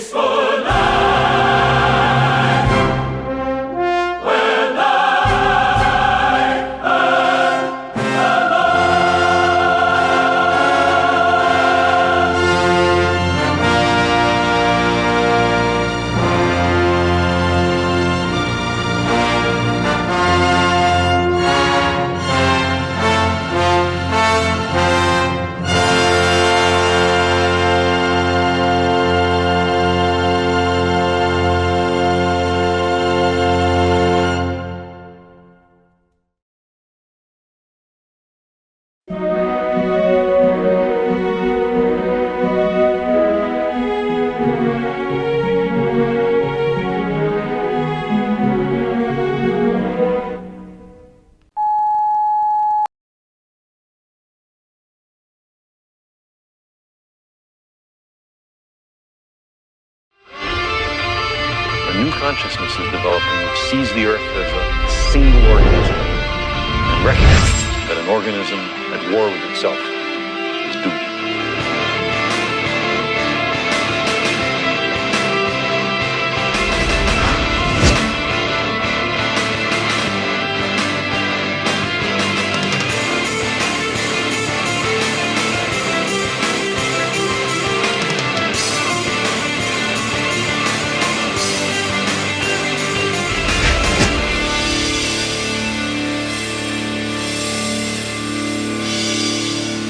peaceful land, where life and A new consciousness is developing which sees the Earth as a single organism and recognizes that an organism at war with itself is doomed.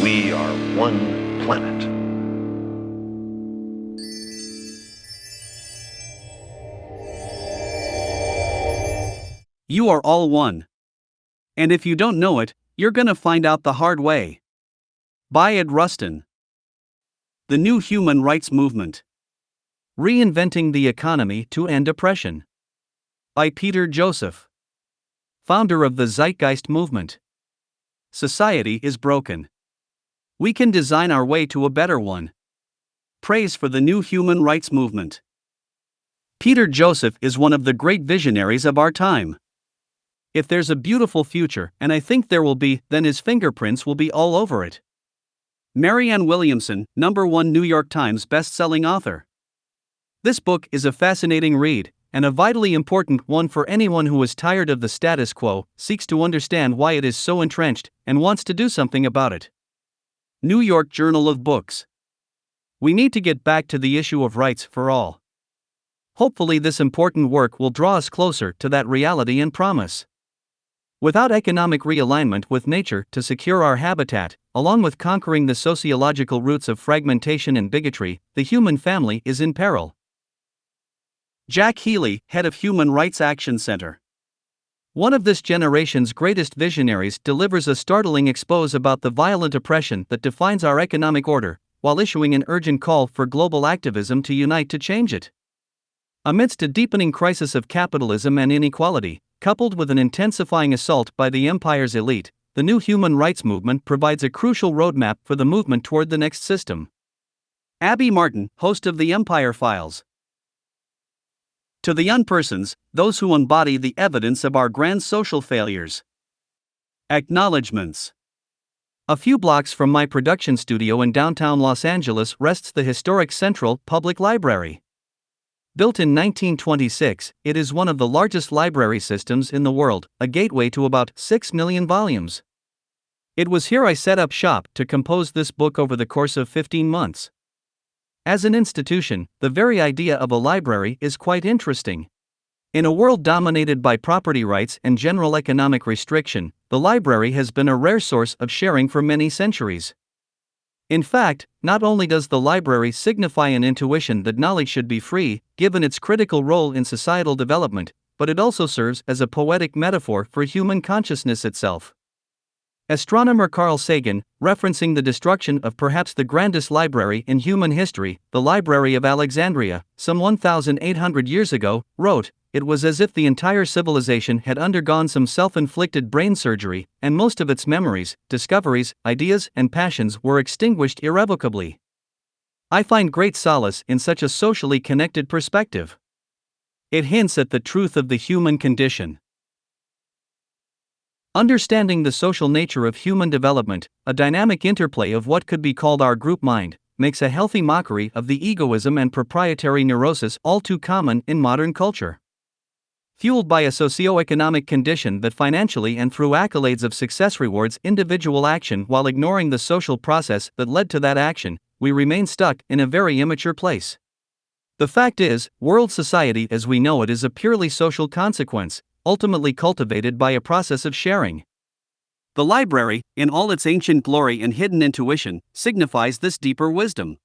We are one planet. You are all one. And if you don't know it, you're gonna find out the hard way. By Ed Rustin. The New Human Rights Movement. Reinventing the Economy to End Oppression. By Peter Joseph. Founder of the Zeitgeist Movement. Society is broken. We can design our way to a better one. Praise for the New Human Rights Movement. Peter Joseph is one of the great visionaries of our time. If there's a beautiful future, and I think there will be, then his fingerprints will be all over it. Marianne Williamson, #1 New York Times best-selling author. This book is a fascinating read, and a vitally important one for anyone who is tired of the status quo, seeks to understand why it is so entrenched, and wants to do something about it. New York Journal of Books. We need to get back to the issue of rights for all. Hopefully, this important work will draw us closer to that reality and promise. Without economic realignment with nature to secure our habitat, along with conquering the sociological roots of fragmentation and bigotry, the human family is in peril. Jack Healy, head of Human Rights Action Center. One of this generation's greatest visionaries delivers a startling expose about the violent oppression that defines our economic order, while issuing an urgent call for global activism to unite to change it. Amidst a deepening crisis of capitalism and inequality, coupled with an intensifying assault by the empire's elite, the new human rights movement provides a crucial roadmap for the movement toward the next system. Abby Martin, host of the Empire Files. To the unpersons, those who embody the evidence of our grand social failures. Acknowledgements. A few blocks from my production studio in downtown Los Angeles rests the historic Central Public Library. Built in 1926, it is one of the largest library systems in the world, a gateway to about 6 million volumes. It was here I set up shop to compose this book over the course of 15 months. As an institution, the very idea of a library is quite interesting. In a world dominated by property rights and general economic restriction, the library has been a rare source of sharing for many centuries. In fact, not only does the library signify an intuition that knowledge should be free, given its critical role in societal development, but it also serves as a poetic metaphor for human consciousness itself. Astronomer Carl Sagan, referencing the destruction of perhaps the grandest library in human history, the Library of Alexandria, some 1,800 years ago, wrote, "It was as if the entire civilization had undergone some self-inflicted brain surgery, and most of its memories, discoveries, ideas, and passions were extinguished irrevocably." I find great solace in such a socially connected perspective. It hints at the truth of the human condition. Understanding the social nature of human development, a dynamic interplay of what could be called our group mind, makes a healthy mockery of the egoism and proprietary neurosis all too common in modern culture. Fueled by a socio-economic condition that financially and through accolades of success rewards individual action while ignoring the social process that led to that action, we remain stuck in a very immature place. The fact is, world society as we know it is a purely social consequence, ultimately cultivated by a process of sharing. The library, in all its ancient glory and hidden intuition, signifies this deeper wisdom.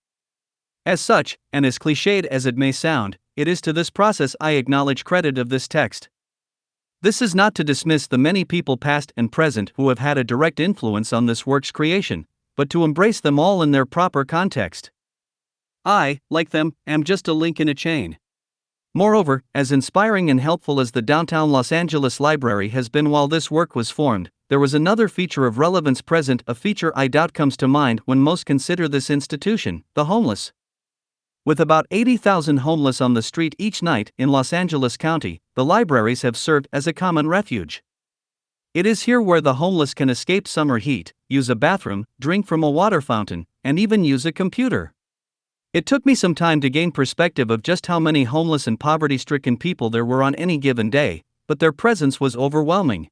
As such, and as cliched as it may sound, it is to this process I acknowledge credit of this text. This is not to dismiss the many people past and present who have had a direct influence on this work's creation, but to embrace them all in their proper context. I, like them, am just a link in a chain. Moreover, as inspiring and helpful as the downtown Los Angeles library has been while this work was formed, there was another feature of relevance present, a feature I doubt comes to mind when most consider this institution: the homeless. With about 80,000 homeless on the street each night in Los Angeles County, the libraries have served as a common refuge. It is here where the homeless can escape summer heat, use a bathroom, drink from a water fountain, and even use a computer. It took me some time to gain perspective of just how many homeless and poverty-stricken people there were on any given day, but their presence was overwhelming.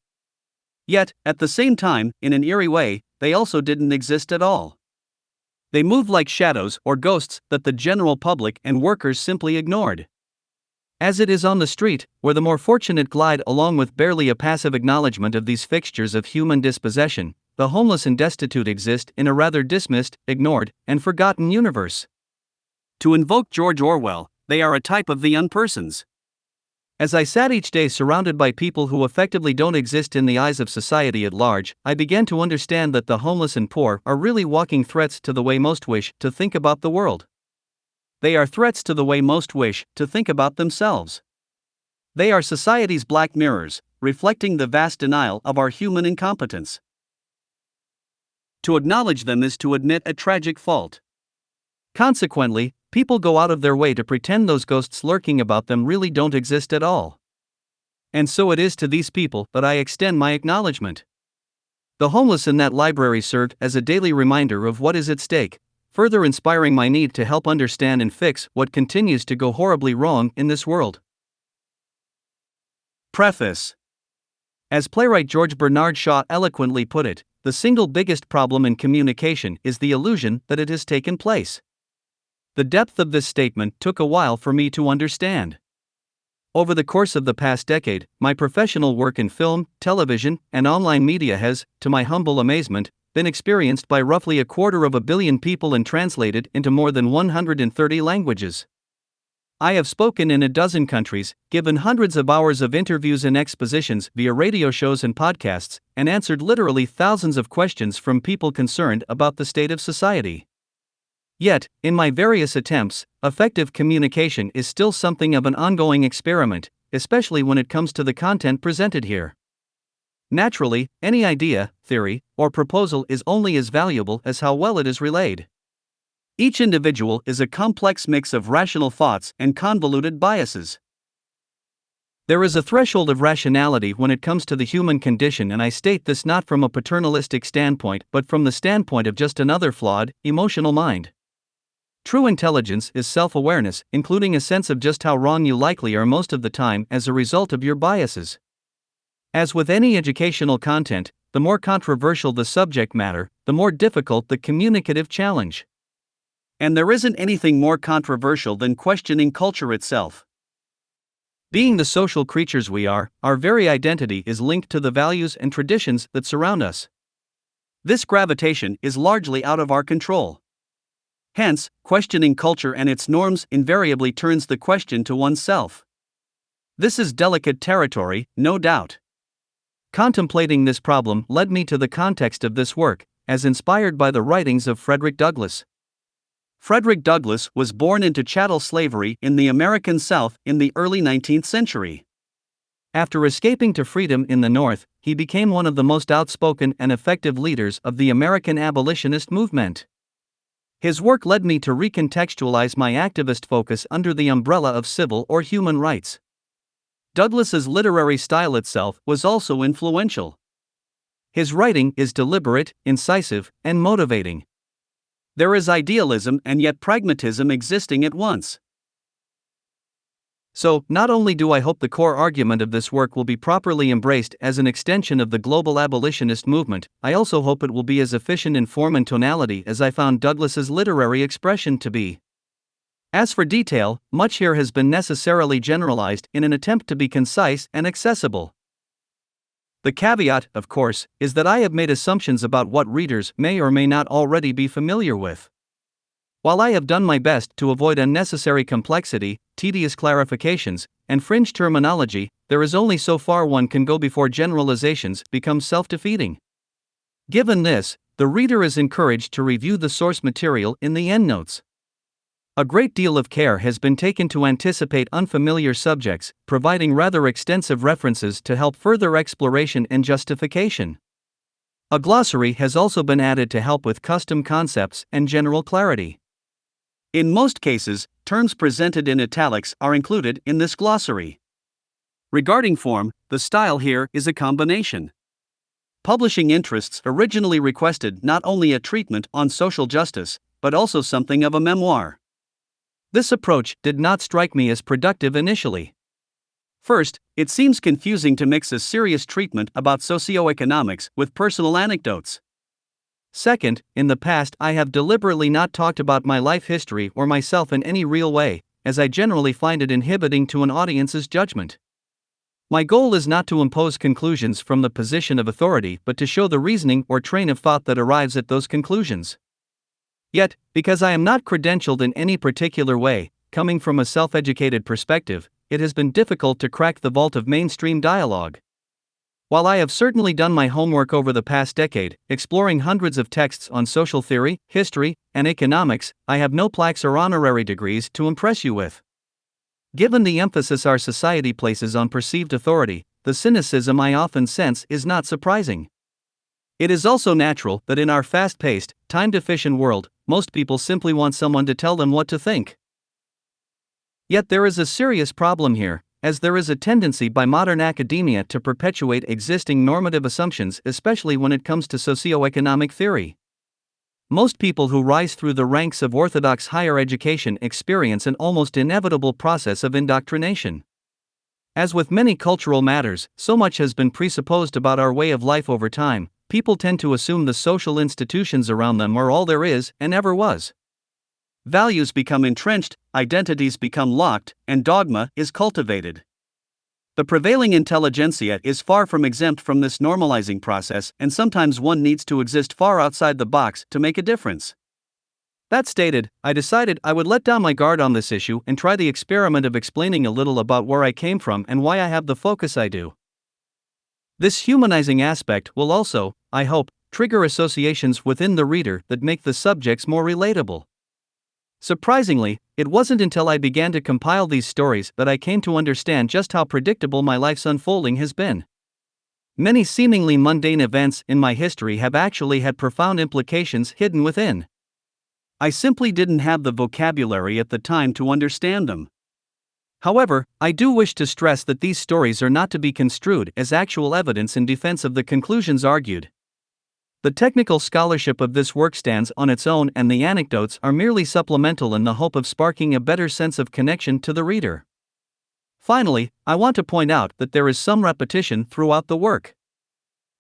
Yet, at the same time, in an eerie way, they also didn't exist at all. They moved like shadows or ghosts that the general public and workers simply ignored. As it is on the street, where the more fortunate glide along with barely a passive acknowledgement of these fixtures of human dispossession, the homeless and destitute exist in a rather dismissed, ignored, and forgotten universe. To invoke George Orwell, they are a type of the unpersons. As I sat each day surrounded by people who effectively don't exist in the eyes of society at large, I began to understand that the homeless and poor are really walking threats to the way most wish to think about the world. They are threats to the way most wish to think about themselves. They are society's black mirrors, reflecting the vast denial of our human incompetence. To acknowledge them is to admit a tragic fault. Consequently, people go out of their way to pretend those ghosts lurking about them really don't exist at all. And so it is to these people that I extend my acknowledgement. The homeless in that library served as a daily reminder of what is at stake, further inspiring my need to help understand and fix what continues to go horribly wrong in this world. Preface. As playwright George Bernard Shaw eloquently put it, the single biggest problem in communication is the illusion that it has taken place. The depth of this statement took a while for me to understand. Over the course of the past decade, my professional work in film, television, and online media has, to my humble amazement, been experienced by roughly 250 million people and translated into more than 130 languages. I have spoken in a dozen countries, given hundreds of hours of interviews and expositions via radio shows and podcasts, and answered literally thousands of questions from people concerned about the state of society. Yet, in my various attempts, effective communication is still something of an ongoing experiment, especially when it comes to the content presented here. Naturally, any idea, theory, or proposal is only as valuable as how well it is relayed. Each individual is a complex mix of rational thoughts and convoluted biases. There is a threshold of rationality when it comes to the human condition, and I state this not from a paternalistic standpoint but from the standpoint of just another flawed, emotional mind. True intelligence is self-awareness, including a sense of just how wrong you likely are most of the time as a result of your biases. As with any educational content, the more controversial the subject matter, the more difficult the communicative challenge. And there isn't anything more controversial than questioning culture itself. Being the social creatures we are, our very identity is linked to the values and traditions that surround us. This gravitation is largely out of our control. Hence, questioning culture and its norms invariably turns the question to oneself. This is delicate territory, no doubt. Contemplating this problem led me to the context of this work, as inspired by the writings of Frederick Douglass. Frederick Douglass was born into chattel slavery in the American South in the early 19th century. After escaping to freedom in the North, he became one of the most outspoken and effective leaders of the American abolitionist movement. His work led me to recontextualize my activist focus under the umbrella of civil or human rights. Douglass's literary style itself was also influential. His writing is deliberate, incisive, and motivating. There is idealism and yet pragmatism existing at once. So, not only do I hope the core argument of this work will be properly embraced as an extension of the global abolitionist movement, I also hope it will be as efficient in form and tonality as I found Douglas's literary expression to be. As for detail, much here has been necessarily generalized in an attempt to be concise and accessible. The caveat, of course, is that I have made assumptions about what readers may or may not already be familiar with. While I have done my best to avoid unnecessary complexity, tedious clarifications, and fringe terminology, there is only so far one can go before generalizations become self-defeating. Given this, the reader is encouraged to review the source material in the endnotes. A great deal of care has been taken to anticipate unfamiliar subjects, providing rather extensive references to help further exploration and justification. A glossary has also been added to help with custom concepts and general clarity. In most cases, terms presented in italics are included in this glossary. Regarding form, the style here is a combination. Publishing interests originally requested not only a treatment on social justice, but also something of a memoir. This approach did not strike me as productive initially. First, it seems confusing to mix a serious treatment about socioeconomics with personal anecdotes. Second, in the past I have deliberately not talked about my life history or myself in any real way, as I generally find it inhibiting to an audience's judgment. My goal is not to impose conclusions from the position of authority but to show the reasoning or train of thought that arrives at those conclusions. Yet, because I am not credentialed in any particular way, coming from a self-educated perspective, it has been difficult to crack the vault of mainstream dialogue. While I have certainly done my homework over the past decade, exploring hundreds of texts on social theory, history, and economics, I have no plaques or honorary degrees to impress you with. Given the emphasis our society places on perceived authority, the cynicism I often sense is not surprising. It is also natural that in our fast-paced, time-deficient world, most people simply want someone to tell them what to think. Yet there is a serious problem here, as there is a tendency by modern academia to perpetuate existing normative assumptions, especially when it comes to socioeconomic theory. Most people who rise through the ranks of orthodox higher education experience an almost inevitable process of indoctrination. As with many cultural matters, so much has been presupposed about our way of life over time, people tend to assume the social institutions around them are all there is and ever was. Values become entrenched, identities become locked, and dogma is cultivated. The prevailing intelligentsia is far from exempt from this normalizing process, and sometimes one needs to exist far outside the box to make a difference. That stated, I decided I would let down my guard on this issue and try the experiment of explaining a little about where I came from and why I have the focus I do. This humanizing aspect will also, I hope, trigger associations within the reader that make the subjects more relatable. Surprisingly, it wasn't until I began to compile these stories that I came to understand just how predictable my life's unfolding has been. Many seemingly mundane events in my history have actually had profound implications hidden within. I simply didn't have the vocabulary at the time to understand them. However, I do wish to stress that these stories are not to be construed as actual evidence in defense of the conclusions argued. The technical scholarship of this work stands on its own, and the anecdotes are merely supplemental in the hope of sparking a better sense of connection to the reader. Finally, I want to point out that there is some repetition throughout the work.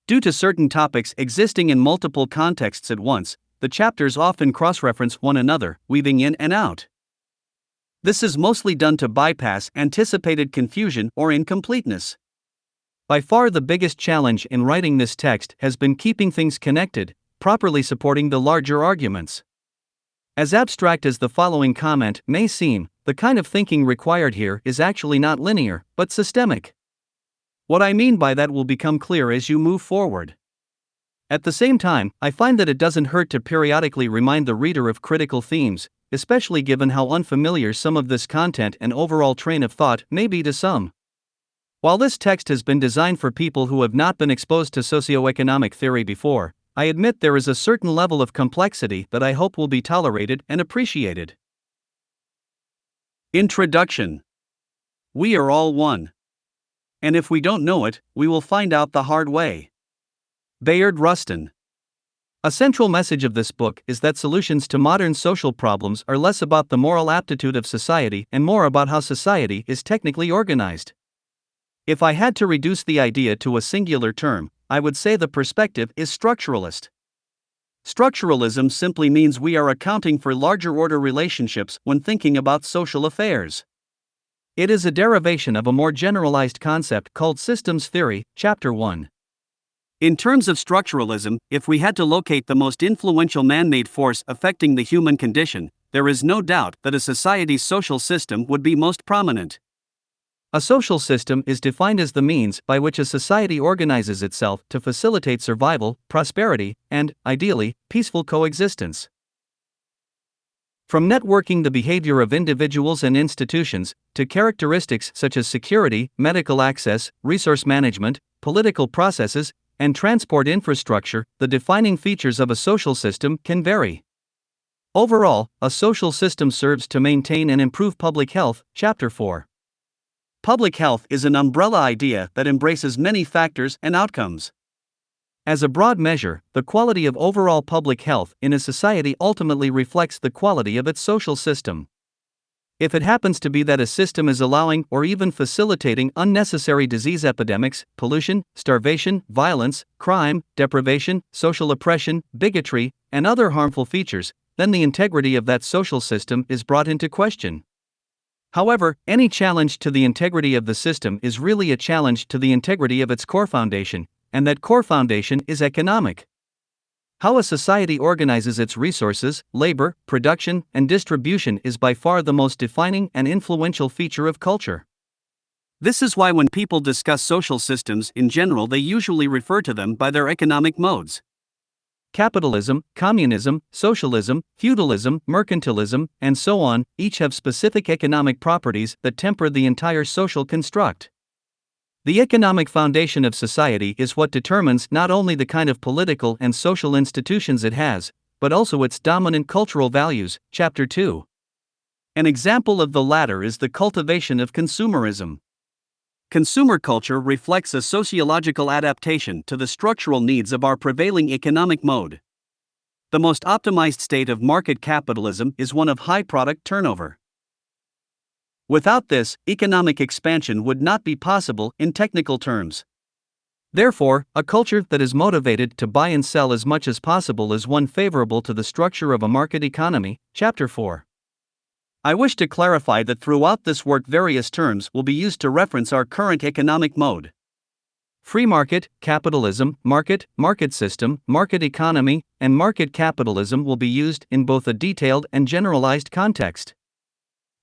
Due to certain topics existing in multiple contexts at once, the chapters often cross-reference one another, weaving in and out. This is mostly done to bypass anticipated confusion or incompleteness. By far the biggest challenge in writing this text has been keeping things connected, properly supporting the larger arguments. As abstract as the following comment may seem, the kind of thinking required here is actually not linear, but systemic. What I mean by that will become clear as you move forward. At the same time, I find that it doesn't hurt to periodically remind the reader of critical themes, especially given how unfamiliar some of this content and overall train of thought may be to some. While this text has been designed for people who have not been exposed to socioeconomic theory before, I admit there is a certain level of complexity that I hope will be tolerated and appreciated. Introduction. We are all one. And if we don't know it, we will find out the hard way. Bayard Rustin. A central message of this book is that solutions to modern social problems are less about the moral aptitude of society and more about how society is technically organized. If I had to reduce the idea to a singular term, I would say the perspective is structuralist. Structuralism simply means we are accounting for larger order relationships when thinking about social affairs. It is a derivation of a more generalized concept called systems theory, Chapter 1. In terms of structuralism, if we had to locate the most influential man-made force affecting the human condition, there is no doubt that a society's social system would be most prominent. A social system is defined as the means by which a society organizes itself to facilitate survival, prosperity, and, ideally, peaceful coexistence. From networking the behavior of individuals and institutions, to characteristics such as security, medical access, resource management, political processes, and transport infrastructure, the defining features of a social system can vary. Overall, a social system serves to maintain and improve public health, Chapter 4. Public health is an umbrella idea that embraces many factors and outcomes. As a broad measure, the quality of overall public health in a society ultimately reflects the quality of its social system. If it happens to be that a system is allowing or even facilitating unnecessary disease epidemics, pollution, starvation, violence, crime, deprivation, social oppression, bigotry, and other harmful features, then the integrity of that social system is brought into question. However, any challenge to the integrity of the system is really a challenge to the integrity of its core foundation, and that core foundation is economic. How a society organizes its resources, labor, production, and distribution is by far the most defining and influential feature of culture. This is why when people discuss social systems in general, they usually refer to them by their economic modes. Capitalism, communism, socialism, feudalism, mercantilism, and so on, each have specific economic properties that temper the entire social construct. The economic foundation of society is what determines not only the kind of political and social institutions it has, but also its dominant cultural values, Chapter 2. An example of the latter is the cultivation of consumerism. Consumer culture reflects a sociological adaptation to the structural needs of our prevailing economic mode. The most optimized state of market capitalism is one of high product turnover. Without this, economic expansion would not be possible in technical terms. Therefore, a culture that is motivated to buy and sell as much as possible is one favorable to the structure of a market economy, Chapter 4. I wish to clarify that throughout this work various terms will be used to reference our current economic mode. Free market, capitalism, market system, market economy, and market capitalism will be used in both a detailed and generalized context.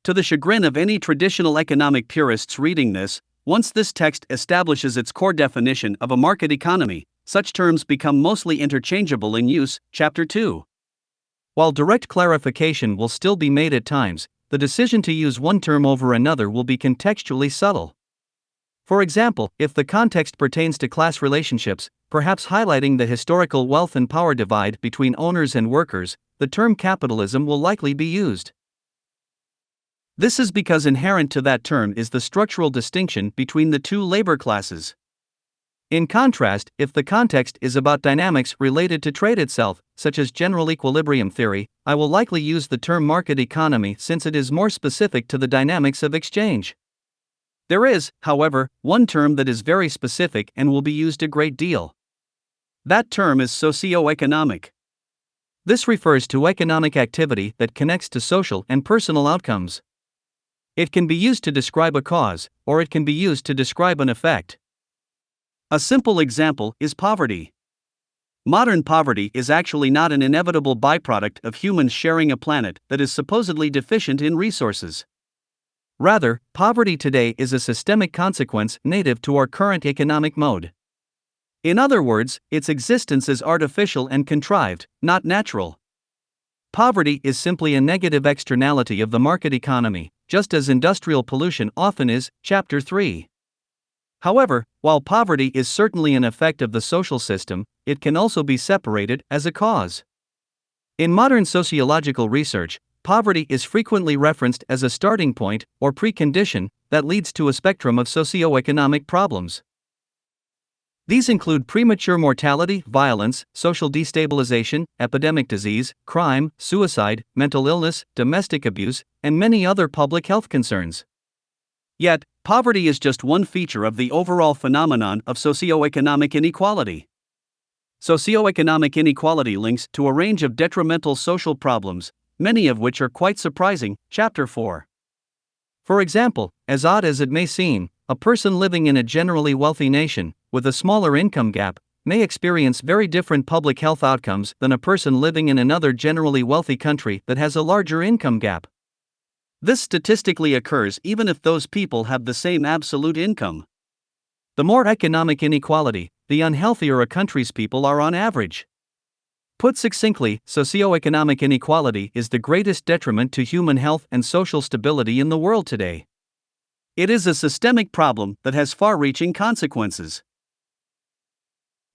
To the chagrin of any traditional economic purists reading this, once this text establishes its core definition of a market economy, such terms become mostly interchangeable in use, Chapter 2. While direct clarification will still be made at times, the decision to use one term over another will be contextually subtle. For example, if the context pertains to class relationships, perhaps highlighting the historical wealth and power divide between owners and workers, the term capitalism will likely be used. This is because inherent to that term is the structural distinction between the two labor classes. In contrast, if the context is about dynamics related to trade itself, such as general equilibrium theory, I will likely use the term market economy since it is more specific to the dynamics of exchange. There is, however, one term that is very specific and will be used a great deal. That term is socio-economic. This refers to economic activity that connects to social and personal outcomes. It can be used to describe a cause, or it can be used to describe an effect. A simple example is poverty. Modern poverty is actually not an inevitable byproduct of humans sharing a planet that is supposedly deficient in resources. Rather, poverty today is a systemic consequence native to our current economic mode. In other words, its existence is artificial and contrived, not natural. Poverty is simply a negative externality of the market economy, just as industrial pollution often is, Chapter 3. However, while poverty is certainly an effect of the social system, it can also be separated as a cause. In modern sociological research, poverty is frequently referenced as a starting point or precondition that leads to a spectrum of socioeconomic problems. These include premature mortality, violence, social destabilization, epidemic disease, crime, suicide, mental illness, domestic abuse, and many other public health concerns. Yet, poverty is just one feature of the overall phenomenon of socioeconomic inequality. Socioeconomic inequality links to a range of detrimental social problems, many of which are quite surprising. Chapter 4. For example, as odd as it may seem, a person living in a generally wealthy nation, with a smaller income gap, may experience very different public health outcomes than a person living in another generally wealthy country that has a larger income gap. This statistically occurs even if those people have the same absolute income. The more economic inequality, the unhealthier a country's people are on average. Put succinctly, socioeconomic inequality is the greatest detriment to human health and social stability in the world today. It is a systemic problem that has far-reaching consequences.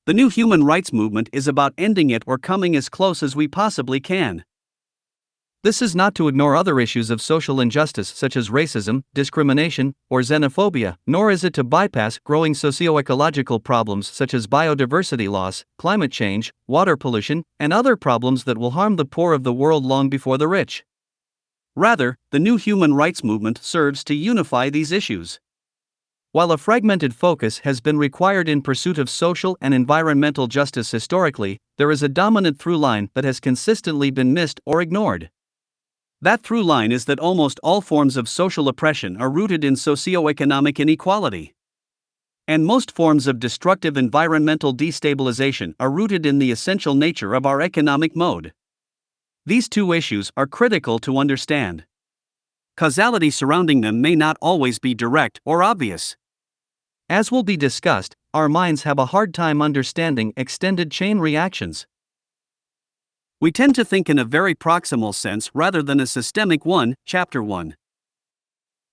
The new human rights movement is about ending it or coming as close as we possibly can. This is not to ignore other issues of social injustice such as racism, discrimination, or xenophobia, nor is it to bypass growing socio-ecological problems such as biodiversity loss, climate change, water pollution, and other problems that will harm the poor of the world long before the rich. Rather, the new human rights movement serves to unify these issues. While a fragmented focus has been required in pursuit of social and environmental justice historically, there is a dominant through line that has consistently been missed or ignored. That through line is that almost all forms of social oppression are rooted in socioeconomic inequality. And most forms of destructive environmental destabilization are rooted in the essential nature of our economic mode. These two issues are critical to understand. Causality surrounding them may not always be direct or obvious. As will be discussed, our minds have a hard time understanding extended chain reactions. We tend to think in a very proximal sense rather than a systemic one. Chapter 1.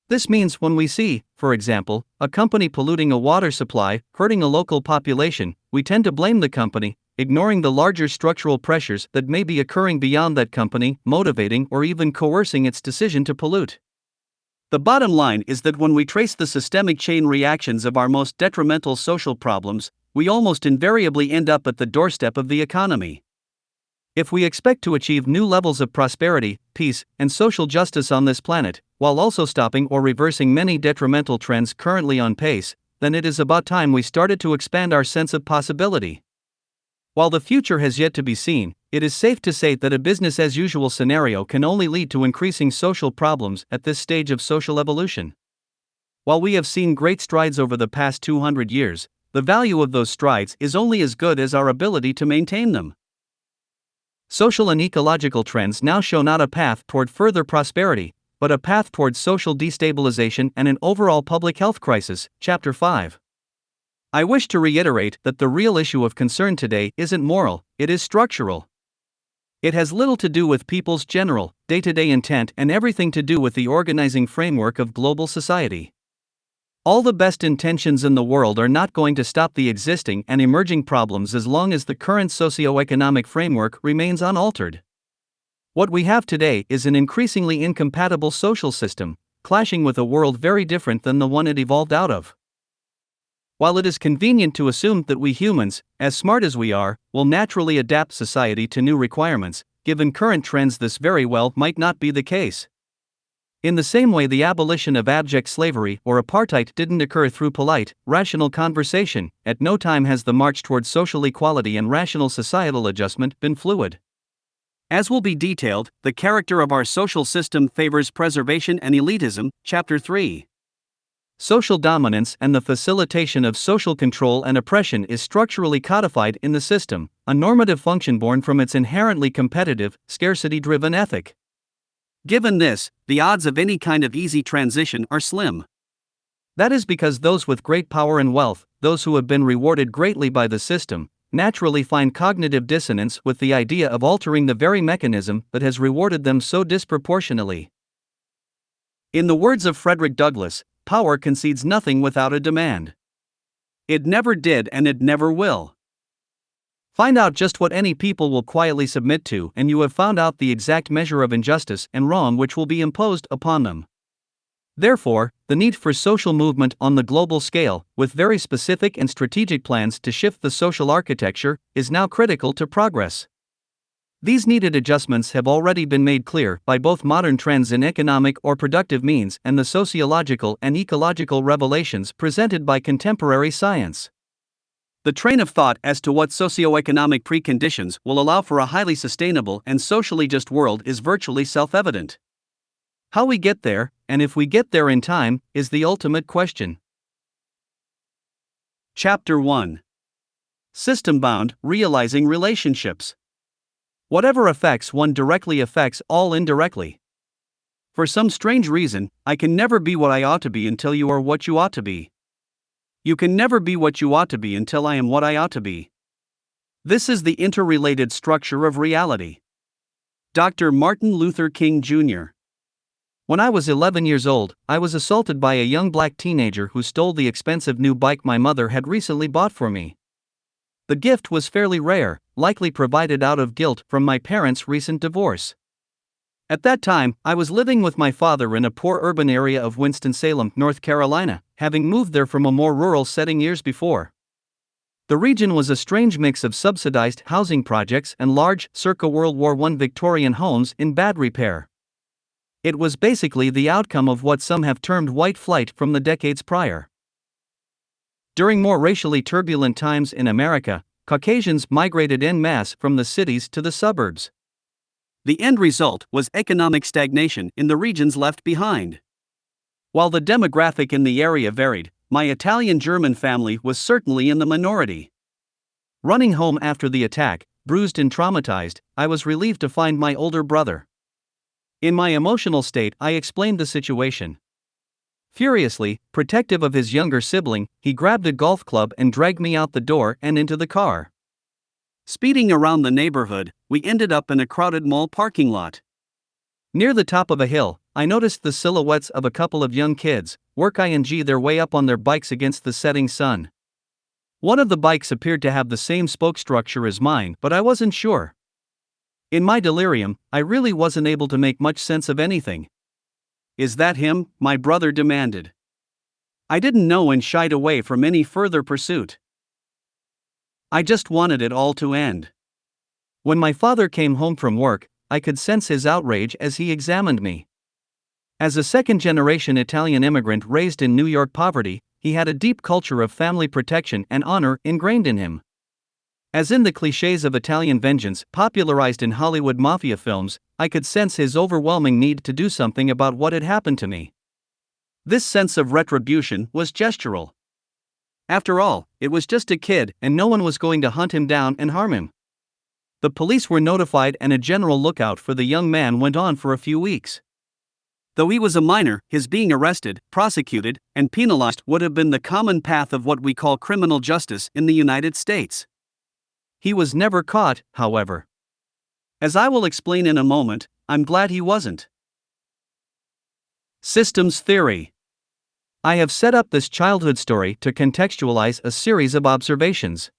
This means when we see, for example, a company polluting a water supply, hurting a local population, we tend to blame the company, ignoring the larger structural pressures that may be occurring beyond that company, motivating or even coercing its decision to pollute. The bottom line is that when we trace the systemic chain reactions of our most detrimental social problems, we almost invariably end up at the doorstep of the economy. If we expect to achieve new levels of prosperity, peace, and social justice on this planet, while also stopping or reversing many detrimental trends currently on pace, then it is about time we started to expand our sense of possibility. While the future has yet to be seen, it is safe to say that a business-as-usual scenario can only lead to increasing social problems at this stage of social evolution. While we have seen great strides over the past 200 years, the value of those strides is only as good as our ability to maintain them. Social and ecological trends now show not a path toward further prosperity, but a path toward social destabilization and an overall public health crisis. Chapter 5. I wish to reiterate that the real issue of concern today isn't moral, it is structural. It has little to do with people's general, day-to-day intent and everything to do with the organizing framework of global society. All the best intentions in the world are not going to stop the existing and emerging problems as long as the current socio-economic framework remains unaltered. What we have today is an increasingly incompatible social system, clashing with a world very different than the one it evolved out of. While it is convenient to assume that we humans, as smart as we are, will naturally adapt society to new requirements, given current trends, this very well might not be the case. In the same way the abolition of abject slavery or apartheid didn't occur through polite, rational conversation, at no time has the march toward social equality and rational societal adjustment been fluid. As will be detailed, the character of our social system favors preservation and elitism. Chapter 3. Social dominance and the facilitation of social control and oppression is structurally codified in the system, a normative function born from its inherently competitive, scarcity-driven ethic. Given this, the odds of any kind of easy transition are slim. That is because those with great power and wealth, those who have been rewarded greatly by the system, naturally find cognitive dissonance with the idea of altering the very mechanism that has rewarded them so disproportionately. In the words of Frederick Douglass, power concedes nothing without a demand. It never did and it never will. Find out just what any people will quietly submit to, and you have found out the exact measure of injustice and wrong which will be imposed upon them. Therefore, the need for social movement on the global scale, with very specific and strategic plans to shift the social architecture, is now critical to progress. These needed adjustments have already been made clear by both modern trends in economic or productive means and the sociological and ecological revelations presented by contemporary science. The train of thought as to what socioeconomic preconditions will allow for a highly sustainable and socially just world is virtually self-evident. How we get there, and if we get there in time, is the ultimate question. Chapter 1. System-bound, realizing relationships. Whatever affects one directly affects all indirectly. For some strange reason, I can never be what I ought to be until you are what you ought to be. You can never be what you ought to be until I am what I ought to be. This is the interrelated structure of reality. Dr. Martin Luther King Jr. When I was 11 years old, I was assaulted by a young black teenager who stole the expensive new bike my mother had recently bought for me. The gift was fairly rare, likely provided out of guilt from my parents' recent divorce. At that time, I was living with my father in a poor urban area of Winston-Salem, North Carolina, having moved there from a more rural setting years before. The region was a strange mix of subsidized housing projects and large, circa World War I Victorian homes in bad repair. It was basically the outcome of what some have termed white flight from the decades prior. During more racially turbulent times in America, Caucasians migrated en masse from the cities to the suburbs. The end result was economic stagnation in the regions left behind. While the demographic in the area varied, my Italian-German family was certainly in the minority. Running home after the attack, bruised and traumatized, I was relieved to find my older brother. In my emotional state, I explained the situation. Furiously, protective of his younger sibling, he grabbed a golf club and dragged me out the door and into the car. Speeding around the neighborhood, we ended up in a crowded mall parking lot. Near the top of a hill, I noticed the silhouettes of a couple of young kids, work ing their way up on their bikes against the setting sun. One of the bikes appeared to have the same spoke structure as mine, but I wasn't sure. In my delirium, I really wasn't able to make much sense of anything. "Is that him?" my brother demanded. I didn't know and shied away from any further pursuit. I just wanted it all to end. When my father came home from work, I could sense his outrage as he examined me. As a second-generation Italian immigrant raised in New York poverty, he had a deep culture of family protection and honor ingrained in him. As in the clichés of Italian vengeance popularized in Hollywood mafia films, I could sense his overwhelming need to do something about what had happened to me. This sense of retribution was gestural. After all, it was just a kid, and no one was going to hunt him down and harm him. The police were notified, and a general lookout for the young man went on for a few weeks. Though he was a minor, his being arrested, prosecuted, and penalized would have been the common path of what we call criminal justice in the United States. He was never caught, however. As I will explain in a moment, I'm glad he wasn't. Systems theory. I have set up this childhood story to contextualize a series of observations.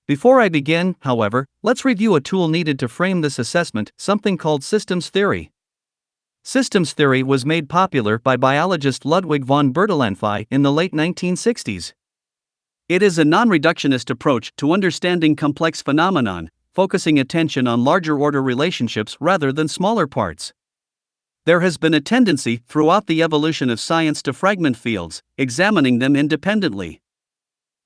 Before I begin, however, let's review a tool needed to frame this assessment, something called systems theory. Systems theory was made popular by biologist Ludwig von Bertalanffy in the late 1960s. It is a non-reductionist approach to understanding complex phenomenon, focusing attention on larger-order relationships rather than smaller parts. There has been a tendency throughout the evolution of science to fragment fields, examining them independently.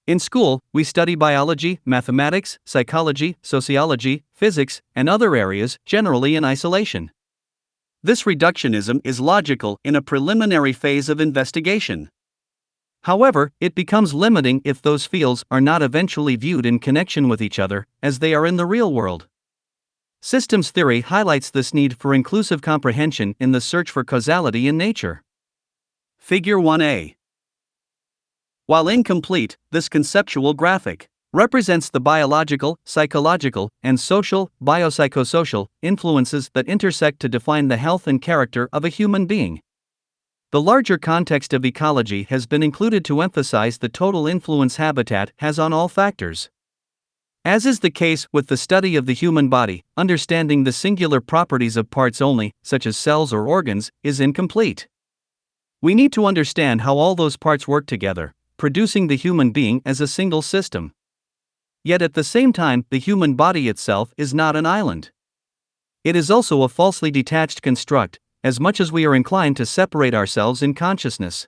In school, we study biology, mathematics, psychology, sociology, physics, and other areas, generally in isolation. This reductionism is logical in a preliminary phase of investigation. However, it becomes limiting if those fields are not eventually viewed in connection with each other, as they are in the real world. Systems theory highlights this need for inclusive comprehension in the search for causality in nature. Figure 1a. While incomplete, this conceptual graphic represents the biological, psychological, and social, biopsychosocial, influences that intersect to define the health and character of a human being. The larger context of ecology has been included to emphasize the total influence habitat has on all factors. As is the case with the study of the human body, understanding the singular properties of parts only, such as cells or organs, is incomplete. We need to understand how all those parts work together, producing the human being as a single system. Yet at the same time, the human body itself is not an island. It is also a falsely detached construct, as much as we are inclined to separate ourselves in consciousness.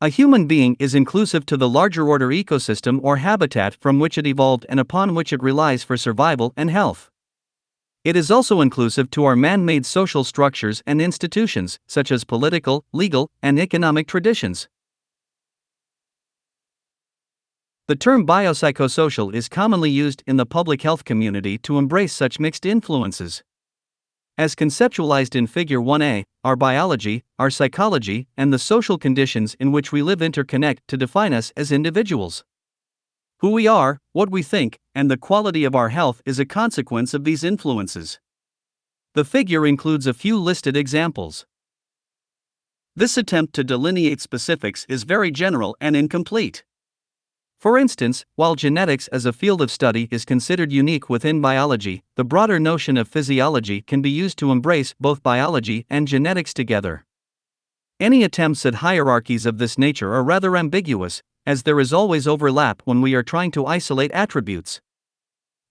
A human being is inclusive to the larger order ecosystem or habitat from which it evolved and upon which it relies for survival and health. It is also inclusive to our man-made social structures and institutions, such as political, legal, and economic traditions. The term biopsychosocial is commonly used in the public health community to embrace such mixed influences. As conceptualized in Figure 1a, our biology, our psychology, and the social conditions in which we live interconnect to define us as individuals. Who we are, what we think, and the quality of our health is a consequence of these influences. The figure includes a few listed examples. This attempt to delineate specifics is very general and incomplete. For instance, while genetics as a field of study is considered unique within biology, the broader notion of physiology can be used to embrace both biology and genetics together. Any attempts at hierarchies of this nature are rather ambiguous, as there is always overlap when we are trying to isolate attributes.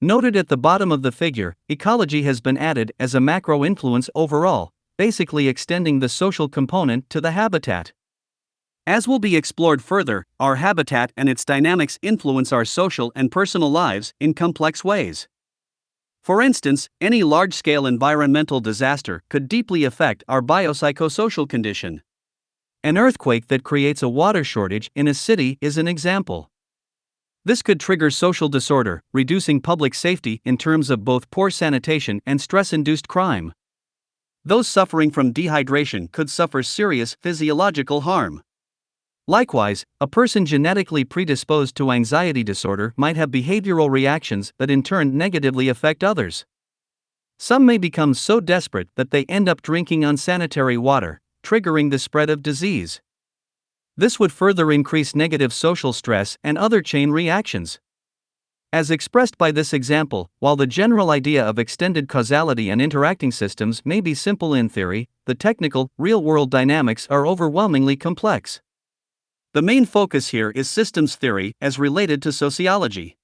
Noted at the bottom of the figure, ecology has been added as a macro influence overall, basically extending the social component to the habitat. As will be explored further, our habitat and its dynamics influence our social and personal lives in complex ways. For instance, any large-scale environmental disaster could deeply affect our biopsychosocial condition. An earthquake that creates a water shortage in a city is an example. This could trigger social disorder, reducing public safety in terms of both poor sanitation and stress-induced crime. Those suffering from dehydration could suffer serious physiological harm. Likewise, a person genetically predisposed to anxiety disorder might have behavioral reactions that in turn negatively affect others. Some may become so desperate that they end up drinking unsanitary water, triggering the spread of disease. This would further increase negative social stress and other chain reactions. As expressed by this example, while the general idea of extended causality and interacting systems may be simple in theory, the technical, real-world dynamics are overwhelmingly complex. The main focus here is systems theory as related to sociology.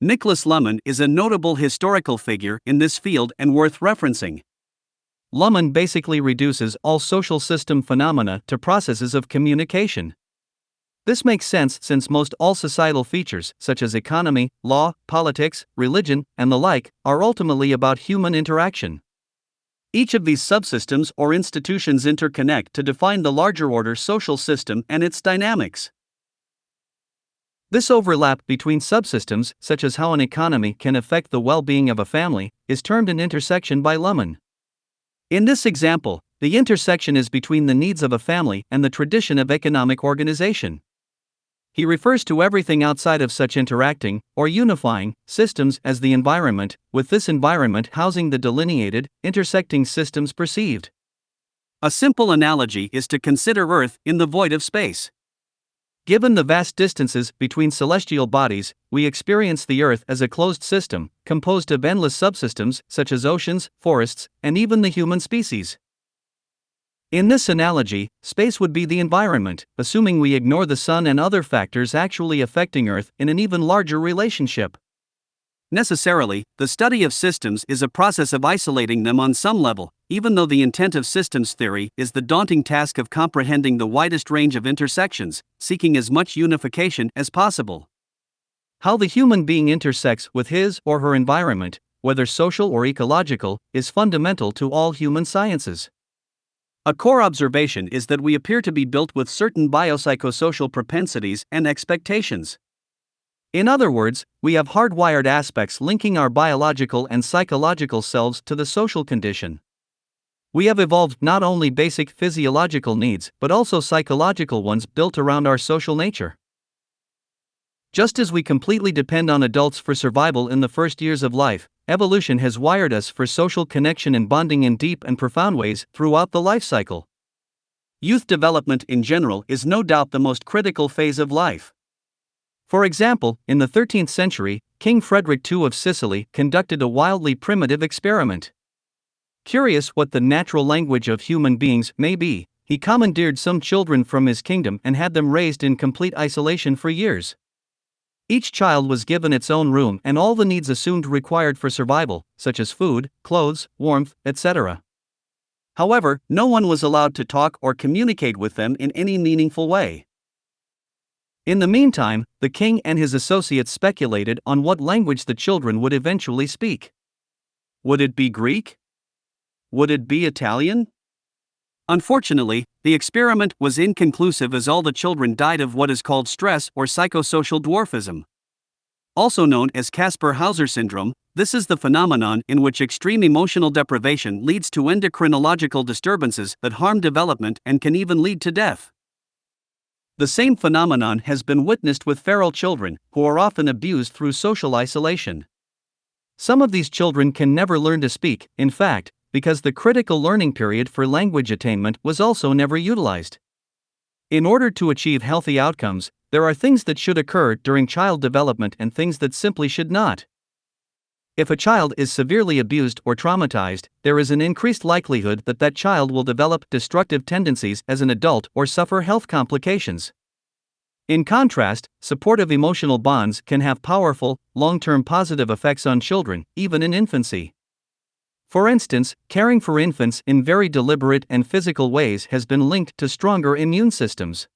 Niklas Luhmann is a notable historical figure in this field and worth referencing. Luhmann basically reduces all social system phenomena to processes of communication. This makes sense since most all societal features, such as economy, law, politics, religion, and the like, are ultimately about human interaction. Each of these subsystems or institutions interconnect to define the larger order social system and its dynamics. This overlap between subsystems, such as how an economy can affect the well-being of a family, is termed an intersection by Luhmann. In this example, the intersection is between the needs of a family and the tradition of economic organization. He refers to everything outside of such interacting, or unifying, systems as the environment, with this environment housing the delineated, intersecting systems perceived. A simple analogy is to consider Earth in the void of space. Given the vast distances between celestial bodies, we experience the Earth as a closed system, composed of endless subsystems such as oceans, forests, and even the human species. In this analogy, space would be the environment, assuming we ignore the sun and other factors actually affecting Earth in an even larger relationship. Necessarily, the study of systems is a process of isolating them on some level, even though the intent of systems theory is the daunting task of comprehending the widest range of intersections, seeking as much unification as possible. How the human being intersects with his or her environment, whether social or ecological, is fundamental to all human sciences. A core observation is that we appear to be built with certain biopsychosocial propensities and expectations. In other words, we have hardwired aspects linking our biological and psychological selves to the social condition. We have evolved not only basic physiological needs but also psychological ones built around our social nature. Just as we completely depend on adults for survival in the first years of life, evolution has wired us for social connection and bonding in deep and profound ways throughout the life cycle. Youth development in general is no doubt the most critical phase of life. For example, in the 13th century, King Frederick II of Sicily conducted a wildly primitive experiment. Curious what the natural language of human beings may be, he commandeered some children from his kingdom and had them raised in complete isolation for years. Each child was given its own room and all the needs assumed required for survival, such as food, clothes, warmth, etc. However, no one was allowed to talk or communicate with them in any meaningful way. In the meantime, the king and his associates speculated on what language the children would eventually speak. Would it be Greek? Would it be Italian? Unfortunately, the experiment was inconclusive as all the children died of what is called stress or psychosocial dwarfism. Also known as Kaspar-Hauser syndrome, this is the phenomenon in which extreme emotional deprivation leads to endocrinological disturbances that harm development and can even lead to death. The same phenomenon has been witnessed with feral children, who are often abused through social isolation. Some of these children can never learn to speak, in fact, because the critical learning period for language attainment was also never utilized. In order to achieve healthy outcomes, there are things that should occur during child development and things that simply should not. If a child is severely abused or traumatized, there is an increased likelihood that that child will develop destructive tendencies as an adult or suffer health complications. In contrast, supportive emotional bonds can have powerful, long-term positive effects on children, even in infancy. For instance, caring for infants in very deliberate and physical ways has been linked to stronger immune systems.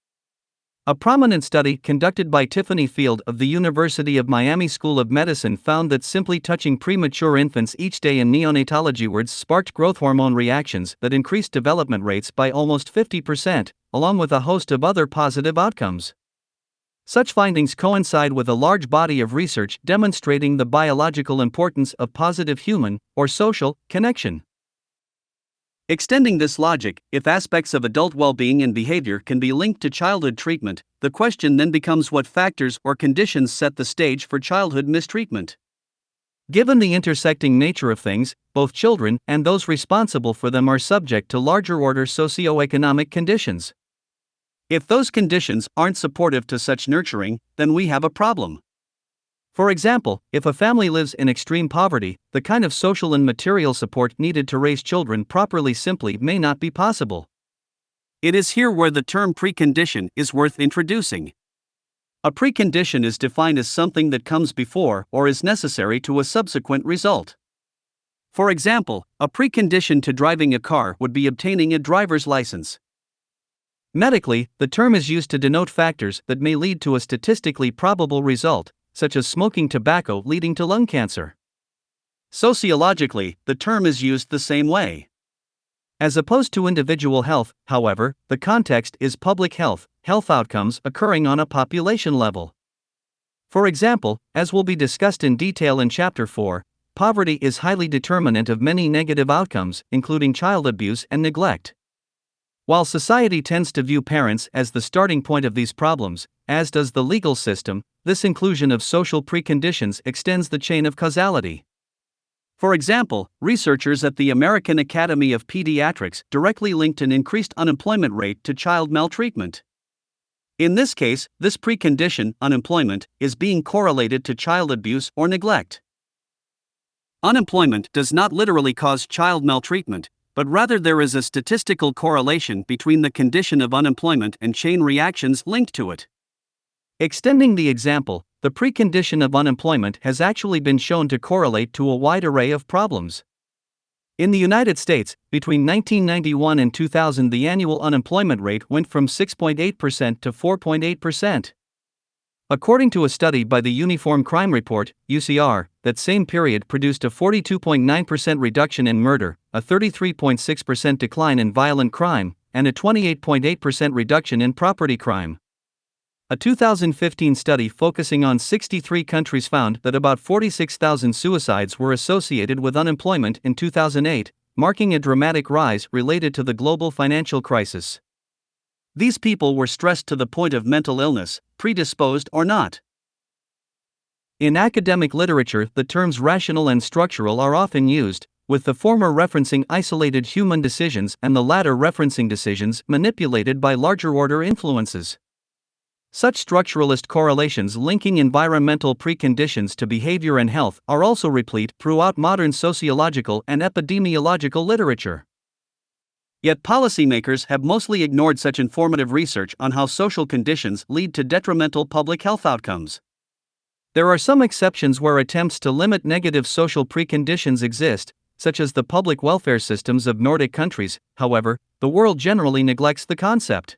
A prominent study conducted by Tiffany Field of the University of Miami School of Medicine found that simply touching premature infants each day in neonatology wards sparked growth hormone reactions that increased development rates by almost 50%, along with a host of other positive outcomes. Such findings coincide with a large body of research demonstrating the biological importance of positive human, or social, connection. Extending this logic, if aspects of adult well-being and behavior can be linked to childhood treatment, the question then becomes what factors or conditions set the stage for childhood mistreatment. Given the intersecting nature of things, both children and those responsible for them are subject to larger-order socioeconomic conditions. If those conditions aren't supportive to such nurturing, then we have a problem. For example, if a family lives in extreme poverty, the kind of social and material support needed to raise children properly simply may not be possible. It is here where the term precondition is worth introducing. A precondition is defined as something that comes before or is necessary to a subsequent result. For example, a precondition to driving a car would be obtaining a driver's license. Medically, the term is used to denote factors that may lead to a statistically probable result, such as smoking tobacco leading to lung cancer. Sociologically, the term is used the same way. As opposed to individual health, however, the context is public health, health outcomes occurring on a population level. For example, as will be discussed in detail in Chapter 4, poverty is highly determinant of many negative outcomes, including child abuse and neglect. While society tends to view parents as the starting point of these problems, as does the legal system, this inclusion of social preconditions extends the chain of causality. For example, researchers at the American Academy of Pediatrics directly linked an increased unemployment rate to child maltreatment. In this case, this precondition, unemployment, is being correlated to child abuse or neglect. Unemployment does not literally cause child maltreatment, but rather there is a statistical correlation between the condition of unemployment and chain reactions linked to it. Extending the example, the precondition of unemployment has actually been shown to correlate to a wide array of problems. In the United States, between 1991 and 2000, the annual unemployment rate went from 6.8% to 4.8%. According to a study by the Uniform Crime Report, UCR, that same period produced a 42.9% reduction in murder, a 33.6% decline in violent crime, and a 28.8% reduction in property crime. A 2015 study focusing on 63 countries found that about 46,000 suicides were associated with unemployment in 2008, marking a dramatic rise related to the global financial crisis. These people were stressed to the point of mental illness, predisposed or not. In academic literature, the terms rational and structural are often used, with the former referencing isolated human decisions and the latter referencing decisions manipulated by larger-order influences. Such structuralist correlations linking environmental preconditions to behavior and health are also replete throughout modern sociological and epidemiological literature. Yet policymakers have mostly ignored such informative research on how social conditions lead to detrimental public health outcomes. There are some exceptions where attempts to limit negative social preconditions exist, such as the public welfare systems of Nordic countries. However, the world generally neglects the concept.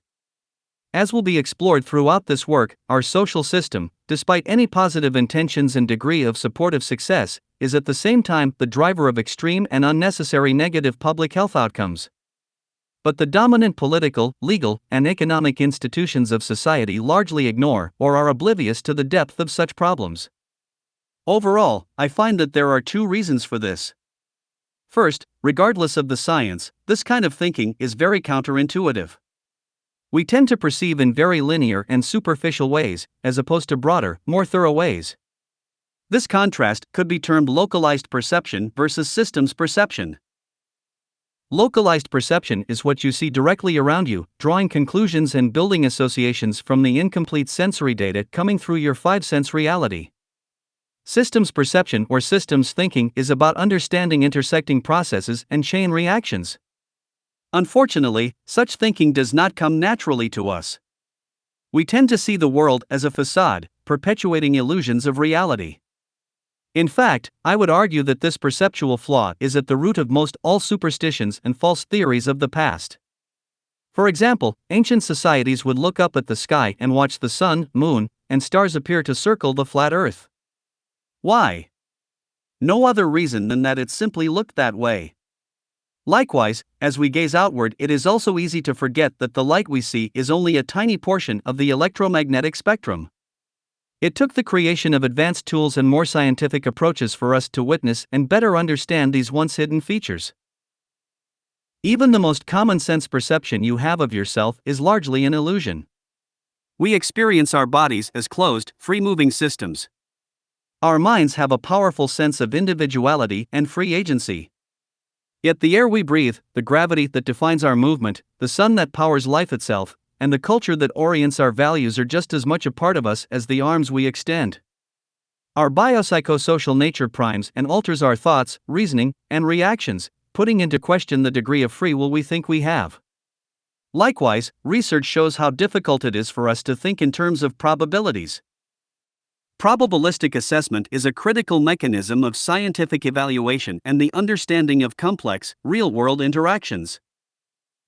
As will be explored throughout this work, our social system, despite any positive intentions and degree of supportive success, is at the same time the driver of extreme and unnecessary negative public health outcomes. But the dominant political, legal, and economic institutions of society largely ignore or are oblivious to the depth of such problems. Overall, I find that there are two reasons for this. First, regardless of the science, this kind of thinking is very counterintuitive. We tend to perceive in very linear and superficial ways, as opposed to broader, more thorough ways. This contrast could be termed localized perception versus systems perception. Localized perception is what you see directly around you, drawing conclusions and building associations from the incomplete sensory data coming through your five-sense reality. Systems perception or systems thinking is about understanding intersecting processes and chain reactions. Unfortunately, such thinking does not come naturally to us. We tend to see the world as a facade, perpetuating illusions of reality. In fact, I would argue that this perceptual flaw is at the root of most all superstitions and false theories of the past. For example, ancient societies would look up at the sky and watch the sun, moon, and stars appear to circle the flat earth. Why? No other reason than that it simply looked that way. Likewise, as we gaze outward, it is also easy to forget that the light we see is only a tiny portion of the electromagnetic spectrum. It took the creation of advanced tools and more scientific approaches for us to witness and better understand these once hidden features. Even the most common sense perception you have of yourself is largely an illusion. We experience our bodies as closed, free-moving systems. Our minds have a powerful sense of individuality and free agency. Yet the air we breathe, the gravity that defines our movement, the sun that powers life itself, and the culture that orients our values are just as much a part of us as the arms we extend. Our biopsychosocial nature primes and alters our thoughts, reasoning, and reactions, putting into question the degree of free will we think we have. Likewise, research shows how difficult it is for us to think in terms of probabilities. Probabilistic assessment is a critical mechanism of scientific evaluation and the understanding of complex, real-world interactions.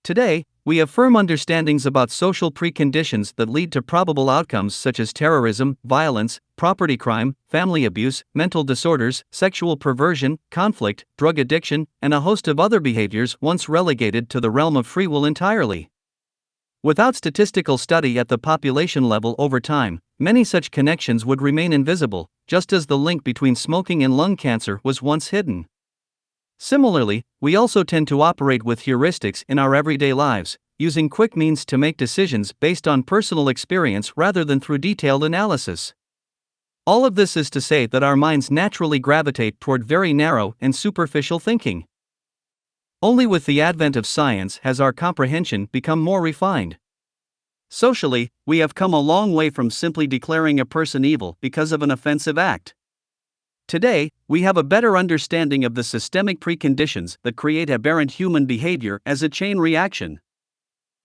Today, we have firm understandings about social preconditions that lead to probable outcomes such as terrorism, violence, property crime, family abuse, mental disorders, sexual perversion, conflict, drug addiction, and a host of other behaviors once relegated to the realm of free will entirely. Without statistical study at the population level over time, many such connections would remain invisible, just as the link between smoking and lung cancer was once hidden. Similarly, we also tend to operate with heuristics in our everyday lives, using quick means to make decisions based on personal experience rather than through detailed analysis. All of this is to say that our minds naturally gravitate toward very narrow and superficial thinking. Only with the advent of science has our comprehension become more refined. Socially, we have come a long way from simply declaring a person evil because of an offensive act. Today, we have a better understanding of the systemic preconditions that create aberrant human behavior as a chain reaction.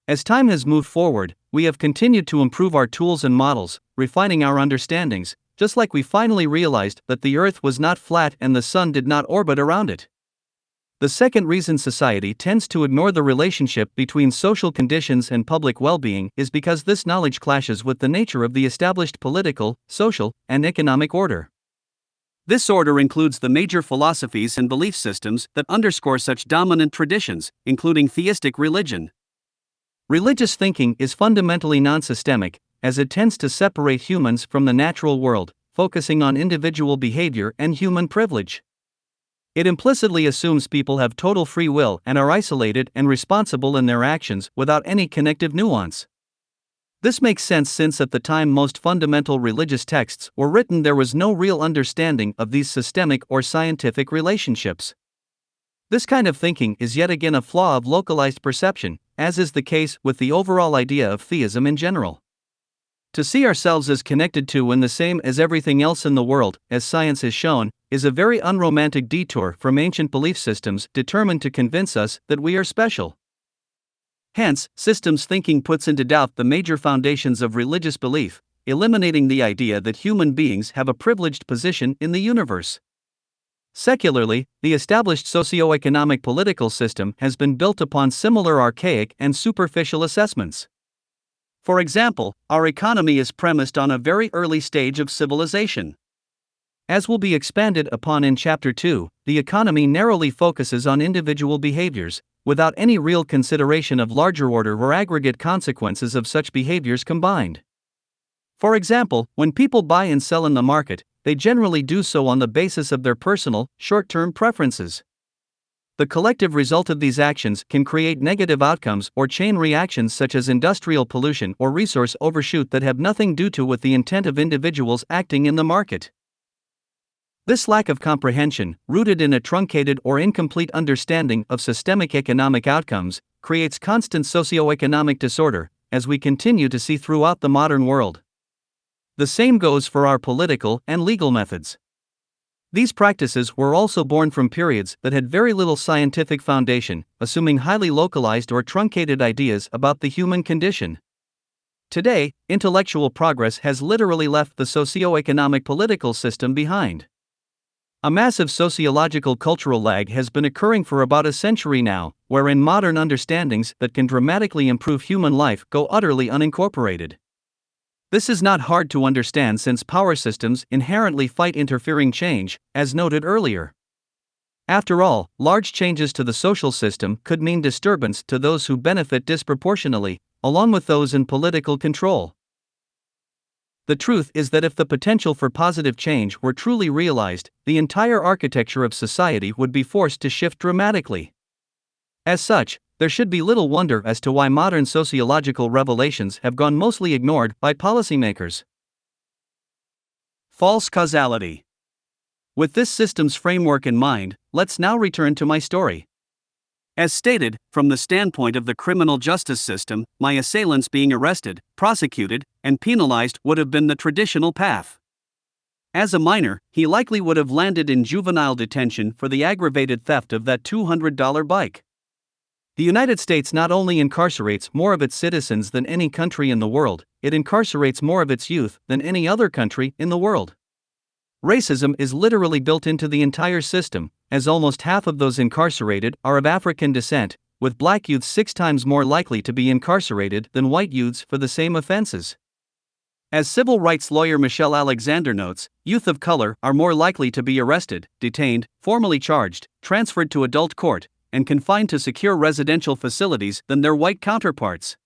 As time has moved forward, we have continued to improve our tools and models, refining our understandings, just like we finally realized that the Earth was not flat and the Sun did not orbit around it. The second reason society tends to ignore the relationship between social conditions and public well-being is because this knowledge clashes with the nature of the established political, social, and economic order. This order includes the major philosophies and belief systems that underscore such dominant traditions, including theistic religion. Religious thinking is fundamentally non-systemic, as it tends to separate humans from the natural world, focusing on individual behavior and human privilege. It implicitly assumes people have total free will and are isolated and responsible in their actions without any connective nuance. This makes sense since at the time most fundamental religious texts were written there was no real understanding of these systemic or scientific relationships. This kind of thinking is yet again a flaw of localized perception, as is the case with the overall idea of theism in general. To see ourselves as connected to and the same as everything else in the world, as science has shown, is a very unromantic detour from ancient belief systems determined to convince us that we are special. Hence, systems thinking puts into doubt the major foundations of religious belief, eliminating the idea that human beings have a privileged position in the universe. Secularly, the established socio-economic political system has been built upon similar archaic and superficial assessments. For example, our economy is premised on a very early stage of civilization. As will be expanded upon in Chapter 2, the economy narrowly focuses on individual behaviors, without any real consideration of larger order or aggregate consequences of such behaviors combined. For example, when people buy and sell in the market, they generally do so on the basis of their personal, short-term preferences. The collective result of these actions can create negative outcomes or chain reactions such as industrial pollution or resource overshoot that have nothing to do with the intent of individuals acting in the market. This lack of comprehension, rooted in a truncated or incomplete understanding of systemic economic outcomes, creates constant socio-economic disorder, as we continue to see throughout the modern world. The same goes for our political and legal methods. These practices were also born from periods that had very little scientific foundation, assuming highly localized or truncated ideas about the human condition. Today, intellectual progress has literally left the socio-economic political system behind. A massive sociological cultural lag has been occurring for about a century now, wherein modern understandings that can dramatically improve human life go utterly unincorporated. This is not hard to understand since power systems inherently fight interfering change, as noted earlier. After all, large changes to the social system could mean disturbance to those who benefit disproportionately, along with those in political control. The truth is that if the potential for positive change were truly realized, the entire architecture of society would be forced to shift dramatically. As such, there should be little wonder as to why modern sociological revelations have gone mostly ignored by policymakers. False causality. With this system's framework in mind, let's now return to my story. As stated, from the standpoint of the criminal justice system, my assailants being arrested, prosecuted, and penalized would have been the traditional path. As a minor, he likely would have landed in juvenile detention for the aggravated theft of that $200 bike. The United States not only incarcerates more of its citizens than any country in the world, it incarcerates more of its youth than any other country in the world. Racism is literally built into the entire system, as almost half of those incarcerated are of African descent, with black youths 6 times more likely to be incarcerated than white youths for the same offenses. As civil rights lawyer Michelle Alexander notes, youth of color are more likely to be arrested, detained, formally charged, transferred to adult court, and confined to secure residential facilities than their white counterparts.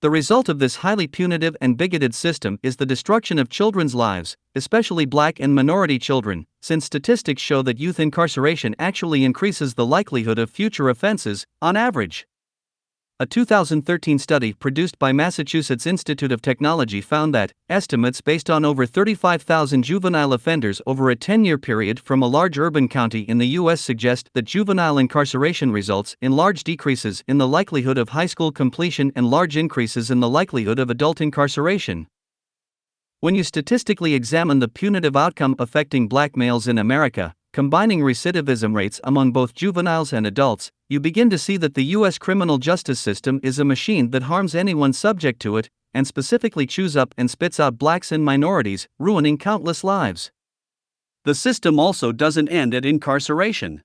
The result of this highly punitive and bigoted system is the destruction of children's lives, especially black and minority children, since statistics show that youth incarceration actually increases the likelihood of future offenses, on average. A 2013 study produced by Massachusetts Institute of Technology found that estimates based on over 35,000 juvenile offenders over a 10-year period from a large urban county in the U.S. suggest that juvenile incarceration results in large decreases in the likelihood of high school completion and large increases in the likelihood of adult incarceration. When you statistically examine the punitive outcome affecting black males in America, combining recidivism rates among both juveniles and adults, you begin to see that the U.S. criminal justice system is a machine that harms anyone subject to it, and specifically chews up and spits out blacks and minorities, ruining countless lives. The system also doesn't end at incarceration.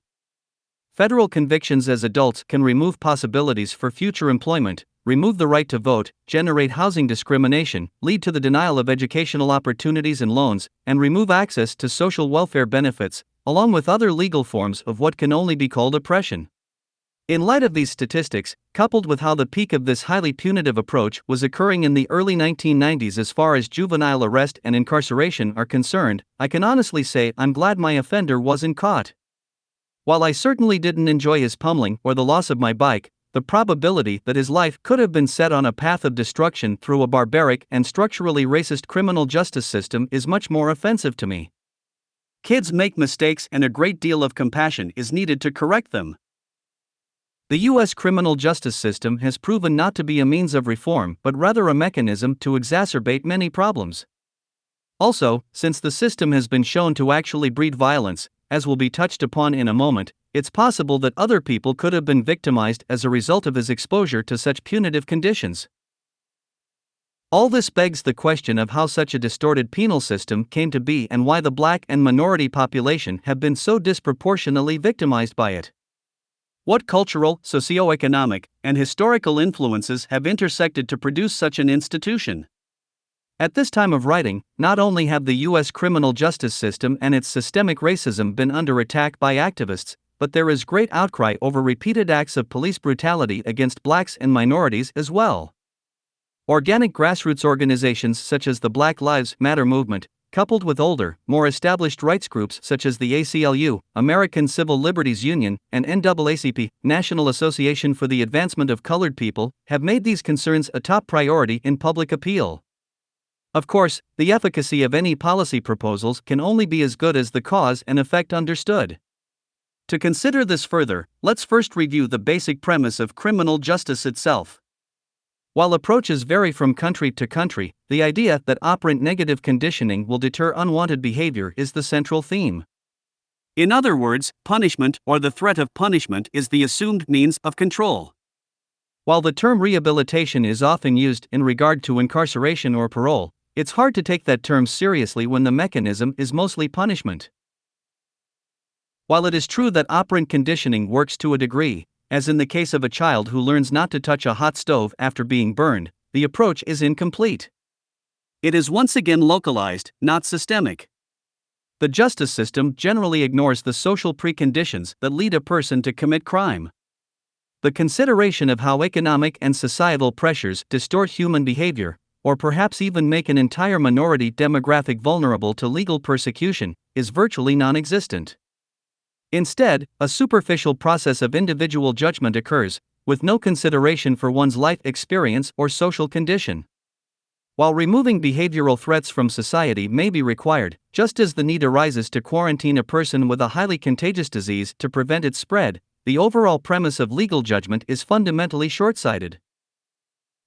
Federal convictions as adults can remove possibilities for future employment, remove the right to vote, generate housing discrimination, lead to the denial of educational opportunities and loans, and remove access to social welfare benefits, along with other legal forms of what can only be called oppression. In light of these statistics, coupled with how the peak of this highly punitive approach was occurring in the early 1990s as far as juvenile arrest and incarceration are concerned, I can honestly say I'm glad my offender wasn't caught. While I certainly didn't enjoy his pummeling or the loss of my bike, the probability that his life could have been set on a path of destruction through a barbaric and structurally racist criminal justice system is much more offensive to me. Kids make mistakes and a great deal of compassion is needed to correct them. The U.S. criminal justice system has proven not to be a means of reform but rather a mechanism to exacerbate many problems. Also, since the system has been shown to actually breed violence, as will be touched upon in a moment, it's possible that other people could have been victimized as a result of his exposure to such punitive conditions. All this begs the question of how such a distorted penal system came to be and why the black and minority population have been so disproportionately victimized by it. What cultural, socio-economic, and historical influences have intersected to produce such an institution? At this time of writing, not only have the U.S. criminal justice system and its systemic racism been under attack by activists, but there is great outcry over repeated acts of police brutality against blacks and minorities as well. Organic grassroots organizations such as the Black Lives Matter movement, coupled with older, more established rights groups such as the ACLU, American Civil Liberties Union, and NAACP, National Association for the Advancement of Colored People, have made these concerns a top priority in public appeal. Of course, the efficacy of any policy proposals can only be as good as the cause and effect understood. To consider this further, let's first review the basic premise of criminal justice itself. While approaches vary from country to country, the idea that operant negative conditioning will deter unwanted behavior is the central theme. In other words, punishment or the threat of punishment is the assumed means of control. While the term rehabilitation is often used in regard to incarceration or parole, it's hard to take that term seriously when the mechanism is mostly punishment. While it is true that operant conditioning works to a degree, as in the case of a child who learns not to touch a hot stove after being burned, the approach is incomplete. It is once again localized, not systemic. The justice system generally ignores the social preconditions that lead a person to commit crime. The consideration of how economic and societal pressures distort human behavior, or perhaps even make an entire minority demographic vulnerable to legal persecution, is virtually non-existent. Instead, a superficial process of individual judgment occurs, with no consideration for one's life experience or social condition. While removing behavioral threats from society may be required, just as the need arises to quarantine a person with a highly contagious disease to prevent its spread, the overall premise of legal judgment is fundamentally short-sighted.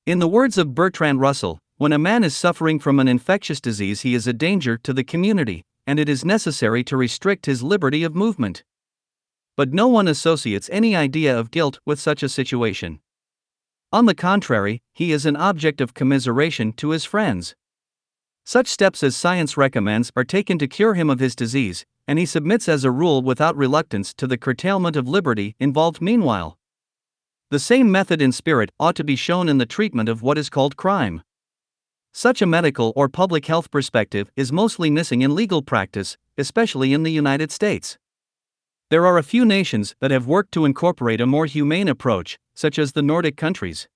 In the words of Bertrand Russell, when a man is suffering from an infectious disease, he is a danger to the community, and it is necessary to restrict his liberty of movement. But no one associates any idea of guilt with such a situation. On the contrary, he is an object of commiseration to his friends. Such steps as science recommends are taken to cure him of his disease, and he submits as a rule without reluctance to the curtailment of liberty involved meanwhile. The same method and spirit ought to be shown in the treatment of what is called crime. Such a medical or public health perspective is mostly missing in legal practice, especially in the United States. There are a few nations that have worked to incorporate a more humane approach, such as the Nordic countries.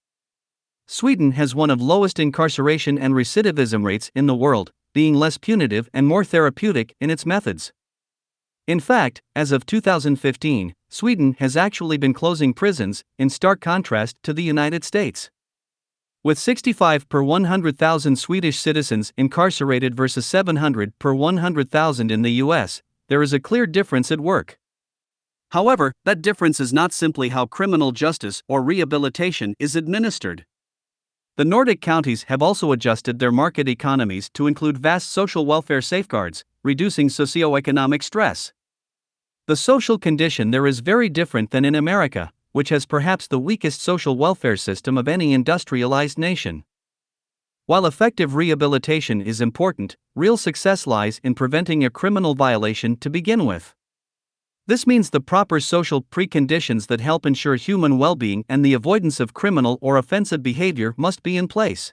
Sweden has one of lowest incarceration and recidivism rates in the world, being less punitive and more therapeutic in its methods. In fact, as of 2015, Sweden has actually been closing prisons, in stark contrast to the United States. With 65 per 100,000 Swedish citizens incarcerated versus 700 per 100,000 in the US, there is a clear difference at work. However, that difference is not simply how criminal justice or rehabilitation is administered. The Nordic countries have also adjusted their market economies to include vast social welfare safeguards, reducing socioeconomic stress. The social condition there is very different than in America, which has perhaps the weakest social welfare system of any industrialized nation. While effective rehabilitation is important, real success lies in preventing a criminal violation to begin with. This means the proper social preconditions that help ensure human well-being and the avoidance of criminal or offensive behavior must be in place.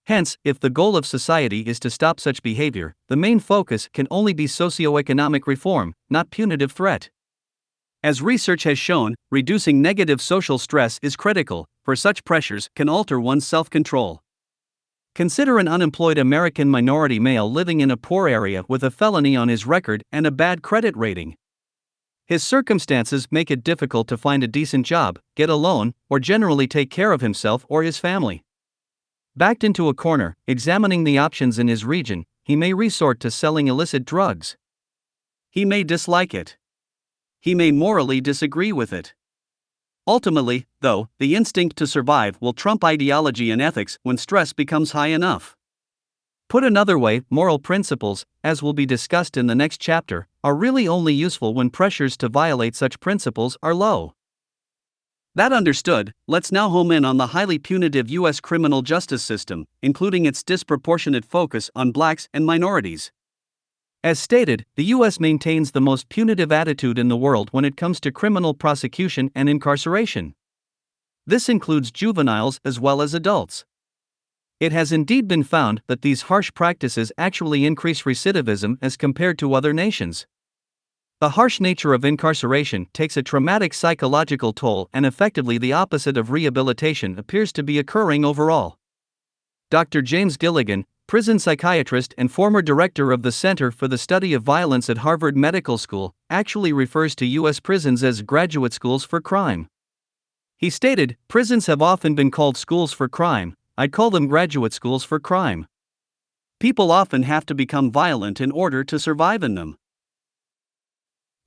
Hence, if the goal of society is to stop such behavior, the main focus can only be socioeconomic reform, not punitive threat. As research has shown, reducing negative social stress is critical, for such pressures can alter one's self-control. Consider an unemployed American minority male living in a poor area with a felony on his record and a bad credit rating. His circumstances make it difficult to find a decent job, get a loan, or generally take care of himself or his family. Backed into a corner, examining the options in his region, he may resort to selling illicit drugs. He may dislike it. He may morally disagree with it. Ultimately, though, the instinct to survive will trump ideology and ethics when stress becomes high enough. Put another way, moral principles, as will be discussed in the next chapter, are really only useful when pressures to violate such principles are low. That understood, let's now home in on the highly punitive U.S. criminal justice system, including its disproportionate focus on blacks and minorities. As stated, the U.S. maintains the most punitive attitude in the world when it comes to criminal prosecution and incarceration. This includes juveniles as well as adults. It has indeed been found that these harsh practices actually increase recidivism as compared to other nations. The harsh nature of incarceration takes a traumatic psychological toll, and effectively the opposite of rehabilitation appears to be occurring overall. Dr. James Gilligan, prison psychiatrist and former director of the Center for the Study of Violence at Harvard Medical School, actually refers to U.S. prisons as graduate schools for crime. He stated, "Prisons have often been called schools for crime. I'd call them graduate schools for crime. People often have to become violent in order to survive in them.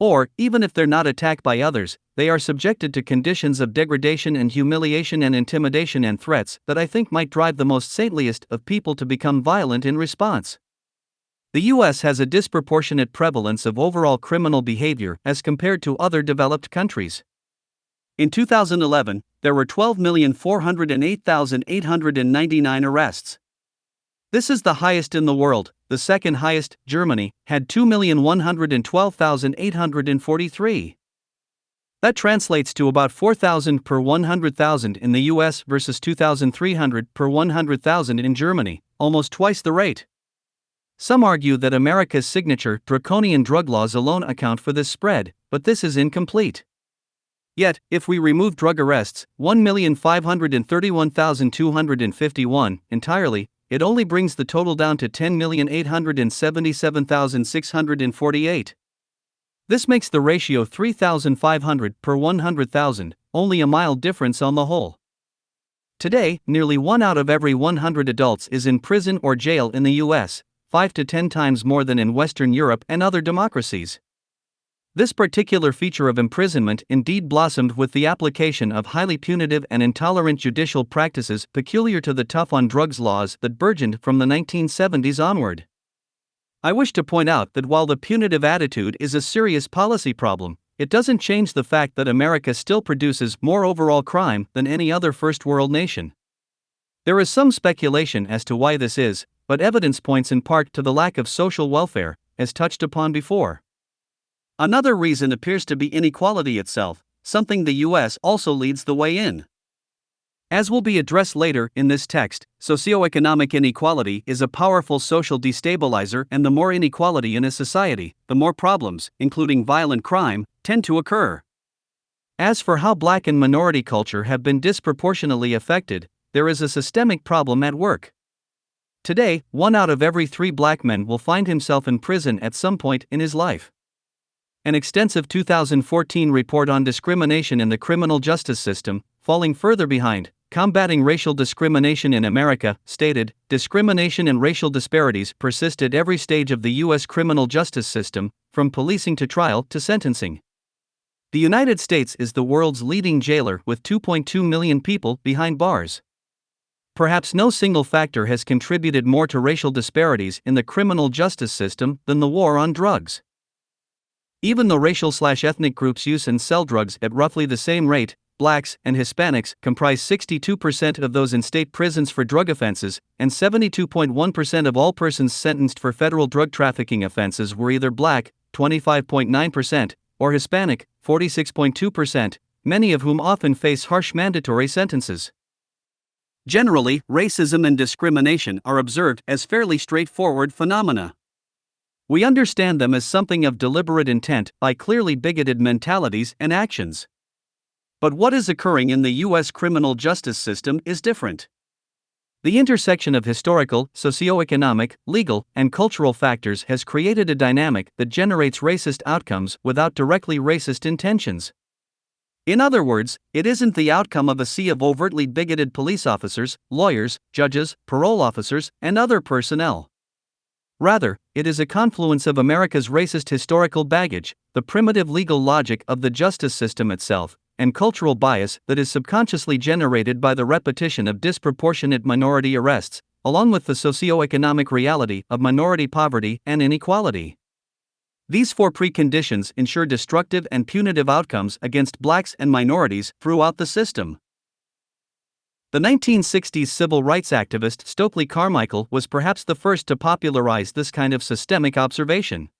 Or, even if they're not attacked by others, they are subjected to conditions of degradation and humiliation and intimidation and threats that I think might drive the most saintliest of people to become violent in response." The U.S. has a disproportionate prevalence of overall criminal behavior as compared to other developed countries. In 2011, there were 12,408,899 arrests. This is the highest in the world. The second highest, Germany, had 2,112,843. That translates to about 4,000 per 100,000 in the US versus 2,300 per 100,000 in Germany, almost twice the rate. Some argue that America's signature draconian drug laws alone account for this spread, but this is incomplete. Yet, if we remove drug arrests, 1,531,251, entirely, it only brings the total down to 10,877,648. This makes the ratio 3,500 per 100,000, only a mild difference on the whole. Today, nearly 1 out of every 100 adults is in prison or jail in the US, 5 to 10 times more than in Western Europe and other democracies. This particular feature of imprisonment indeed blossomed with the application of highly punitive and intolerant judicial practices peculiar to the tough-on-drugs laws that burgeoned from the 1970s onward. I wish to point out that while the punitive attitude is a serious policy problem, it doesn't change the fact that America still produces more overall crime than any other first-world nation. There is some speculation as to why this is, but evidence points in part to the lack of social welfare, as touched upon before. Another reason appears to be inequality itself, something the U.S. also leads the way in. As will be addressed later in this text, socioeconomic inequality is a powerful social destabilizer, and the more inequality in a society, the more problems, including violent crime, tend to occur. As for how black and minority culture have been disproportionately affected, there is a systemic problem at work. Today, 1 out of every 3 black men will find himself in prison at some point in his life. An extensive 2014 report on discrimination in the criminal justice system, falling further behind, Combating Racial Discrimination in America, stated, discrimination and racial disparities persist at every stage of the U.S. criminal justice system, from policing to trial to sentencing. The United States is the world's leading jailer with 2.2 million people behind bars. Perhaps no single factor has contributed more to racial disparities in the criminal justice system than the war on drugs. Even though racial/ethnic groups use and sell drugs at roughly the same rate, blacks and Hispanics comprise 62% of those in state prisons for drug offenses, and 72.1% of all persons sentenced for federal drug trafficking offenses were either black, 25.9%, or Hispanic, 46.2%, many of whom often face harsh mandatory sentences. Generally, racism and discrimination are observed as fairly straightforward phenomena. We understand them as something of deliberate intent by clearly bigoted mentalities and actions. But what is occurring in the U.S. criminal justice system is different. The intersection of historical, socioeconomic, legal, and cultural factors has created a dynamic that generates racist outcomes without directly racist intentions. In other words, it isn't the outcome of a sea of overtly bigoted police officers, lawyers, judges, parole officers, and other personnel. Rather, it is a confluence of America's racist historical baggage, the primitive legal logic of the justice system itself, and cultural bias that is subconsciously generated by the repetition of disproportionate minority arrests, along with the socio-economic reality of minority poverty and inequality. These four preconditions ensure destructive and punitive outcomes against blacks and minorities throughout the system. The 1960s civil rights activist Stokely Carmichael was perhaps the first to popularize this kind of systemic observation.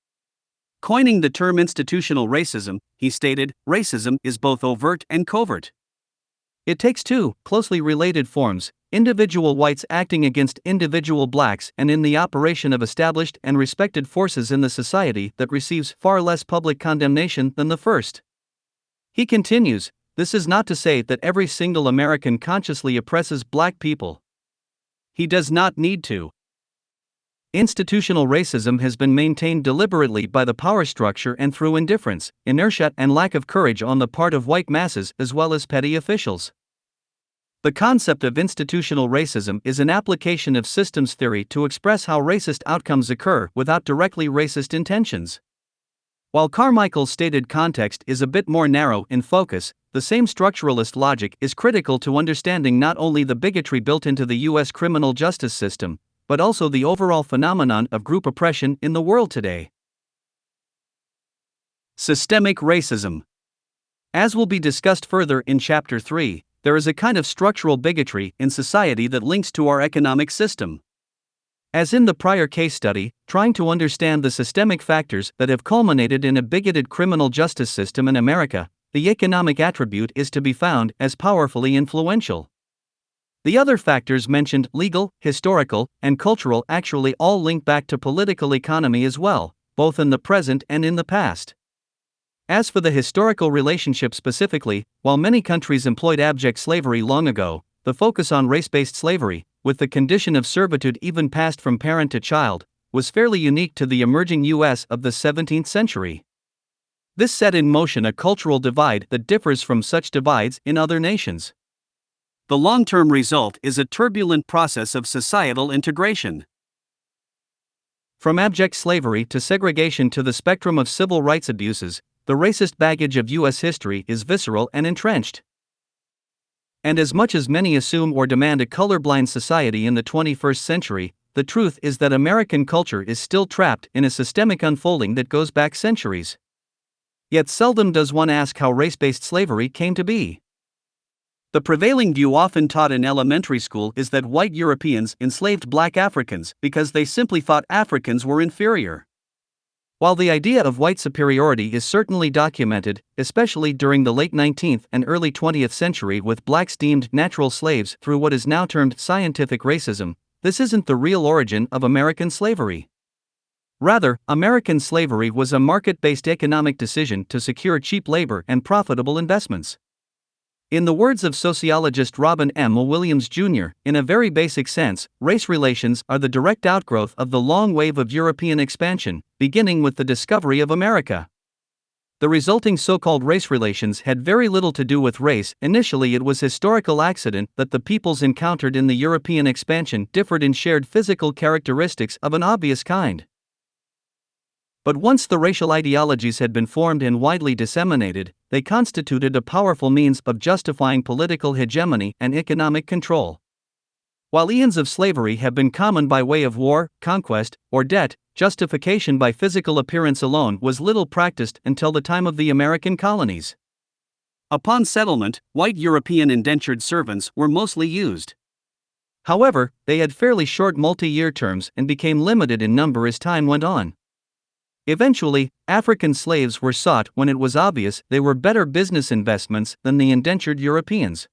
Coining the term institutional racism, he stated, "Racism is both overt and covert. It takes two closely related forms: individual whites acting against individual blacks and in the operation of established and respected forces in the society that receives far less public condemnation than the first." He continues, "This is not to say that every single American consciously oppresses black people. He does not need to. Institutional racism has been maintained deliberately by the power structure and through indifference, inertia, and lack of courage on the part of white masses as well as petty officials." The concept of institutional racism is an application of systems theory to express how racist outcomes occur without directly racist intentions. While Carmichael's stated context is a bit more narrow in focus, the same structuralist logic is critical to understanding not only the bigotry built into the U.S. criminal justice system, but also the overall phenomenon of group oppression in the world today. Systemic racism. As will be discussed further in Chapter 3, there is a kind of structural bigotry in society that links to our economic system. As in the prior case study, trying to understand the systemic factors that have culminated in a bigoted criminal justice system in America, the economic attribute is to be found as powerfully influential. The other factors mentioned, legal, historical, and cultural, actually all link back to political economy as well, both in the present and in the past. As for the historical relationship specifically, while many countries employed abject slavery long ago, the focus on race-based slavery, with the condition of servitude even passed from parent to child, was fairly unique to the emerging U.S. of the 17th century. This set in motion a cultural divide that differs from such divides in other nations. The long-term result is a turbulent process of societal integration. From abject slavery to segregation to the spectrum of civil rights abuses, the racist baggage of U.S. history is visceral and entrenched. And as much as many assume or demand a colorblind society in the 21st century, the truth is that American culture is still trapped in a systemic unfolding that goes back centuries. Yet seldom does one ask how race-based slavery came to be. The prevailing view often taught in elementary school is that white Europeans enslaved black Africans because they simply thought Africans were inferior. While the idea of white superiority is certainly documented, especially during the late 19th and early 20th century with blacks deemed natural slaves through what is now termed scientific racism, this isn't the real origin of American slavery. Rather, American slavery was a market-based economic decision to secure cheap labor and profitable investments. In the words of sociologist Robin M. Williams Jr., in a very basic sense, race relations are the direct outgrowth of the long wave of European expansion, beginning with the discovery of America. The resulting so-called race relations had very little to do with race. Initially, it was historical accident that the peoples encountered in the European expansion differed in shared physical characteristics of an obvious kind. But once the racial ideologies had been formed and widely disseminated, they constituted a powerful means of justifying political hegemony and economic control. While eons of slavery have been common by way of war, conquest, or debt, justification by physical appearance alone was little practiced until the time of the American colonies. Upon settlement, white European indentured servants were mostly used. However, they had fairly short multi-year terms and became limited in number as time went on. Eventually, African slaves were sought when it was obvious they were better business investments than the indentured Europeans.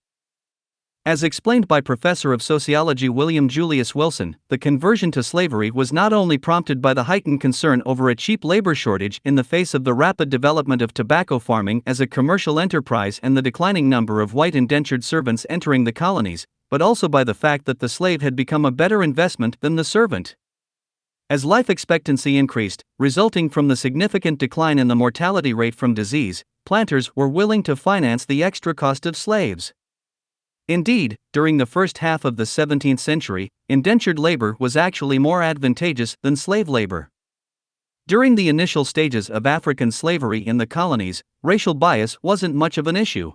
As explained by Professor of Sociology William Julius Wilson, the conversion to slavery was not only prompted by the heightened concern over a cheap labor shortage in the face of the rapid development of tobacco farming as a commercial enterprise and the declining number of white indentured servants entering the colonies, but also by the fact that the slave had become a better investment than the servant. As life expectancy increased, resulting from the significant decline in the mortality rate from disease, planters were willing to finance the extra cost of slaves. Indeed, during the first half of the 17th century, indentured labor was actually more advantageous than slave labor. During the initial stages of African slavery in the colonies, racial bias wasn't much of an issue.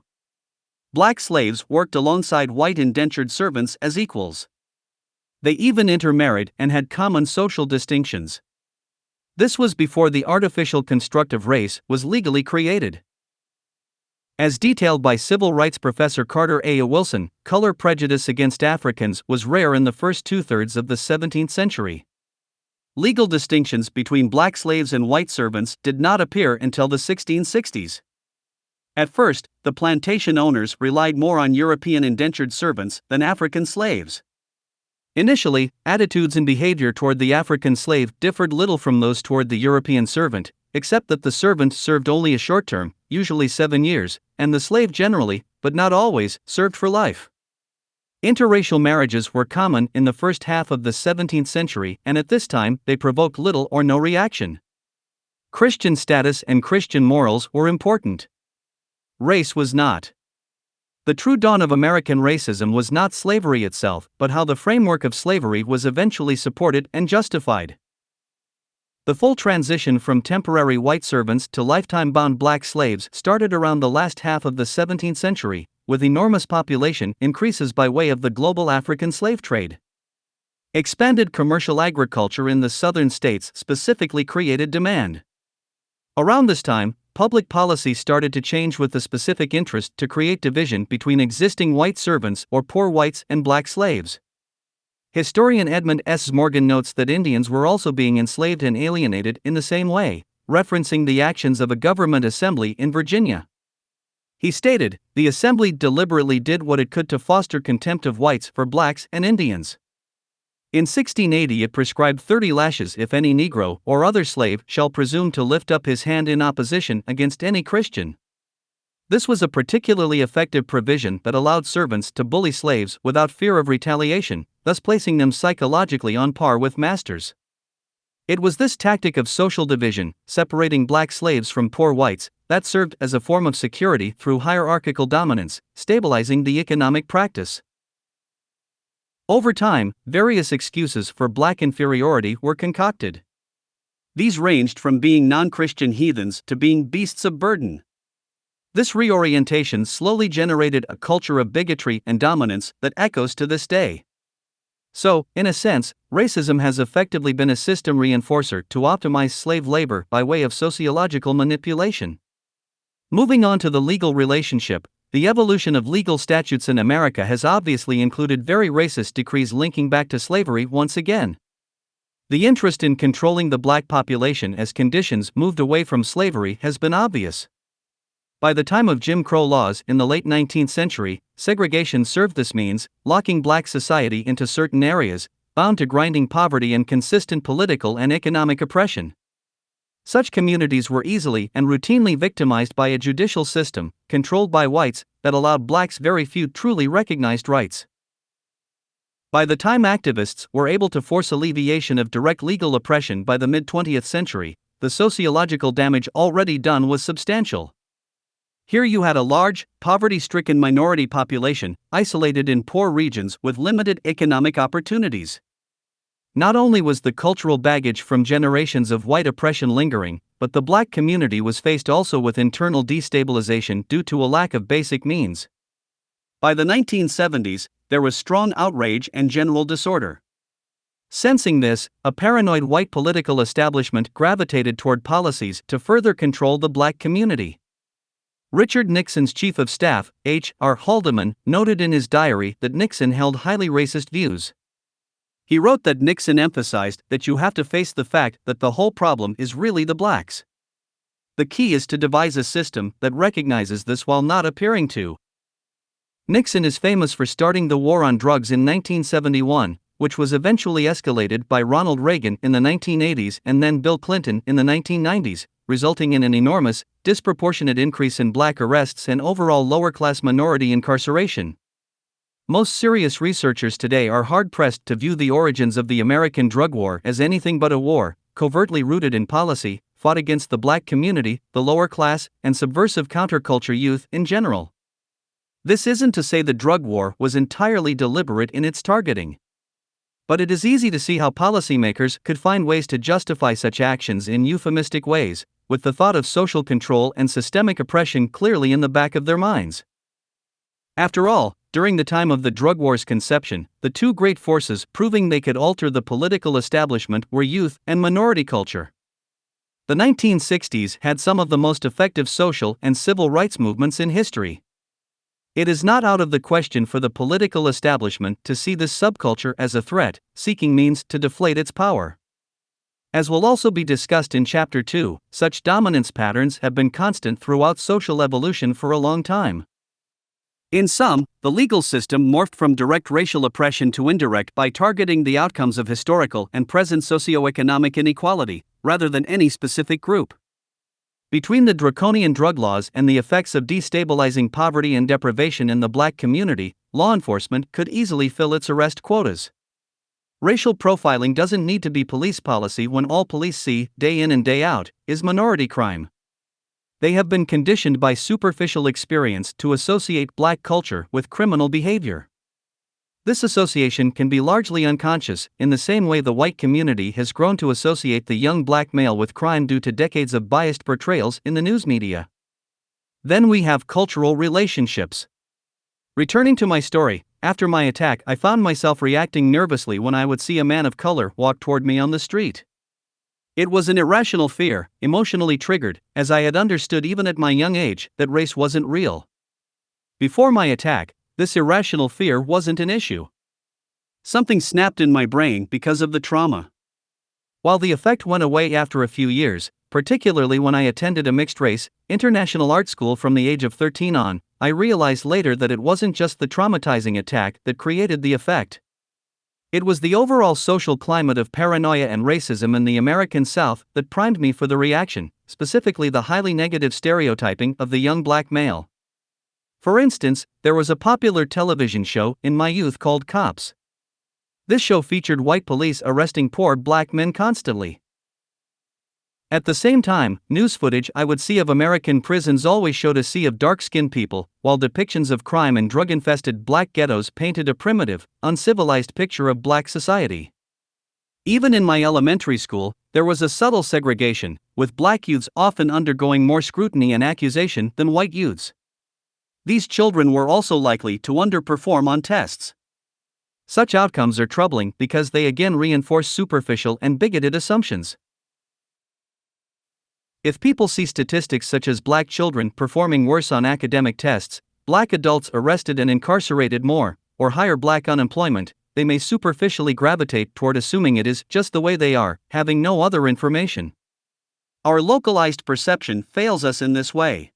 Black slaves worked alongside white indentured servants as equals. They even intermarried and had common social distinctions. This was before the artificial construct of race was legally created. As detailed by civil rights professor Carter A. Wilson, color prejudice against Africans was rare in the first two-thirds of the 17th century. Legal distinctions between black slaves and white servants did not appear until the 1660s. At first, the plantation owners relied more on European indentured servants than African slaves. Initially, attitudes and behavior toward the African slave differed little from those toward the European servant, except that the servant served only a short term, usually 7 years, and the slave generally, but not always, served for life. Interracial marriages were common in the first half of the 17th century, and at this time they provoked little or no reaction. Christian status and Christian morals were important. Race was not. The true dawn of American racism was not slavery itself, but how the framework of slavery was eventually supported and justified. The full transition from temporary white servants to lifetime-bound black slaves started around the last half of the 17th century, with enormous population increases by way of the global African slave trade. Expanded commercial agriculture in the southern states specifically created demand. Around this time, public policy started to change with the specific interest to create division between existing white servants or poor whites and black slaves. Historian Edmund S. Morgan notes that Indians were also being enslaved and alienated in the same way, referencing the actions of a government assembly in Virginia. He stated, "The assembly deliberately did what it could to foster contempt of whites for blacks and Indians." In 1680 it prescribed 30 lashes if any Negro or other slave shall presume to lift up his hand in opposition against any Christian. This was a particularly effective provision that allowed servants to bully slaves without fear of retaliation, thus placing them psychologically on par with masters. It was this tactic of social division, separating black slaves from poor whites, that served as a form of security through hierarchical dominance, stabilizing the economic practice. Over time, various excuses for black inferiority were concocted. These ranged from being non-Christian heathens to being beasts of burden. This reorientation slowly generated a culture of bigotry and dominance that echoes to this day. So, in a sense, racism has effectively been a system reinforcer to optimize slave labor by way of sociological manipulation. Moving on to the legal relationship, the evolution of legal statutes in America has obviously included very racist decrees linking back to slavery once again. The interest in controlling the black population as conditions moved away from slavery has been obvious. By the time of Jim Crow laws in the late 19th century, segregation served this means, locking black society into certain areas, bound to grinding poverty and consistent political and economic oppression. Such communities were easily and routinely victimized by a judicial system, controlled by whites, that allowed blacks very few truly recognized rights. By the time activists were able to force alleviation of direct legal oppression by the mid-20th century, the sociological damage already done was substantial. Here you had a large, poverty-stricken minority population, isolated in poor regions with limited economic opportunities. Not only was the cultural baggage from generations of white oppression lingering, but the black community was faced also with internal destabilization due to a lack of basic means. By the 1970s, there was strong outrage and general disorder. Sensing this, a paranoid white political establishment gravitated toward policies to further control the black community. Richard Nixon's chief of staff, H.R. Haldeman, noted in his diary that Nixon held highly racist views. He wrote that Nixon emphasized that you have to face the fact that the whole problem is really the blacks. The key is to devise a system that recognizes this while not appearing to. Nixon is famous for starting the war on drugs in 1971, which was eventually escalated by Ronald Reagan in the 1980s and then Bill Clinton in the 1990s, resulting in an enormous, disproportionate increase in black arrests and overall lower-class minority incarceration. Most serious researchers today are hard-pressed to view the origins of the American drug war as anything but a war, covertly rooted in policy, fought against the black community, the lower class, and subversive counterculture youth in general. This isn't to say the drug war was entirely deliberate in its targeting. But it is easy to see how policymakers could find ways to justify such actions in euphemistic ways, with the thought of social control and systemic oppression clearly in the back of their minds. After all, During the time of the drug war's conception, the two great forces proving they could alter the political establishment were youth and minority culture. The 1960s had some of the most effective social and civil rights movements in history. It is not out of the question for the political establishment to see this subculture as a threat, seeking means to deflate its power. As will also be discussed in Chapter 2, such dominance patterns have been constant throughout social evolution for a long time. In sum, the legal system morphed from direct racial oppression to indirect by targeting the outcomes of historical and present socioeconomic inequality, rather than any specific group. Between the draconian drug laws and the effects of destabilizing poverty and deprivation in the black community, law enforcement could easily fill its arrest quotas. Racial profiling doesn't need to be police policy when all police see, day in and day out, is minority crime. They have been conditioned by superficial experience to associate black culture with criminal behavior. This association can be largely unconscious, in the same way the white community has grown to associate the young black male with crime due to decades of biased portrayals in the news media. Then we have cultural relationships. Returning to my story, after my attack, I found myself reacting nervously when I would see a man of color walk toward me on the street. It was an irrational fear, emotionally triggered, as I had understood even at my young age that race wasn't real. Before my attack, this irrational fear wasn't an issue. Something snapped in my brain because of the trauma. While the effect went away after a few years, particularly when I attended a mixed-race, international art school from the age of 13 on, I realized later that it wasn't just the traumatizing attack that created the effect. It was the overall social climate of paranoia and racism in the American South that primed me for the reaction, specifically the highly negative stereotyping of the young black male. For instance, there was a popular television show in my youth called Cops. This show featured white police arresting poor black men constantly. At the same time, news footage I would see of American prisons always showed a sea of dark-skinned people, while depictions of crime and drug-infested black ghettos painted a primitive, uncivilized picture of black society. Even in my elementary school, there was a subtle segregation, with black youths often undergoing more scrutiny and accusation than white youths. These children were also likely to underperform on tests. Such outcomes are troubling because they again reinforce superficial and bigoted assumptions. If people see statistics such as black children performing worse on academic tests, black adults arrested and incarcerated more, or higher black unemployment, they may superficially gravitate toward assuming it is just the way they are, having no other information. Our localized perception fails us in this way.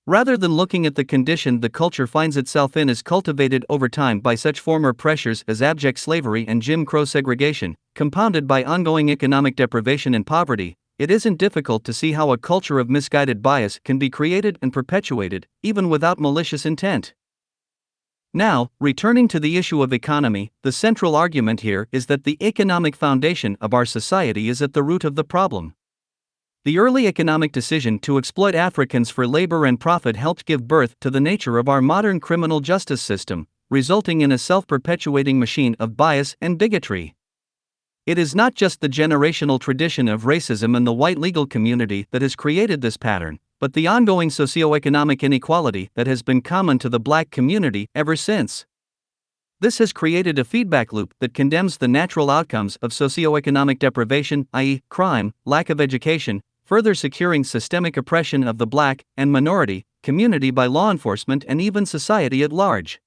Rather than looking at the condition the culture finds itself in as cultivated over time by such former pressures as abject slavery and Jim Crow segregation, compounded by ongoing economic deprivation and poverty, it isn't difficult to see how a culture of misguided bias can be created and perpetuated, even without malicious intent. Now, returning to the issue of economy, the central argument here is that the economic foundation of our society is at the root of the problem. The early economic decision to exploit Africans for labor and profit helped give birth to the nature of our modern criminal justice system, resulting in a self-perpetuating machine of bias and bigotry. It is not just the generational tradition of racism in the white legal community that has created this pattern, but the ongoing socioeconomic inequality that has been common to the black community ever since. This has created a feedback loop that condemns the natural outcomes of socioeconomic deprivation, i.e., crime, lack of education, further securing systemic oppression of the black and minority community by law enforcement and even society at large.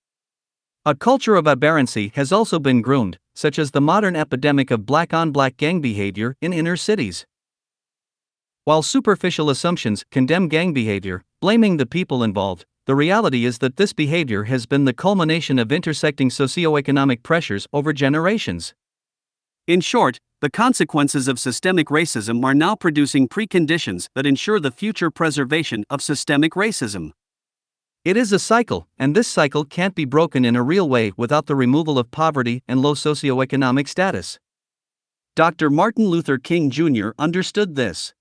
A culture of aberrancy has also been groomed, such as the modern epidemic of black-on-black gang behavior in inner cities. While superficial assumptions condemn gang behavior, blaming the people involved, the reality is that this behavior has been the culmination of intersecting socioeconomic pressures over generations. In short, the consequences of systemic racism are now producing preconditions that ensure the future preservation of systemic racism. It is a cycle, and this cycle can't be broken in a real way without the removal of poverty and low socioeconomic status. Dr. Martin Luther King Jr. understood this.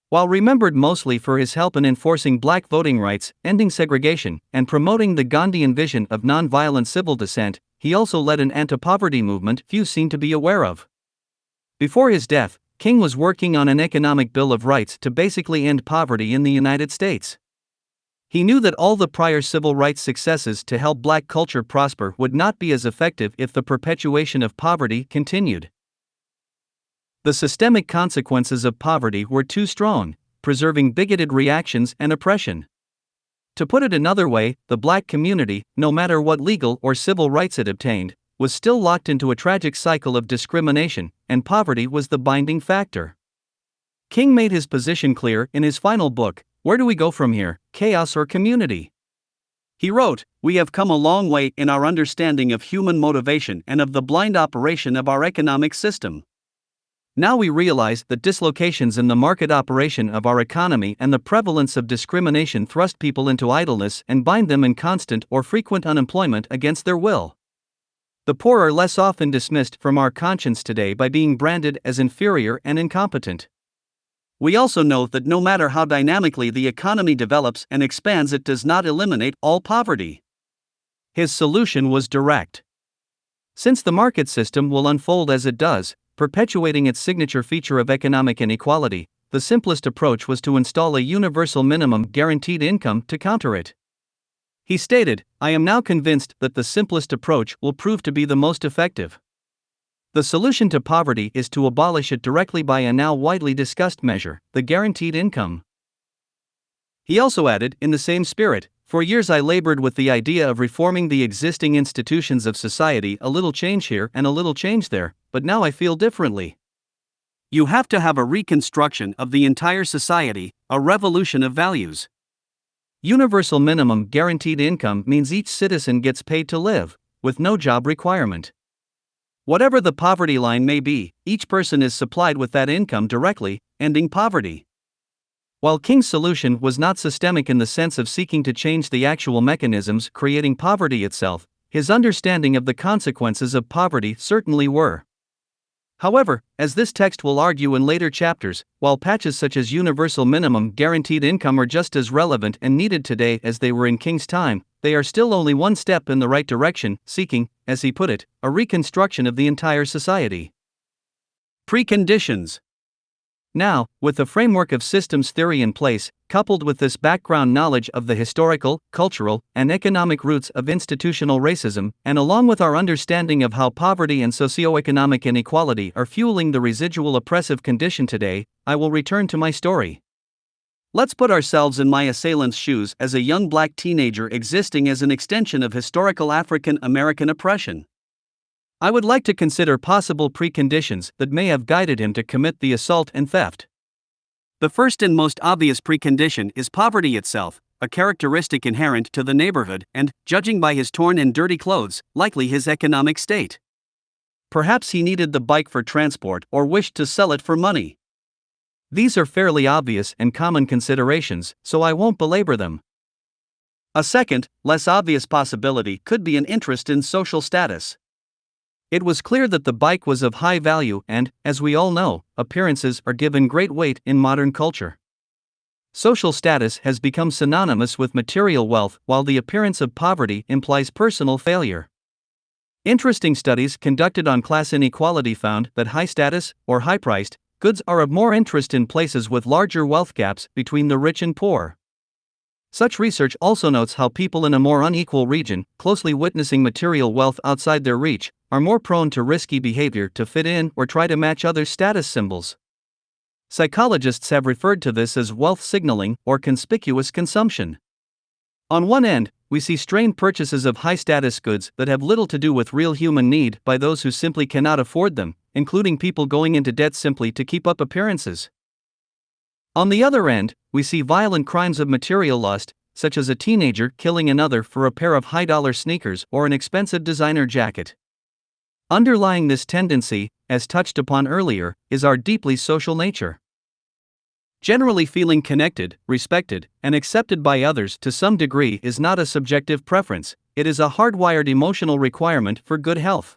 While remembered mostly for his help in enforcing black voting rights, ending segregation, and promoting the Gandhian vision of nonviolent civil dissent, he also led an anti-poverty movement few seem to be aware of. Before his death, King was working on an economic bill of rights to basically end poverty in the United States. He knew that all the prior civil rights successes to help black culture prosper would not be as effective if the perpetuation of poverty continued. The systemic consequences of poverty were too strong, preserving bigoted reactions and oppression. To put it another way, the black community, no matter what legal or civil rights it obtained, was still locked into a tragic cycle of discrimination, and poverty was the binding factor. King made his position clear in his final book, Where Do We Go From Here, Chaos or Community? He wrote, "We have come a long way in our understanding of human motivation and of the blind operation of our economic system. Now we realize that dislocations in the market operation of our economy and the prevalence of discrimination thrust people into idleness and bind them in constant or frequent unemployment against their will. The poor are less often dismissed from our conscience today by being branded as inferior and incompetent. We also know that no matter how dynamically the economy develops and expands, it does not eliminate all poverty." His solution was direct. Since the market system will unfold as it does, perpetuating its signature feature of economic inequality, the simplest approach was to install a universal minimum guaranteed income to counter it. He stated, "I am now convinced that the simplest approach will prove to be the most effective. The solution to poverty is to abolish it directly by a now widely discussed measure, the guaranteed income." He also added, in the same spirit, "For years I labored with the idea of reforming the existing institutions of society, a little change here and a little change there, but now I feel differently. You have to have a reconstruction of the entire society, a revolution of values. Universal minimum guaranteed income means each citizen gets paid to live, with no job requirement. Whatever the poverty line may be, each person is supplied with that income directly, ending poverty." While King's solution was not systemic in the sense of seeking to change the actual mechanisms creating poverty itself, his understanding of the consequences of poverty certainly were. However, as this text will argue in later chapters, while patches such as universal minimum guaranteed income are just as relevant and needed today as they were in King's time, they are still only one step in the right direction, seeking, as he put it, a reconstruction of the entire society. Preconditions. Now, with the framework of systems theory in place, coupled with this background knowledge of the historical, cultural, and economic roots of institutional racism, and along with our understanding of how poverty and socioeconomic inequality are fueling the residual oppressive condition today, I will return to my story. Let's put ourselves in my assailant's shoes as a young black teenager existing as an extension of historical African American oppression. I would like to consider possible preconditions that may have guided him to commit the assault and theft. The first and most obvious precondition is poverty itself, a characteristic inherent to the neighborhood and, judging by his torn and dirty clothes, likely his economic state. Perhaps he needed the bike for transport or wished to sell it for money. These are fairly obvious and common considerations, so I won't belabor them. A second, less obvious possibility could be an interest in social status. It was clear that the bike was of high value and, as we all know, appearances are given great weight in modern culture. Social status has become synonymous with material wealth, while the appearance of poverty implies personal failure. Interesting studies conducted on class inequality found that high status, or high-priced, goods are of more interest in places with larger wealth gaps between the rich and poor. Such research also notes how people in a more unequal region, closely witnessing material wealth outside their reach, are more prone to risky behavior to fit in or try to match other status symbols. Psychologists have referred to this as wealth signaling or conspicuous consumption. On one end, we see strained purchases of high-status goods that have little to do with real human need by those who simply cannot afford them, including people going into debt simply to keep up appearances. On the other end, we see violent crimes of material lust, such as a teenager killing another for a pair of high-dollar sneakers or an expensive designer jacket. Underlying this tendency, as touched upon earlier, is our deeply social nature. Generally feeling connected, respected, and accepted by others to some degree is not a subjective preference, it is a hardwired emotional requirement for good health.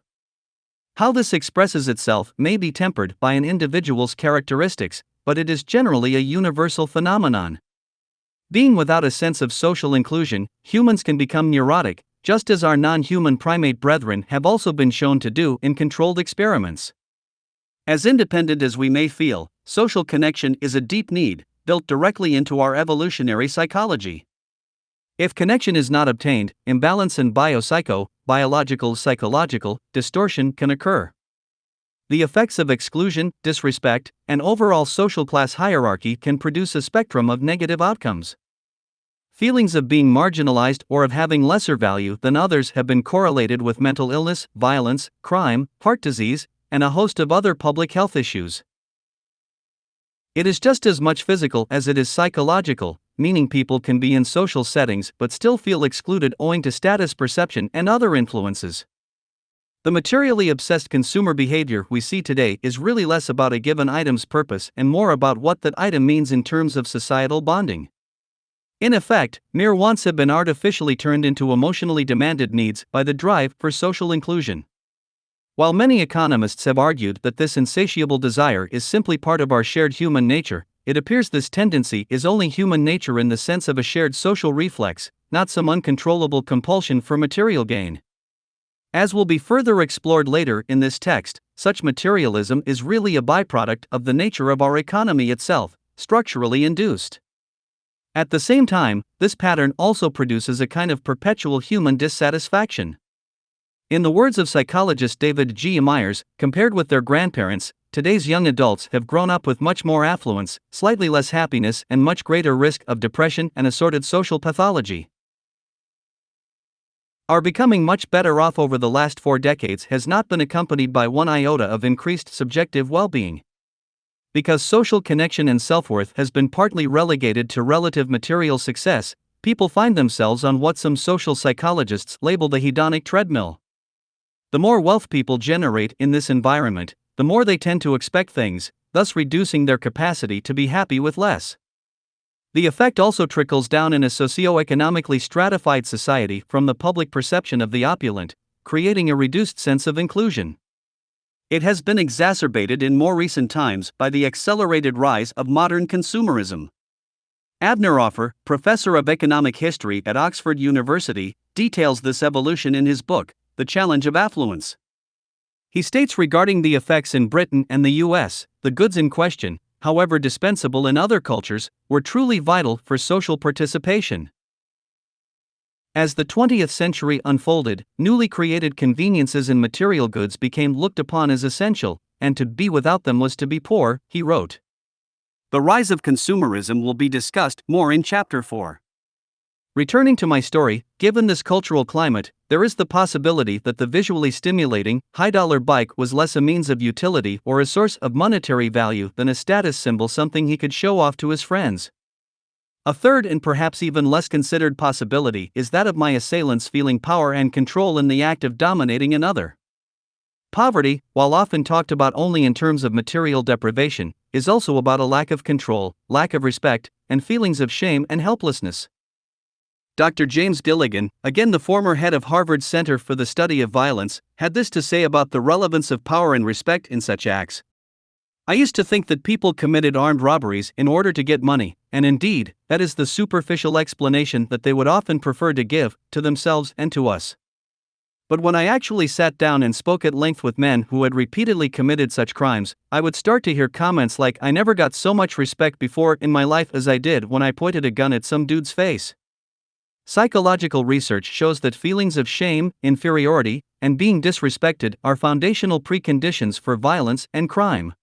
How this expresses itself may be tempered by an individual's characteristics, but it is generally a universal phenomenon. Being without a sense of social inclusion, humans can become neurotic, just as our non-human primate brethren have also been shown to do in controlled experiments. As independent as we may feel, social connection is a deep need, built directly into our evolutionary psychology. If connection is not obtained, imbalance and biological psychological distortion can occur. The effects of exclusion, disrespect, and overall social class hierarchy can produce a spectrum of negative outcomes. Feelings of being marginalized or of having lesser value than others have been correlated with mental illness, violence, crime, heart disease, and a host of other public health issues. It is just as much physical as it is psychological, meaning people can be in social settings but still feel excluded owing to status perception and other influences. The materially obsessed consumer behavior we see today is really less about a given item's purpose and more about what that item means in terms of societal bonding. In effect, mere wants have been artificially turned into emotionally demanded needs by the drive for social inclusion. While many economists have argued that this insatiable desire is simply part of our shared human nature, it appears this tendency is only human nature in the sense of a shared social reflex, not some uncontrollable compulsion for material gain. As will be further explored later in this text, such materialism is really a byproduct of the nature of our economy itself, structurally induced. At the same time, this pattern also produces a kind of perpetual human dissatisfaction. In the words of psychologist David G. Myers, compared with their grandparents, today's young adults have grown up with much more affluence, slightly less happiness, and much greater risk of depression and assorted social pathology. Our becoming much better off over the last 4 decades has not been accompanied by one iota of increased subjective well-being. Because social connection and self-worth has been partly relegated to relative material success, people find themselves on what some social psychologists label the hedonic treadmill. The more wealth people generate in this environment, the more they tend to expect things, thus reducing their capacity to be happy with less. The effect also trickles down in a socio-economically stratified society from the public perception of the opulent, creating a reduced sense of inclusion. It has been exacerbated in more recent times by the accelerated rise of modern consumerism. Avner Offer, professor of economic history at Oxford University, details this evolution in his book, The Challenge of Affluence. He states regarding the effects in Britain and the US, the goods in question, however dispensable in other cultures, were truly vital for social participation. As the 20th century unfolded, newly created conveniences in material goods became looked upon as essential, and to be without them was to be poor, he wrote. The rise of consumerism will be discussed more in Chapter 4. Returning to my story, given this cultural climate, there is the possibility that the visually stimulating, high-dollar bike was less a means of utility or a source of monetary value than a status symbol, something he could show off to his friends. A third and perhaps even less considered possibility is that of my assailants feeling power and control in the act of dominating another. Poverty, while often talked about only in terms of material deprivation, is also about a lack of control, lack of respect, and feelings of shame and helplessness. Dr. James Gilligan, again the former head of Harvard's Center for the Study of Violence, had this to say about the relevance of power and respect in such acts. I used to think that people committed armed robberies in order to get money, and indeed, that is the superficial explanation that they would often prefer to give, to themselves and to us. But when I actually sat down and spoke at length with men who had repeatedly committed such crimes, I would start to hear comments like, "I never got so much respect before in my life as I did when I pointed a gun at some dude's face." Psychological research shows that feelings of shame, inferiority, and being disrespected are foundational preconditions for violence and crime.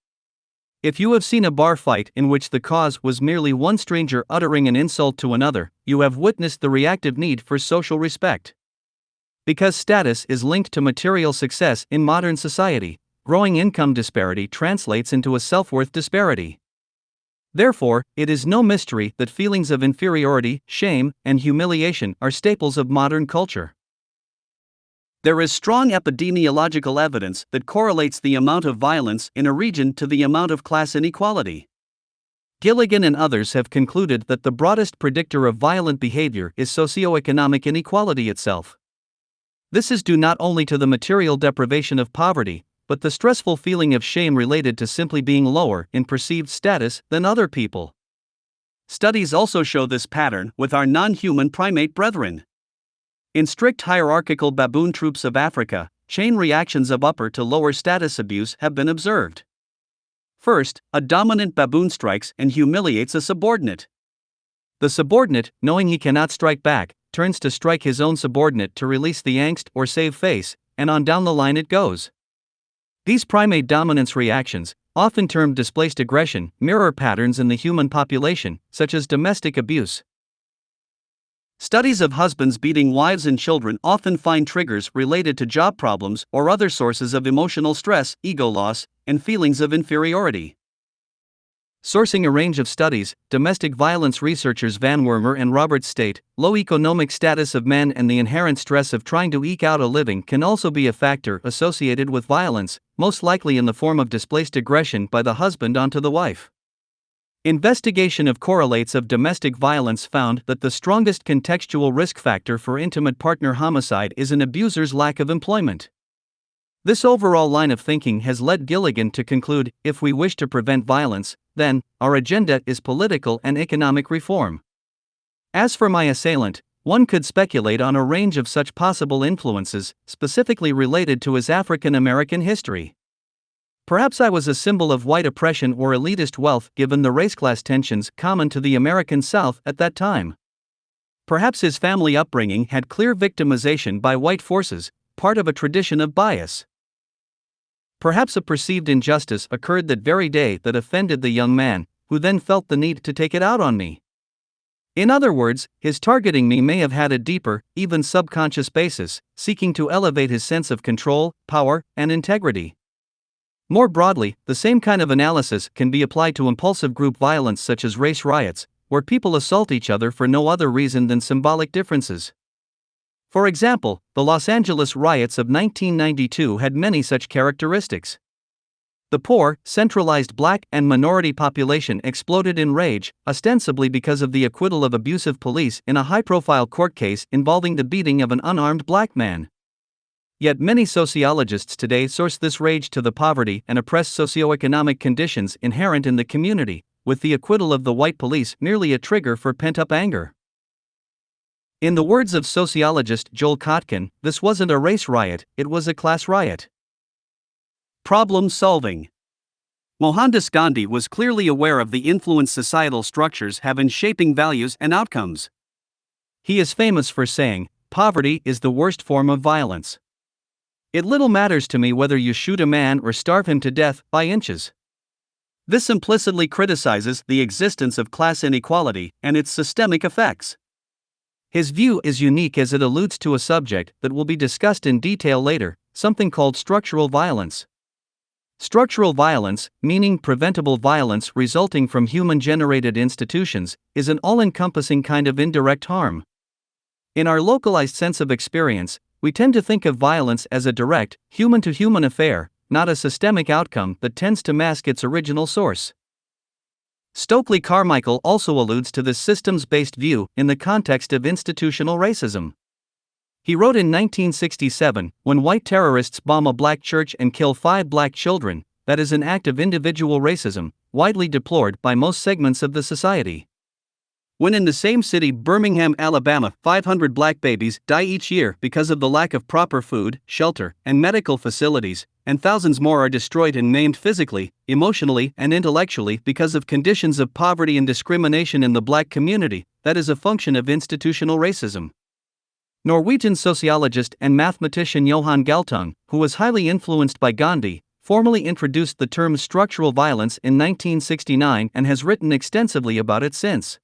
If you have seen a bar fight in which the cause was merely one stranger uttering an insult to another, you have witnessed the reactive need for social respect. Because status is linked to material success in modern society, growing income disparity translates into a self-worth disparity. Therefore, it is no mystery that feelings of inferiority, shame, and humiliation are staples of modern culture. There is strong epidemiological evidence that correlates the amount of violence in a region to the amount of class inequality. Gilligan and others have concluded that the broadest predictor of violent behavior is socioeconomic inequality itself. This is due not only to the material deprivation of poverty, but the stressful feeling of shame related to simply being lower in perceived status than other people. Studies also show this pattern with our non-human primate brethren. In strict hierarchical baboon troops of Africa, chain reactions of upper to lower status abuse have been observed. First, a dominant baboon strikes and humiliates a subordinate. The subordinate, knowing he cannot strike back, turns to strike his own subordinate to release the angst or save face, and on down the line it goes. These primate dominance reactions, often termed displaced aggression, mirror patterns in the human population, such as domestic abuse. Studies of husbands beating wives and children often find triggers related to job problems or other sources of emotional stress, ego loss, and feelings of inferiority. Sourcing a range of studies, domestic violence researchers Van Wormer and Roberts state, low economic status of men and the inherent stress of trying to eke out a living can also be a factor associated with violence, most likely in the form of displaced aggression by the husband onto the wife. Investigation of correlates of domestic violence found that the strongest contextual risk factor for intimate partner homicide is an abuser's lack of employment. This overall line of thinking has led Gilligan to conclude, if we wish to prevent violence, then, our agenda is political and economic reform. As for my assailant, one could speculate on a range of such possible influences, specifically related to his African American history. Perhaps I was a symbol of white oppression or elitist wealth given the race-class tensions common to the American South at that time. Perhaps his family upbringing had clear victimization by white forces, part of a tradition of bias. Perhaps a perceived injustice occurred that very day that offended the young man, who then felt the need to take it out on me. In other words, his targeting me may have had a deeper, even subconscious basis, seeking to elevate his sense of control, power, and integrity. More broadly, the same kind of analysis can be applied to impulsive group violence such as race riots, where people assault each other for no other reason than symbolic differences. For example, the Los Angeles riots of 1992 had many such characteristics. The poor, centralized black and minority population exploded in rage, ostensibly because of the acquittal of abusive police in a high-profile court case involving the beating of an unarmed black man. Yet many sociologists today source this rage to the poverty and oppressed socioeconomic conditions inherent in the community, with the acquittal of the white police merely a trigger for pent-up anger. In the words of sociologist Joel Kotkin, this wasn't a race riot, it was a class riot. Problem solving. Mohandas Gandhi was clearly aware of the influence societal structures have in shaping values and outcomes. He is famous for saying, "Poverty is the worst form of violence. It little matters to me whether you shoot a man or starve him to death by inches." This implicitly criticizes the existence of class inequality and its systemic effects. His view is unique as it alludes to a subject that will be discussed in detail later, something called structural violence. Structural violence, meaning preventable violence resulting from human-generated institutions, is an all-encompassing kind of indirect harm. In our localized sense of experience, we tend to think of violence as a direct, human-to-human affair, not a systemic outcome that tends to mask its original source. Stokely Carmichael also alludes to this systems-based view in the context of institutional racism. He wrote in 1967, when white terrorists bomb a black church and kill 5 black children, that is an act of individual racism, widely deplored by most segments of the society. When in the same city, Birmingham, Alabama, 500 black babies die each year because of the lack of proper food, shelter, and medical facilities, and thousands more are destroyed and maimed physically, emotionally, and intellectually because of conditions of poverty and discrimination in the black community, that is a function of institutional racism. Norwegian sociologist and mathematician Johan Galtung, who was highly influenced by Gandhi, formally introduced the term structural violence in 1969 and has written extensively about it since.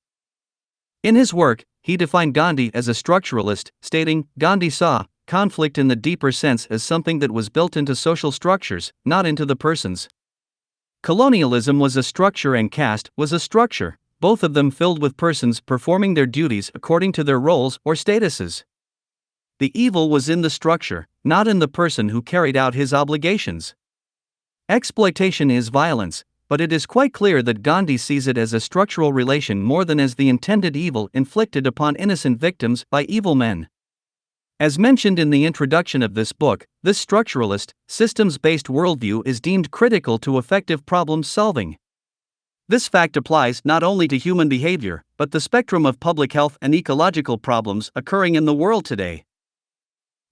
In his work, he defined Gandhi as a structuralist, stating, "Gandhi saw conflict in the deeper sense as something that was built into social structures, not into the persons. Colonialism was a structure and caste was a structure, both of them filled with persons performing their duties according to their roles or statuses. The evil was in the structure, not in the person who carried out his obligations. Exploitation is violence, but it is quite clear that Gandhi sees it as a structural relation more than as the intended evil inflicted upon innocent victims by evil men." As mentioned in the introduction of this book, this structuralist, systems-based worldview is deemed critical to effective problem solving. This fact applies not only to human behavior, but the spectrum of public health and ecological problems occurring in the world today.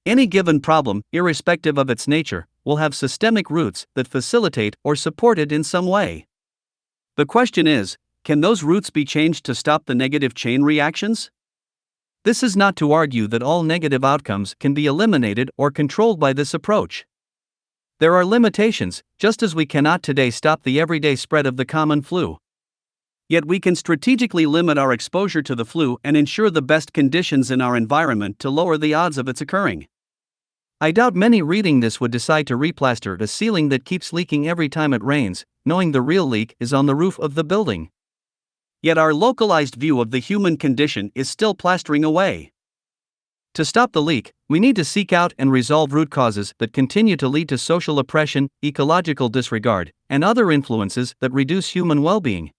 Any given problem, irrespective of its nature, will have systemic roots that facilitate or support it in some way. The question is, can those roots be changed to stop the negative chain reactions? This is not to argue that all negative outcomes can be eliminated or controlled by this approach. There are limitations, just as we cannot today stop the everyday spread of the common flu. Yet we can strategically limit our exposure to the flu and ensure the best conditions in our environment to lower the odds of its occurring. I doubt many reading this would decide to replaster a ceiling that keeps leaking every time it rains, knowing the real leak is on the roof of the building. Yet our localized view of the human condition is still plastering away. To stop the leak, we need to seek out and resolve root causes that continue to lead to social oppression, ecological disregard, and other influences that reduce human well-being.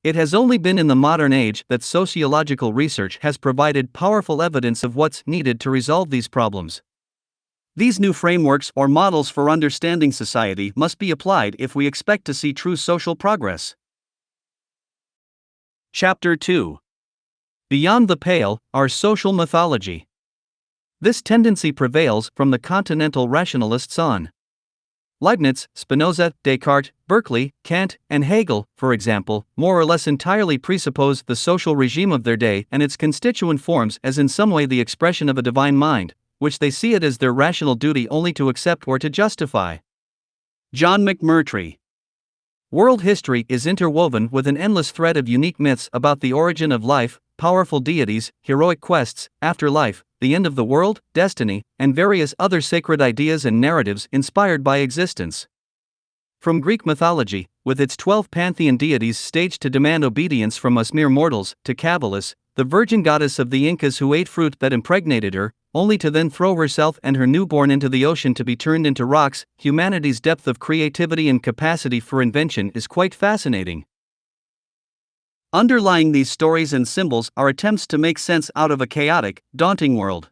It has only been in the modern age that sociological research has provided powerful evidence of what's needed to resolve these problems. These new frameworks or models for understanding society must be applied if we expect to see true social progress. Chapter 2. Beyond the Pale, Our Social Mythology. This tendency prevails from the continental rationalists on. Leibniz, Spinoza, Descartes, Berkeley, Kant, and Hegel, for example, more or less entirely presuppose the social regime of their day and its constituent forms as in some way the expression of a divine mind, which they see it as their rational duty only to accept or to justify. John McMurtry. World history is interwoven with an endless thread of unique myths about the origin of life, powerful deities, heroic quests, afterlife, the end of the world, destiny, and various other sacred ideas and narratives inspired by existence. From Greek mythology, with its 12 pantheon deities staged to demand obedience from us mere mortals, to Cavalis, the virgin goddess of the Incas who ate fruit that impregnated her, only to then throw herself and her newborn into the ocean to be turned into rocks, humanity's depth of creativity and capacity for invention is quite fascinating. Underlying these stories and symbols are attempts to make sense out of a chaotic, daunting world.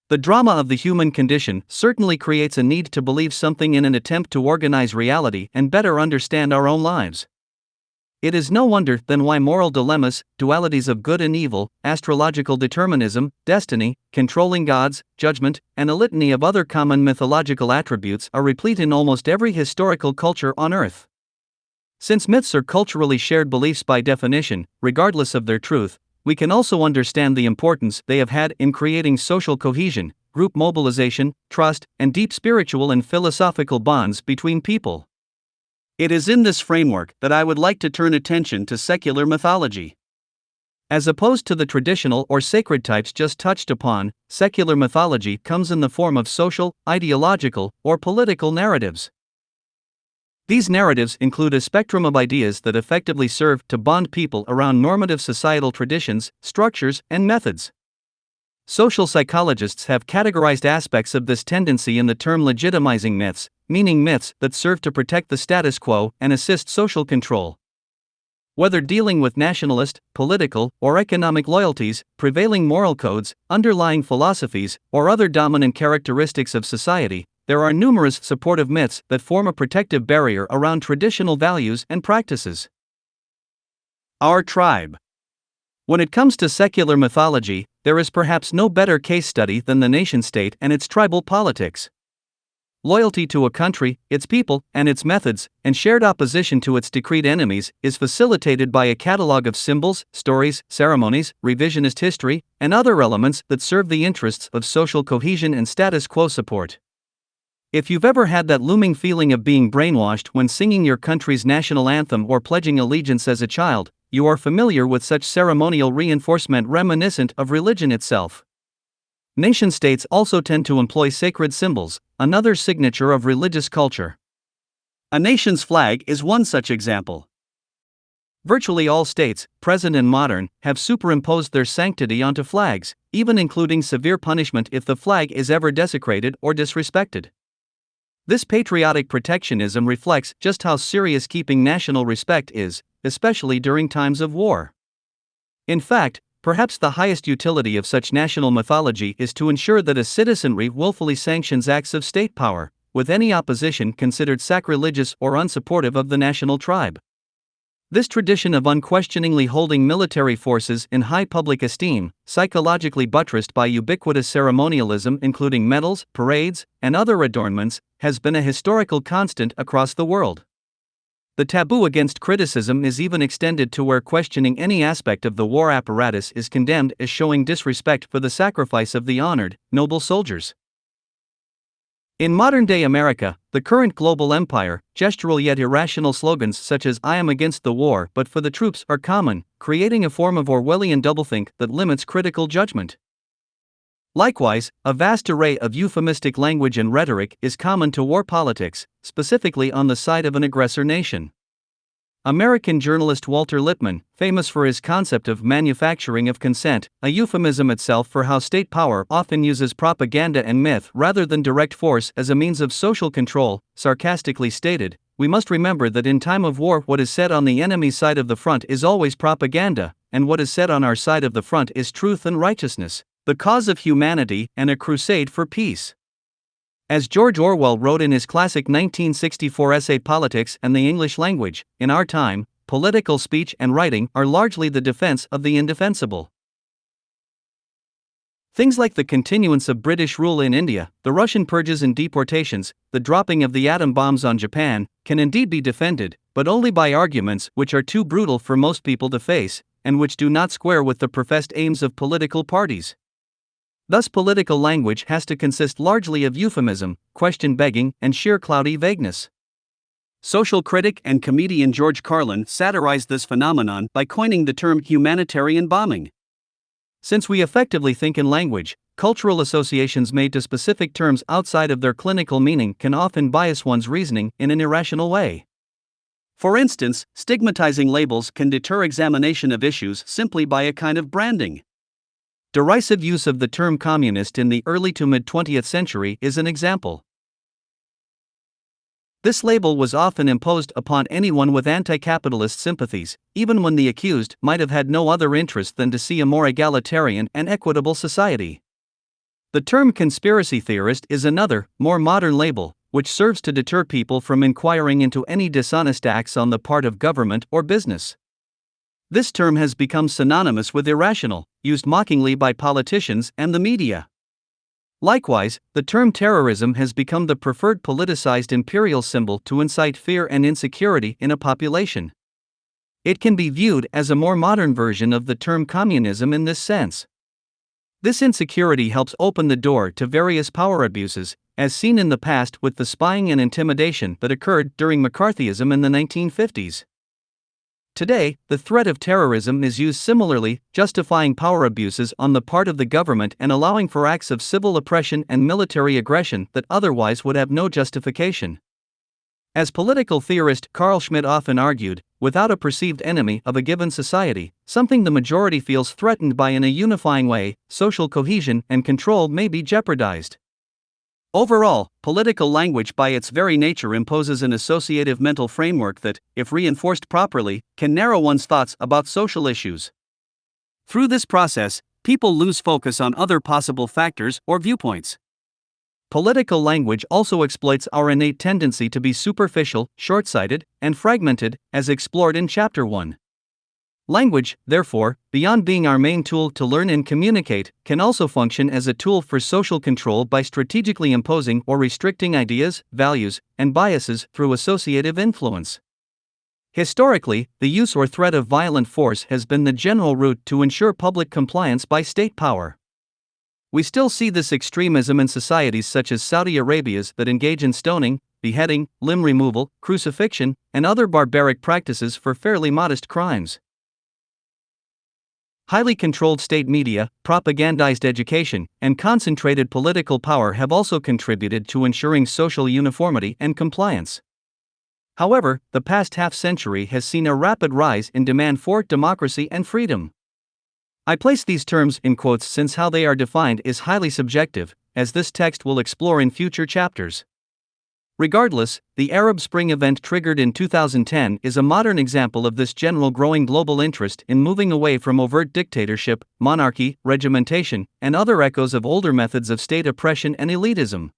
The drama of the human condition certainly creates a need to believe something in an attempt to organize reality and better understand our own lives. It is no wonder then why moral dilemmas, dualities of good and evil, astrological determinism, destiny, controlling gods, judgment, and a litany of other common mythological attributes are replete in almost every historical culture on Earth. Since myths are culturally shared beliefs by definition, regardless of their truth, we can also understand the importance they have had in creating social cohesion, group mobilization, trust, and deep spiritual and philosophical bonds between people. It is in this framework that I would like to turn attention to secular mythology. As opposed to the traditional or sacred types just touched upon, secular mythology comes in the form of social, ideological, or political narratives. These narratives include a spectrum of ideas that effectively serve to bond people around normative societal traditions, structures, and methods. Social psychologists have categorized aspects of this tendency in the term legitimizing myths, meaning myths that serve to protect the status quo and assist social control. Whether dealing with nationalist, political, or economic loyalties, prevailing moral codes, underlying philosophies, or other dominant characteristics of society, there are numerous supportive myths that form a protective barrier around traditional values and practices. Our tribe. When it comes to secular mythology, there is perhaps no better case study than the nation-state and its tribal politics. Loyalty to a country, its people, and its methods, and shared opposition to its decreed enemies, is facilitated by a catalog of symbols, stories, ceremonies, revisionist history, and other elements that serve the interests of social cohesion and status quo support. If you've ever had that looming feeling of being brainwashed when singing your country's national anthem or pledging allegiance as a child, you are familiar with such ceremonial reinforcement reminiscent of religion itself. Nation-states also tend to employ sacred symbols, another signature of religious culture. A nation's flag is one such example. Virtually all states, present and modern, have superimposed their sanctity onto flags, even including severe punishment if the flag is ever desecrated or disrespected. This patriotic protectionism reflects just how serious keeping national respect is, especially during times of war. In fact, perhaps the highest utility of such national mythology is to ensure that a citizenry willfully sanctions acts of state power, with any opposition considered sacrilegious or unsupportive of the national tribe. This tradition of unquestioningly holding military forces in high public esteem, psychologically buttressed by ubiquitous ceremonialism including medals, parades, and other adornments, has been a historical constant across the world. The taboo against criticism is even extended to where questioning any aspect of the war apparatus is condemned as showing disrespect for the sacrifice of the honored, noble soldiers. In modern-day America, the current global empire, gestural yet irrational slogans such as "I am against the war but for the troops" are common, creating a form of Orwellian doublethink that limits critical judgment. Likewise, a vast array of euphemistic language and rhetoric is common to war politics, specifically on the side of an aggressor nation. American journalist Walter Lippmann, famous for his concept of manufacturing of consent, a euphemism itself for how state power often uses propaganda and myth rather than direct force as a means of social control, sarcastically stated, "We must remember that in time of war what is said on the enemy's side of the front is always propaganda, and what is said on our side of the front is truth and righteousness, the cause of humanity and a crusade for peace." As George Orwell wrote in his classic 1964 essay Politics and the English Language, in our time, political speech and writing are largely the defense of the indefensible. Things like the continuance of British rule in India, the Russian purges and deportations, the dropping of the atom bombs on Japan, can indeed be defended, but only by arguments which are too brutal for most people to face, and which do not square with the professed aims of political parties. Thus, political language has to consist largely of euphemism, question-begging, and sheer cloudy vagueness. Social critic and comedian George Carlin satirized this phenomenon by coining the term humanitarian bombing. Since we effectively think in language, cultural associations made to specific terms outside of their clinical meaning can often bias one's reasoning in an irrational way. For instance, stigmatizing labels can deter examination of issues simply by a kind of branding. Derisive use of the term communist in the early to mid-20th century is an example. This label was often imposed upon anyone with anti-capitalist sympathies, even when the accused might have had no other interest than to see a more egalitarian and equitable society. The term conspiracy theorist is another, more modern label, which serves to deter people from inquiring into any dishonest acts on the part of government or business. This term has become synonymous with irrational, used mockingly by politicians and the media. Likewise, the term terrorism has become the preferred politicized imperial symbol to incite fear and insecurity in a population. It can be viewed as a more modern version of the term communism in this sense. This insecurity helps open the door to various power abuses, as seen in the past with the spying and intimidation that occurred during McCarthyism in the 1950s. Today, the threat of terrorism is used similarly, justifying power abuses on the part of the government and allowing for acts of civil oppression and military aggression that otherwise would have no justification. As political theorist Carl Schmitt often argued, without a perceived enemy of a given society, something the majority feels threatened by in a unifying way, social cohesion and control may be jeopardized. Overall, political language by its very nature imposes an associative mental framework that, if reinforced properly, can narrow one's thoughts about social issues. Through this process, people lose focus on other possible factors or viewpoints. Political language also exploits our innate tendency to be superficial, short-sighted, and fragmented, as explored in Chapter 1. Language, therefore, beyond being our main tool to learn and communicate, can also function as a tool for social control by strategically imposing or restricting ideas, values, and biases through associative influence. Historically, the use or threat of violent force has been the general route to ensure public compliance by state power. We still see this extremism in societies such as Saudi Arabia's that engage in stoning, beheading, limb removal, crucifixion, and other barbaric practices for fairly modest crimes. Highly controlled state media, propagandized education, and concentrated political power have also contributed to ensuring social uniformity and compliance. However, the past half-century has seen a rapid rise in demand for democracy and freedom. I place these terms in quotes since how they are defined is highly subjective, as this text will explore in future chapters. Regardless, the Arab Spring event triggered in 2010 is a modern example of this general growing global interest in moving away from overt dictatorship, monarchy, regimentation, and other echoes of older methods of state oppression and elitism.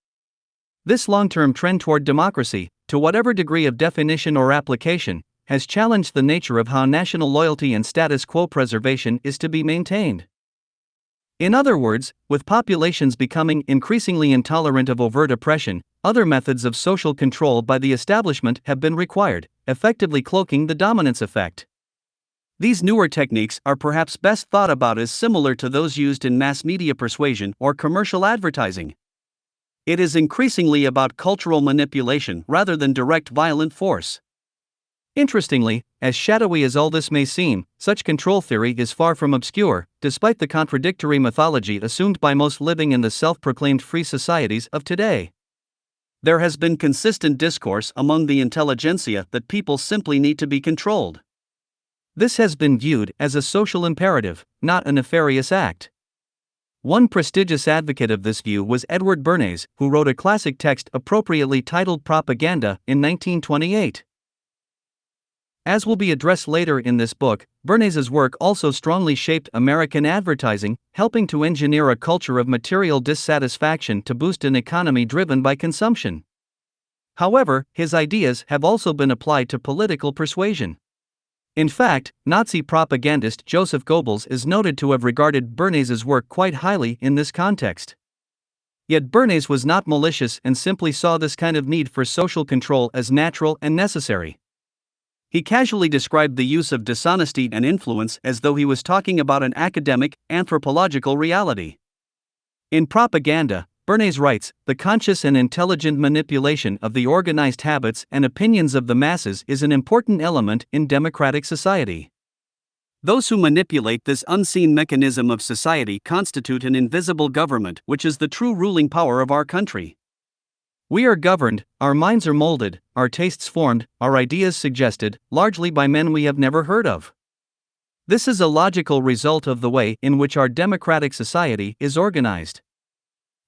This long-term trend toward democracy, to whatever degree of definition or application, has challenged the nature of how national loyalty and status quo preservation is to be maintained. In other words, with populations becoming increasingly intolerant of overt oppression, other methods of social control by the establishment have been required, effectively cloaking the dominance effect. These newer techniques are perhaps best thought about as similar to those used in mass media persuasion or commercial advertising. It is increasingly about cultural manipulation rather than direct violent force. Interestingly, as shadowy as all this may seem, such control theory is far from obscure, despite the contradictory mythology assumed by most living in the self-proclaimed free societies of today. There has been consistent discourse among the intelligentsia that people simply need to be controlled. This has been viewed as a social imperative, not a nefarious act. One prestigious advocate of this view was Edward Bernays, who wrote a classic text appropriately titled Propaganda in 1928. As will be addressed later in this book, Bernays's work also strongly shaped American advertising, helping to engineer a culture of material dissatisfaction to boost an economy driven by consumption. However, his ideas have also been applied to political persuasion. In fact, Nazi propagandist Joseph Goebbels is noted to have regarded Bernays's work quite highly in this context. Yet Bernays was not malicious and simply saw this kind of need for social control as natural and necessary. He casually described the use of dishonesty and influence as though he was talking about an academic, anthropological reality. In Propaganda, Bernays writes, "The conscious and intelligent manipulation of the organized habits and opinions of the masses is an important element in democratic society. Those who manipulate this unseen mechanism of society constitute an invisible government, which is the true ruling power of our country. We are governed, our minds are molded, our tastes formed, our ideas suggested, largely by men we have never heard of. This is a logical result of the way in which our democratic society is organized.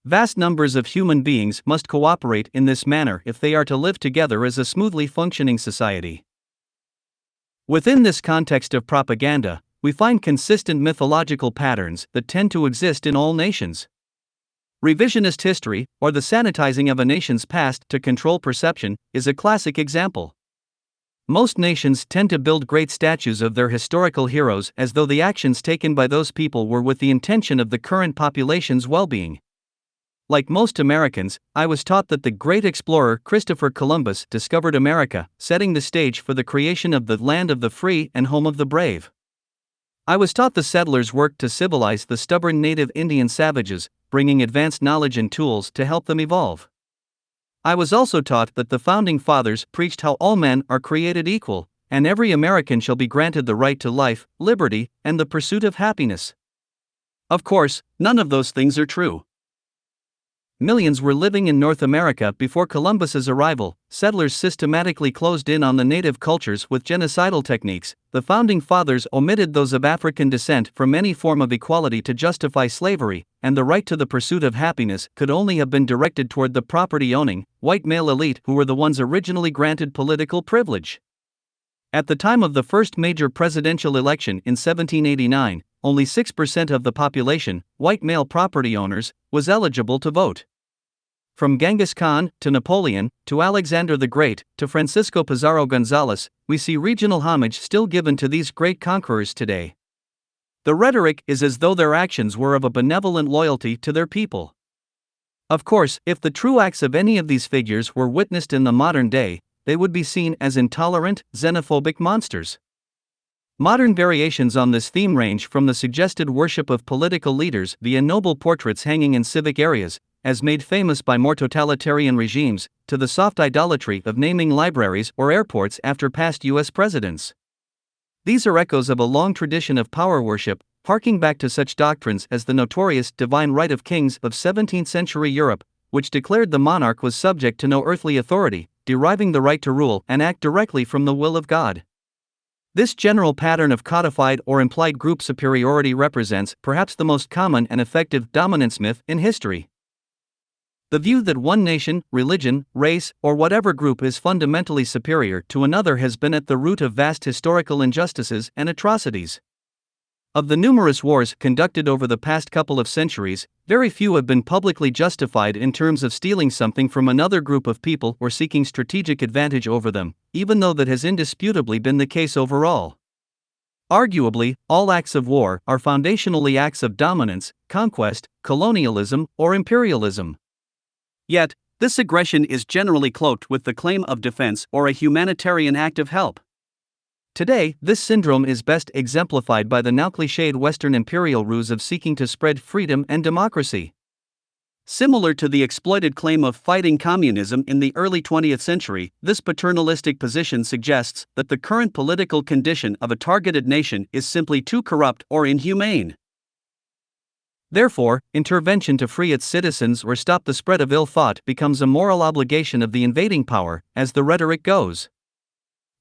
Vast numbers of human beings must cooperate in this manner if they are to live together as a smoothly functioning society." Within this context of propaganda, we find consistent mythological patterns that tend to exist in all nations. Revisionist history, or the sanitizing of a nation's past to control perception, is a classic example. Most nations tend to build great statues of their historical heroes as though the actions taken by those people were with the intention of the current population's well-being. Like most Americans, I was taught that the great explorer Christopher Columbus discovered America, setting the stage for the creation of the land of the free and home of the brave. I was taught the settlers worked to civilize the stubborn native Indian savages, bringing advanced knowledge and tools to help them evolve. I was also taught that the Founding Fathers preached how all men are created equal, and every American shall be granted the right to life, liberty, and the pursuit of happiness. Of course, none of those things are true. Millions were living in North America before Columbus's arrival. Settlers systematically closed in on the native cultures with genocidal techniques. The Founding Fathers omitted those of African descent from any form of equality to justify slavery, and the right to the pursuit of happiness could only have been directed toward the property-owning, white male elite who were the ones originally granted political privilege. At the time of the first major presidential election in 1789, only 6% of the population, white male property owners, was eligible to vote. From Genghis Khan, to Napoleon, to Alexander the Great, to Francisco Pizarro González, we see regional homage still given to these great conquerors today. The rhetoric is as though their actions were of a benevolent loyalty to their people. Of course, if the true acts of any of these figures were witnessed in the modern day, they would be seen as intolerant, xenophobic monsters. Modern variations on this theme range from the suggested worship of political leaders via noble portraits hanging in civic areas, as made famous by more totalitarian regimes, to the soft idolatry of naming libraries or airports after past U.S. presidents. These are echoes of a long tradition of power worship, harking back to such doctrines as the notorious divine right of kings of 17th-century Europe, which declared the monarch was subject to no earthly authority, deriving the right to rule and act directly from the will of God. This general pattern of codified or implied group superiority represents perhaps the most common and effective dominance myth in history. The view that one nation, religion, race, or whatever group is fundamentally superior to another has been at the root of vast historical injustices and atrocities. Of the numerous wars conducted over the past couple of centuries, very few have been publicly justified in terms of stealing something from another group of people or seeking strategic advantage over them, even though that has indisputably been the case overall. Arguably, all acts of war are foundationally acts of dominance, conquest, colonialism, or imperialism. Yet, This aggression is generally cloaked with the claim of defense or a humanitarian act of help. Today, this syndrome is best exemplified by the now cliched Western imperial ruse of seeking to spread freedom and democracy. Similar to the exploited claim of fighting communism in the early 20th century, this paternalistic position suggests that the current political condition of a targeted nation is simply too corrupt or inhumane. Therefore, intervention to free its citizens or stop the spread of ill thought becomes a moral obligation of the invading power, as the rhetoric goes.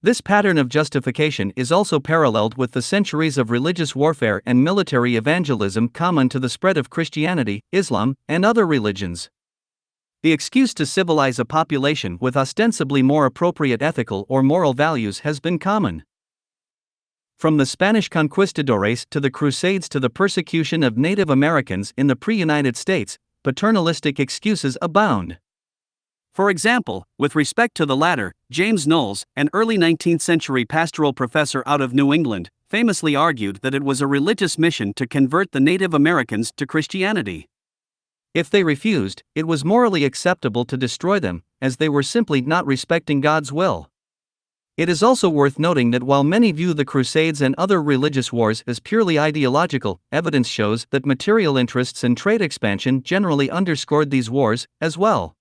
This pattern of justification is also paralleled with the centuries of religious warfare and military evangelism common to the spread of Christianity, Islam, and other religions. The excuse to civilize a population with ostensibly more appropriate ethical or moral values has been common. From the Spanish conquistadores to the Crusades to the persecution of Native Americans in the pre-United States, paternalistic excuses abound. For example, with respect to the latter, James Knowles, an early 19th century pastoral professor out of New England, famously argued that it was a religious mission to convert the Native Americans to Christianity. If they refused, it was morally acceptable to destroy them, as they were simply not respecting God's will. It is also worth noting that while many view the Crusades and other religious wars as purely ideological, evidence shows that material interests and trade expansion generally underscored these wars, as well.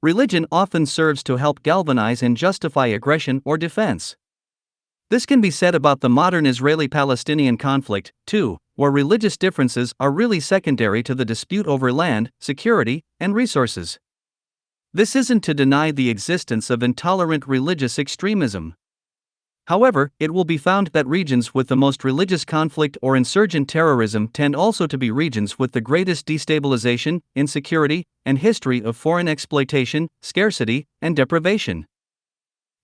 Religion often serves to help galvanize and justify aggression or defense. This can be said about the modern Israeli-Palestinian conflict, too, where religious differences are really secondary to the dispute over land, security, and resources. This isn't to deny the existence of intolerant religious extremism. However, it will be found that regions with the most religious conflict or insurgent terrorism tend also to be regions with the greatest destabilization, insecurity, and history of foreign exploitation, scarcity, and deprivation.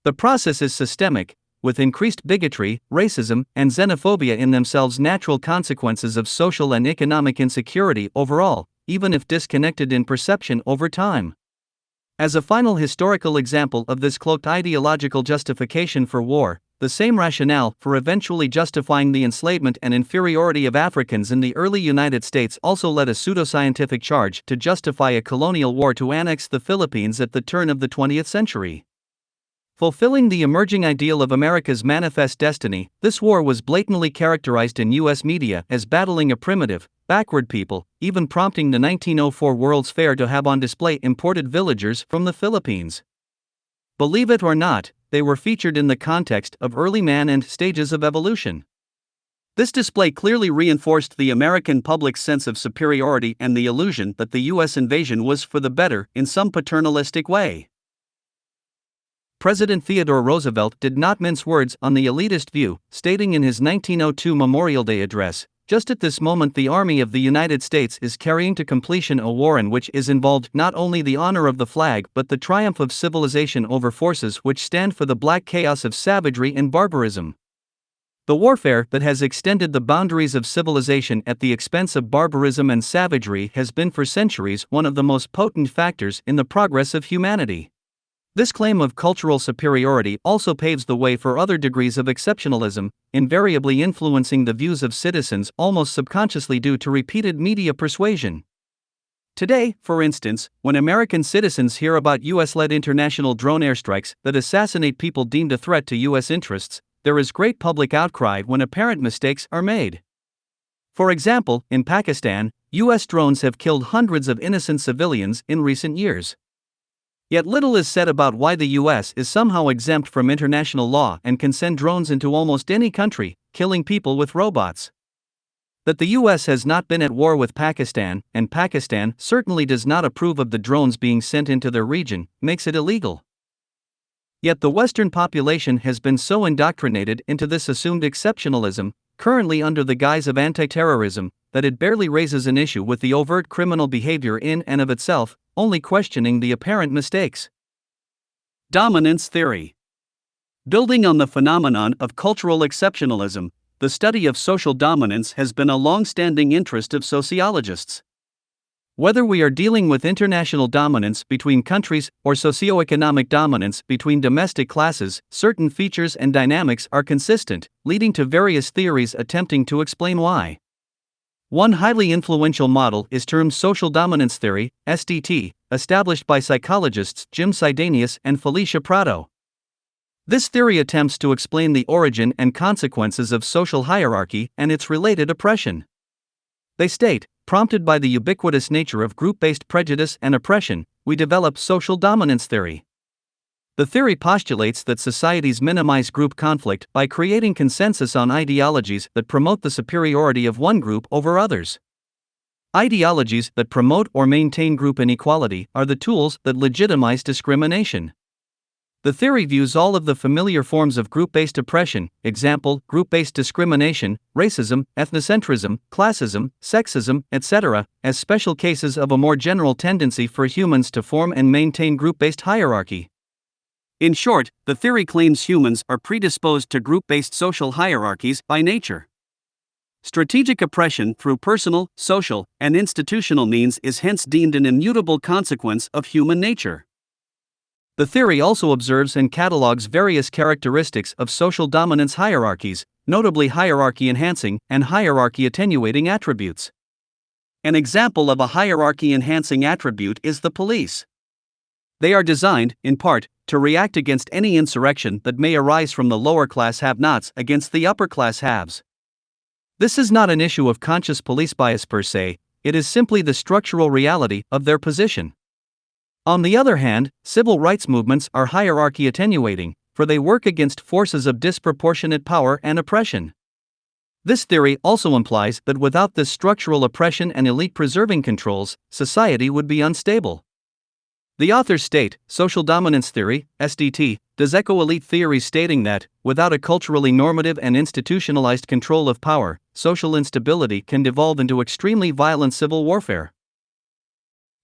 The process is systemic, with increased bigotry, racism, and xenophobia in themselves natural consequences of social and economic insecurity overall, even if disconnected in perception over time. As a final historical example of this cloaked ideological justification for war, the same rationale for eventually justifying the enslavement and inferiority of Africans in the early United States also led a pseudoscientific charge to justify a colonial war to annex the Philippines at the turn of the 20th century. Fulfilling the emerging ideal of America's manifest destiny, this war was blatantly characterized in U.S. media as battling a primitive, backward people, even prompting the 1904 World's Fair to have on display imported villagers from the Philippines. Believe it or not, they were featured in the context of early man and stages of evolution. This display clearly reinforced the American public's sense of superiority and the illusion that the U.S. invasion was for the better in some paternalistic way. President Theodore Roosevelt did not mince words on the elitist view, stating in his 1902 Memorial Day address, "Just at this moment the Army of the United States is carrying to completion a war in which is involved not only the honor of the flag but the triumph of civilization over forces which stand for the black chaos of savagery and barbarism. The warfare that has extended the boundaries of civilization at the expense of barbarism and savagery has been for centuries one of the most potent factors in the progress of humanity." This claim of cultural superiority also paves the way for other degrees of exceptionalism, invariably influencing the views of citizens almost subconsciously due to repeated media persuasion. Today, for instance, when American citizens hear about U.S.-led international drone airstrikes that assassinate people deemed a threat to U.S. interests, there is great public outcry when apparent mistakes are made. For example, in Pakistan, U.S. drones have killed hundreds of innocent civilians in recent years. Yet little is said about why the U.S. is somehow exempt from international law and can send drones into almost any country, killing people with robots. That the U.S. has not been at war with Pakistan, and Pakistan certainly does not approve of the drones being sent into their region, makes it illegal. Yet the Western population has been so indoctrinated into this assumed exceptionalism, currently under the guise of anti-terrorism, that it barely raises an issue with the overt criminal behavior in and of itself, only questioning the apparent mistakes. Dominance theory. Building on the phenomenon of cultural exceptionalism, the study of social dominance has been a long-standing interest of sociologists. Whether we are dealing with international dominance between countries or socioeconomic dominance between domestic classes, certain features and dynamics are consistent, leading to various theories attempting to explain why. One highly influential model is termed social dominance theory, SDT, established by psychologists Jim Sidanius and Felicia Prado. This theory attempts to explain the origin and consequences of social hierarchy and its related oppression. They state, prompted by the ubiquitous nature of group-based prejudice and oppression, we develop social dominance theory. The theory postulates that societies minimize group conflict by creating consensus on ideologies that promote the superiority of one group over others. Ideologies that promote or maintain group inequality are the tools that legitimize discrimination. The theory views all of the familiar forms of group-based oppression, example, group-based discrimination, racism, ethnocentrism, classism, sexism, etc., as special cases of a more general tendency for humans to form and maintain group-based hierarchy. In short, the theory claims humans are predisposed to group-based social hierarchies by nature. Strategic oppression through personal, social, and institutional means is hence deemed an immutable consequence of human nature. The theory also observes and catalogues various characteristics of social dominance hierarchies, notably hierarchy-enhancing and hierarchy-attenuating attributes. An example of a hierarchy-enhancing attribute is the police. They are designed, in part, to react against any insurrection that may arise from the lower-class have-nots against the upper-class haves. This is not an issue of conscious police bias per se, it is simply the structural reality of their position. On the other hand, civil rights movements are hierarchy attenuating, for they work against forces of disproportionate power and oppression. This theory also implies that without this structural oppression and elite preserving controls, society would be unstable. The authors state, social dominance theory, SDT, does echo elite theories stating that, without a culturally normative and institutionalized control of power, social instability can devolve into extremely violent civil warfare.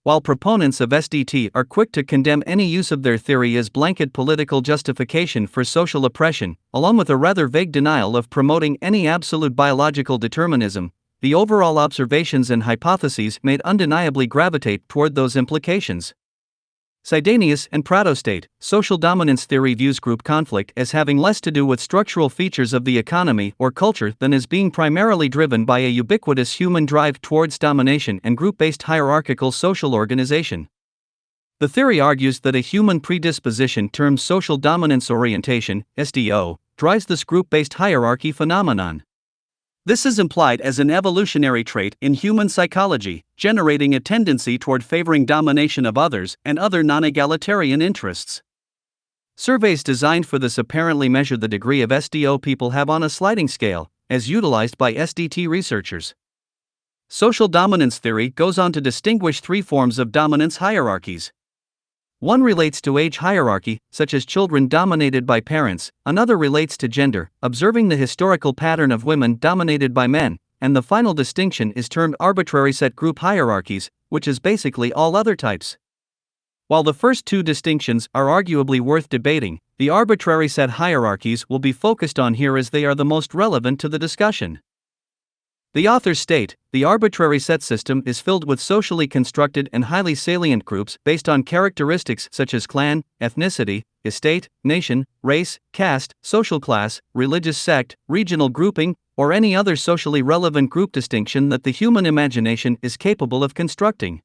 While proponents of SDT are quick to condemn any use of their theory as blanket political justification for social oppression, along with a rather vague denial of promoting any absolute biological determinism, the overall observations and hypotheses made undeniably gravitate toward those implications. Sidanius and Prado state, social dominance theory views group conflict as having less to do with structural features of the economy or culture than as being primarily driven by a ubiquitous human drive towards domination and group-based hierarchical social organization. The theory argues that a human predisposition termed social dominance orientation, SDO, drives this group-based hierarchy phenomenon. This is implied as an evolutionary trait in human psychology, generating a tendency toward favoring domination of others and other non-egalitarian interests. Surveys designed for this apparently measure the degree of SDO people have on a sliding scale, as utilized by SDT researchers. Social dominance theory goes on to distinguish three forms of dominance hierarchies. One relates to age hierarchy, such as children dominated by parents, another relates to gender, observing the historical pattern of women dominated by men, and the final distinction is termed arbitrary set group hierarchies, which is basically all other types. While the first two distinctions are arguably worth debating, the arbitrary set hierarchies will be focused on here as they are the most relevant to the discussion. The authors state, the arbitrary set system is filled with socially constructed and highly salient groups based on characteristics such as clan, ethnicity, estate, nation, race, caste, social class, religious sect, regional grouping, or any other socially relevant group distinction that the human imagination is capable of constructing.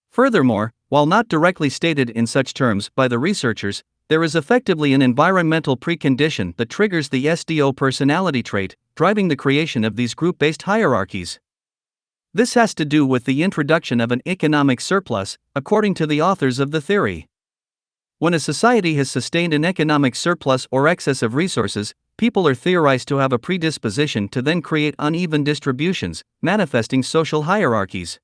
Furthermore, while not directly stated in such terms by the researchers, there is effectively an environmental precondition that triggers the SDO personality trait, driving the creation of these group-based hierarchies. This has to do with the introduction of an economic surplus, according to the authors of the theory. When a society has sustained an economic surplus or excess of resources, people are theorized to have a predisposition to then create uneven distributions, manifesting social hierarchies.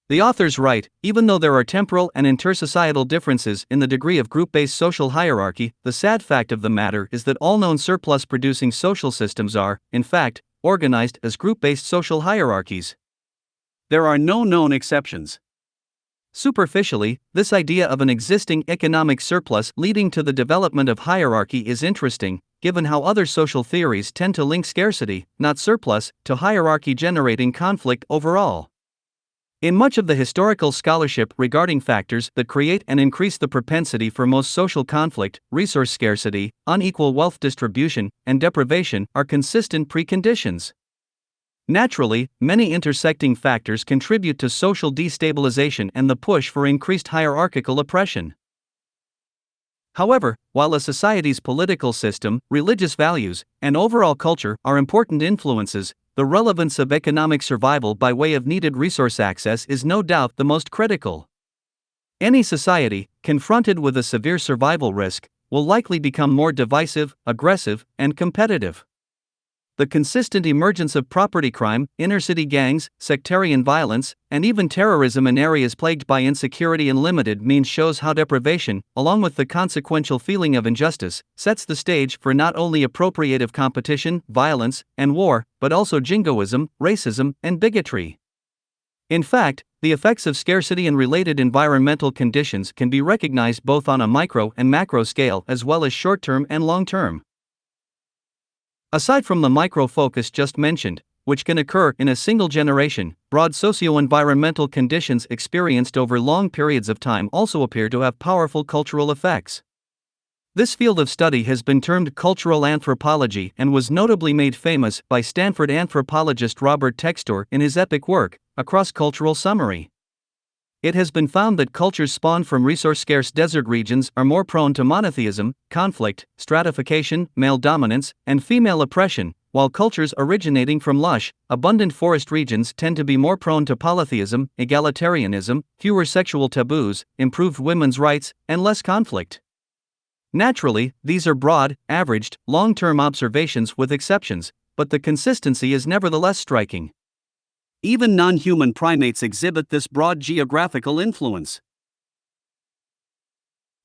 The authors write, even though there are temporal and intersocietal differences in the degree of group-based social hierarchy, the sad fact of the matter is that all known surplus-producing social systems are, in fact, organized as group-based social hierarchies. There are no known exceptions. Superficially, this idea of an existing economic surplus leading to the development of hierarchy is interesting, given how other social theories tend to link scarcity, not surplus, to hierarchy generating conflict overall. In much of the historical scholarship regarding factors that create and increase the propensity for most social conflict, resource scarcity, unequal wealth distribution, and deprivation are consistent preconditions. Naturally, many intersecting factors contribute to social destabilization and the push for increased hierarchical oppression. However, while a society's political system, religious values, and overall culture are important influences, the relevance of economic survival by way of needed resource access is no doubt the most critical. Any society, confronted with a severe survival risk, will likely become more divisive, aggressive, and competitive. The consistent emergence of property crime, inner-city gangs, sectarian violence, and even terrorism in areas plagued by insecurity and limited means shows how deprivation, along with the consequential feeling of injustice, sets the stage for not only appropriative competition, violence, and war, but also jingoism, racism, and bigotry. In fact, the effects of scarcity and related environmental conditions can be recognized both on a micro and macro scale as well as short-term and long-term. Aside from the micro focus just mentioned, which can occur in a single generation, broad socio-environmental conditions experienced over long periods of time also appear to have powerful cultural effects. This field of study has been termed cultural anthropology and was notably made famous by Stanford anthropologist Robert Textor in his epic work, A Cross-Cultural Summary. It has been found that cultures spawned from resource-scarce desert regions are more prone to monotheism, conflict, stratification, male dominance, and female oppression, while cultures originating from lush, abundant forest regions tend to be more prone to polytheism, egalitarianism, fewer sexual taboos, improved women's rights, and less conflict. Naturally, these are broad, averaged, long-term observations with exceptions, but the consistency is nevertheless striking. Even non-human primates exhibit this broad geographical influence.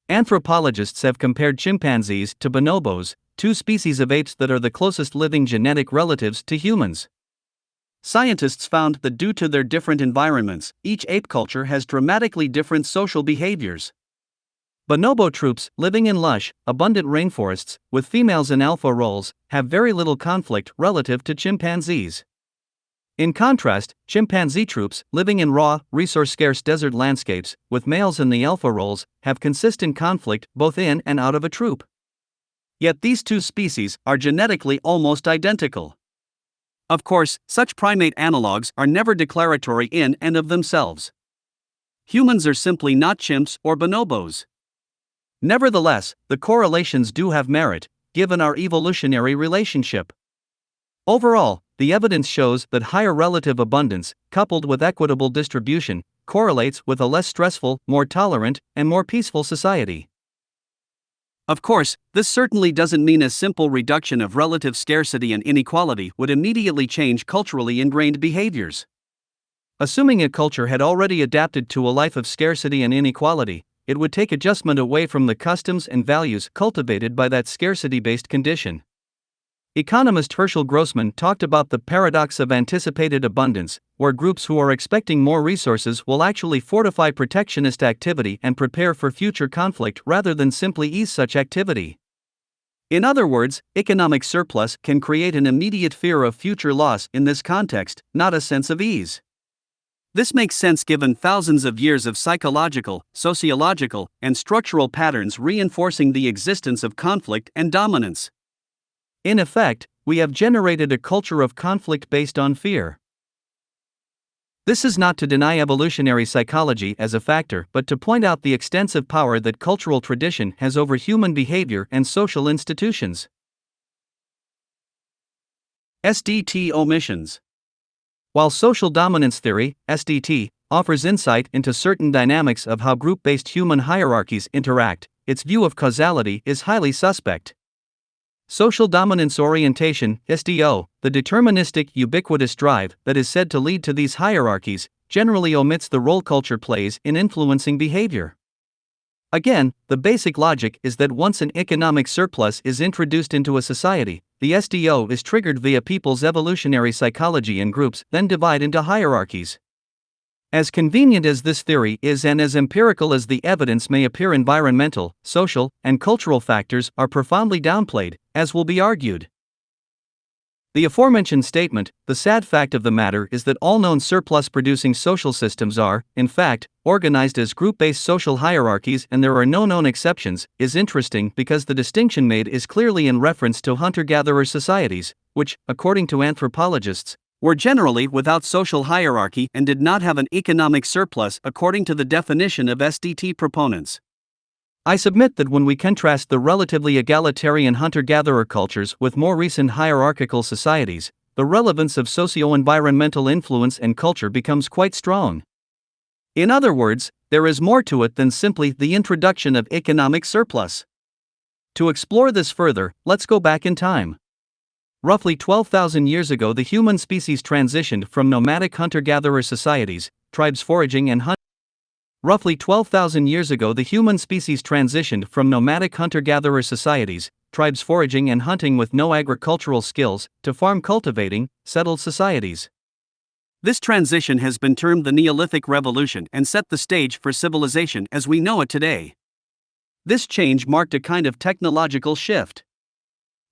Anthropologists have compared chimpanzees to bonobos, two species of apes that are the closest living genetic relatives to humans. Scientists found that due to their different environments, each ape culture has dramatically different social behaviors. Bonobo troops, living in lush, abundant rainforests, with females in alpha roles, have very little conflict relative to chimpanzees. In contrast, chimpanzee troops, living in raw, resource-scarce desert landscapes, with males in the alpha roles, have consistent conflict both in and out of a troop. Yet these two species are genetically almost identical. Of course, such primate analogues are never declaratory in and of themselves. Humans are simply not chimps or bonobos. Nevertheless, the correlations do have merit, given our evolutionary relationship. Overall, the evidence shows that higher relative abundance, coupled with equitable distribution, correlates with a less stressful, more tolerant, and more peaceful society. Of course, this certainly doesn't mean a simple reduction of relative scarcity and inequality would immediately change culturally ingrained behaviors. Assuming a culture had already adapted to a life of scarcity and inequality, it would take adjustment away from the customs and values cultivated by that scarcity-based condition. Economist Herschel Grossman talked about the paradox of anticipated abundance, where groups who are expecting more resources will actually fortify protectionist activity and prepare for future conflict rather than simply ease such activity. In other words, economic surplus can create an immediate fear of future loss in this context, not a sense of ease. This makes sense given thousands of years of psychological, sociological, and structural patterns reinforcing the existence of conflict and dominance. In effect, we have generated a culture of conflict based on fear. This is not to deny evolutionary psychology as a factor, but to point out the extensive power that cultural tradition has over human behavior and social institutions. SDT omissions. While social dominance theory, SDT, offers insight into certain dynamics of how group-based human hierarchies interact, its view of causality is highly suspect. Social dominance orientation, SDO, the deterministic ubiquitous drive that is said to lead to these hierarchies, generally omits the role culture plays in influencing behavior. Again, the basic logic is that once an economic surplus is introduced into a society, the SDO is triggered via people's evolutionary psychology and groups then divide into hierarchies. As convenient as this theory is and as empirical as the evidence may appear, environmental, social, and cultural factors are profoundly downplayed, as will be argued. The aforementioned statement, the sad fact of the matter is that all known surplus-producing social systems are, in fact, organized as group-based social hierarchies and there are no known exceptions, is interesting because the distinction made is clearly in reference to hunter-gatherer societies, which, according to anthropologists, were generally without social hierarchy and did not have an economic surplus according to the definition of SDT proponents. I submit that when we contrast the relatively egalitarian hunter-gatherer cultures with more recent hierarchical societies, the relevance of socio-environmental influence and culture becomes quite strong. In other words, there is more to it than simply the introduction of economic surplus. To explore this further, let's go back in time. Roughly 12,000 years ago, the human species transitioned from nomadic hunter-gatherer societies, tribes foraging and hunting. Roughly 12,000 years ago, the human species transitioned from nomadic hunter-gatherer societies, tribes foraging and hunting with no agricultural skills, to farm cultivating, settled societies. This transition has been termed the Neolithic Revolution and set the stage for civilization as we know it today. This change marked a kind of technological shift.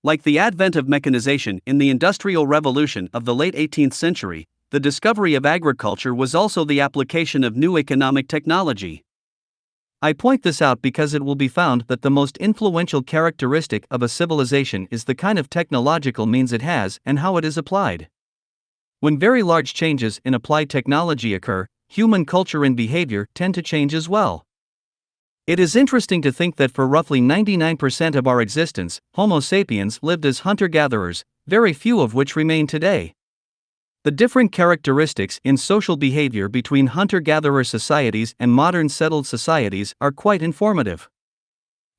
Like the advent of mechanization in the Industrial Revolution of the late 18th century, the discovery of agriculture was also the application of new economic technology. I point this out because it will be found that the most influential characteristic of a civilization is the kind of technological means it has and how it is applied. When very large changes in applied technology occur, human culture and behavior tend to change as well. It is interesting to think that for roughly 99% of our existence, Homo sapiens lived as hunter-gatherers, very few of which remain today. The different characteristics in social behavior between hunter-gatherer societies and modern settled societies are quite informative.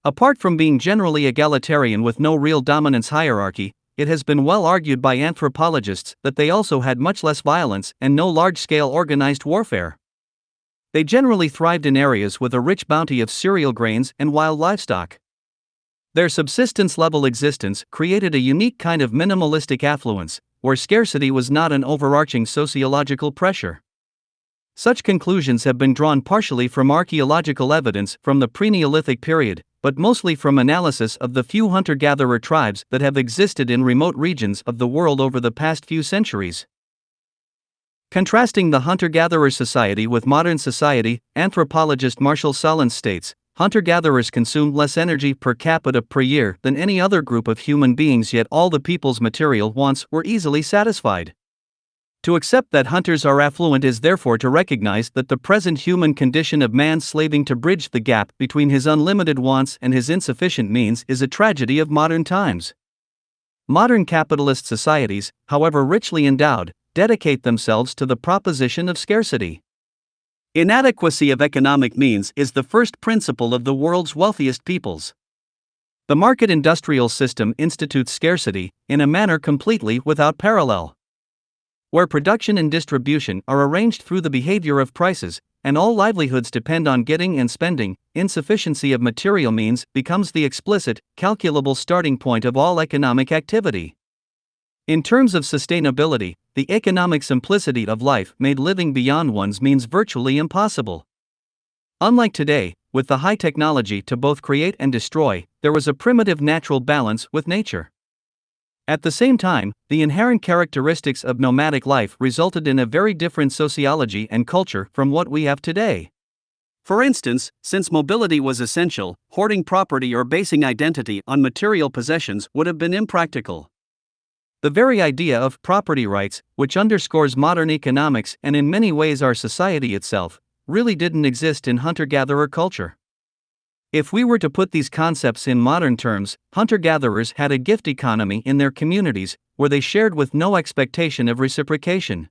Apart from being generally egalitarian with no real dominance hierarchy, it has been well argued by anthropologists that they also had much less violence and no large-scale organized warfare. They generally thrived in areas with a rich bounty of cereal grains and wild livestock. Their subsistence-level existence created a unique kind of minimalistic affluence, where scarcity was not an overarching sociological pressure. Such conclusions have been drawn partially from archaeological evidence from the pre-Neolithic period, but mostly from analysis of the few hunter-gatherer tribes that have existed in remote regions of the world over the past few centuries. Contrasting the hunter-gatherer society with modern society, anthropologist Marshall Sahlins states, hunter-gatherers consumed less energy per capita per year than any other group of human beings, yet all the people's material wants were easily satisfied. To accept that hunters are affluent is therefore to recognize that the present human condition of man slaving to bridge the gap between his unlimited wants and his insufficient means is a tragedy of modern times. Modern capitalist societies, however richly endowed, dedicate themselves to the proposition of scarcity. Inadequacy of economic means is the first principle of the world's wealthiest peoples. The market industrial system institutes scarcity in a manner completely without parallel. Where production and distribution are arranged through the behavior of prices, and all livelihoods depend on getting and spending, insufficiency of material means becomes the explicit, calculable starting point of all economic activity. In terms of sustainability, the economic simplicity of life made living beyond one's means virtually impossible. Unlike today, with the high technology to both create and destroy, there was a primitive natural balance with nature. At the same time, the inherent characteristics of nomadic life resulted in a very different sociology and culture from what we have today. For instance, since mobility was essential, hoarding property or basing identity on material possessions would have been impractical. The very idea of property rights, which underscores modern economics and in many ways our society itself, really didn't exist in hunter-gatherer culture. If we were to put these concepts in modern terms, hunter-gatherers had a gift economy in their communities, where they shared with no expectation of reciprocation.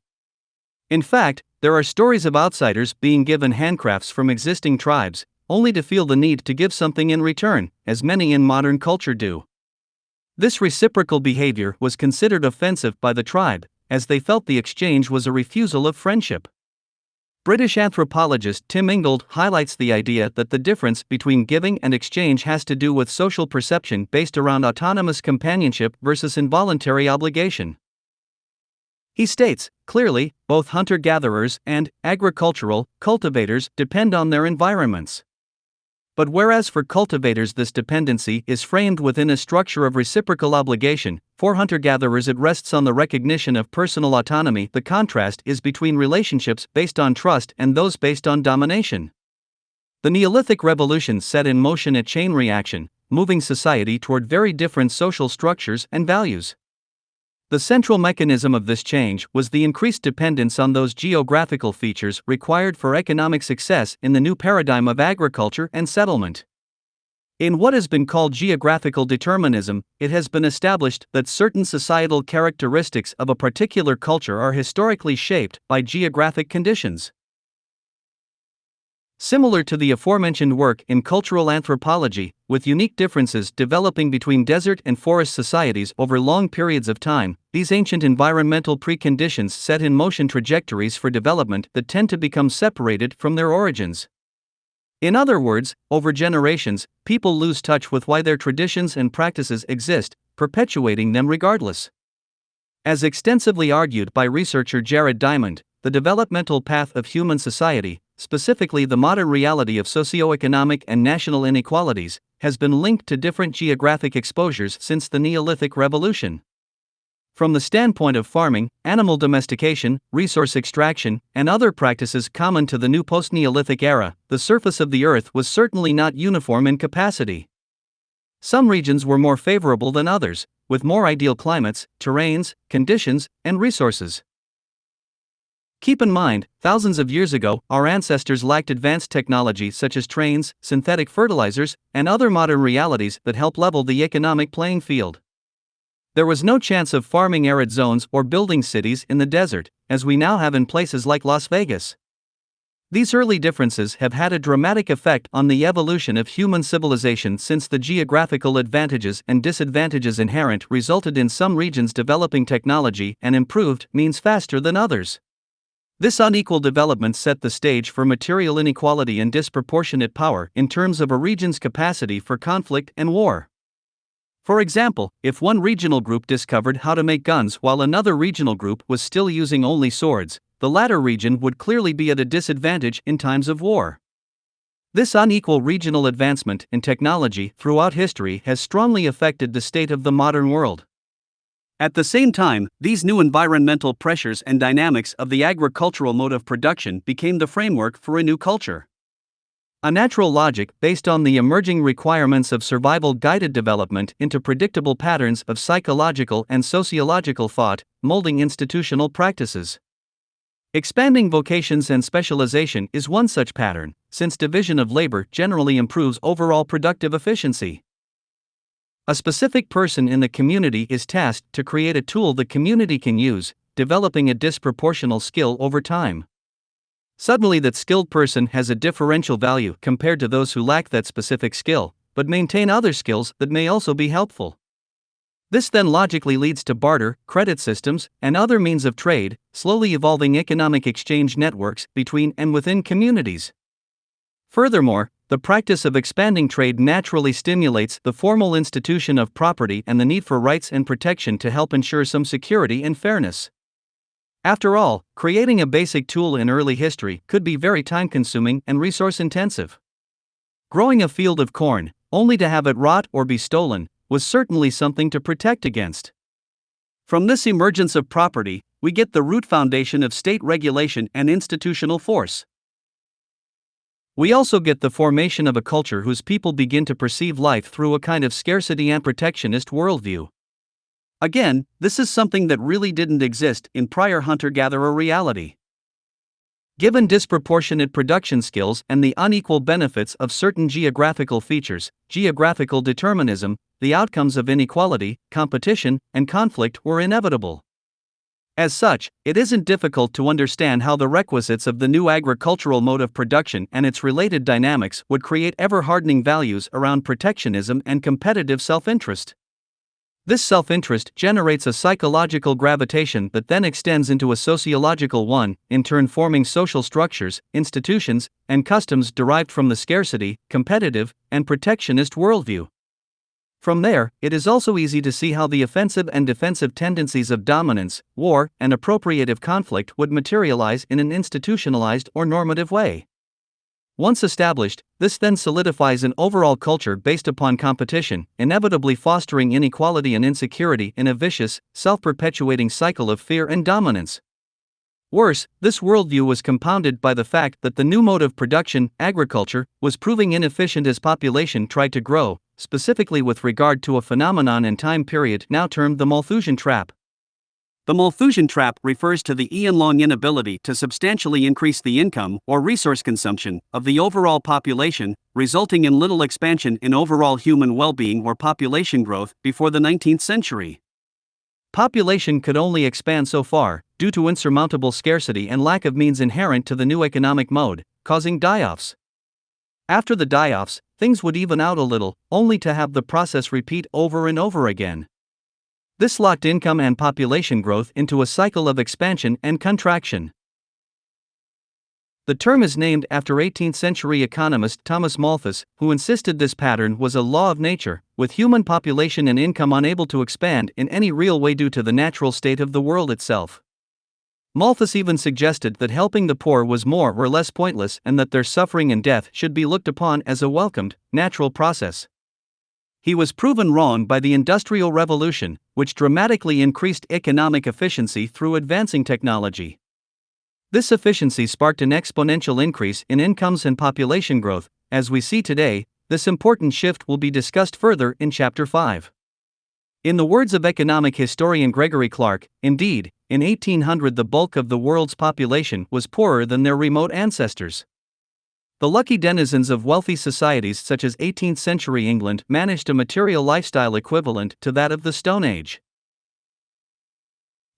In fact, there are stories of outsiders being given handcrafts from existing tribes, only to feel the need to give something in return, as many in modern culture do. This reciprocal behavior was considered offensive by the tribe, as they felt the exchange was a refusal of friendship. British anthropologist Tim Ingold highlights the idea that the difference between giving and exchange has to do with social perception based around autonomous companionship versus involuntary obligation. He states, clearly, both hunter-gatherers and agricultural cultivators depend on their environments. But whereas for cultivators this dependency is framed within a structure of reciprocal obligation, for hunter-gatherers it rests on the recognition of personal autonomy. The contrast is between relationships based on trust and those based on domination. The Neolithic Revolution set in motion a chain reaction, moving society toward very different social structures and values. The central mechanism of this change was the increased dependence on those geographical features required for economic success in the new paradigm of agriculture and settlement. In what has been called geographical determinism, it has been established that certain societal characteristics of a particular culture are historically shaped by geographic conditions. Similar to the aforementioned work in cultural anthropology, with unique differences developing between desert and forest societies over long periods of time, these ancient environmental preconditions set in motion trajectories for development that tend to become separated from their origins. In other words, over generations, people lose touch with why their traditions and practices exist, perpetuating them regardless. As extensively argued by researcher Jared Diamond, the developmental path of human society, specifically the modern reality of socioeconomic and national inequalities, has been linked to different geographic exposures since the Neolithic Revolution. From the standpoint of farming, animal domestication, resource extraction, and other practices common to the new post-Neolithic era, the surface of the Earth was certainly not uniform in capacity. Some regions were more favorable than others, with more ideal climates, terrains, conditions, and resources. Keep in mind, thousands of years ago, our ancestors lacked advanced technology such as trains, synthetic fertilizers, and other modern realities that help level the economic playing field. There was no chance of farming arid zones or building cities in the desert, as we now have in places like Las Vegas. These early differences have had a dramatic effect on the evolution of human civilization, since the geographical advantages and disadvantages inherent resulted in some regions developing technology and improved means faster than others. This unequal development set the stage for material inequality and disproportionate power in terms of a region's capacity for conflict and war. For example, if one regional group discovered how to make guns while another regional group was still using only swords, the latter region would clearly be at a disadvantage in times of war. This unequal regional advancement in technology throughout history has strongly affected the state of the modern world. At the same time, these new environmental pressures and dynamics of the agricultural mode of production became the framework for a new culture. A natural logic based on the emerging requirements of survival guided development into predictable patterns of psychological and sociological thought, molding institutional practices. Expanding vocations and specialization is one such pattern, since division of labor generally improves overall productive efficiency. A specific person in the community is tasked to create a tool the community can use, developing a disproportional skill over time. Suddenly, that skilled person has a differential value compared to those who lack that specific skill, but maintain other skills that may also be helpful. This then logically leads to barter, credit systems, and other means of trade, slowly evolving economic exchange networks between and within communities. Furthermore, the practice of expanding trade naturally stimulates the formal institution of property and the need for rights and protection to help ensure some security and fairness. After all, creating a basic tool in early history could be very time-consuming and resource-intensive. Growing a field of corn, only to have it rot or be stolen, was certainly something to protect against. From this emergence of property, we get the root foundation of state regulation and institutional force. We also get the formation of a culture whose people begin to perceive life through a kind of scarcity and protectionist worldview. Again, this is something that really didn't exist in prior hunter-gatherer reality. Given disproportionate production skills and the unequal benefits of certain geographical features, geographical determinism, the outcomes of inequality, competition, and conflict were inevitable. As such, it isn't difficult to understand how the requisites of the new agricultural mode of production and its related dynamics would create ever-hardening values around protectionism and competitive self-interest. This self-interest generates a psychological gravitation that then extends into a sociological one, in turn forming social structures, institutions, and customs derived from the scarcity, competitive, and protectionist worldview. From there, it is also easy to see how the offensive and defensive tendencies of dominance, war, and appropriative conflict would materialize in an institutionalized or normative way. Once established, this then solidifies an overall culture based upon competition, inevitably fostering inequality and insecurity in a vicious, self-perpetuating cycle of fear and dominance. Worse, this worldview was compounded by the fact that the new mode of production, agriculture, was proving inefficient as population tried to grow, specifically with regard to a phenomenon and time period now termed the Malthusian trap. The Malthusian trap refers to the eon-long inability to substantially increase the income or resource consumption of the overall population, resulting in little expansion in overall human well-being or population growth before the 19th century. Population could only expand so far, due to insurmountable scarcity and lack of means inherent to the new economic mode, causing die-offs. After the die-offs, things would even out a little, only to have the process repeat over and over again. This locked income and population growth into a cycle of expansion and contraction. The term is named after 18th century economist Thomas Malthus, who insisted this pattern was a law of nature, with human population and income unable to expand in any real way due to the natural state of the world itself. Malthus even suggested that helping the poor was more or less pointless and that their suffering and death should be looked upon as a welcomed, natural process. He was proven wrong by the Industrial Revolution, which dramatically increased economic efficiency through advancing technology. This efficiency sparked an exponential increase in incomes and population growth. As we see today, this important shift will be discussed further in Chapter 5. In the words of economic historian Gregory Clark, indeed, in 1800 the bulk of the world's population was poorer than their remote ancestors. The lucky denizens of wealthy societies such as 18th century England managed a material lifestyle equivalent to that of the Stone Age.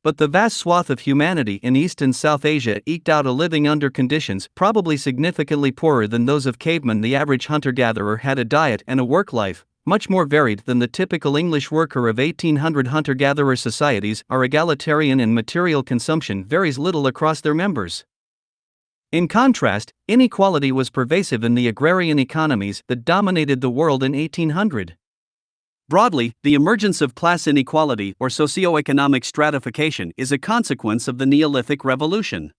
But the vast swath of humanity in East and South Asia eked out a living under conditions probably significantly poorer than those of cavemen. The average hunter-gatherer had a diet and a work life much more varied than the typical English worker of 1800. Hunter-gatherer societies are egalitarian and material consumption varies little across their members. In contrast, inequality was pervasive in the agrarian economies that dominated the world in 1800. Broadly, the emergence of class inequality or socioeconomic stratification is a consequence of the Neolithic Revolution.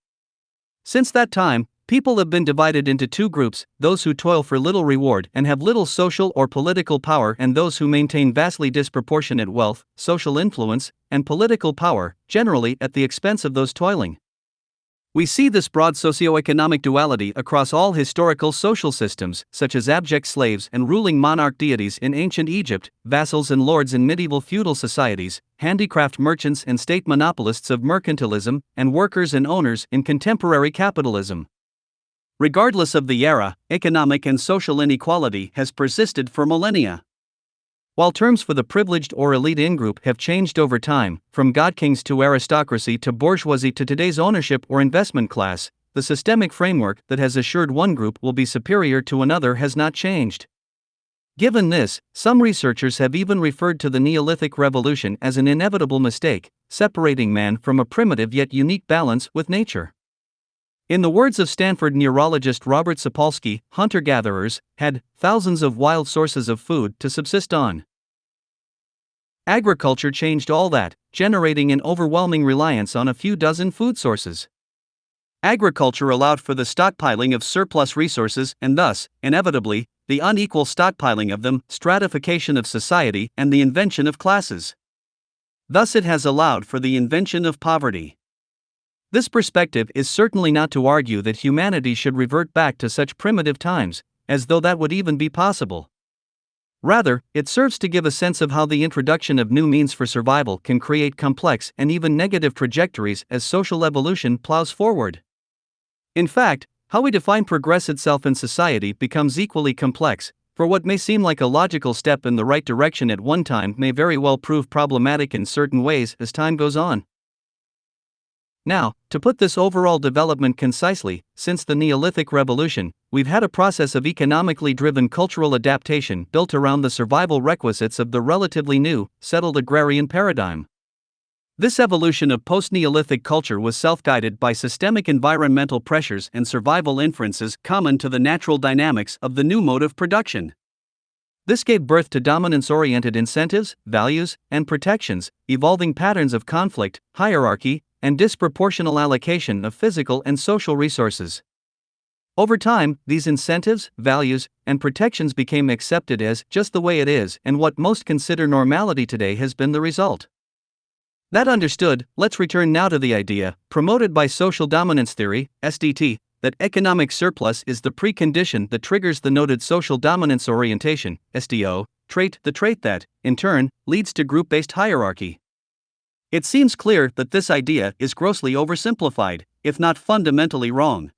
Since that time, people have been divided into two groups: those who toil for little reward and have little social or political power, and those who maintain vastly disproportionate wealth, social influence, and political power, generally at the expense of those toiling. We see this broad socioeconomic duality across all historical social systems, such as abject slaves and ruling monarch deities in ancient Egypt, vassals and lords in medieval feudal societies, handicraft merchants and state monopolists of mercantilism, and workers and owners in contemporary capitalism. Regardless of the era, economic and social inequality has persisted for millennia. While terms for the privileged or elite in-group have changed over time, from god-kings to aristocracy to bourgeoisie to today's ownership or investment class, the systemic framework that has assured one group will be superior to another has not changed. Given this, some researchers have even referred to the Neolithic Revolution as an inevitable mistake, separating man from a primitive yet unique balance with nature. In the words of Stanford neurologist Robert Sapolsky, hunter-gatherers had thousands of wild sources of food to subsist on. Agriculture changed all that, generating an overwhelming reliance on a few dozen food sources. Agriculture allowed for the stockpiling of surplus resources and thus, inevitably, the unequal stockpiling of them, stratification of society, and the invention of classes. Thus it has allowed for the invention of poverty. This perspective is certainly not to argue that humanity should revert back to such primitive times, as though that would even be possible. Rather, it serves to give a sense of how the introduction of new means for survival can create complex and even negative trajectories as social evolution plows forward. In fact, how we define progress itself in society becomes equally complex, for what may seem like a logical step in the right direction at one time may very well prove problematic in certain ways as time goes on. Now, to put this overall development concisely, since the Neolithic Revolution, we've had a process of economically driven cultural adaptation built around the survival requisites of the relatively new, settled agrarian paradigm. This evolution of post-Neolithic culture was self-guided by systemic environmental pressures and survival inferences common to the natural dynamics of the new mode of production. This gave birth to dominance-oriented incentives, values, and protections, evolving patterns of conflict, hierarchy, and disproportional allocation of physical and social resources. Over time, these incentives, values, and protections became accepted as just the way it is, and what most consider normality today has been the result. That understood, let's return now to the idea, promoted by social dominance theory, SDT, that economic surplus is the precondition that triggers the noted social dominance orientation, SDO, trait, the trait that, in turn, leads to group-based hierarchy. It seems clear that this idea is grossly oversimplified, if not fundamentally wrong.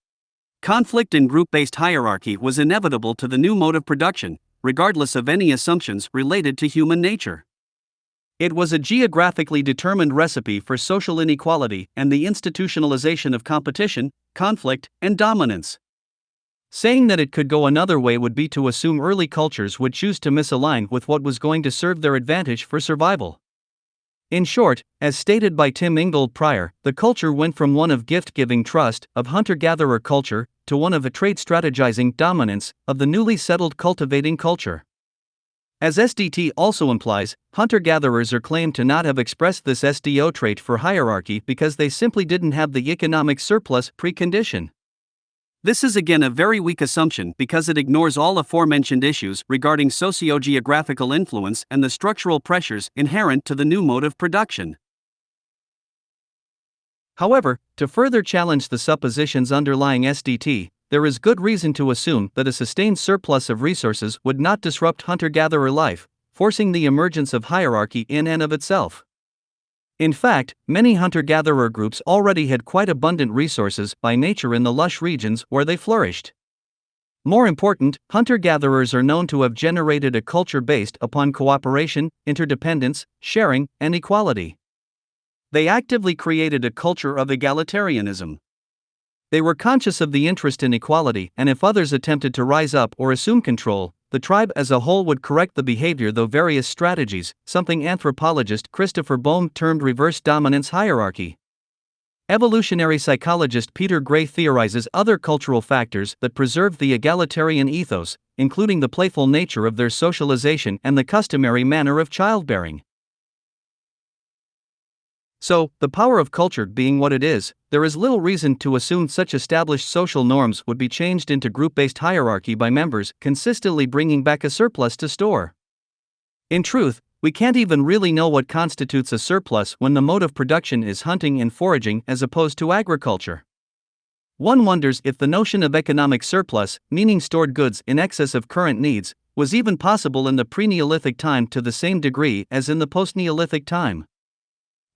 Conflict in group-based hierarchy was inevitable to the new mode of production, regardless of any assumptions related to human nature. It was a geographically determined recipe for social inequality and the institutionalization of competition, conflict, and dominance. Saying that it could go another way would be to assume early cultures would choose to misalign with what was going to serve their advantage for survival. In short, as stated by Tim Ingold Pryor, the culture went from one of gift-giving trust, of hunter-gatherer culture, to one of a trade-strategizing dominance, of the newly settled cultivating culture. As SDT also implies, hunter-gatherers are claimed to not have expressed this SDO trait for hierarchy because they simply didn't have the economic surplus precondition. This is again a very weak assumption because it ignores all aforementioned issues regarding socio-geographical influence and the structural pressures inherent to the new mode of production. However, to further challenge the suppositions underlying SDT, there is good reason to assume that a sustained surplus of resources would not disrupt hunter-gatherer life, forcing the emergence of hierarchy in and of itself. In fact, many hunter-gatherer groups already had quite abundant resources by nature in the lush regions where they flourished. More important, hunter-gatherers are known to have generated a culture based upon cooperation, interdependence, sharing, and equality. They actively created a culture of egalitarianism. They were conscious of the interest in equality, and if others attempted to rise up or assume control, the tribe as a whole would correct the behavior through various strategies, something anthropologist Christopher Bohm termed reverse dominance hierarchy. Evolutionary psychologist Peter Gray theorizes other cultural factors that preserved the egalitarian ethos, including the playful nature of their socialization and the customary manner of childbearing. So, the power of culture being what it is, there is little reason to assume such established social norms would be changed into group-based hierarchy by members consistently bringing back a surplus to store. In truth, we can't even really know what constitutes a surplus when the mode of production is hunting and foraging as opposed to agriculture. One wonders if the notion of economic surplus, meaning stored goods in excess of current needs, was even possible in the pre-Neolithic time to the same degree as in the post-Neolithic time.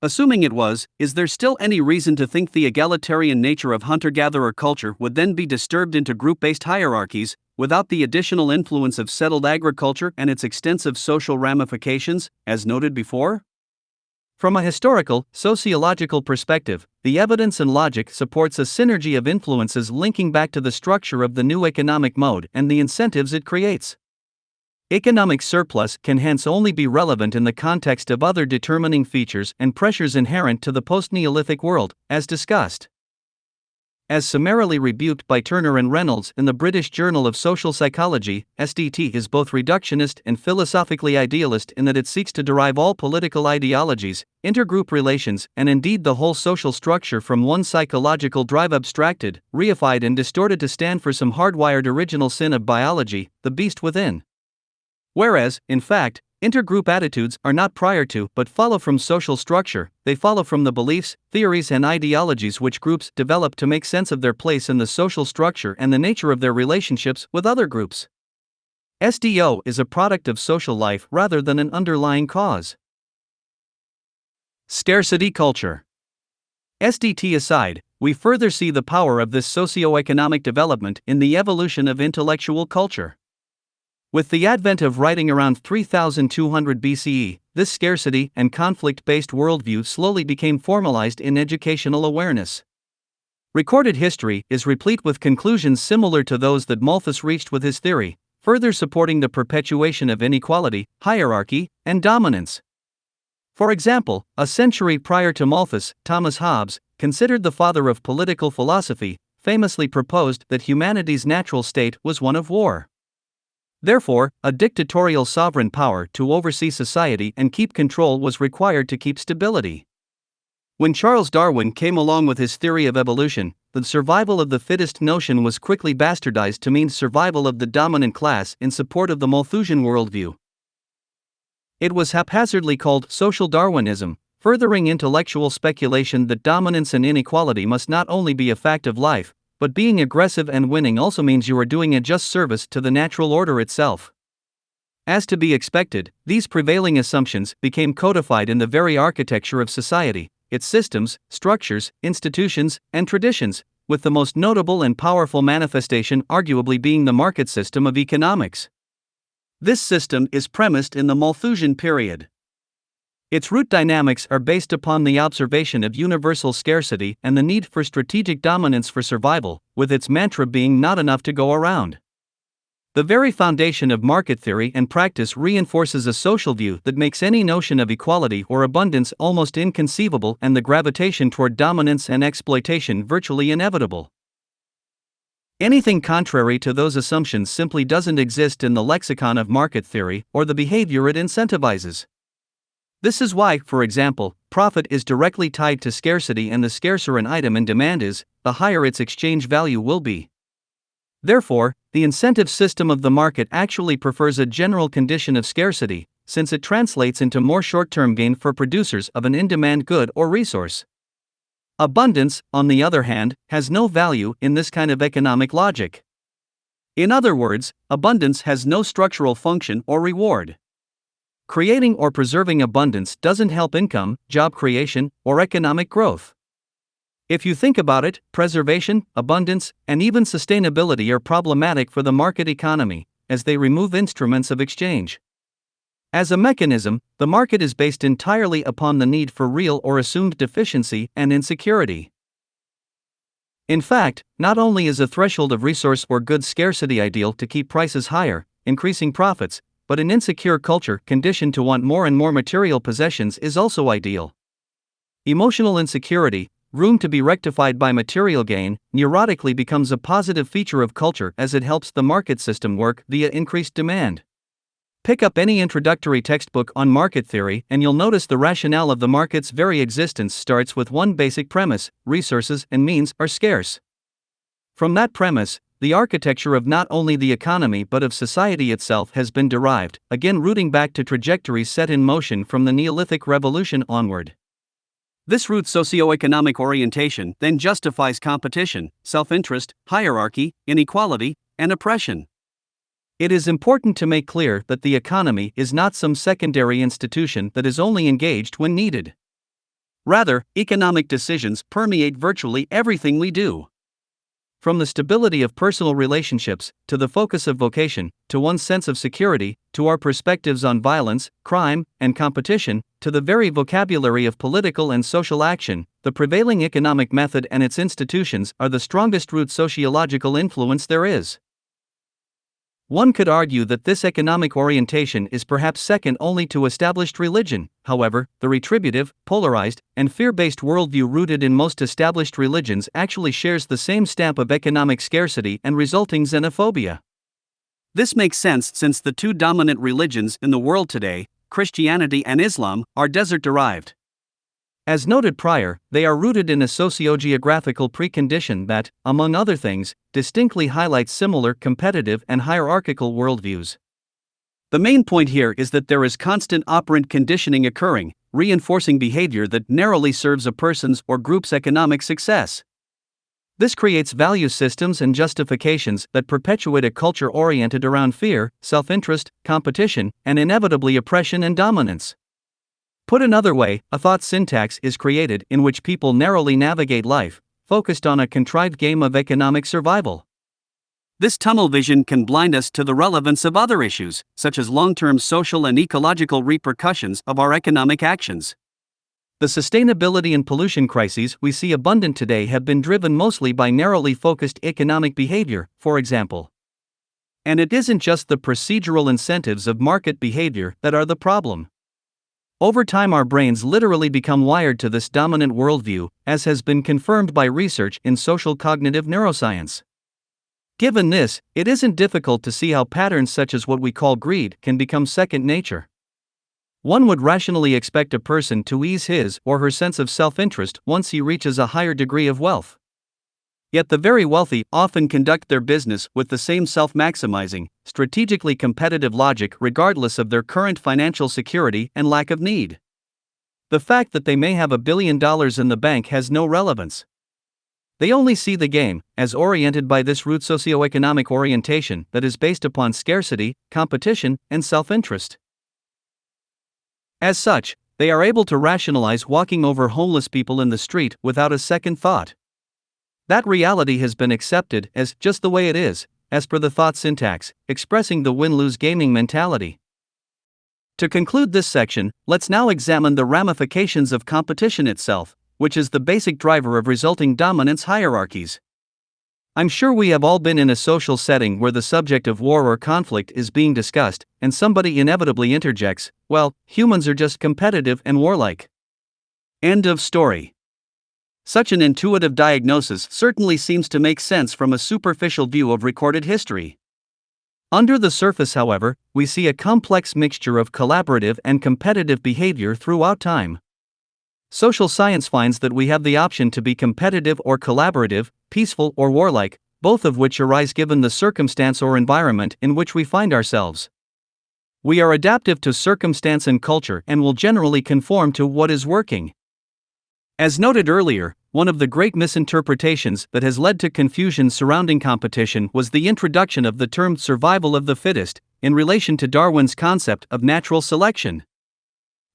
Assuming it was, is there still any reason to think the egalitarian nature of hunter-gatherer culture would then be disturbed into group-based hierarchies, without the additional influence of settled agriculture and its extensive social ramifications, as noted before? From a historical, sociological perspective, the evidence and logic supports a synergy of influences linking back to the structure of the new economic mode and the incentives it creates. Economic surplus can hence only be relevant in the context of other determining features and pressures inherent to the post-Neolithic world, as discussed. As summarily rebuked by Turner and Reynolds in the British Journal of Social Psychology, SDT is both reductionist and philosophically idealist in that it seeks to derive all political ideologies, intergroup relations, and indeed the whole social structure from one psychological drive abstracted, reified and distorted to stand for some hardwired original sin of biology, the beast within. Whereas, in fact, intergroup attitudes are not prior to but follow from social structure, they follow from the beliefs, theories and ideologies which groups develop to make sense of their place in the social structure and the nature of their relationships with other groups. SDO is a product of social life rather than an underlying cause. Scarcity culture. SDT aside, we further see the power of this socio-economic development in the evolution of intellectual culture. With the advent of writing around 3200 BCE, this scarcity and conflict-based worldview slowly became formalized in educational awareness. Recorded history is replete with conclusions similar to those that Malthus reached with his theory, further supporting the perpetuation of inequality, hierarchy, and dominance. For example, a century prior to Malthus, Thomas Hobbes, considered the father of political philosophy, famously proposed that humanity's natural state was one of war. Therefore, a dictatorial sovereign power to oversee society and keep control was required to keep stability. When Charles Darwin came along with his theory of evolution, the survival of the fittest notion was quickly bastardized to mean survival of the dominant class in support of the Malthusian worldview. It was haphazardly called social Darwinism, furthering intellectual speculation that dominance and inequality must not only be a fact of life, but being aggressive and winning also means you are doing a just service to the natural order itself. As to be expected, these prevailing assumptions became codified in the very architecture of society, its systems, structures, institutions, and traditions, with the most notable and powerful manifestation arguably being the market system of economics. This system is premised in the Malthusian period. Its root dynamics are based upon the observation of universal scarcity and the need for strategic dominance for survival, with its mantra being not enough to go around. The very foundation of market theory and practice reinforces a social view that makes any notion of equality or abundance almost inconceivable and the gravitation toward dominance and exploitation virtually inevitable. Anything contrary to those assumptions simply doesn't exist in the lexicon of market theory or the behavior it incentivizes. This is why, for example, profit is directly tied to scarcity, and the scarcer an item in demand is, the higher its exchange value will be. Therefore, the incentive system of the market actually prefers a general condition of scarcity, since it translates into more short-term gain for producers of an in-demand good or resource. Abundance, on the other hand, has no value in this kind of economic logic. In other words, abundance has no structural function or reward. Creating or preserving abundance doesn't help income, job creation, or economic growth. If you think about it, preservation, abundance, and even sustainability are problematic for the market economy, as they remove instruments of exchange. As a mechanism, the market is based entirely upon the need for real or assumed deficiency and insecurity. In fact, not only is a threshold of resource or goods scarcity ideal to keep prices higher, increasing profits, but an insecure culture conditioned to want more and more material possessions is also ideal. Emotional insecurity, room to be rectified by material gain, neurotically becomes a positive feature of culture as it helps the market system work via increased demand. Pick up any introductory textbook on market theory and you'll notice the rationale of the market's very existence starts with one basic premise: resources and means are scarce. From that premise, the architecture of not only the economy but of society itself has been derived, again rooting back to trajectories set in motion from the Neolithic Revolution onward. This root socio-economic orientation then justifies competition, self-interest, hierarchy, inequality, and oppression. It is important to make clear that the economy is not some secondary institution that is only engaged when needed. Rather, economic decisions permeate virtually everything we do. From the stability of personal relationships, to the focus of vocation, to one's sense of security, to our perspectives on violence, crime, and competition, to the very vocabulary of political and social action, the prevailing economic method and its institutions are the strongest root sociological influence there is. One could argue that this economic orientation is perhaps second only to established religion. However, the retributive, polarized, and fear-based worldview rooted in most established religions actually shares the same stamp of economic scarcity and resulting xenophobia. This makes sense since the two dominant religions in the world today, Christianity and Islam, are desert-derived. As noted prior, they are rooted in a socio-geographical precondition that, among other things, distinctly highlights similar competitive and hierarchical worldviews. The main point here is that there is constant operant conditioning occurring, reinforcing behavior that narrowly serves a person's or group's economic success. This creates value systems and justifications that perpetuate a culture oriented around fear, self-interest, competition, and inevitably oppression and dominance. Put another way, a thought syntax is created in which people narrowly navigate life, focused on a contrived game of economic survival. This tunnel vision can blind us to the relevance of other issues, such as long-term social and ecological repercussions of our economic actions. The sustainability and pollution crises we see abundant today have been driven mostly by narrowly focused economic behavior, for example. And it isn't just the procedural incentives of market behavior that are the problem. Over time, our brains literally become wired to this dominant worldview, as has been confirmed by research in social cognitive neuroscience. Given this, it isn't difficult to see how patterns such as what we call greed can become second nature. One would rationally expect a person to ease his or her sense of self-interest once he reaches a higher degree of wealth. Yet the very wealthy often conduct their business with the same self-maximizing, strategically competitive logic regardless of their current financial security and lack of need. The fact that they may have $1 billion in the bank has no relevance. They only see the game as oriented by this root socioeconomic orientation that is based upon scarcity, competition, and self-interest. As such, they are able to rationalize walking over homeless people in the street without a second thought. That reality has been accepted as just the way it is, as per the thought syntax, expressing the win-lose gaming mentality. To conclude this section, let's now examine the ramifications of competition itself, which is the basic driver of resulting dominance hierarchies. I'm sure we have all been in a social setting where the subject of war or conflict is being discussed, and somebody inevitably interjects, "Well, humans are just competitive and warlike." End of story. Such an intuitive diagnosis certainly seems to make sense from a superficial view of recorded history. Under the surface, however, we see a complex mixture of collaborative and competitive behavior throughout time. Social science finds that we have the option to be competitive or collaborative, peaceful or warlike, both of which arise given the circumstance or environment in which we find ourselves. We are adaptive to circumstance and culture and will generally conform to what is working. As noted earlier, one of the great misinterpretations that has led to confusion surrounding competition was the introduction of the term survival of the fittest, in relation to Darwin's concept of natural selection.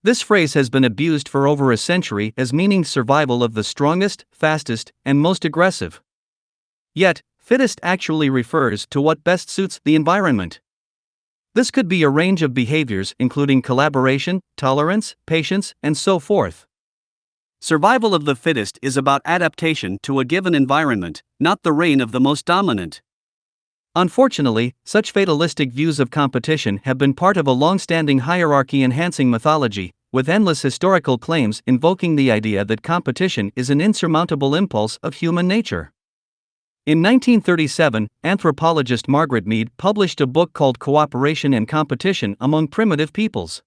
This phrase has been abused for over a century as meaning survival of the strongest, fastest, and most aggressive. Yet, fittest actually refers to what best suits the environment. This could be a range of behaviors including collaboration, tolerance, patience, and so forth. Survival of the fittest is about adaptation to a given environment, not the reign of the most dominant. Unfortunately, such fatalistic views of competition have been part of a long-standing hierarchy-enhancing mythology, with endless historical claims invoking the idea that competition is an insurmountable impulse of human nature. In 1937, anthropologist Margaret Mead published a book called Cooperation and Competition Among Primitive Peoples.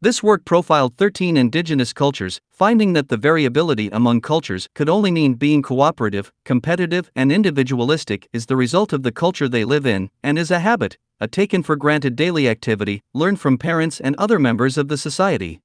This work profiled 13 indigenous cultures, finding that the variability among cultures could only mean being cooperative, competitive, and individualistic is the result of the culture they live in, and is a habit, a taken-for-granted daily activity, learned from parents and other members of the society.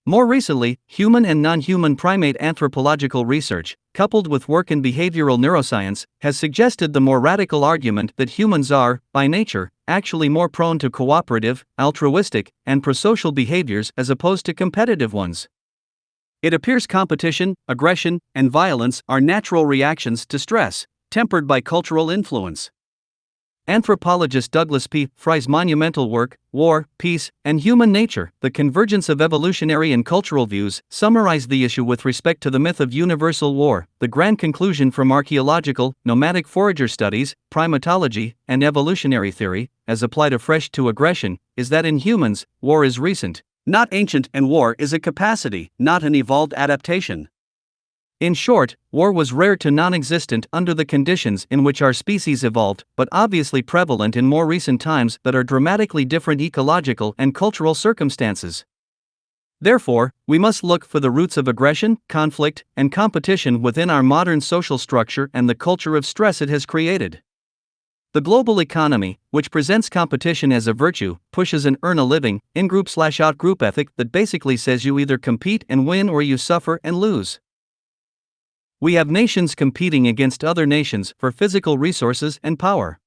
More recently, human and non-human primate anthropological research, coupled with work in behavioral neuroscience, has suggested the more radical argument that humans are, by nature, actually more prone to cooperative, altruistic, and prosocial behaviors as opposed to competitive ones. It appears competition, aggression, and violence are natural reactions to stress, tempered by cultural influence. Anthropologist Douglas P. Fry's monumental work, War, Peace, and Human Nature, The Convergence of Evolutionary and Cultural Views, summarized the issue with respect to the myth of universal war. The grand conclusion from archaeological, nomadic forager studies, primatology, and evolutionary theory, as applied afresh to aggression, is that in humans, war is recent, not ancient, and war is a capacity, not an evolved adaptation. In short, war was rare to non-existent under the conditions in which our species evolved, but obviously prevalent in more recent times that are dramatically different ecological and cultural circumstances. Therefore, we must look for the roots of aggression, conflict, and competition within our modern social structure and the culture of stress it has created. The global economy, which presents competition as a virtue, pushes an earn a living, in-group/out-group ethic that basically says you either compete and win or you suffer and lose. We have nations competing against other nations for physical resources and power.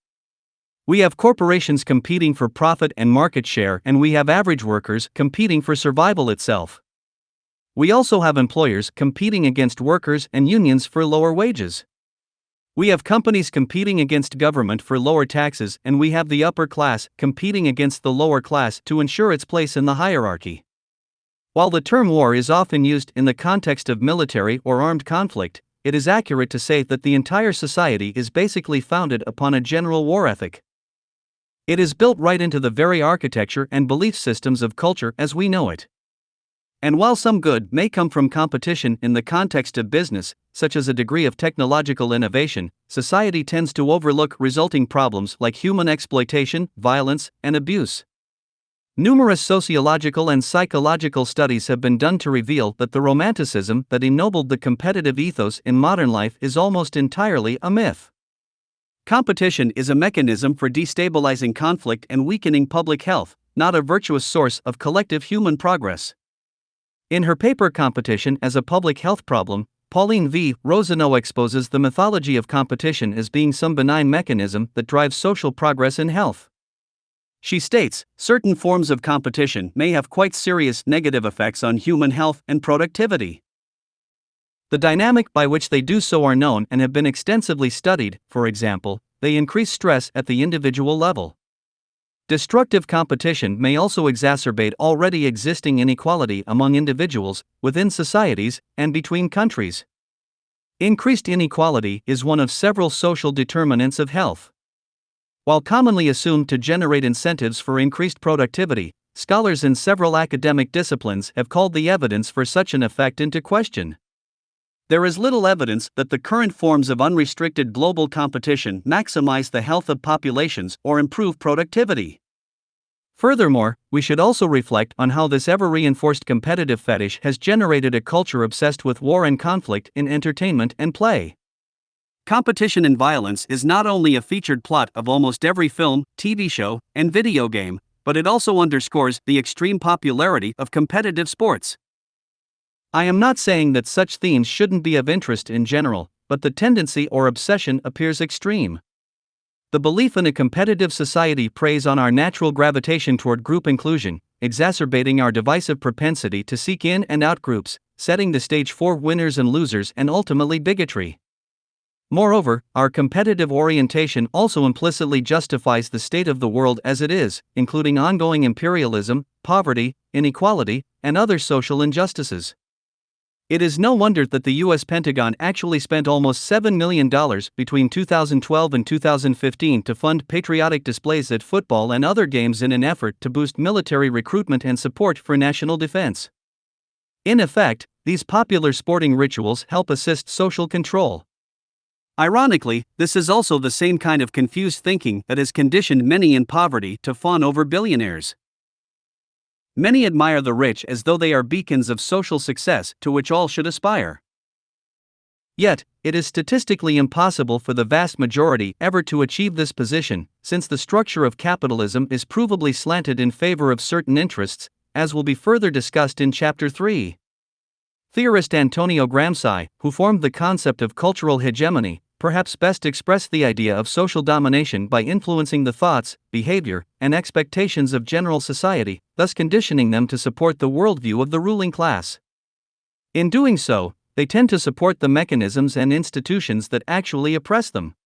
We have corporations competing for profit and market share, and we have average workers competing for survival itself. We also have employers competing against workers and unions for lower wages. We have companies competing against government for lower taxes, and we have the upper class competing against the lower class to ensure its place in the hierarchy. While the term war is often used in the context of military or armed conflict, it is accurate to say that the entire society is basically founded upon a general war ethic. It is built right into the very architecture and belief systems of culture as we know it. And while some good may come from competition in the context of business, such as a degree of technological innovation, society tends to overlook resulting problems like human exploitation, violence, and abuse. Numerous sociological and psychological studies have been done to reveal that the romanticism that ennobled the competitive ethos in modern life is almost entirely a myth. Competition is a mechanism for destabilizing conflict and weakening public health, not a virtuous source of collective human progress. In her paper Competition as a Public Health Problem, Pauline V. Rosenow exposes the mythology of competition as being some benign mechanism that drives social progress in health. She states, certain forms of competition may have quite serious negative effects on human health and productivity. The dynamic by which they do so are known and have been extensively studied. For example, they increase stress at the individual level. Destructive competition may also exacerbate already existing inequality among individuals, within societies, and between countries. Increased inequality is one of several social determinants of health. While commonly assumed to generate incentives for increased productivity, scholars in several academic disciplines have called the evidence for such an effect into question. There is little evidence that the current forms of unrestricted global competition maximize the health of populations or improve productivity. Furthermore, we should also reflect on how this ever-reinforced competitive fetish has generated a culture obsessed with war and conflict in entertainment and play. Competition and violence is not only a featured plot of almost every film, TV show, and video game, but it also underscores the extreme popularity of competitive sports. I am not saying that such themes shouldn't be of interest in general, but the tendency or obsession appears extreme. The belief in a competitive society preys on our natural gravitation toward group inclusion, exacerbating our divisive propensity to seek in and out groups, setting the stage for winners and losers and ultimately bigotry. Moreover, our competitive orientation also implicitly justifies the state of the world as it is, including ongoing imperialism, poverty, inequality, and other social injustices. It is no wonder that the U.S. Pentagon actually spent almost $7 million between 2012 and 2015 to fund patriotic displays at football and other games in an effort to boost military recruitment and support for national defense. In effect, these popular sporting rituals help assist social control. Ironically, this is also the same kind of confused thinking that has conditioned many in poverty to fawn over billionaires. Many admire the rich as though they are beacons of social success to which all should aspire. Yet, it is statistically impossible for the vast majority ever to achieve this position, since the structure of capitalism is provably slanted in favor of certain interests, as will be further discussed in Chapter 3. Theorist Antonio Gramsci, who formed the concept of cultural hegemony, perhaps best expressed the idea of social domination by influencing the thoughts, behavior, and expectations of general society, thus conditioning them to support the worldview of the ruling class. In doing so, they tend to support the mechanisms and institutions that actually oppress them.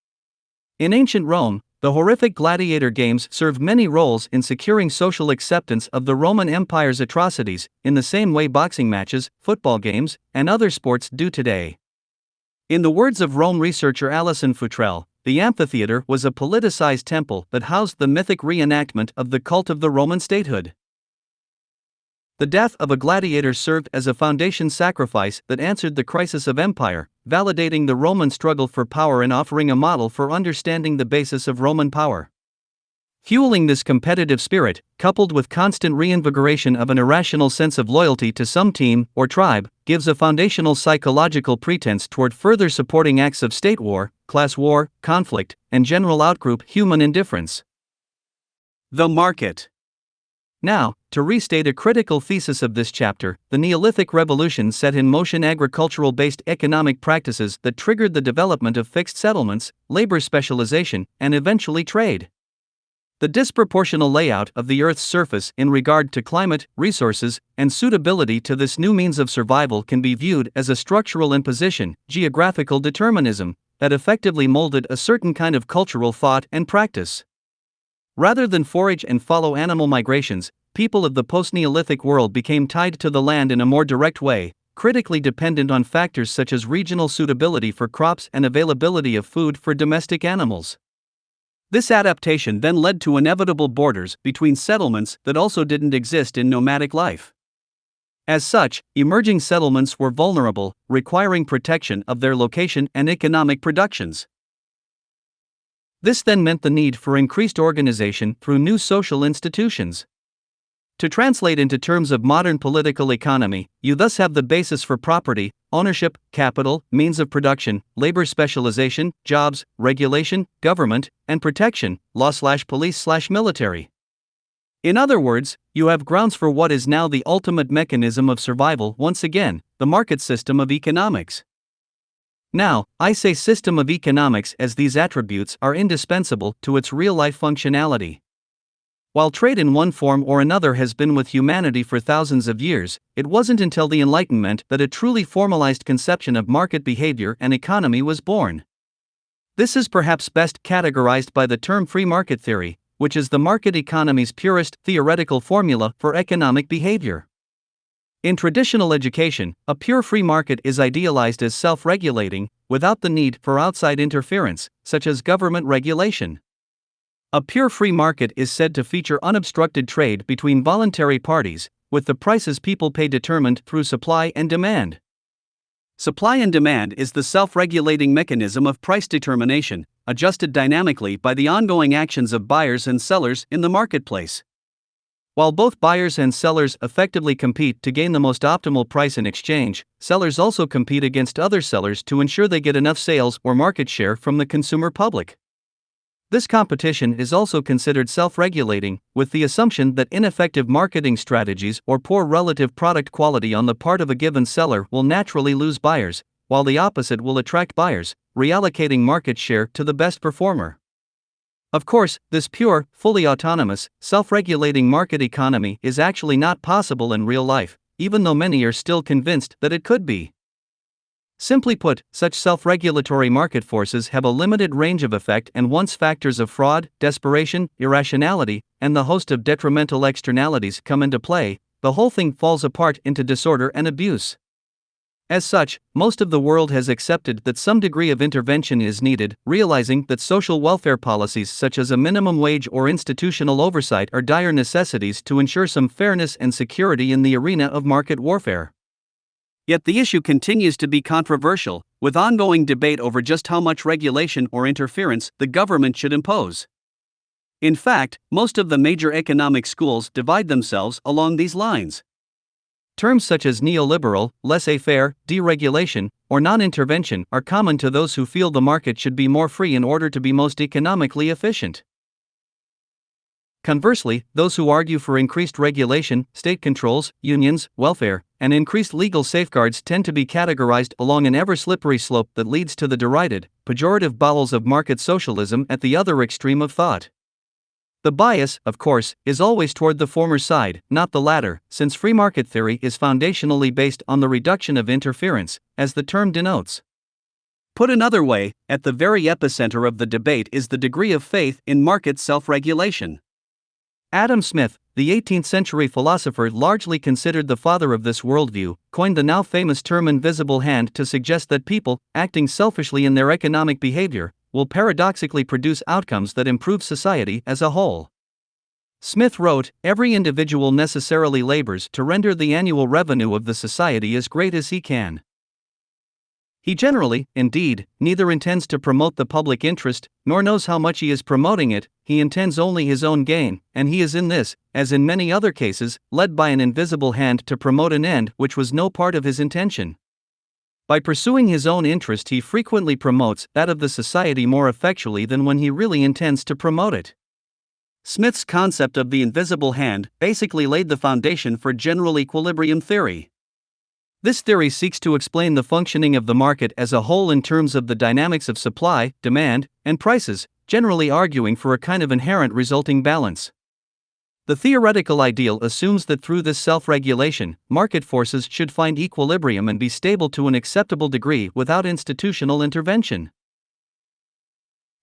In ancient Rome, the horrific gladiator games served many roles in securing social acceptance of the Roman Empire's atrocities, in the same way boxing matches, football games, and other sports do today. In the words of Rome researcher Alison Futrell, the amphitheater was a politicized temple that housed the mythic reenactment of the cult of the Roman statehood. The death of a gladiator served as a foundation sacrifice that answered the crisis of empire, validating the Roman struggle for power and offering a model for understanding the basis of Roman power. Fueling this competitive spirit, coupled with constant reinvigoration of an irrational sense of loyalty to some team or tribe, gives a foundational psychological pretense toward further supporting acts of state war, class war, conflict, and general outgroup human indifference. The market. Now, to restate a critical thesis of this chapter, the Neolithic Revolution set in motion agricultural-based economic practices that triggered the development of fixed settlements, labor specialization, and eventually trade. The disproportional layout of the Earth's surface in regard to climate, resources, and suitability to this new means of survival can be viewed as a structural imposition, geographical determinism, that effectively molded a certain kind of cultural thought and practice. Rather than forage and follow animal migrations, people of the post-Neolithic world became tied to the land in a more direct way, critically dependent on factors such as regional suitability for crops and availability of food for domestic animals. This adaptation then led to inevitable borders between settlements that also didn't exist in nomadic life. As such, emerging settlements were vulnerable, requiring protection of their location and economic productions. This then meant the need for increased organization through new social institutions. To translate into terms of modern political economy, you thus have the basis for property, ownership, capital, means of production, labor specialization, jobs, regulation, government, and protection, law/police/military. In other words, you have grounds for what is now the ultimate mechanism of survival once again, the market system of economics. Now, I say system of economics as these attributes are indispensable to its real-life functionality. While trade in one form or another has been with humanity for thousands of years, it wasn't until the Enlightenment that a truly formalized conception of market behavior and economy was born. This is perhaps best categorized by the term free market theory, which is the market economy's purest theoretical formula for economic behavior. In traditional education, a pure free market is idealized as self-regulating, without the need for outside interference, such as government regulation. A pure free market is said to feature unobstructed trade between voluntary parties, with the prices people pay determined through supply and demand. Supply and demand is the self-regulating mechanism of price determination, adjusted dynamically by the ongoing actions of buyers and sellers in the marketplace. While both buyers and sellers effectively compete to gain the most optimal price in exchange, sellers also compete against other sellers to ensure they get enough sales or market share from the consumer public. This competition is also considered self-regulating, with the assumption that ineffective marketing strategies or poor relative product quality on the part of a given seller will naturally lose buyers, while the opposite will attract buyers, reallocating market share to the best performer. Of course, this pure, fully autonomous, self-regulating market economy is actually not possible in real life, even though many are still convinced that it could be. Simply put, such self-regulatory market forces have a limited range of effect, and once factors of fraud, desperation, irrationality, and the host of detrimental externalities come into play, the whole thing falls apart into disorder and abuse. As such, most of the world has accepted that some degree of intervention is needed, realizing that social welfare policies such as a minimum wage or institutional oversight are dire necessities to ensure some fairness and security in the arena of market warfare. Yet the issue continues to be controversial, with ongoing debate over just how much regulation or interference the government should impose. In fact, most of the major economic schools divide themselves along these lines. Terms such as neoliberal, laissez-faire, deregulation, or non-intervention are common to those who feel the market should be more free in order to be most economically efficient. Conversely, those who argue for increased regulation, state controls, unions, welfare, and increased legal safeguards tend to be categorized along an ever-slippery slope that leads to the derided, pejorative bowels of market socialism at the other extreme of thought. The bias, of course, is always toward the former side, not the latter, since free market theory is foundationally based on the reduction of interference, as the term denotes. Put another way, at the very epicenter of the debate is the degree of faith in market self-regulation. Adam Smith, the 18th-century philosopher largely considered the father of this worldview, coined the now famous term invisible hand to suggest that people, acting selfishly in their economic behavior, will paradoxically produce outcomes that improve society as a whole. Smith wrote, "Every individual necessarily labors to render the annual revenue of the society as great as he can." He generally, indeed, neither intends to promote the public interest, nor knows how much he is promoting it. He intends only his own gain, and he is in this, as in many other cases, led by an invisible hand to promote an end which was no part of his intention. By pursuing his own interest, he frequently promotes that of the society more effectually than when he really intends to promote it. Smith's concept of the invisible hand basically laid the foundation for general equilibrium theory. This theory seeks to explain the functioning of the market as a whole in terms of the dynamics of supply, demand, and prices, generally arguing for a kind of inherent resulting balance. The theoretical ideal assumes that through this self-regulation, market forces should find equilibrium and be stable to an acceptable degree without institutional intervention.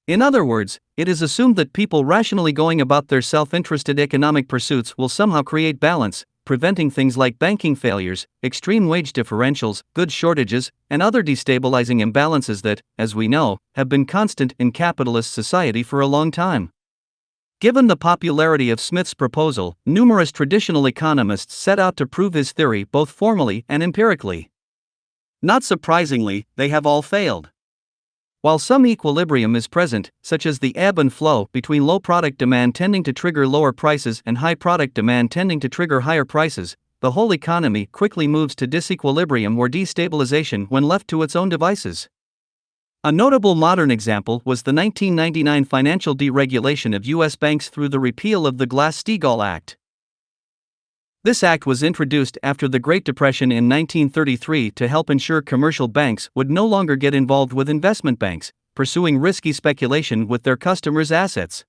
In other words, it is assumed that people rationally going about their self-interested economic pursuits will somehow create balance, preventing things like banking failures, extreme wage differentials, goods shortages, and other destabilizing imbalances that, as we know, have been constant in capitalist society for a long time. Given the popularity of Smith's proposal, numerous traditional economists set out to prove his theory both formally and empirically. Not surprisingly, they have all failed. While some equilibrium is present, such as the ebb and flow between low product demand tending to trigger lower prices and high product demand tending to trigger higher prices, the whole economy quickly moves to disequilibrium or destabilization when left to its own devices. A notable modern example was the 1999 financial deregulation of U.S. banks through the repeal of the Glass-Steagall Act. This act was introduced after the Great Depression in 1933 to help ensure commercial banks would no longer get involved with investment banks, pursuing risky speculation with their customers' assets.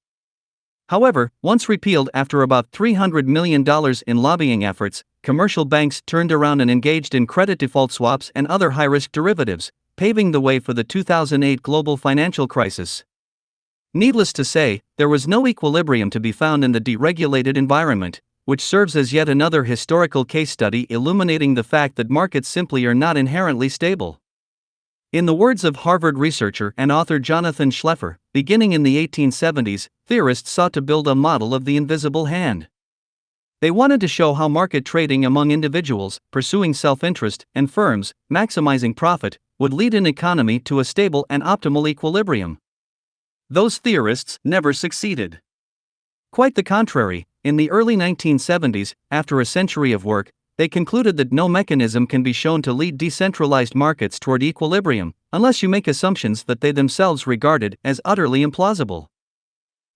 However, once repealed after about $300 million in lobbying efforts, commercial banks turned around and engaged in credit default swaps and other high-risk derivatives, paving the way for the 2008 global financial crisis. Needless to say, there was no equilibrium to be found in the deregulated environment, which serves as yet another historical case study illuminating the fact that markets simply are not inherently stable. In the words of Harvard researcher and author Jonathan Schleffer, beginning in the 1870s, theorists sought to build a model of the invisible hand. They wanted to show how market trading among individuals, pursuing self-interest, and firms, maximizing profit, would lead an economy to a stable and optimal equilibrium. Those theorists never succeeded. Quite the contrary, in the early 1970s, after a century of work, they concluded that no mechanism can be shown to lead decentralized markets toward equilibrium, unless you make assumptions that they themselves regarded as utterly implausible.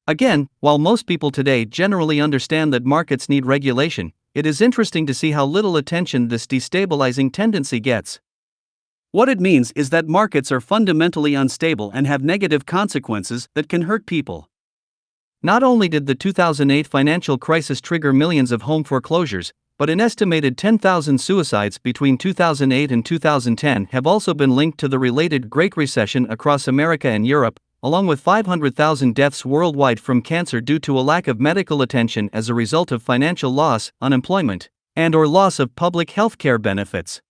Again, while most people today generally understand that markets need regulation, it is interesting to see how little attention this destabilizing tendency gets. What it means is that markets are fundamentally unstable and have negative consequences that can hurt people. Not only did the 2008 financial crisis trigger millions of home foreclosures, but an estimated 10,000 suicides between 2008 and 2010 have also been linked to the related Great Recession across America and Europe, along with 500,000 deaths worldwide from cancer due to a lack of medical attention as a result of financial loss, unemployment, and/or loss of public health care benefits.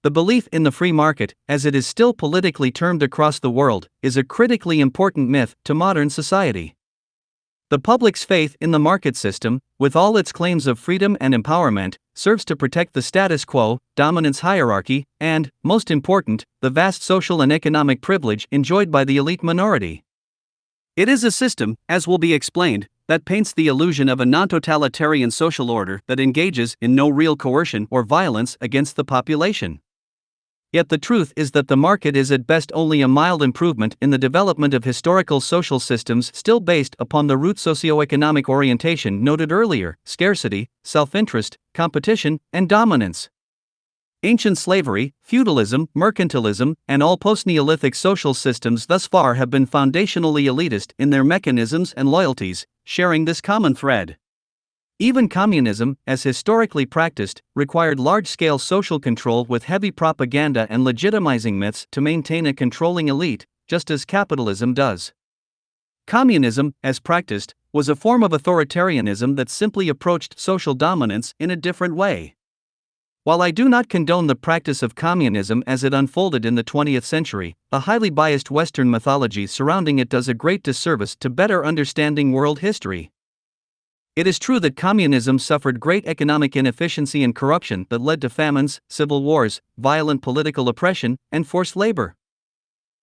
The belief in the free market, as it is still politically termed across the world, is a critically important myth to modern society. The public's faith in the market system, with all its claims of freedom and empowerment, serves to protect the status quo, dominance hierarchy, and, most important, the vast social and economic privilege enjoyed by the elite minority. It is a system, as will be explained, that paints the illusion of a non-totalitarian social order that engages in no real coercion or violence against the population. Yet the truth is that the market is at best only a mild improvement in the development of historical social systems still based upon the root socioeconomic orientation noted earlier: scarcity, self-interest, competition, and dominance. Ancient slavery, feudalism, mercantilism, and all post-Neolithic social systems thus far have been foundationally elitist in their mechanisms and loyalties, sharing this common thread. Even communism, as historically practiced, required large-scale social control with heavy propaganda and legitimizing myths to maintain a controlling elite, just as capitalism does. Communism, as practiced, was a form of authoritarianism that simply approached social dominance in a different way. While I do not condone the practice of communism as it unfolded in the 20th century, a highly biased Western mythology surrounding it does a great disservice to better understanding world history. It is true that communism suffered great economic inefficiency and corruption that led to famines, civil wars, violent political oppression, and forced labor.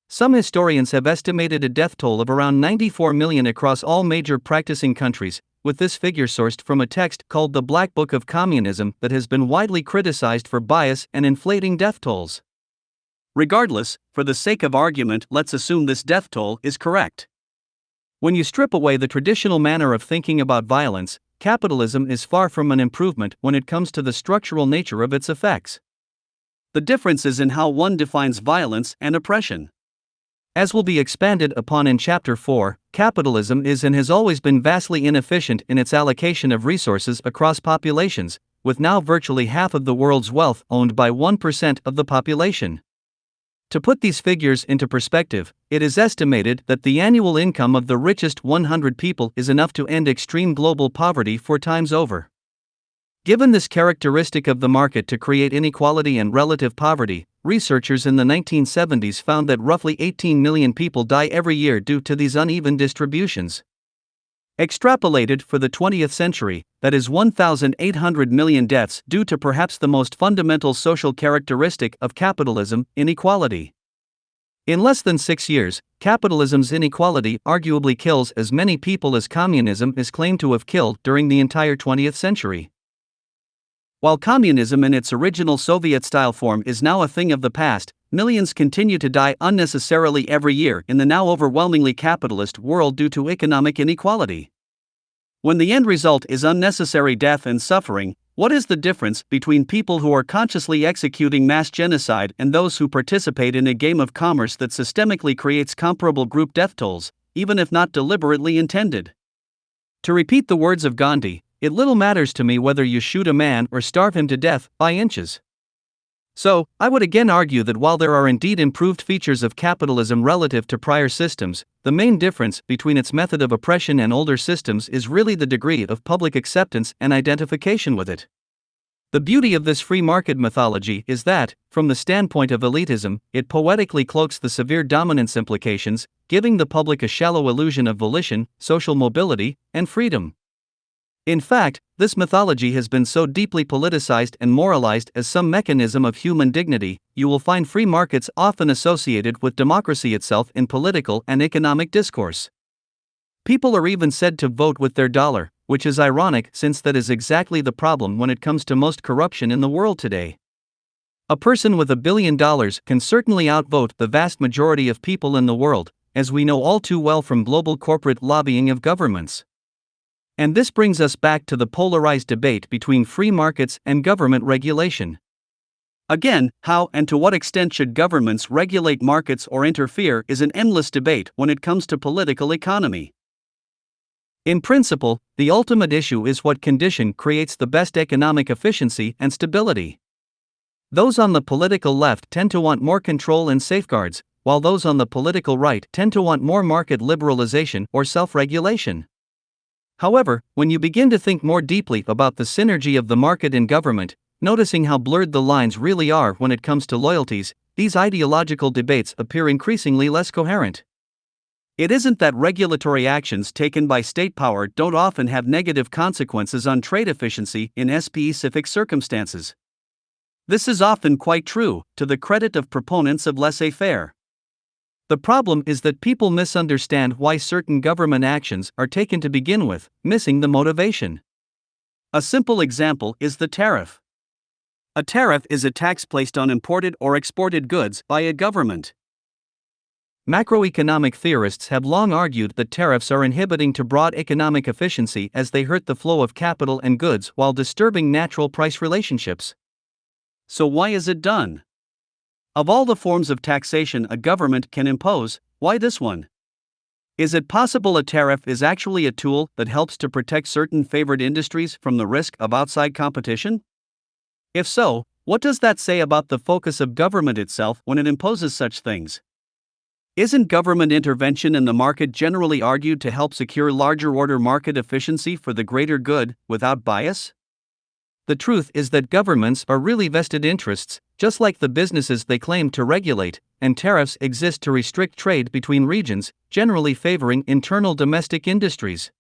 Some historians have estimated a death toll of around 94 million across all major practicing countries, with this figure sourced from a text called the Black Book of Communism that has been widely criticized for bias and inflating death tolls. Regardless, for the sake of argument, let's assume this death toll is correct. When you strip away the traditional manner of thinking about violence, capitalism is far from an improvement when it comes to the structural nature of its effects. The difference is in how one defines violence and oppression. As will be expanded upon in Chapter 4, capitalism is and has always been vastly inefficient in its allocation of resources across populations, with now virtually half of the world's wealth owned by 1% of the population. To put these figures into perspective, it is estimated that the annual income of the richest 100 people is enough to end extreme global poverty 4 times over. Given this characteristic of the market to create inequality and relative poverty, researchers in the 1970s found that roughly 18 million people die every year due to these uneven distributions. Extrapolated for the 20th century, that is 1,800 million deaths due to perhaps the most fundamental social characteristic of capitalism, inequality. In less than 6 years, capitalism's inequality arguably kills as many people as communism is claimed to have killed during the entire 20th century. While communism in its original Soviet-style form is now a thing of the past, millions continue to die unnecessarily every year in the now overwhelmingly capitalist world due to economic inequality. When the end result is unnecessary death and suffering, what is the difference between people who are consciously executing mass genocide and those who participate in a game of commerce that systemically creates comparable group death tolls, even if not deliberately intended? To repeat the words of Gandhi, it little matters to me whether you shoot a man or starve him to death by inches. So, I would again argue that while there are indeed improved features of capitalism relative to prior systems, the main difference between its method of oppression and older systems is really the degree of public acceptance and identification with it. The beauty of this free market mythology is that, from the standpoint of elitism, it poetically cloaks the severe dominance implications, giving the public a shallow illusion of volition, social mobility, and freedom. In fact, this mythology has been so deeply politicized and moralized as some mechanism of human dignity, you will find free markets often associated with democracy itself in political and economic discourse. People are even said to vote with their dollar, which is ironic since that is exactly the problem when it comes to most corruption in the world today. A person with $1 billion can certainly outvote the vast majority of people in the world, as we know all too well from global corporate lobbying of governments. And this brings us back to the polarized debate between free markets and government regulation. Again, how and to what extent should governments regulate markets or interfere is an endless debate when it comes to political economy. In principle, the ultimate issue is what condition creates the best economic efficiency and stability. Those on the political left tend to want more control and safeguards, while those on the political right tend to want more market liberalization or self-regulation. However, when you begin to think more deeply about the synergy of the market and government, noticing how blurred the lines really are when it comes to loyalties, these ideological debates appear increasingly less coherent. It isn't that regulatory actions taken by state power don't often have negative consequences on trade efficiency in specific circumstances. This is often quite true, to the credit of proponents of laissez-faire. The problem is that people misunderstand why certain government actions are taken to begin with, missing the motivation. A simple example is the tariff. A tariff is a tax placed on imported or exported goods by a government. Macroeconomic theorists have long argued that tariffs are inhibiting to broad economic efficiency as they hurt the flow of capital and goods while disturbing natural price relationships. So why is it done? Of all the forms of taxation a government can impose, why this one? Is it possible a tariff is actually a tool that helps to protect certain favored industries from the risk of outside competition? If so, what does that say about the focus of government itself when it imposes such things? Isn't government intervention in the market generally argued to help secure larger order market efficiency for the greater good, without bias? The truth is that governments are really vested interests, just like the businesses they claim to regulate, and tariffs exist to restrict trade between regions, generally favoring internal domestic industries.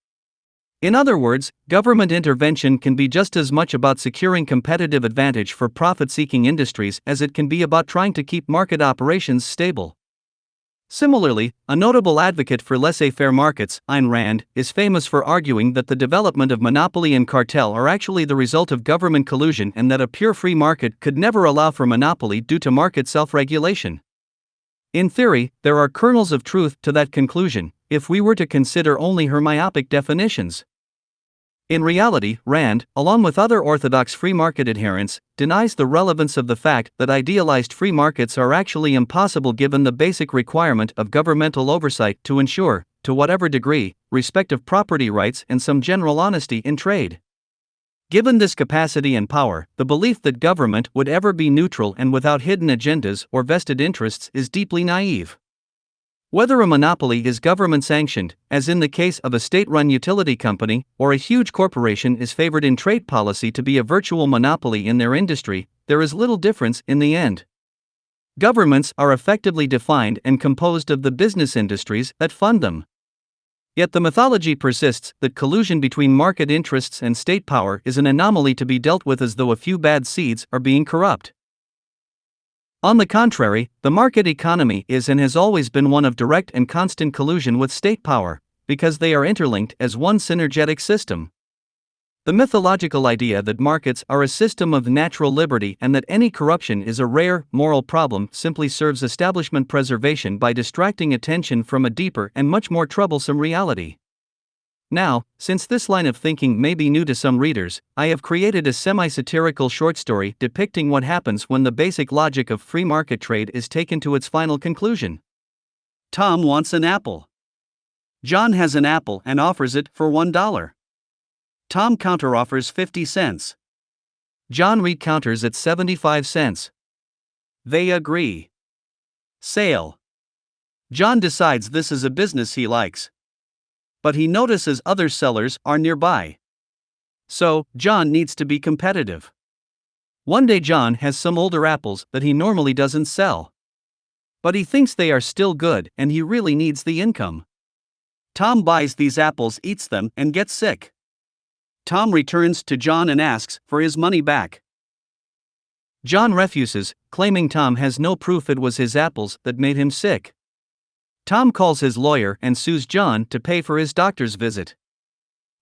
In other words, government intervention can be just as much about securing competitive advantage for profit-seeking industries as it can be about trying to keep market operations stable. Similarly, a notable advocate for laissez-faire markets, Ayn Rand, is famous for arguing that the development of monopoly and cartel are actually the result of government collusion and that a pure free market could never allow for monopoly due to market self-regulation. In theory, there are kernels of truth to that conclusion, if we were to consider only her myopic definitions. In reality, Rand, along with other orthodox free market adherents, denies the relevance of the fact that idealized free markets are actually impossible given the basic requirement of governmental oversight to ensure, to whatever degree, respect of property rights and some general honesty in trade. Given this capacity and power, the belief that government would ever be neutral and without hidden agendas or vested interests is deeply naive. Whether a monopoly is government-sanctioned, as in the case of a state-run utility company, or a huge corporation is favored in trade policy to be a virtual monopoly in their industry, there is little difference in the end. Governments are effectively defined and composed of the business industries that fund them. Yet the mythology persists that collusion between market interests and state power is an anomaly to be dealt with as though a few bad seeds are being corrupt. On the contrary, the market economy is and has always been one of direct and constant collusion with state power, because they are interlinked as one synergetic system. The mythological idea that markets are a system of natural liberty and that any corruption is a rare, moral problem simply serves establishment preservation by distracting attention from a deeper and much more troublesome reality. Now, since this line of thinking may be new to some readers, I have created a semi-satirical short story depicting what happens when the basic logic of free market trade is taken to its final conclusion. Tom wants an apple. John has an apple and offers it for $1. Tom counteroffers 50 cents. John recounters at 75 cents. They agree. Sale. John decides this is a business he likes. But he notices other sellers are nearby. So, John needs to be competitive. One day John has some older apples that he normally doesn't sell. But he thinks they are still good and he really needs the income. Tom buys these apples, eats them, and gets sick. Tom returns to John and asks for his money back. John refuses, claiming Tom has no proof it was his apples that made him sick. Tom calls his lawyer and sues John to pay for his doctor's visit.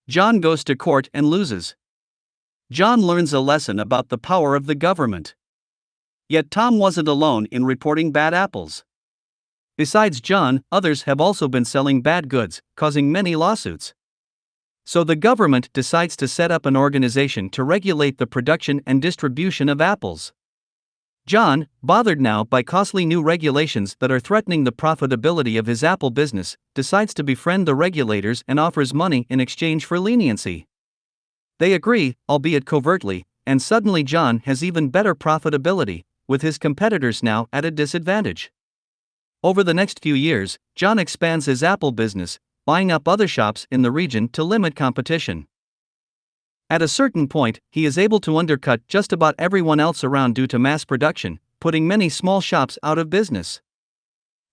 John goes to court and loses. John learns a lesson about the power of the government. Yet Tom wasn't alone in reporting bad apples. Besides John, others have also been selling bad goods, causing many lawsuits. So the government decides to set up an organization to regulate the production and distribution of apples. John, bothered now by costly new regulations that are threatening the profitability of his apple business, decides to befriend the regulators and offers money in exchange for leniency. They agree, albeit covertly, and suddenly John has even better profitability, with his competitors now at a disadvantage. Over the next few years, John expands his apple business, buying up other shops in the region to limit competition. At a certain point, he is able to undercut just about everyone else around due to mass production, putting many small shops out of business.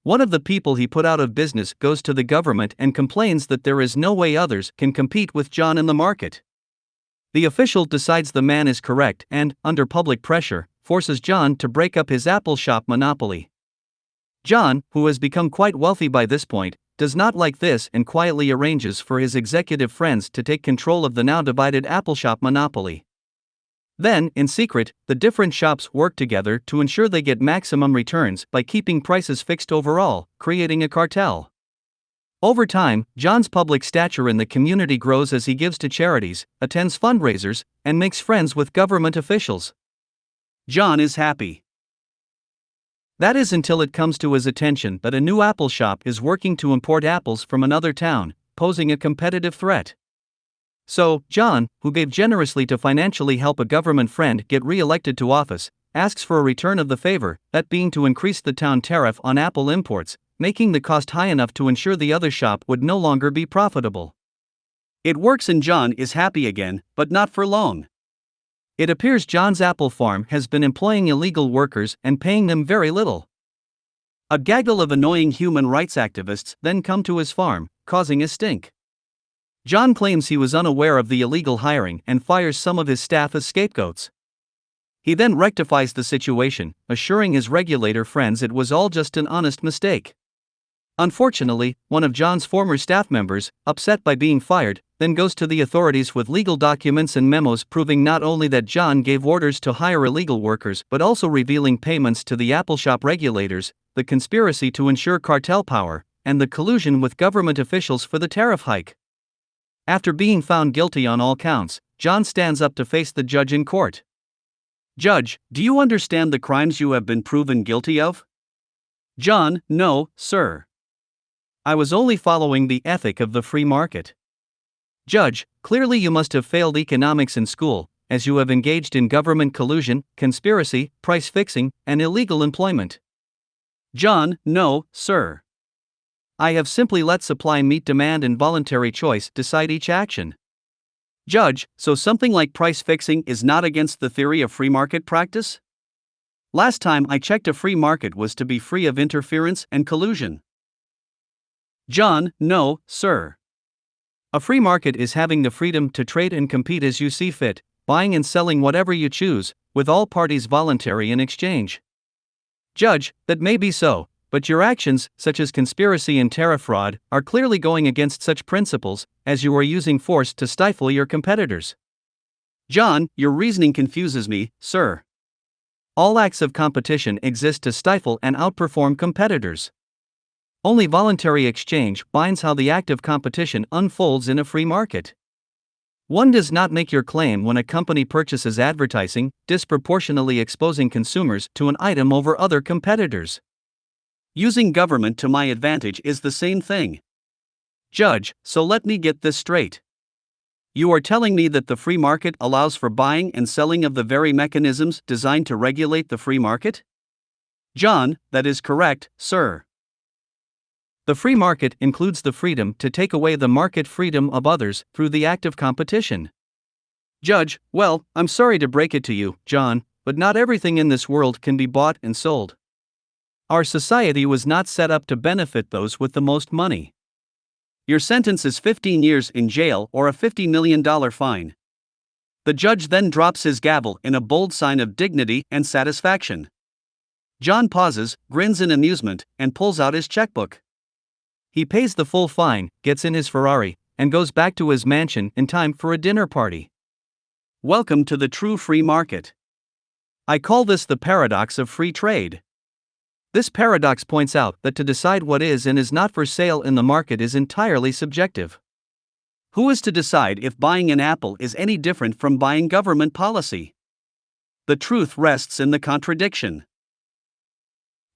One of the people he put out of business goes to the government and complains that there is no way others can compete with John in the market. The official decides the man is correct and, under public pressure, forces John to break up his apple shop monopoly. John, who has become quite wealthy by this point, does not like this and quietly arranges for his executive friends to take control of the now divided apple shop monopoly. Then, in secret, the different shops work together to ensure they get maximum returns by keeping prices fixed overall, creating a cartel. Over time, John's public stature in the community grows as he gives to charities, attends fundraisers, and makes friends with government officials. John is happy. That is until it comes to his attention that a new apple shop is working to import apples from another town, posing a competitive threat. So, John, who gave generously to financially help a government friend get re-elected to office, asks for a return of the favor, that being to increase the town tariff on apple imports, making the cost high enough to ensure the other shop would no longer be profitable. It works and John is happy again, but not for long. It appears John's apple farm has been employing illegal workers and paying them very little. A gaggle of annoying human rights activists then come to his farm, causing a stink. John claims he was unaware of the illegal hiring and fires some of his staff as scapegoats. He then rectifies the situation, assuring his regulator friends it was all just an honest mistake. Unfortunately, one of John's former staff members, upset by being fired, then goes to the authorities with legal documents and memos proving not only that John gave orders to hire illegal workers but also revealing payments to the apple shop regulators, the conspiracy to ensure cartel power, and the collusion with government officials for the tariff hike. After being found guilty on all counts, John stands up to face the judge in court. Judge, do you understand the crimes you have been proven guilty of? John, no, sir. I was only following the ethic of the free market. Judge, clearly you must have failed economics in school, as you have engaged in government collusion, conspiracy, price fixing, and illegal employment. John, no, sir. I have simply let supply meet demand and voluntary choice decide each action. Judge, so something like price fixing is not against the theory of free market practice? Last time I checked, a free market was to be free of interference and collusion. John, no, sir. A free market is having the freedom to trade and compete as you see fit, buying and selling whatever you choose, with all parties voluntary in exchange. Judge, that may be so, but your actions, such as conspiracy and tariff fraud, are clearly going against such principles, as you are using force to stifle your competitors. John, your reasoning confuses me, sir. All acts of competition exist to stifle and outperform competitors. Only voluntary exchange binds how the active competition unfolds in a free market. One does not make your claim when a company purchases advertising, disproportionately exposing consumers to an item over other competitors. Using government to my advantage is the same thing. Judge, so let me get this straight. You are telling me that the free market allows for buying and selling of the very mechanisms designed to regulate the free market? John, that is correct, sir. The free market includes the freedom to take away the market freedom of others through the act of competition. Judge, well, I'm sorry to break it to you, John, but not everything in this world can be bought and sold. Our society was not set up to benefit those with the most money. Your sentence is 15 years in jail or a $50 million fine. The judge then drops his gavel in a bold sign of dignity and satisfaction. John pauses, grins in amusement, and pulls out his checkbook. He pays the full fine, gets in his Ferrari, and goes back to his mansion in time for a dinner party. Welcome to the true free market. I call this the paradox of free trade. This paradox points out that to decide what is and is not for sale in the market is entirely subjective. Who is to decide if buying an apple is any different from buying government policy? The truth rests in the contradiction.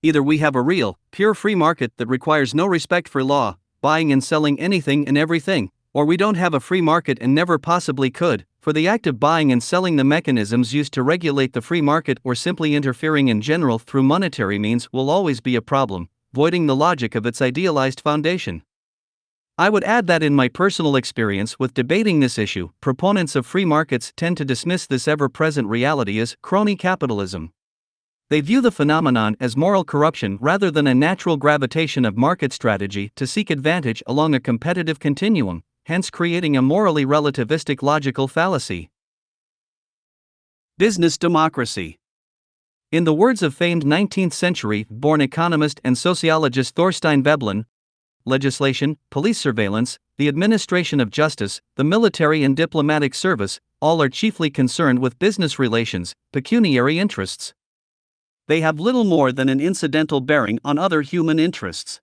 Either we have a real, pure free market that requires no respect for law, buying and selling anything and everything, or we don't have a free market and never possibly could, for the act of buying and selling the mechanisms used to regulate the free market or simply interfering in general through monetary means will always be a problem, voiding the logic of its idealized foundation. I would add that in my personal experience with debating this issue, proponents of free markets tend to dismiss this ever-present reality as crony capitalism. They view the phenomenon as moral corruption rather than a natural gravitation of market strategy to seek advantage along a competitive continuum, hence creating a morally relativistic logical fallacy. Business democracy. In the words of famed 19th-century-born economist and sociologist Thorstein Veblen, legislation, police surveillance, the administration of justice, the military and diplomatic service, all are chiefly concerned with business relations, pecuniary interests. They have little more than an incidental bearing on other human interests.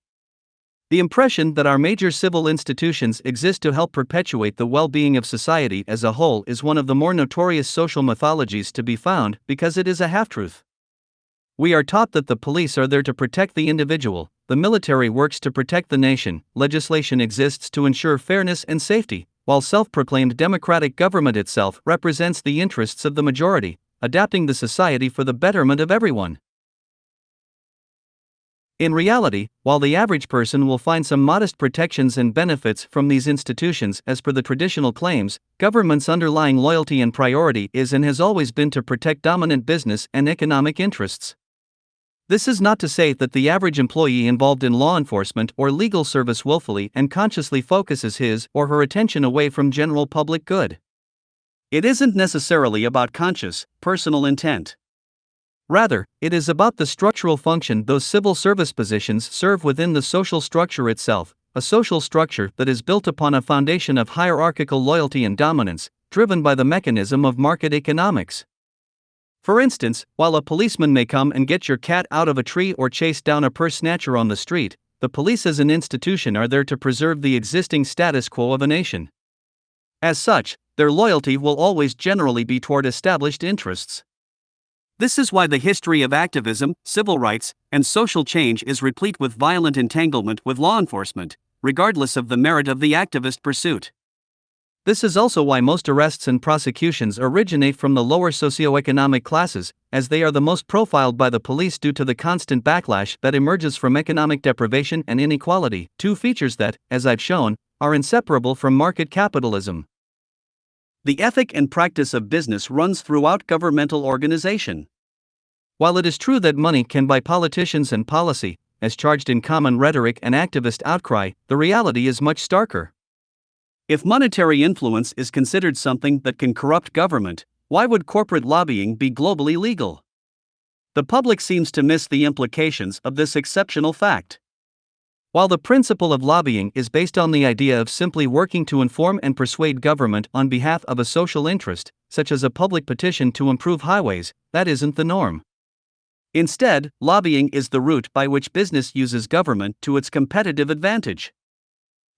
The impression that our major civil institutions exist to help perpetuate the well-being of society as a whole is one of the more notorious social mythologies to be found because it is a half-truth. We are taught that the police are there to protect the individual, the military works to protect the nation, legislation exists to ensure fairness and safety, while self-proclaimed democratic government itself represents the interests of the majority, adapting the society for the betterment of everyone. In reality, while the average person will find some modest protections and benefits from these institutions as per the traditional claims, government's underlying loyalty and priority is and has always been to protect dominant business and economic interests. This is not to say that the average employee involved in law enforcement or legal service willfully and consciously focuses his or her attention away from general public good. It isn't necessarily about conscious, personal intent. Rather, it is about the structural function those civil service positions serve within the social structure itself, a social structure that is built upon a foundation of hierarchical loyalty and dominance, driven by the mechanism of market economics. For instance, while a policeman may come and get your cat out of a tree or chase down a purse snatcher on the street, the police as an institution are there to preserve the existing status quo of a nation. As such, their loyalty will always generally be toward established interests. This is why the history of activism, civil rights, and social change is replete with violent entanglement with law enforcement, regardless of the merit of the activist pursuit. This is also why most arrests and prosecutions originate from the lower socioeconomic classes, as they are the most profiled by the police due to the constant backlash that emerges from economic deprivation and inequality, two features that, as I've shown, are inseparable from market capitalism. The ethic and practice of business runs throughout governmental organization. While it is true that money can buy politicians and policy, as charged in common rhetoric and activist outcry, the reality is much starker. If monetary influence is considered something that can corrupt government, why would corporate lobbying be globally legal? The public seems to miss the implications of this exceptional fact. While the principle of lobbying is based on the idea of simply working to inform and persuade government on behalf of a social interest, such as a public petition to improve highways, that isn't the norm. Instead, lobbying is the route by which business uses government to its competitive advantage.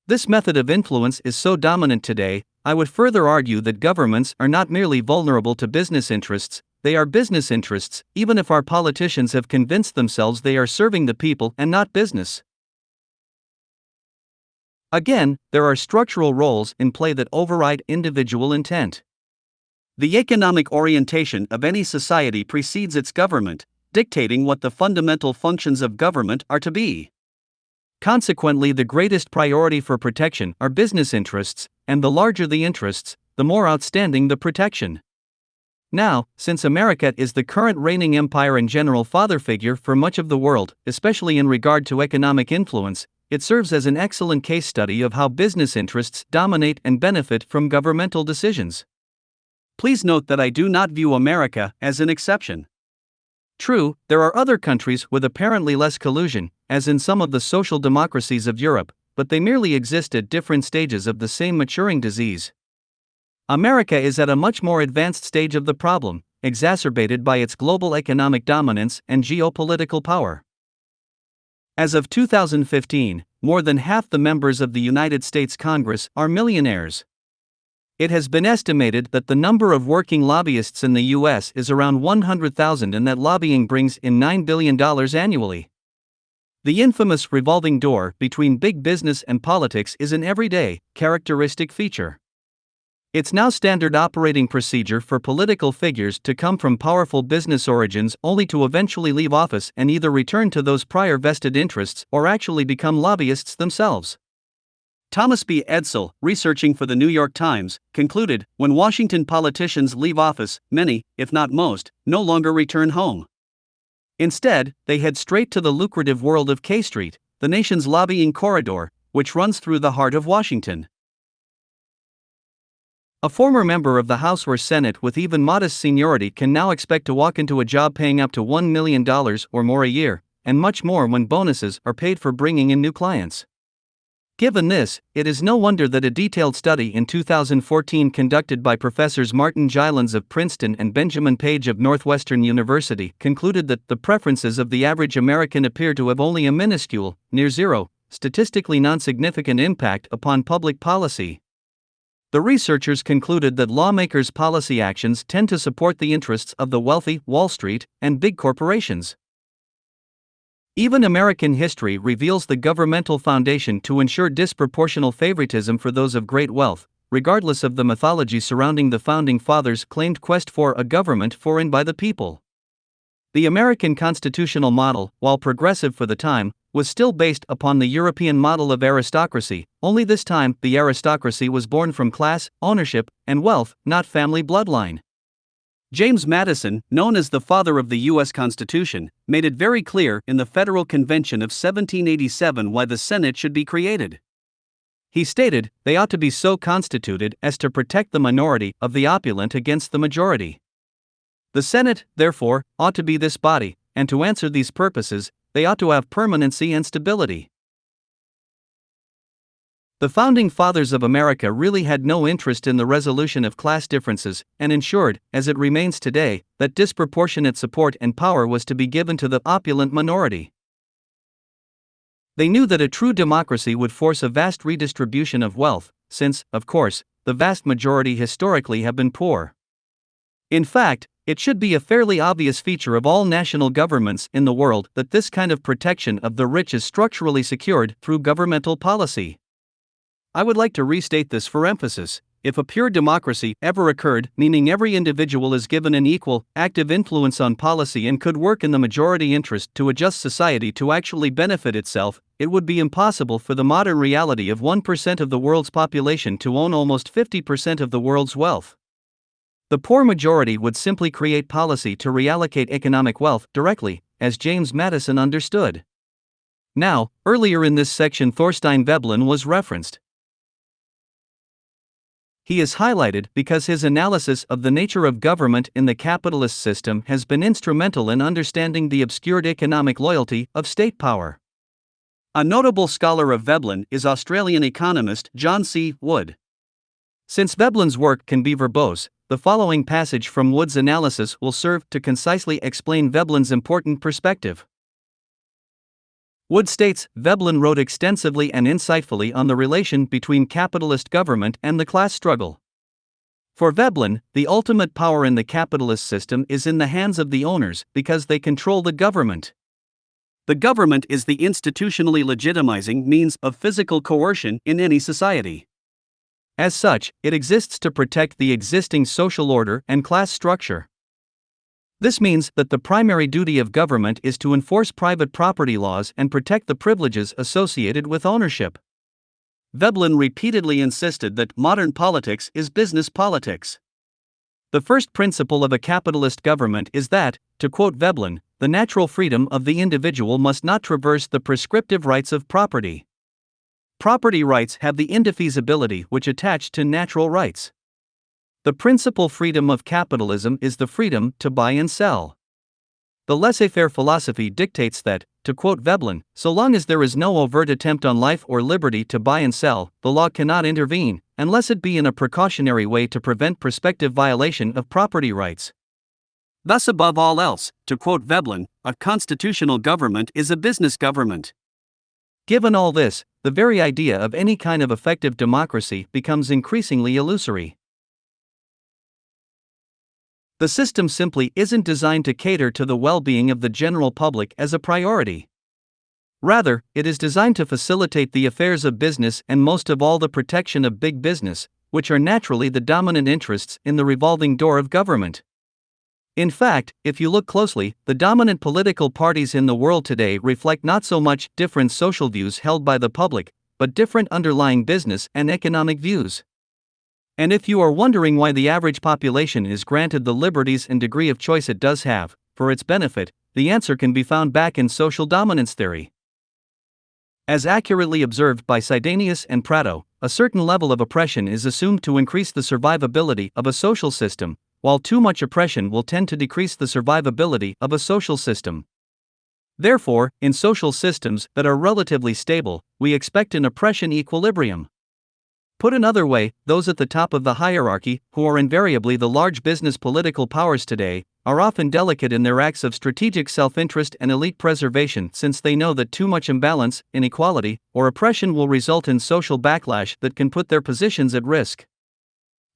This method of influence is so dominant today, I would further argue that governments are not merely vulnerable to business interests, they are business interests, even if our politicians have convinced themselves they are serving the people and not business. Again, there are structural roles in play that override individual intent. The economic orientation of any society precedes its government, dictating what the fundamental functions of government are to be. Consequently, the greatest priority for protection are business interests, and the larger the interests, the more outstanding the protection. Now, since America is the current reigning empire and general father figure for much of the world, especially in regard to economic influence, it serves as an excellent case study of how business interests dominate and benefit from governmental decisions. Please note that I do not view America as an exception. True, there are other countries with apparently less collusion, as in some of the social democracies of Europe, but they merely exist at different stages of the same maturing disease. America is at a much more advanced stage of the problem, exacerbated by its global economic dominance and geopolitical power. As of 2015, more than half the members of the United States Congress are millionaires. It has been estimated that the number of working lobbyists in the U.S. is around 100,000 and that lobbying brings in $9 billion annually. The infamous revolving door between big business and politics is an everyday, characteristic feature. It's now standard operating procedure for political figures to come from powerful business origins only to eventually leave office and either return to those prior vested interests or actually become lobbyists themselves. Thomas B. Edsall, researching for the New York Times, concluded, when Washington politicians leave office, many, if not most, no longer return home. Instead, they head straight to the lucrative world of K Street, the nation's lobbying corridor, which runs through the heart of Washington. A former member of the House or Senate with even modest seniority can now expect to walk into a job paying up to $1 million or more a year, and much more when bonuses are paid for bringing in new clients. Given this, it is no wonder that a detailed study in 2014 conducted by Professors Martin Gilens of Princeton and Benjamin Page of Northwestern University concluded that the preferences of the average American appear to have only a minuscule, near zero, statistically non-significant impact upon public policy. The researchers concluded that lawmakers' policy actions tend to support the interests of the wealthy, Wall Street, and big corporations. Even American history reveals the governmental foundation to ensure disproportional favoritism for those of great wealth, regardless of the mythology surrounding the Founding Fathers' claimed quest for a government for and by the people. The American constitutional model, while progressive for the time, was still based upon the European model of aristocracy, only this time the aristocracy was born from class, ownership, and wealth, not family bloodline. James Madison, known as the father of the U.S. Constitution, made it very clear in the Federal Convention of 1787 why the Senate should be created. He stated, they ought to be so constituted as to protect the minority of the opulent against the majority. The Senate, therefore, ought to be this body, and to answer these purposes, they ought to have permanency and stability. The Founding Fathers of America really had no interest in the resolution of class differences, and ensured, as it remains today, that disproportionate support and power was to be given to the opulent minority. They knew that a true democracy would force a vast redistribution of wealth, since, of course, the vast majority historically have been poor. In fact, it should be a fairly obvious feature of all national governments in the world that this kind of protection of the rich is structurally secured through governmental policy. I would like to restate this for emphasis. If a pure democracy ever occurred, meaning every individual is given an equal, active influence on policy and could work in the majority interest to adjust society to actually benefit itself, it would be impossible for the modern reality of 1% of the world's population to own almost 50% of the world's wealth. The poor majority would simply create policy to reallocate economic wealth directly, as James Madison understood. Now, earlier in this section Thorstein Veblen was referenced. He is highlighted because his analysis of the nature of government in the capitalist system has been instrumental in understanding the obscured economic loyalty of state power. A notable scholar of Veblen is Australian economist John C. Wood. Since Veblen's work can be verbose, the following passage from Wood's analysis will serve to concisely explain Veblen's important perspective. Wood states, Veblen wrote extensively and insightfully on the relation between capitalist government and the class struggle. For Veblen, the ultimate power in the capitalist system is in the hands of the owners because they control the government. The government is the institutionally legitimizing means of physical coercion in any society. As such, it exists to protect the existing social order and class structure. This means that the primary duty of government is to enforce private property laws and protect the privileges associated with ownership. Veblen repeatedly insisted that modern politics is business politics. The first principle of a capitalist government is that, to quote Veblen, the natural freedom of the individual must not traverse the prescriptive rights of property. Property rights have the indefeasibility which attach to natural rights. The principal freedom of capitalism is the freedom to buy and sell. The laissez-faire philosophy dictates that, to quote Veblen, so long as there is no overt attempt on life or liberty to buy and sell, the law cannot intervene, unless it be in a precautionary way to prevent prospective violation of property rights. Thus, above all else, to quote Veblen, a constitutional government is a business government. Given all this, the very idea of any kind of effective democracy becomes increasingly illusory. The system simply isn't designed to cater to the well-being of the general public as a priority. Rather, it is designed to facilitate the affairs of business and most of all the protection of big business, which are naturally the dominant interests in the revolving door of government. In fact, if you look closely, the dominant political parties in the world today reflect not so much different social views held by the public, but different underlying business and economic views. And if you are wondering why the average population is granted the liberties and degree of choice it does have, for its benefit, the answer can be found back in social dominance theory. As accurately observed by Sidanius and Prato, a certain level of oppression is assumed to increase the survivability of a social system, while too much oppression will tend to decrease the survivability of a social system. Therefore, in social systems that are relatively stable, we expect an oppression equilibrium. Put another way, those at the top of the hierarchy, who are invariably the large business political powers today, are often delicate in their acts of strategic self-interest and elite preservation, since they know that too much imbalance, inequality, or oppression will result in social backlash that can put their positions at risk.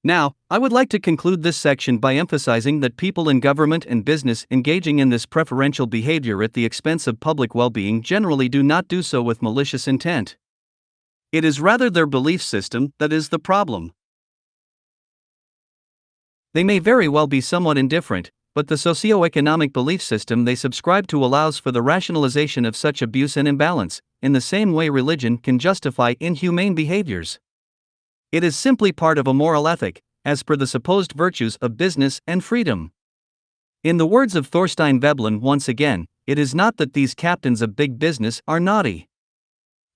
Now, I would like to conclude this section by emphasizing that people in government and business engaging in this preferential behavior at the expense of public well-being generally do not do so with malicious intent. It is rather their belief system that is the problem. They may very well be somewhat indifferent, but the socio-economic belief system they subscribe to allows for the rationalization of such abuse and imbalance, in the same way religion can justify inhumane behaviors. It is simply part of a moral ethic, as per the supposed virtues of business and freedom. In the words of Thorstein Veblen once again, it is not that these captains of big business are naughty.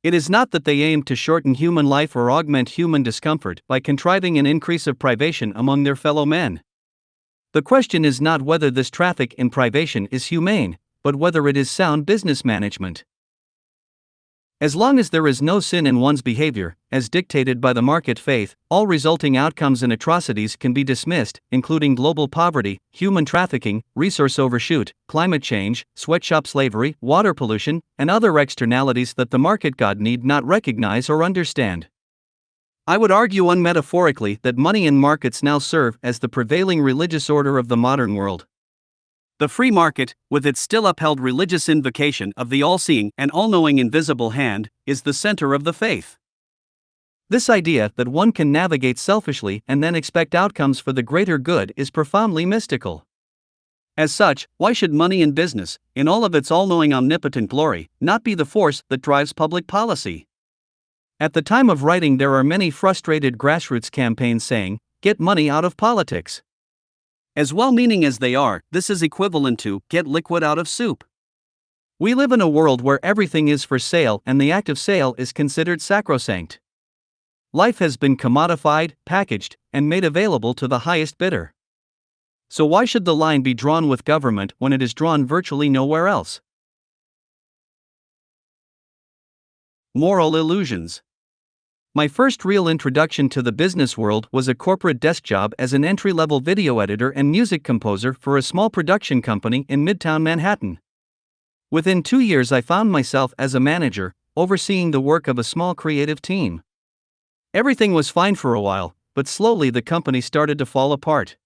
It is not that they aim to shorten human life or augment human discomfort by contriving an increase of privation among their fellow men. The question is not whether this traffic in privation is humane, but whether it is sound business management. As long as there is no sin in one's behavior, as dictated by the market faith, all resulting outcomes and atrocities can be dismissed, including global poverty, human trafficking, resource overshoot, climate change, sweatshop slavery, water pollution, and other externalities that the market god need not recognize or understand. I would argue unmetaphorically that money and markets now serve as the prevailing religious order of the modern world. The free market, with its still upheld religious invocation of the all-seeing and all-knowing invisible hand, is the center of the faith. This idea that one can navigate selfishly and then expect outcomes for the greater good is profoundly mystical. As such, why should money and business, in all of its all-knowing omnipotent glory, not be the force that drives public policy? At the time of writing, there are many frustrated grassroots campaigns saying, "Get money out of politics." As well-meaning as they are, this is equivalent to, "Get liquid out of soup." We live in a world where everything is for sale and the act of sale is considered sacrosanct. Life has been commodified, packaged, and made available to the highest bidder. So why should the line be drawn with government when it is drawn virtually nowhere else? Moral illusions. My first real introduction to the business world was a corporate desk job as an entry-level video editor and music composer for a small production company in Midtown Manhattan. Within 2 years, I found myself as a manager, overseeing the work of a small creative team. Everything was fine for a while, but slowly the company started to fall apart.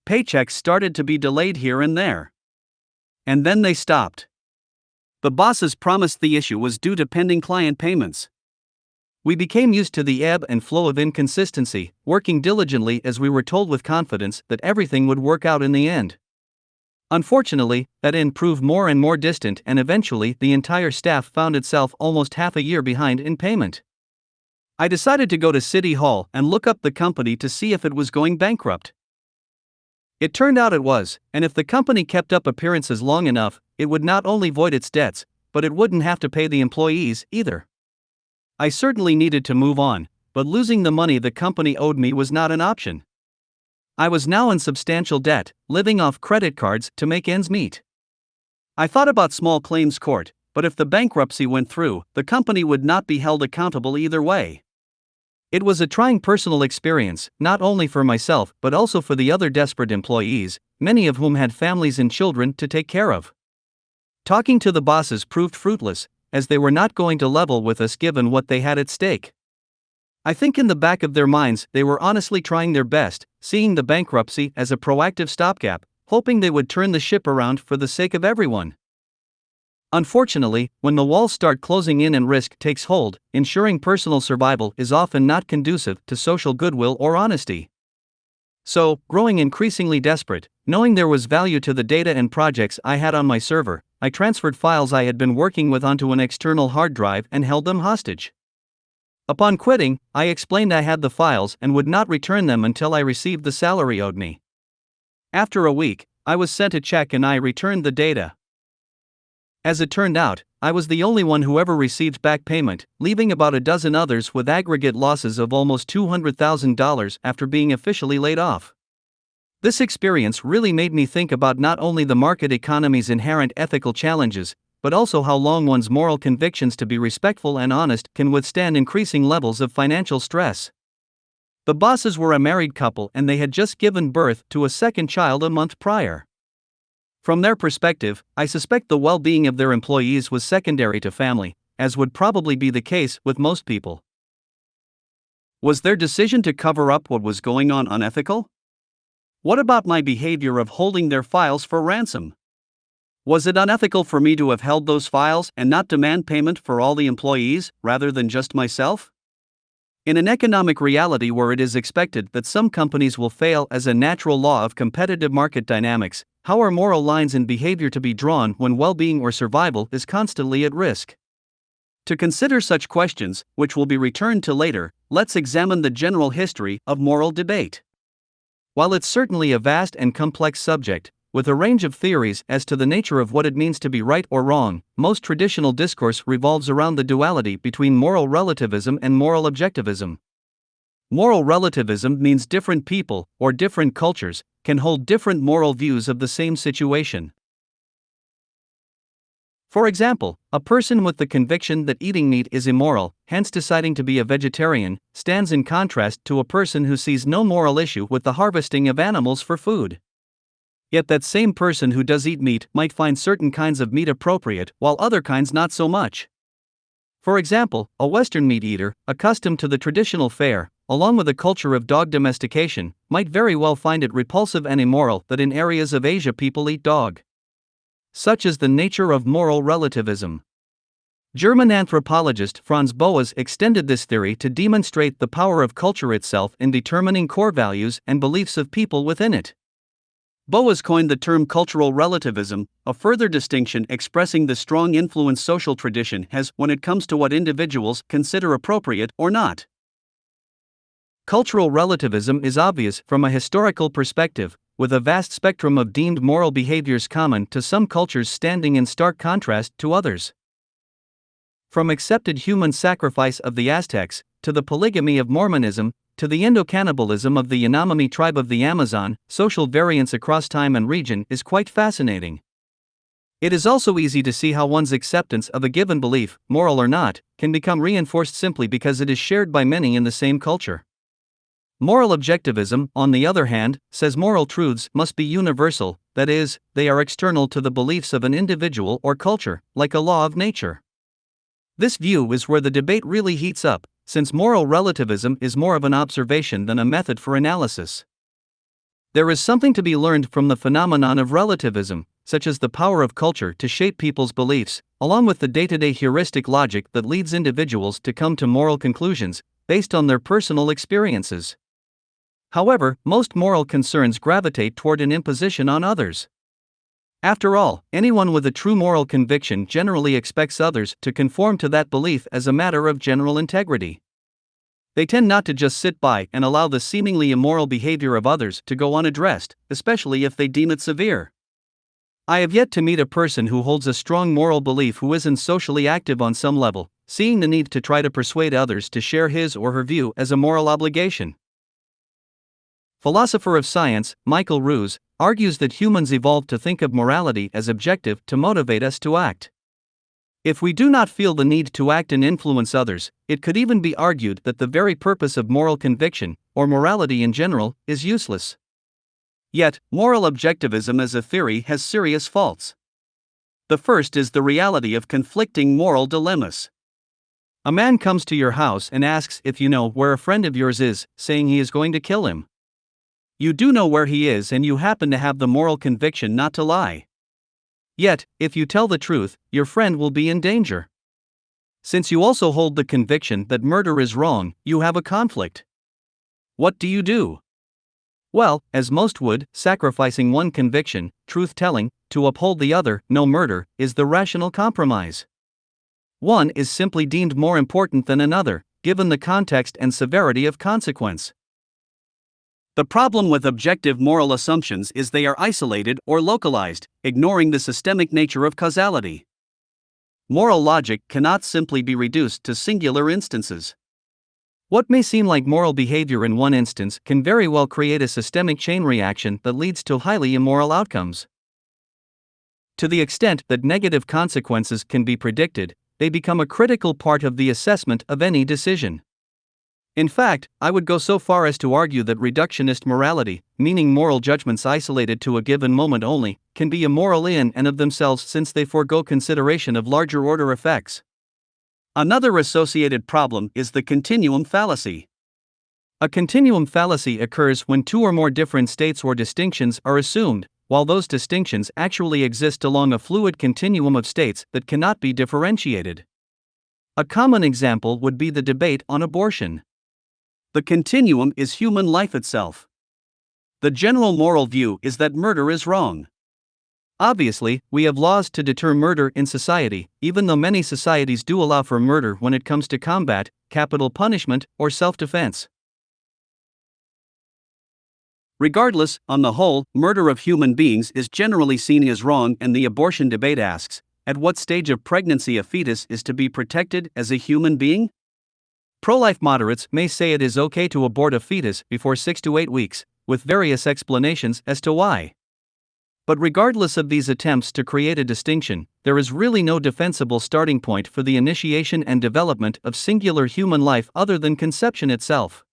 Paychecks started to be delayed here and there. And then they stopped. The bosses promised the issue was due to pending client payments. We became used to the ebb and flow of inconsistency, working diligently as we were told with confidence that everything would work out in the end. Unfortunately, that end proved more and more distant, and eventually the entire staff found itself almost half a year behind in payment. I decided to go to City Hall and look up the company to see if it was going bankrupt. It turned out it was, and if the company kept up appearances long enough, it would not only void its debts, but it wouldn't have to pay the employees either. I certainly needed to move on, but losing the money the company owed me was not an option. I was now in substantial debt, living off credit cards to make ends meet. I thought about small claims court, but if the bankruptcy went through, the company would not be held accountable either way. It was a trying personal experience, not only for myself but also for the other desperate employees, many of whom had families and children to take care of. Talking to the bosses proved fruitless, as they were not going to level with us given what they had at stake. I think in the back of their minds they were honestly trying their best, seeing the bankruptcy as a proactive stopgap, hoping they would turn the ship around for the sake of everyone. Unfortunately, when the walls start closing in and risk takes hold, ensuring personal survival is often not conducive to social goodwill or honesty. So, growing increasingly desperate, knowing there was value to the data and projects I had on my server, I transferred files I had been working with onto an external hard drive and held them hostage. Upon quitting, I explained I had the files and would not return them until I received the salary owed me. After a week, I was sent a check and I returned the data. As it turned out, I was the only one who ever received back payment, leaving about a dozen others with aggregate losses of almost $200,000 after being officially laid off. This experience really made me think about not only the market economy's inherent ethical challenges, but also how long one's moral convictions to be respectful and honest can withstand increasing levels of financial stress. The bosses were a married couple and they had just given birth to a second child a month prior. From their perspective, I suspect the well-being of their employees was secondary to family, as would probably be the case with most people. Was their decision to cover up what was going on unethical? What about my behavior of holding their files for ransom? Was it unethical for me to have held those files and not demand payment for all the employees, rather than just myself? In an economic reality where it is expected that some companies will fail as a natural law of competitive market dynamics, how are moral lines in behavior to be drawn when well-being or survival is constantly at risk? To consider such questions, which will be returned to later, let's examine the general history of moral debate. While it's certainly a vast and complex subject, with a range of theories as to the nature of what it means to be right or wrong, most traditional discourse revolves around the duality between moral relativism and moral objectivism. Moral relativism means different people, or different cultures, can hold different moral views of the same situation. For example, a person with the conviction that eating meat is immoral, hence deciding to be a vegetarian, stands in contrast to a person who sees no moral issue with the harvesting of animals for food. Yet that same person who does eat meat might find certain kinds of meat appropriate, while other kinds not so much. For example, a Western meat eater, accustomed to the traditional fare, along with a culture of dog domestication, might very well find it repulsive and immoral that in areas of Asia people eat dog. Such is the nature of moral relativism. German anthropologist Franz Boas extended this theory to demonstrate the power of culture itself in determining core values and beliefs of people within it. Boas coined the term cultural relativism, a further distinction expressing the strong influence social tradition has when it comes to what individuals consider appropriate or not. Cultural relativism is obvious from a historical perspective, with a vast spectrum of deemed moral behaviors common to some cultures standing in stark contrast to others. From accepted human sacrifice of the Aztecs, to the polygamy of Mormonism, to the endocannibalism of the Yanomami tribe of the Amazon, social variance across time and region is quite fascinating. It is also easy to see how one's acceptance of a given belief, moral or not, can become reinforced simply because it is shared by many in the same culture. Moral objectivism, on the other hand, says moral truths must be universal, that is, they are external to the beliefs of an individual or culture, like a law of nature. This view is where the debate really heats up, since moral relativism is more of an observation than a method for analysis. There is something to be learned from the phenomenon of relativism, such as the power of culture to shape people's beliefs, along with the day-to-day heuristic logic that leads individuals to come to moral conclusions based on their personal experiences. However, most moral concerns gravitate toward an imposition on others. After all, anyone with a true moral conviction generally expects others to conform to that belief as a matter of general integrity. They tend not to just sit by and allow the seemingly immoral behavior of others to go unaddressed, especially if they deem it severe. I have yet to meet a person who holds a strong moral belief who isn't socially active on some level, seeing the need to try to persuade others to share his or her view as a moral obligation. Philosopher of science, Michael Ruse, argues that humans evolved to think of morality as objective to motivate us to act. If we do not feel the need to act and influence others, it could even be argued that the very purpose of moral conviction, or morality in general, is useless. Yet, moral objectivism as a theory has serious faults. The first is the reality of conflicting moral dilemmas. A man comes to your house and asks if you know where a friend of yours is, saying he is going to kill him. You do know where he is and you happen to have the moral conviction not to lie. Yet, if you tell the truth, your friend will be in danger. Since you also hold the conviction that murder is wrong, you have a conflict. What do you do? Well, as most would, sacrificing one conviction, truth-telling, to uphold the other, no murder, is the rational compromise. One is simply deemed more important than another, given the context and severity of consequence. The problem with objective moral assumptions is they are isolated or localized, ignoring the systemic nature of causality. Moral logic cannot simply be reduced to singular instances. What may seem like moral behavior in one instance can very well create a systemic chain reaction that leads to highly immoral outcomes. To the extent that negative consequences can be predicted, they become a critical part of the assessment of any decision. In fact, I would go so far as to argue that reductionist morality, meaning moral judgments isolated to a given moment only, can be immoral in and of themselves since they forego consideration of larger order effects. Another associated problem is the continuum fallacy. A continuum fallacy occurs when two or more different states or distinctions are assumed, while those distinctions actually exist along a fluid continuum of states that cannot be differentiated. A common example would be the debate on abortion. The continuum is human life itself. The general moral view is that murder is wrong. Obviously, we have laws to deter murder in society, even though many societies do allow for murder when it comes to combat, capital punishment, or self-defense. Regardless, on the whole, murder of human beings is generally seen as wrong, and the abortion debate asks, at what stage of pregnancy a fetus is to be protected as a human being? Pro-life moderates may say it is okay to abort a fetus before 6 to 8 weeks, with various explanations as to why. But regardless of these attempts to create a distinction, there is really no defensible starting point for the initiation and development of singular human life other than conception itself.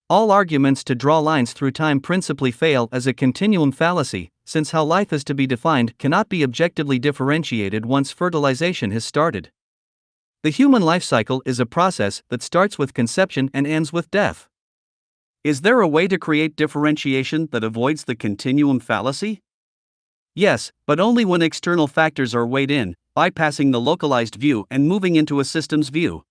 All arguments to draw lines through time principally fail as a continuum fallacy, since how life is to be defined cannot be objectively differentiated once fertilization has started. The human life cycle is a process that starts with conception and ends with death. Is there a way to create differentiation that avoids the continuum fallacy? Yes, but only when external factors are weighed in, bypassing the localized view and moving into a systems view.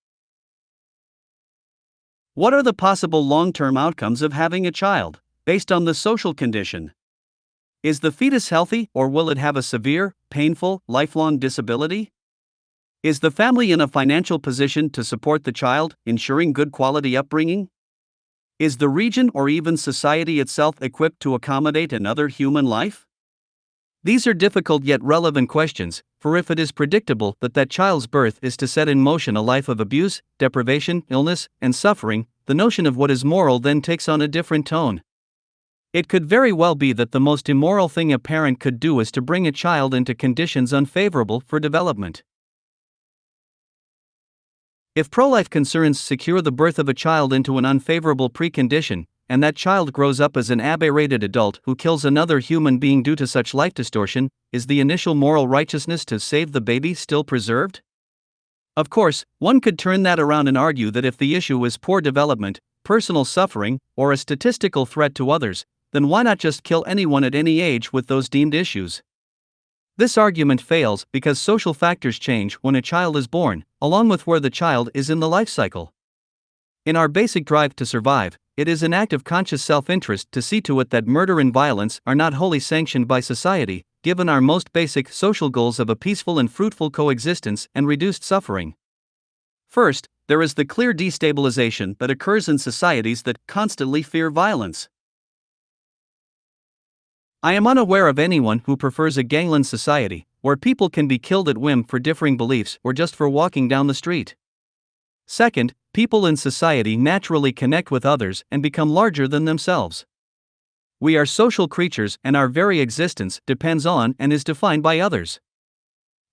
What are the possible long-term outcomes of having a child, based on the social condition? Is the fetus healthy, or will it have a severe, painful, lifelong disability? Is the family in a financial position to support the child, ensuring good quality upbringing? Is the region or even society itself equipped to accommodate another human life? These are difficult yet relevant questions, for if it is predictable that child's birth is to set in motion a life of abuse, deprivation, illness, and suffering, the notion of what is moral then takes on a different tone. It could very well be that the most immoral thing a parent could do is to bring a child into conditions unfavorable for development. If pro-life concerns secure the birth of a child into an unfavorable precondition, and that child grows up as an aberrated adult who kills another human being due to such life distortion, is the initial moral righteousness to save the baby still preserved? Of course, one could turn that around and argue that if the issue is poor development, personal suffering, or a statistical threat to others, then why not just kill anyone at any age with those deemed issues? This argument fails because social factors change when a child is born, along with where the child is in the life cycle. In our basic drive to survive, it is an act of conscious self-interest to see to it that murder and violence are not wholly sanctioned by society, given our most basic social goals of a peaceful and fruitful coexistence and reduced suffering. First, there is the clear destabilization that occurs in societies that constantly fear violence. I am unaware of anyone who prefers a gangland society, where people can be killed at whim for differing beliefs or just for walking down the street. Second, people in society naturally connect with others and become larger than themselves. We are social creatures and our very existence depends on and is defined by others.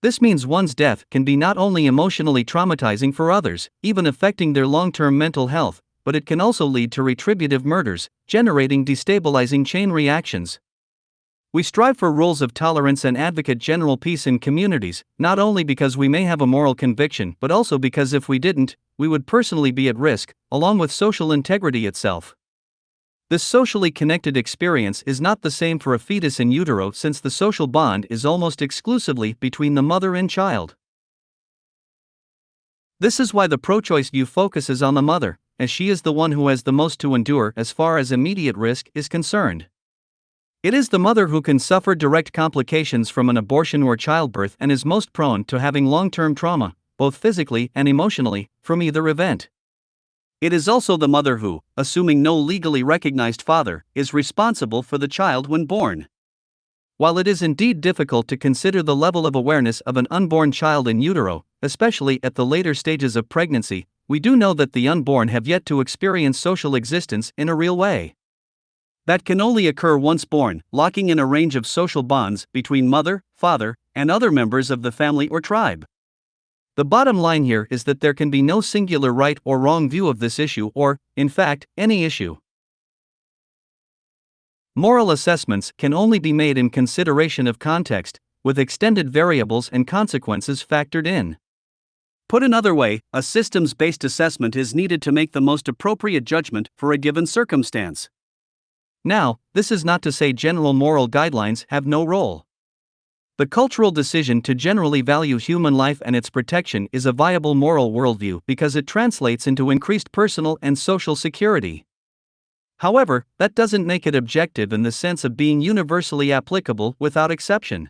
This means one's death can be not only emotionally traumatizing for others, even affecting their long-term mental health, but it can also lead to retributive murders, generating destabilizing chain reactions. We strive for rules of tolerance and advocate general peace in communities, not only because we may have a moral conviction but also because if we didn't, we would personally be at risk, along with social integrity itself. This socially connected experience is not the same for a fetus in utero since the social bond is almost exclusively between the mother and child. This is why the pro-choice view focuses on the mother, as she is the one who has the most to endure as far as immediate risk is concerned. It is the mother who can suffer direct complications from an abortion or childbirth and is most prone to having long-term trauma, both physically and emotionally, from either event. It is also the mother who, assuming no legally recognized father, is responsible for the child when born. While it is indeed difficult to consider the level of awareness of an unborn child in utero, especially at the later stages of pregnancy, we do know that the unborn have yet to experience social existence in a real way. That can only occur once born, locking in a range of social bonds between mother, father, and other members of the family or tribe. The bottom line here is that there can be no singular right or wrong view of this issue or, in fact, any issue. Moral assessments can only be made in consideration of context, with extended variables and consequences factored in. Put another way, a systems-based assessment is needed to make the most appropriate judgment for a given circumstance. Now, this is not to say general moral guidelines have no role. The cultural decision to generally value human life and its protection is a viable moral worldview because it translates into increased personal and social security. However, that doesn't make it objective in the sense of being universally applicable without exception.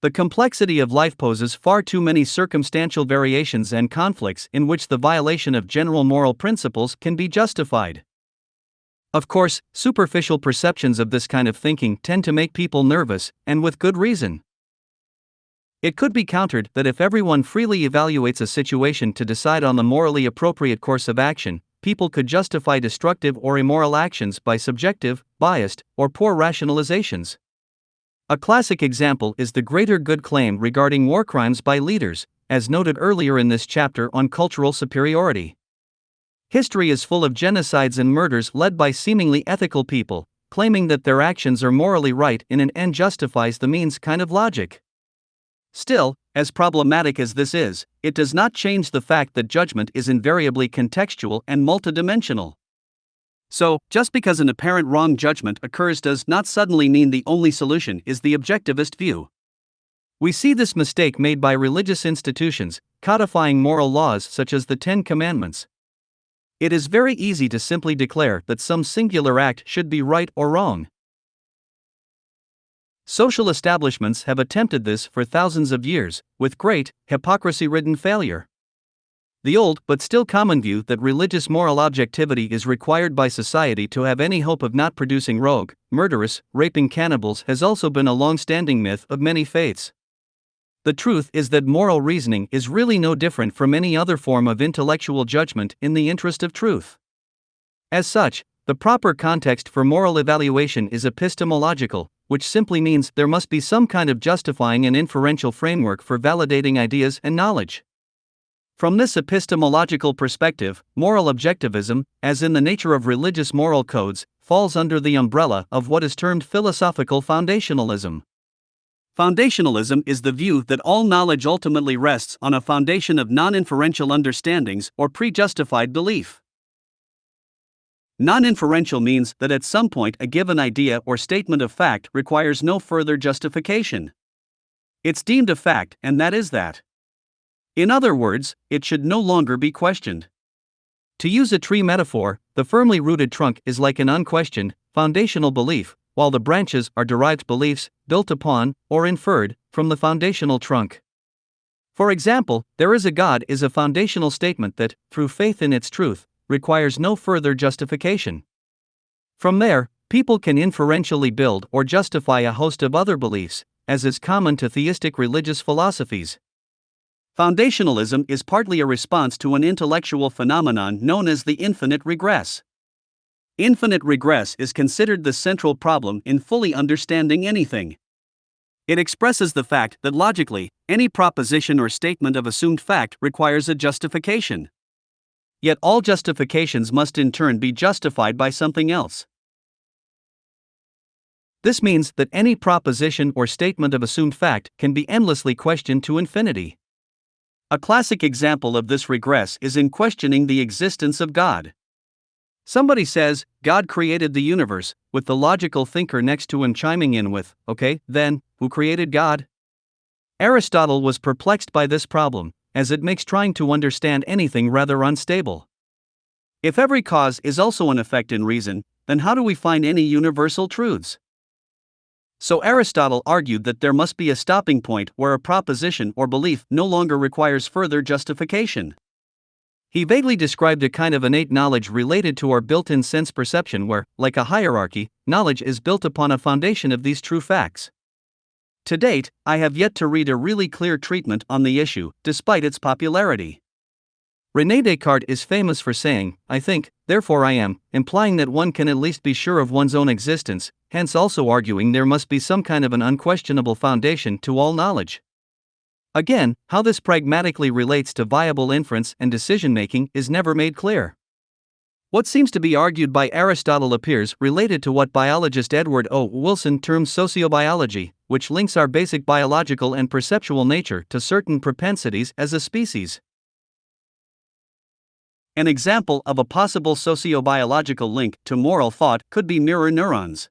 The complexity of life poses far too many circumstantial variations and conflicts in which the violation of general moral principles can be justified. Of course, superficial perceptions of this kind of thinking tend to make people nervous, and with good reason. It could be countered that if everyone freely evaluates a situation to decide on the morally appropriate course of action, people could justify destructive or immoral actions by subjective, biased, or poor rationalizations. A classic example is the greater good claim regarding war crimes by leaders, as noted earlier in this chapter on cultural superiority. History is full of genocides and murders led by seemingly ethical people, claiming that their actions are morally right in an end justifies the means kind of logic. Still, as problematic as this is, it does not change the fact that judgment is invariably contextual and multidimensional. So, just because an apparent wrong judgment occurs does not suddenly mean the only solution is the objectivist view. We see this mistake made by religious institutions, codifying moral laws such as the Ten Commandments. It is very easy to simply declare that some singular act should be right or wrong. Social establishments have attempted this for thousands of years, with great, hypocrisy-ridden failure. The old but still common view that religious moral objectivity is required by society to have any hope of not producing rogue, murderous, raping cannibals has also been a long-standing myth of many faiths. The truth is that moral reasoning is really no different from any other form of intellectual judgment in the interest of truth. As such, the proper context for moral evaluation is epistemological, which simply means there must be some kind of justifying and inferential framework for validating ideas and knowledge. From this epistemological perspective, moral objectivism, as in the nature of religious moral codes, falls under the umbrella of what is termed philosophical foundationalism. Foundationalism is the view that all knowledge ultimately rests on a foundation of non-inferential understandings or pre-justified belief. Non-inferential means that at some point a given idea or statement of fact requires no further justification. It's deemed a fact, and that is that. In other words, it should no longer be questioned. To use a tree metaphor, the firmly rooted trunk is like an unquestioned, foundational belief, while the branches are derived beliefs, built upon, or inferred, from the foundational trunk. For example, there is a God is a foundational statement that, through faith in its truth, requires no further justification. From there, people can inferentially build or justify a host of other beliefs, as is common to theistic religious philosophies. Foundationalism is partly a response to an intellectual phenomenon known as the infinite regress. Infinite regress is considered the central problem in fully understanding anything. It expresses the fact that logically, any proposition or statement of assumed fact requires a justification. Yet all justifications must in turn be justified by something else. This means that any proposition or statement of assumed fact can be endlessly questioned to infinity. A classic example of this regress is in questioning the existence of God. Somebody says, God created the universe, with the logical thinker next to him chiming in with, okay, then, who created God? Aristotle was perplexed by this problem, as it makes trying to understand anything rather unstable. If every cause is also an effect in reason, then how do we find any universal truths? So Aristotle argued that there must be a stopping point where a proposition or belief no longer requires further justification. He vaguely described a kind of innate knowledge related to our built-in sense perception where, like a hierarchy, knowledge is built upon a foundation of these true facts. To date, I have yet to read a really clear treatment on the issue, despite its popularity. René Descartes is famous for saying, I think, therefore I am, implying that one can at least be sure of one's own existence, hence also arguing there must be some kind of an unquestionable foundation to all knowledge. Again, how this pragmatically relates to viable inference and decision-making is never made clear. What seems to be argued by Aristotle appears related to what biologist Edward O. Wilson terms sociobiology, which links our basic biological and perceptual nature to certain propensities as a species. An example of a possible sociobiological link to moral thought could be mirror neurons.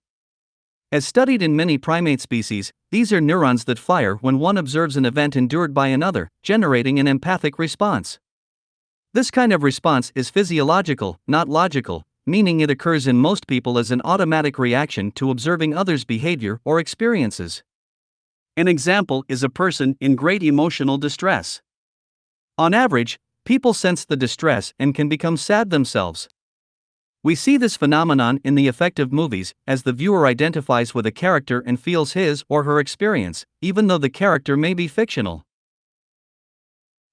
As studied in many primate species, these are neurons that fire when one observes an event endured by another, generating an empathic response. This kind of response is physiological, not logical, meaning it occurs in most people as an automatic reaction to observing others' behavior or experiences. An example is a person in great emotional distress. On average, people sense the distress and can become sad themselves. We see this phenomenon in the effect of movies, as the viewer identifies with a character and feels his or her experience, even though the character may be fictional.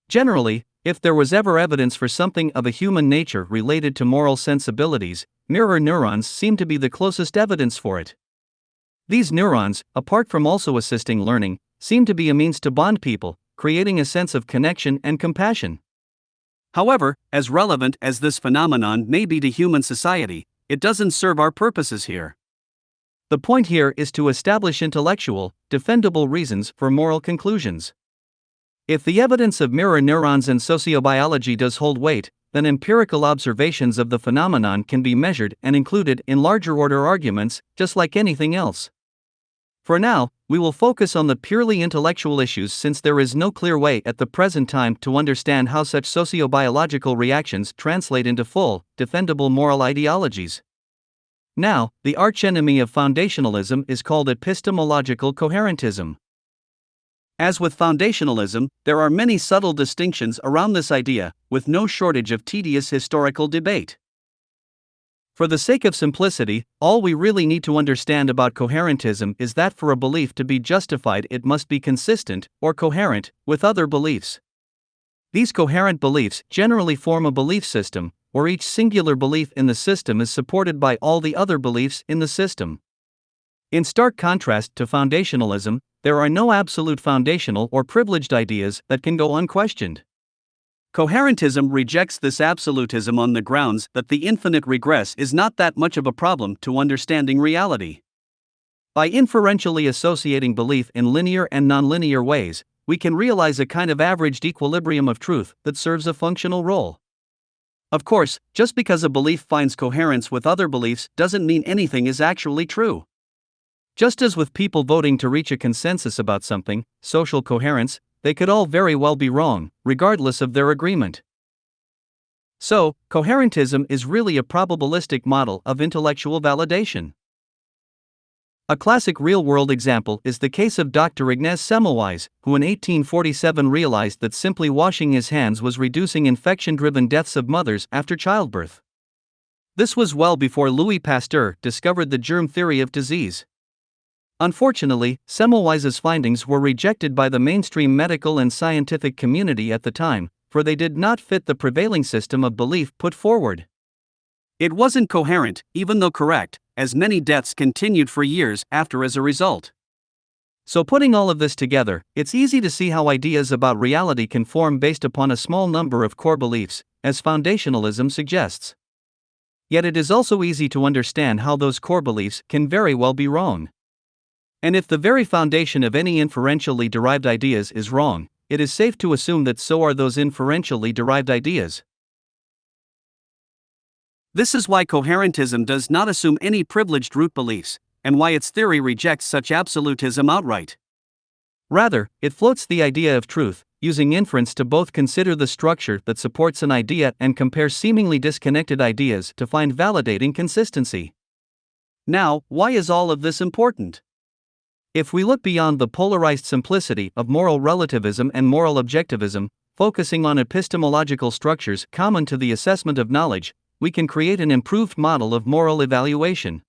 Generally, if there was ever evidence for something of a human nature related to moral sensibilities, mirror neurons seem to be the closest evidence for it. These neurons, apart from also assisting learning, seem to be a means to bond people, creating a sense of connection and compassion. However, as relevant as this phenomenon may be to human society, it doesn't serve our purposes here. The point here is to establish intellectual, defendable reasons for moral conclusions. If the evidence of mirror neurons and sociobiology does hold weight, then empirical observations of the phenomenon can be measured and included in larger order arguments, just like anything else. For now, we will focus on the purely intellectual issues since there is no clear way at the present time to understand how such sociobiological reactions translate into full, defendable moral ideologies. Now, the archenemy of foundationalism is called epistemological coherentism. As with foundationalism, there are many subtle distinctions around this idea, with no shortage of tedious historical debate. For the sake of simplicity, all we really need to understand about coherentism is that for a belief to be justified it must be consistent, or coherent, with other beliefs. These coherent beliefs generally form a belief system, or each singular belief in the system is supported by all the other beliefs in the system. In stark contrast to foundationalism, there are no absolute foundational or privileged ideas that can go unquestioned. Coherentism rejects this absolutism on the grounds that the infinite regress is not that much of a problem to understanding reality. By inferentially associating belief in linear and nonlinear ways, we can realize a kind of averaged equilibrium of truth that serves a functional role. Of course, just because a belief finds coherence with other beliefs doesn't mean anything is actually true. Just as with people voting to reach a consensus about something, social coherence, they could all very well be wrong, regardless of their agreement. So, coherentism is really a probabilistic model of intellectual validation. A classic real-world example is the case of Dr. Ignaz Semmelweis, who in 1847 realized that simply washing his hands was reducing infection-driven deaths of mothers after childbirth. This was well before Louis Pasteur discovered the germ theory of disease. Unfortunately, Semmelweis's findings were rejected by the mainstream medical and scientific community at the time, for they did not fit the prevailing system of belief put forward. It wasn't coherent, even though correct, as many deaths continued for years after as a result. So putting all of this together, it's easy to see how ideas about reality can form based upon a small number of core beliefs, as foundationalism suggests. Yet it is also easy to understand how those core beliefs can very well be wrong. And if the very foundation of any inferentially derived ideas is wrong, it is safe to assume that so are those inferentially derived ideas. This is why coherentism does not assume any privileged root beliefs, and why its theory rejects such absolutism outright. Rather, it floats the idea of truth, using inference to both consider the structure that supports an idea and compare seemingly disconnected ideas to find validating consistency. Now, why is all of this important? If we look beyond the polarized simplicity of moral relativism and moral objectivism, focusing on epistemological structures common to the assessment of knowledge, we can create an improved model of moral evaluation.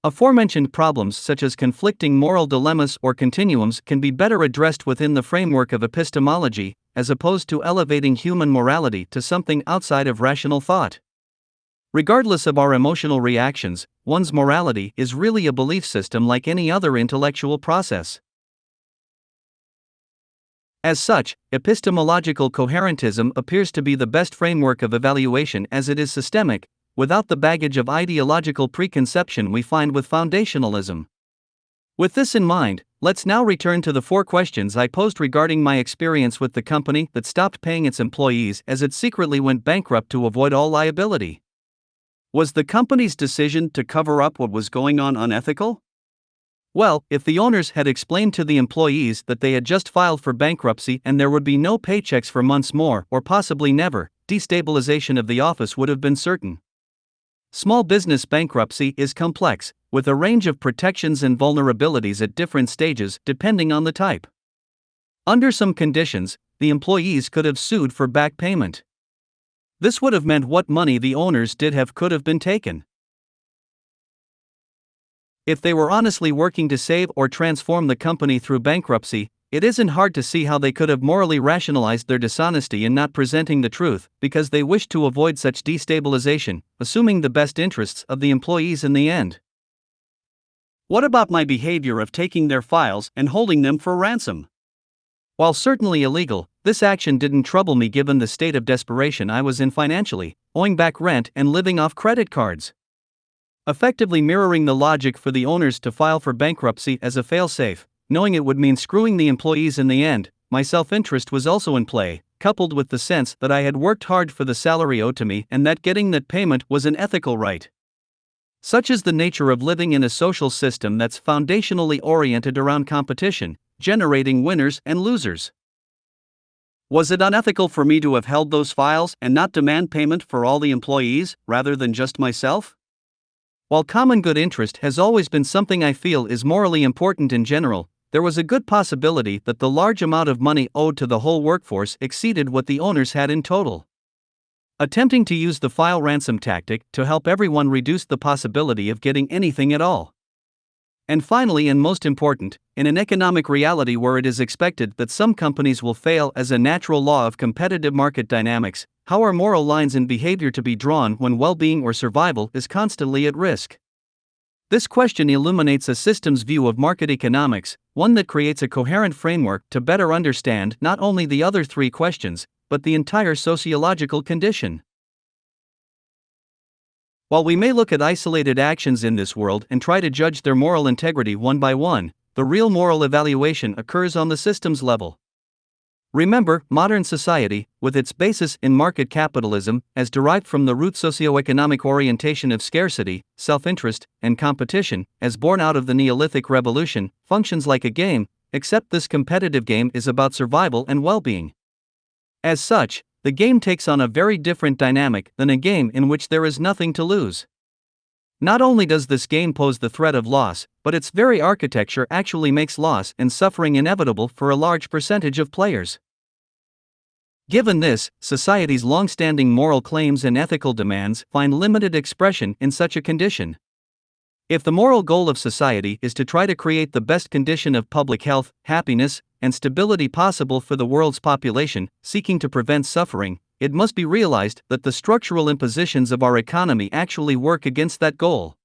Aforementioned problems such as conflicting moral dilemmas or continuums can be better addressed within the framework of epistemology, as opposed to elevating human morality to something outside of rational thought. Regardless of our emotional reactions, one's morality is really a belief system like any other intellectual process. As such, epistemological coherentism appears to be the best framework of evaluation as it is systemic, without the baggage of ideological preconception we find with foundationalism. With this in mind, let's now return to the 4 questions I posed regarding my experience with the company that stopped paying its employees as it secretly went bankrupt to avoid all liability. Was the company's decision to cover up what was going on unethical? Well, if the owners had explained to the employees that they had just filed for bankruptcy and there would be no paychecks for months more, or possibly never, destabilization of the office would have been certain. Small business bankruptcy is complex, with a range of protections and vulnerabilities at different stages depending on the type. Under some conditions, the employees could have sued for back payment. This would have meant what money the owners did have could have been taken. If they were honestly working to save or transform the company through bankruptcy, it isn't hard to see how they could have morally rationalized their dishonesty in not presenting the truth, because they wished to avoid such destabilization, assuming the best interests of the employees in the end. What about my behavior of taking their files and holding them for ransom? While certainly illegal, this action didn't trouble me given the state of desperation I was in financially, owing back rent and living off credit cards. Effectively mirroring the logic for the owners to file for bankruptcy as a failsafe, knowing it would mean screwing the employees in the end, my self-interest was also in play, coupled with the sense that I had worked hard for the salary owed to me and that getting that payment was an ethical right. Such is the nature of living in a social system that's foundationally oriented around competition, generating winners and losers. Was it unethical for me to have held those files and not demand payment for all the employees, rather than just myself? While common good interest has always been something I feel is morally important in general, there was a good possibility that the large amount of money owed to the whole workforce exceeded what the owners had in total. Attempting to use the file ransom tactic to help everyone reduced the possibility of getting anything at all. And finally, and most important, in an economic reality where it is expected that some companies will fail as a natural law of competitive market dynamics, how are moral lines in behavior to be drawn when well-being or survival is constantly at risk? This question illuminates a systems view of market economics, one that creates a coherent framework to better understand not only the other three questions, but the entire sociological condition. While we may look at isolated actions in this world and try to judge their moral integrity one by one, the real moral evaluation occurs on the systems level. Remember, modern society, with its basis in market capitalism, as derived from the root socioeconomic orientation of scarcity, self-interest, and competition, as born out of the Neolithic Revolution, functions like a game, except this competitive game is about survival and well-being. As such, the game takes on a very different dynamic than a game in which there is nothing to lose. Not only does this game pose the threat of loss, but its very architecture actually makes loss and suffering inevitable for a large percentage of players. Given this, society's long-standing moral claims and ethical demands find limited expression in such a condition. If the moral goal of society is to try to create the best condition of public health, happiness, and stability possible for the world's population, seeking to prevent suffering, it must be realized that the structural impositions of our economy actually work against that goal.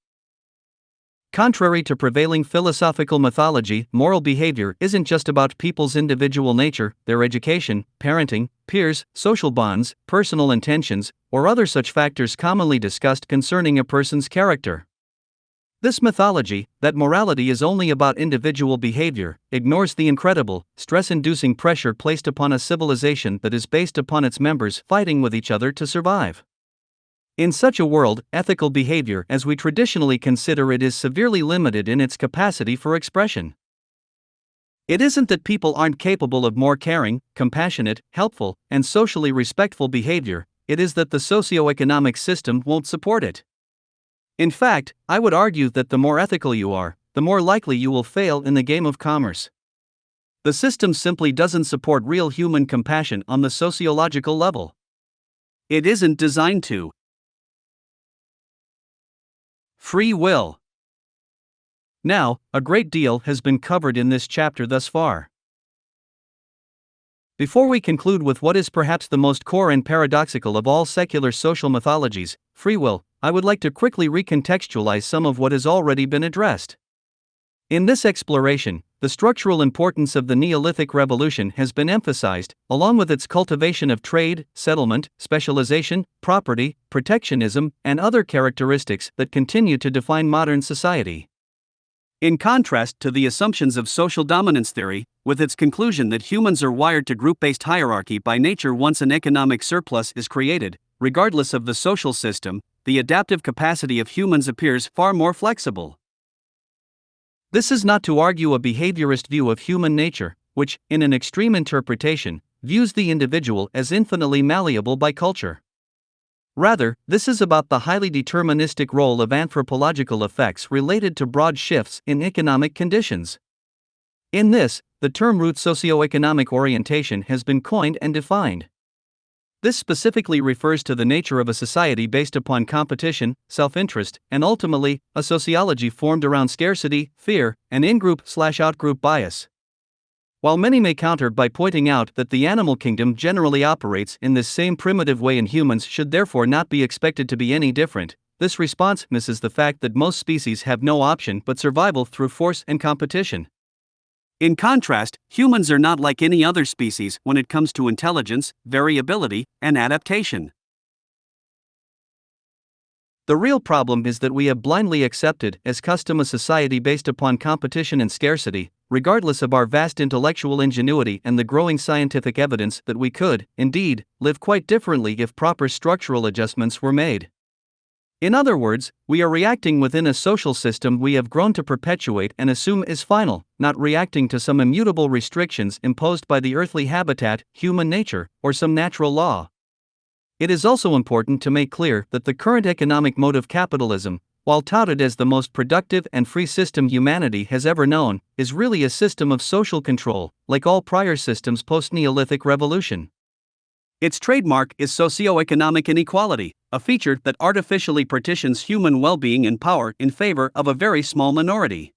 Contrary to prevailing philosophical mythology, moral behavior isn't just about people's individual nature, their education, parenting, peers, social bonds, personal intentions, or other such factors commonly discussed concerning a person's character. This mythology, that morality is only about individual behavior, ignores the incredible, stress-inducing pressure placed upon a civilization that is based upon its members fighting with each other to survive. In such a world, ethical behavior as we traditionally consider it is severely limited in its capacity for expression. It isn't that people aren't capable of more caring, compassionate, helpful, and socially respectful behavior, it is that the socio-economic system won't support it. In fact, I would argue that the more ethical you are, the more likely you will fail in the game of commerce. The system simply doesn't support real human compassion on the sociological level. It isn't designed to. Free will. Now, a great deal has been covered in this chapter thus far. Before we conclude with what is perhaps the most core and paradoxical of all secular social mythologies, free will, I would like to quickly recontextualize some of what has already been addressed. In this exploration, the structural importance of the Neolithic Revolution has been emphasized, along with its cultivation of trade, settlement, specialization, property, protectionism, and other characteristics that continue to define modern society. In contrast to the assumptions of social dominance theory, with its conclusion that humans are wired to group-based hierarchy by nature once an economic surplus is created, regardless of the social system, the adaptive capacity of humans appears far more flexible. This is not to argue a behaviorist view of human nature, which, in an extreme interpretation, views the individual as infinitely malleable by culture. Rather, this is about the highly deterministic role of anthropological effects related to broad shifts in economic conditions. In this, the term root socioeconomic orientation has been coined and defined. This specifically refers to the nature of a society based upon competition, self-interest, and ultimately, a sociology formed around scarcity, fear, and in-group/out-group bias. While many may counter by pointing out that the animal kingdom generally operates in this same primitive way and humans should therefore not be expected to be any different, this response misses the fact that most species have no option but survival through force and competition. In contrast, humans are not like any other species when it comes to intelligence, variability, and adaptation. The real problem is that we have blindly accepted as custom a society based upon competition and scarcity, regardless of our vast intellectual ingenuity and the growing scientific evidence that we could, indeed, live quite differently if proper structural adjustments were made. In other words, we are reacting within a social system we have grown to perpetuate and assume is final, not reacting to some immutable restrictions imposed by the earthly habitat, human nature, or some natural law. It is also important to make clear that the current economic mode of capitalism, while touted as the most productive and free system humanity has ever known, is really a system of social control, like all prior systems post-Neolithic Revolution. Its trademark is socioeconomic inequality, a feature that artificially partitions human well-being and power in favor of a very small minority.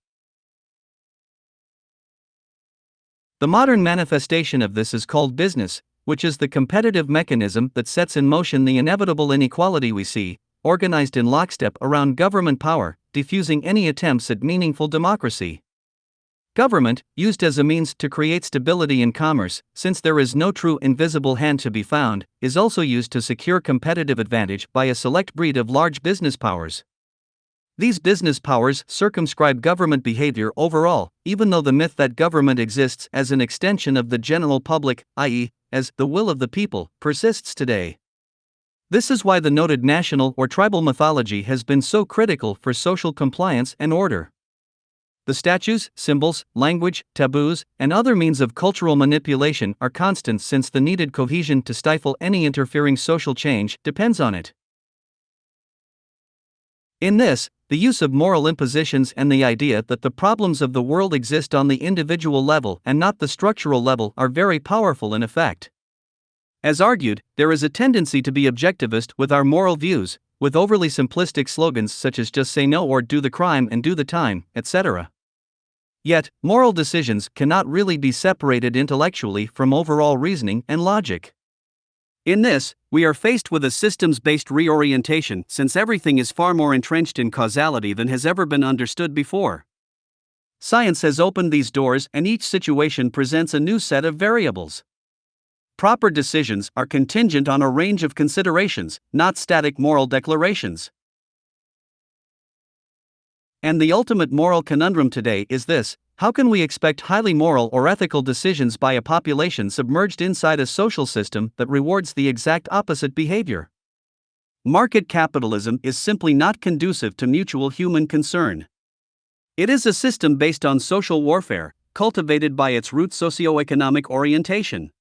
The modern manifestation of this is called business, which is the competitive mechanism that sets in motion the inevitable inequality we see, organized in lockstep around government power, diffusing any attempts at meaningful democracy. Government, used as a means to create stability in commerce, since there is no true invisible hand to be found, is also used to secure competitive advantage by a select breed of large business powers. These business powers circumscribe government behavior overall, even though the myth that government exists as an extension of the general public, i.e., as the will of the people, persists today. This is why the noted national or tribal mythology has been so critical for social compliance and order. The statues, symbols, language, taboos, and other means of cultural manipulation are constant since the needed cohesion to stifle any interfering social change depends on it. In this, the use of moral impositions and the idea that the problems of the world exist on the individual level and not the structural level are very powerful in effect. As argued, there is a tendency to be objectivist with our moral views, with overly simplistic slogans such as just say no or do the crime and do the time, etc. Yet, moral decisions cannot really be separated intellectually from overall reasoning and logic. In this, we are faced with a systems-based reorientation since everything is far more entrenched in causality than has ever been understood before. Science has opened these doors and each situation presents a new set of variables. Proper decisions are contingent on a range of considerations, not static moral declarations. And the ultimate moral conundrum today is this: how can we expect highly moral or ethical decisions by a population submerged inside a social system that rewards the exact opposite behavior? Market capitalism is simply not conducive to mutual human concern. It is a system based on social warfare, cultivated by its root socioeconomic orientation.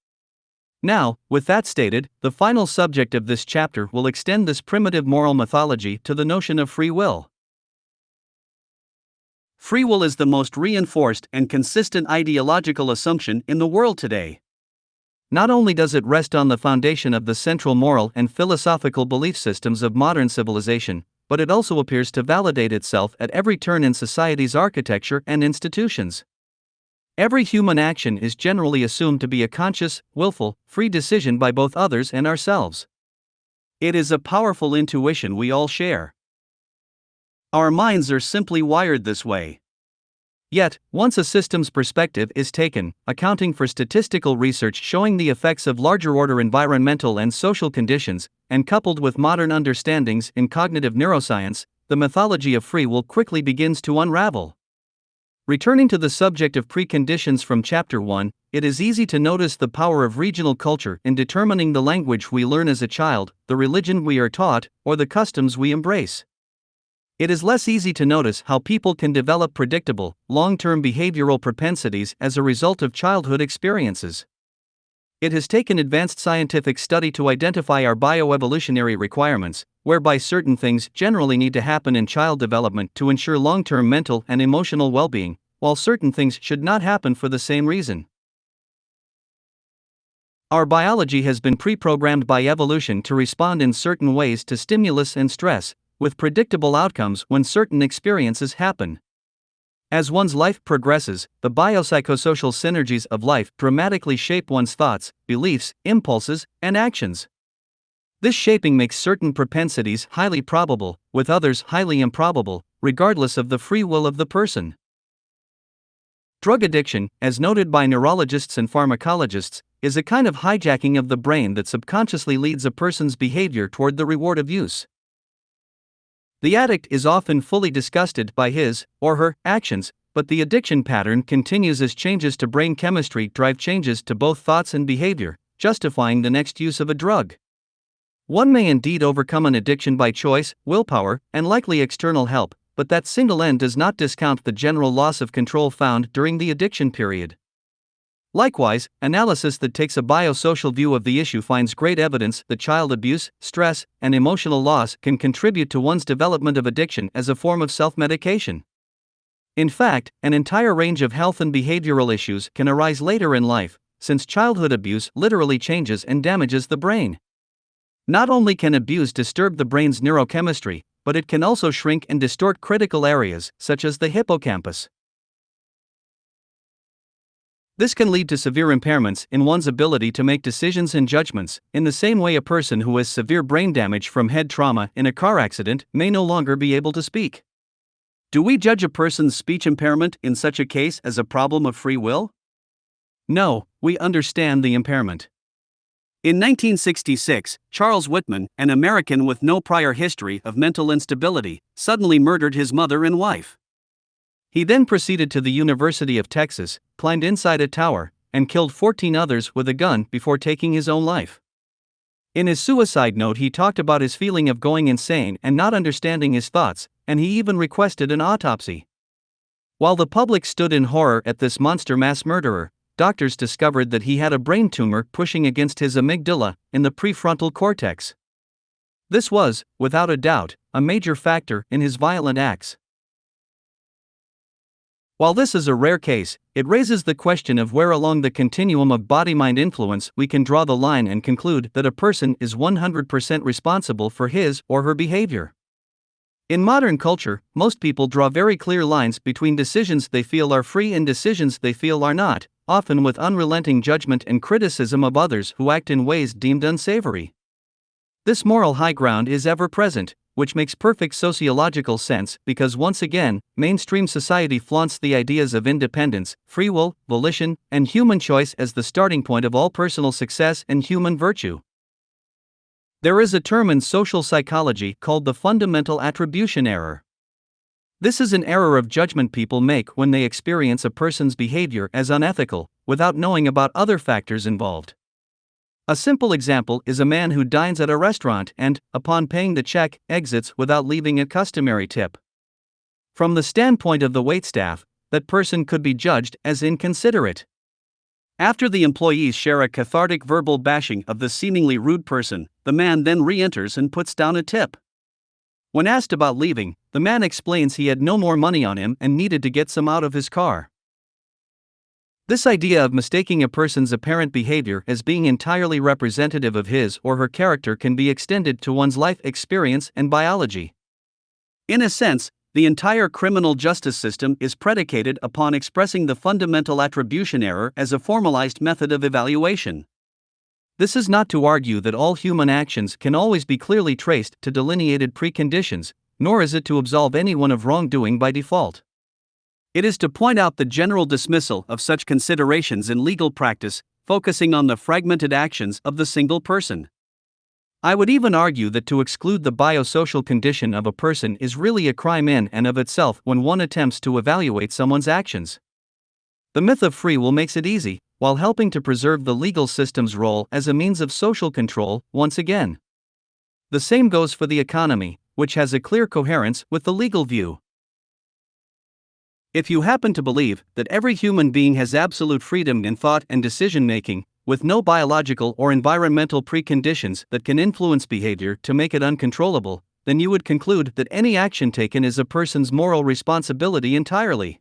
Now, with that stated, the final subject of this chapter will extend this primitive moral mythology to the notion of free will. Free will is the most reinforced and consistent ideological assumption in the world today. Not only does it rest on the foundation of the central moral and philosophical belief systems of modern civilization, but it also appears to validate itself at every turn in society's architecture and institutions. Every human action is generally assumed to be a conscious, willful, free decision by both others and ourselves. It is a powerful intuition we all share. Our minds are simply wired this way. Yet, once a system's perspective is taken, accounting for statistical research showing the effects of larger-order environmental and social conditions, and coupled with modern understandings in cognitive neuroscience, the mythology of free will quickly begins to unravel. Returning to the subject of preconditions from Chapter 1, it is easy to notice the power of regional culture in determining the language we learn as a child, the religion we are taught, or the customs we embrace. It is less easy to notice how people can develop predictable, long-term behavioral propensities as a result of childhood experiences. It has taken advanced scientific study to identify our bioevolutionary requirements, whereby certain things generally need to happen in child development to ensure long-term mental and emotional well-being, while certain things should not happen for the same reason. Our biology has been pre-programmed by evolution to respond in certain ways to stimulus and stress, with predictable outcomes when certain experiences happen. As one's life progresses, the biopsychosocial synergies of life dramatically shape one's thoughts, beliefs, impulses, and actions. This shaping makes certain propensities highly probable, with others highly improbable, regardless of the free will of the person. Drug addiction, as noted by neurologists and pharmacologists, is a kind of hijacking of the brain that subconsciously leads a person's behavior toward the reward of use. The addict is often fully disgusted by his, or her, actions, but the addiction pattern continues as changes to brain chemistry drive changes to both thoughts and behavior, justifying the next use of a drug. One may indeed overcome an addiction by choice, willpower, and likely external help, but that single end does not discount the general loss of control found during the addiction period. Likewise, analysis that takes a biosocial view of the issue finds great evidence that child abuse, stress, and emotional loss can contribute to one's development of addiction as a form of self-medication. In fact, an entire range of health and behavioral issues can arise later in life, since childhood abuse literally changes and damages the brain. Not only can abuse disturb the brain's neurochemistry, but it can also shrink and distort critical areas, such as the hippocampus. This can lead to severe impairments in one's ability to make decisions and judgments, in the same way a person who has severe brain damage from head trauma in a car accident may no longer be able to speak. Do we judge a person's speech impairment in such a case as a problem of free will? No, we understand the impairment. In 1966, Charles Whitman, an American with no prior history of mental instability, suddenly murdered his mother and wife. He then proceeded to the University of Texas, climbed inside a tower, and killed 14 others with a gun before taking his own life. In his suicide note, he talked about his feeling of going insane and not understanding his thoughts, and he even requested an autopsy. While the public stood in horror at this monster mass murderer, doctors discovered that he had a brain tumor pushing against his amygdala in the prefrontal cortex. This was, without a doubt, a major factor in his violent acts. While this is a rare case, it raises the question of where along the continuum of body-mind influence we can draw the line and conclude that a person is 100% responsible for his or her behavior. In modern culture, most people draw very clear lines between decisions they feel are free and decisions they feel are not, often with unrelenting judgment and criticism of others who act in ways deemed unsavory. This moral high ground is ever present, which makes perfect sociological sense because once again, mainstream society flaunts the ideas of independence, free will, volition, and human choice as the starting point of all personal success and human virtue. There is a term in social psychology called the fundamental attribution error. This is an error of judgment people make when they experience a person's behavior as unethical, without knowing about other factors involved. A simple example is a man who dines at a restaurant and, upon paying the check, exits without leaving a customary tip. From the standpoint of the waitstaff, that person could be judged as inconsiderate. After the employees share a cathartic verbal bashing of the seemingly rude person, the man then re-enters and puts down a tip. When asked about leaving, the man explains he had no more money on him and needed to get some out of his car. This idea of mistaking a person's apparent behavior as being entirely representative of his or her character can be extended to one's life experience and biology. In a sense, the entire criminal justice system is predicated upon expressing the fundamental attribution error as a formalized method of evaluation. This is not to argue that all human actions can always be clearly traced to delineated preconditions, nor is it to absolve anyone of wrongdoing by default. It is to point out the general dismissal of such considerations in legal practice, focusing on the fragmented actions of the single person. I would even argue that to exclude the biosocial condition of a person is really a crime in and of itself when one attempts to evaluate someone's actions. The myth of free will makes it easy, while helping to preserve the legal system's role as a means of social control, once again. The same goes for the economy, which has a clear coherence with the legal view. If you happen to believe that every human being has absolute freedom in thought and decision-making, with no biological or environmental preconditions that can influence behavior to make it uncontrollable, then you would conclude that any action taken is a person's moral responsibility entirely.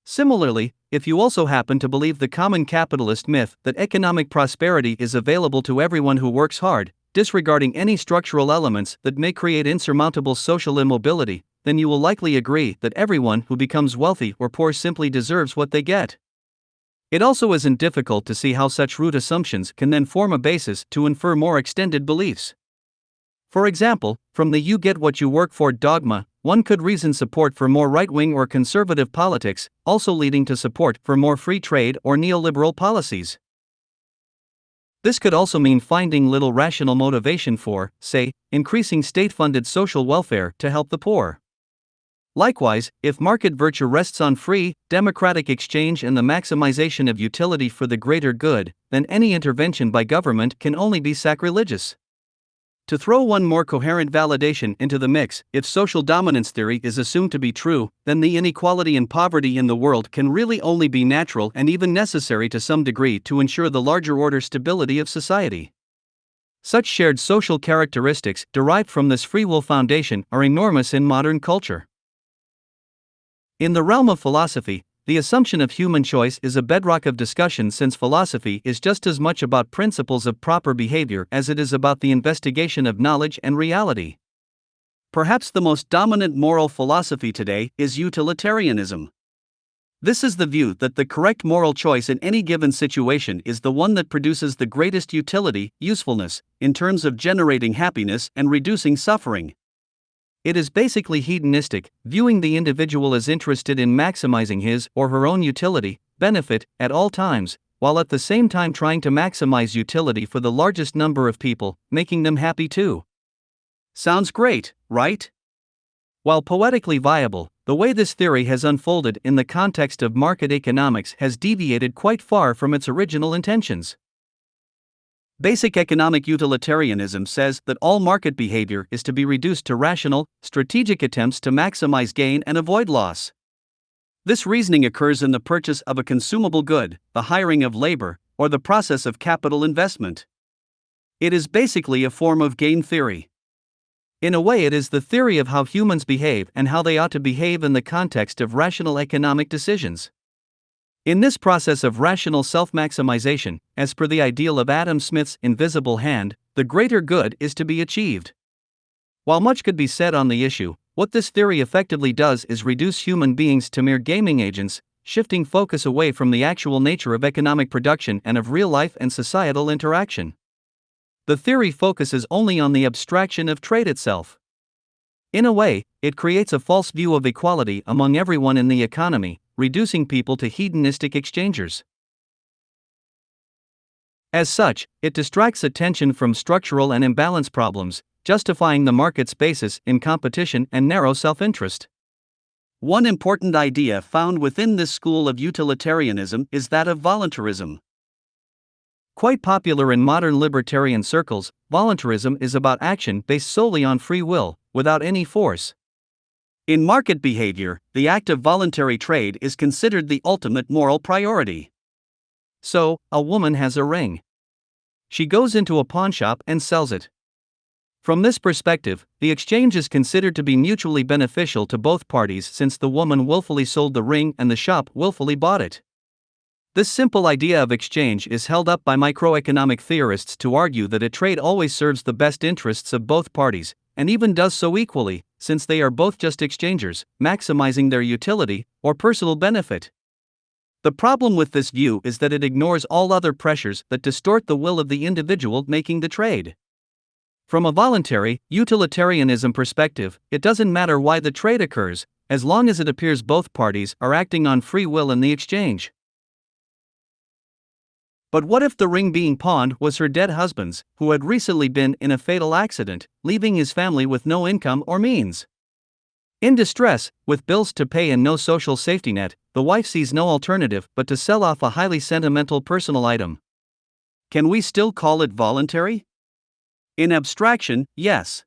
Similarly, if you also happen to believe the common capitalist myth that economic prosperity is available to everyone who works hard, disregarding any structural elements that may create insurmountable social immobility, then you will likely agree that everyone who becomes wealthy or poor simply deserves what they get. It also isn't difficult to see how such root assumptions can then form a basis to infer more extended beliefs. For example, from the "you get what you work for" dogma, one could reason support for more right-wing or conservative politics, also leading to support for more free trade or neoliberal policies. This could also mean finding little rational motivation for, say, increasing state-funded social welfare to help the poor. Likewise, if market virtue rests on free, democratic exchange and the maximization of utility for the greater good, then any intervention by government can only be sacrilegious. To throw one more coherent validation into the mix, if social dominance theory is assumed to be true, then the inequality and poverty in the world can really only be natural and even necessary to some degree to ensure the larger order stability of society. Such shared social characteristics derived from this free will foundation are enormous in modern culture. In the realm of philosophy, the assumption of human choice is a bedrock of discussion since philosophy is just as much about principles of proper behavior as it is about the investigation of knowledge and reality. Perhaps the most dominant moral philosophy today is utilitarianism. This is the view that the correct moral choice in any given situation is the one that produces the greatest utility, usefulness, in terms of generating happiness and reducing suffering. It is basically hedonistic, viewing the individual as interested in maximizing his or her own utility, benefit, at all times, while at the same time trying to maximize utility for the largest number of people, making them happy too. Sounds great, right? While poetically viable, the way this theory has unfolded in the context of market economics has deviated quite far from its original intentions. Basic economic utilitarianism says that all market behavior is to be reduced to rational, strategic attempts to maximize gain and avoid loss. This reasoning occurs in the purchase of a consumable good, the hiring of labor, or the process of capital investment. It is basically a form of game theory. In a way, it is the theory of how humans behave and how they ought to behave in the context of rational economic decisions. In this process of rational self-maximization, as per the ideal of Adam Smith's invisible hand, the greater good is to be achieved. While much could be said on the issue, what this theory effectively does is reduce human beings to mere gaming agents, shifting focus away from the actual nature of economic production and of real life and societal interaction. The theory focuses only on the abstraction of trade itself. In a way, it creates a false view of equality among everyone in the economy, reducing people to hedonistic exchangers. As such, it distracts attention from structural and imbalance problems, justifying the market's basis in competition and narrow self-interest. One important idea found within this school of utilitarianism is that of voluntarism. Quite popular in modern libertarian circles, voluntarism is about action based solely on free will, without any force. In market behavior, the act of voluntary trade is considered the ultimate moral priority. So, a woman has a ring. She goes into a pawnshop and sells it. From this perspective, the exchange is considered to be mutually beneficial to both parties since the woman willfully sold the ring and the shop willfully bought it. This simple idea of exchange is held up by microeconomic theorists to argue that a trade always serves the best interests of both parties, and even does so equally, since they are both just exchangers, maximizing their utility or personal benefit. The problem with this view is that it ignores all other pressures that distort the will of the individual making the trade. From a voluntary, utilitarianism perspective, it doesn't matter why the trade occurs, as long as it appears both parties are acting on free will in the exchange. But what if the ring being pawned was her dead husband's, who had recently been in a fatal accident, leaving his family with no income or means? In distress, with bills to pay and no social safety net, the wife sees no alternative but to sell off a highly sentimental personal item. Can we still call it voluntary? In abstraction, yes.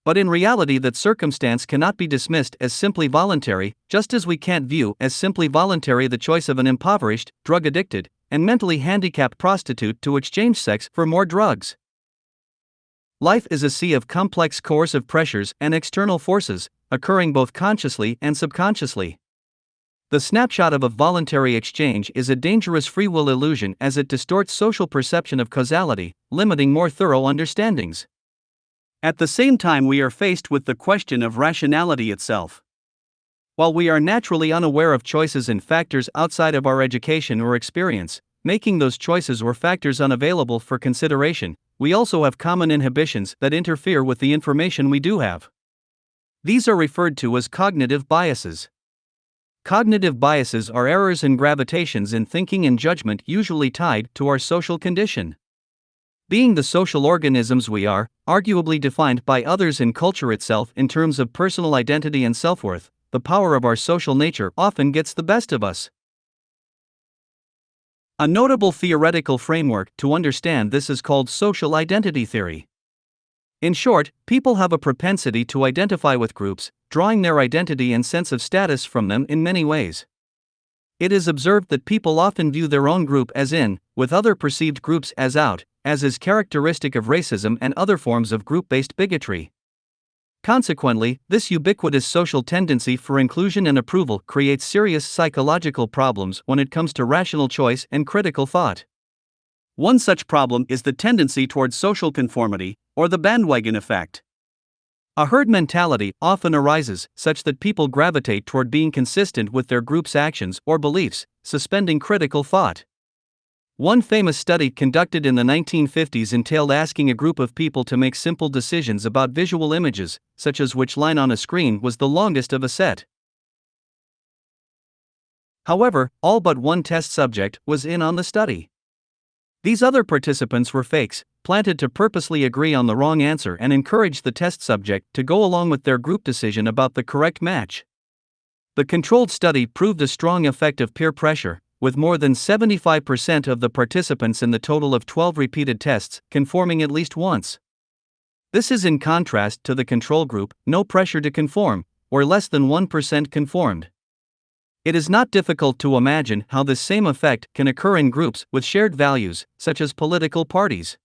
But in reality, that circumstance cannot be dismissed as simply voluntary, just as we can't view as simply voluntary the choice of an impoverished, drug-addicted, and mentally handicapped prostitute to exchange sex for more drugs. Life is a sea of complex coercive pressures and external forces, occurring both consciously and subconsciously. The snapshot of a voluntary exchange is a dangerous free will illusion as it distorts social perception of causality, limiting more thorough understandings. At the same time, we are faced with the question of rationality itself. While we are naturally unaware of choices and factors outside of our education or experience, making those choices or factors unavailable for consideration, we also have common inhibitions that interfere with the information we do have. These are referred to as cognitive biases. Cognitive biases are errors and gravitations in thinking and judgment usually tied to our social condition. Being the social organisms we are, arguably defined by others and culture itself in terms of personal identity and self-worth, the power of our social nature often gets the best of us. A notable theoretical framework to understand this is called social identity theory. In short, people have a propensity to identify with groups, drawing their identity and sense of status from them in many ways. It is observed that people often view their own group as in, with other perceived groups as out, as is characteristic of racism and other forms of group-based bigotry. Consequently, this ubiquitous social tendency for inclusion and approval creates serious psychological problems when it comes to rational choice and critical thought. One such problem is the tendency towards social conformity, or the bandwagon effect. A herd mentality often arises such that people gravitate toward being consistent with their group's actions or beliefs, suspending critical thought. One famous study conducted in the 1950s entailed asking a group of people to make simple decisions about visual images, such as which line on a screen was the longest of a set. However, all but one test subject was in on the study. These other participants were fakes, planted to purposely agree on the wrong answer and encourage the test subject to go along with their group decision about the correct match. The controlled study proved a strong effect of peer pressure, with more than 75% of the participants in the total of 12 repeated tests conforming at least once. This is in contrast to the control group, no pressure to conform, where less than 1% conformed. It is not difficult to imagine how this same effect can occur in groups with shared values, such as political parties.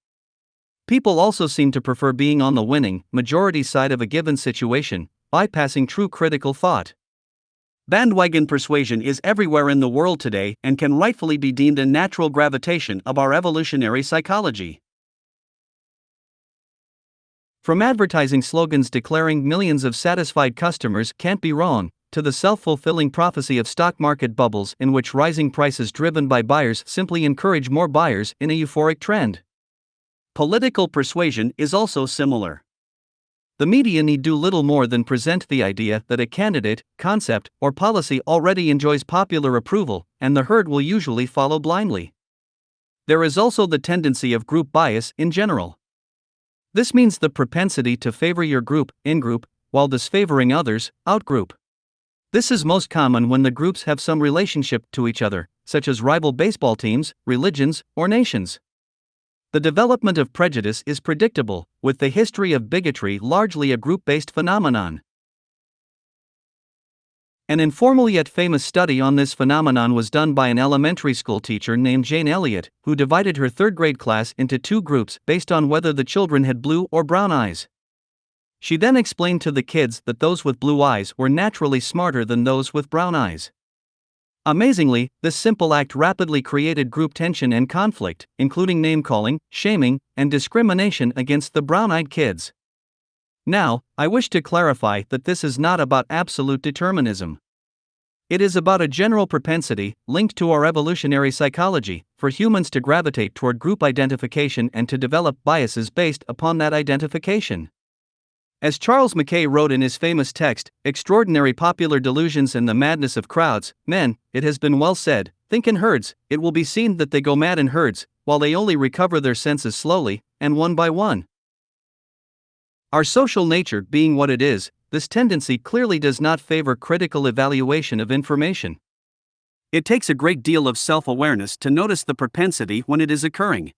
People also seem to prefer being on the winning, majority side of a given situation, bypassing true critical thought. Bandwagon persuasion is everywhere in the world today and can rightfully be deemed a natural gravitation of our evolutionary psychology. From advertising slogans declaring millions of satisfied customers can't be wrong, to the self-fulfilling prophecy of stock market bubbles in which rising prices driven by buyers simply encourage more buyers in a euphoric trend. Political persuasion is also similar. The media need do little more than present the idea that a candidate, concept, or policy already enjoys popular approval, and the herd will usually follow blindly. There is also the tendency of group bias in general. This means the propensity to favor your group, in-group, while disfavoring others, out-group. This is most common when the groups have some relationship to each other, such as rival baseball teams, religions, or nations. The development of prejudice is predictable, with the history of bigotry largely a group-based phenomenon. An informal yet famous study on this phenomenon was done by an elementary school teacher named Jane Elliott, who divided her third-grade class into two groups based on whether the children had blue or brown eyes. She then explained to the kids that those with blue eyes were naturally smarter than those with brown eyes. Amazingly, this simple act rapidly created group tension and conflict, including name-calling, shaming, and discrimination against the brown-eyed kids. Now, I wish to clarify that this is not about absolute determinism. It is about a general propensity, linked to our evolutionary psychology, for humans to gravitate toward group identification and to develop biases based upon that identification. As Charles Mackay wrote in his famous text, Extraordinary Popular Delusions and the Madness of Crowds, men, it has been well said, think in herds, it will be seen that they go mad in herds, while they only recover their senses slowly, and one by one. Our social nature being what it is, this tendency clearly does not favor critical evaluation of information. It takes a great deal of self-awareness to notice the propensity when it is occurring.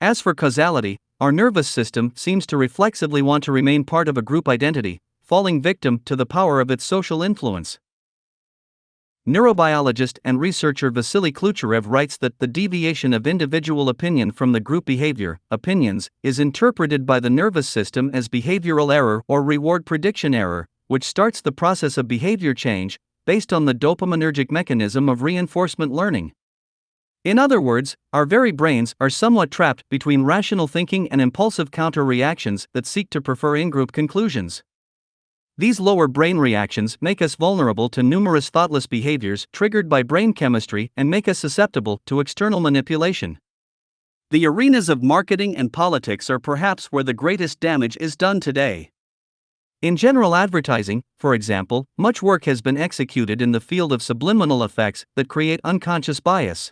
As for causality, our nervous system seems to reflexively want to remain part of a group identity, falling victim to the power of its social influence. Neurobiologist and researcher Vasily Klucharev writes that the deviation of individual opinion from the group behavior, opinions, is interpreted by the nervous system as behavioral error or reward prediction error, which starts the process of behavior change, based on the dopaminergic mechanism of reinforcement learning. In other words, our very brains are somewhat trapped between rational thinking and impulsive counter-reactions that seek to prefer in-group conclusions. These lower brain reactions make us vulnerable to numerous thoughtless behaviors triggered by brain chemistry and make us susceptible to external manipulation. The arenas of marketing and politics are perhaps where the greatest damage is done today. In general advertising, for example, much work has been executed in the field of subliminal effects that create unconscious bias.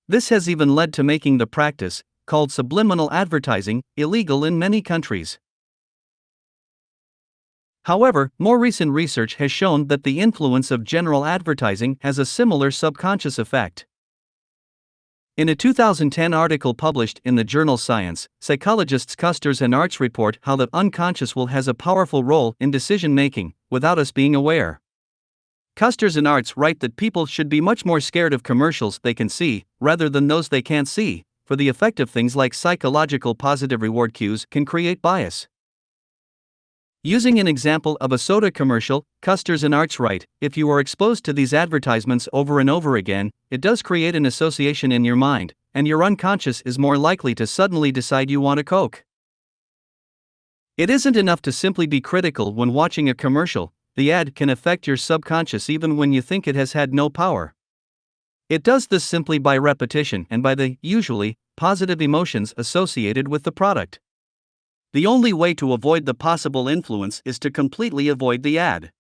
This has even led to making the practice, called subliminal advertising, illegal in many countries. However, more recent research has shown that the influence of general advertising has a similar subconscious effect. In a 2010 article published in the journal Science, psychologists Custers and Arts report how the unconscious will has a powerful role in decision-making, without us being aware. Custers and Arts write that people should be much more scared of commercials they can see, rather than those they can't see, for the effect of things like psychological positive reward cues can create bias. Using an example of a soda commercial, Custers and Arts write, if you are exposed to these advertisements over and over again, it does create an association in your mind, and your unconscious is more likely to suddenly decide you want a Coke. It isn't enough to simply be critical when watching a commercial, the ad can affect your subconscious even when you think it has had no power. It does this simply by repetition and by the, usually, positive emotions associated with the product. The only way to avoid the possible influence is to completely avoid the ad.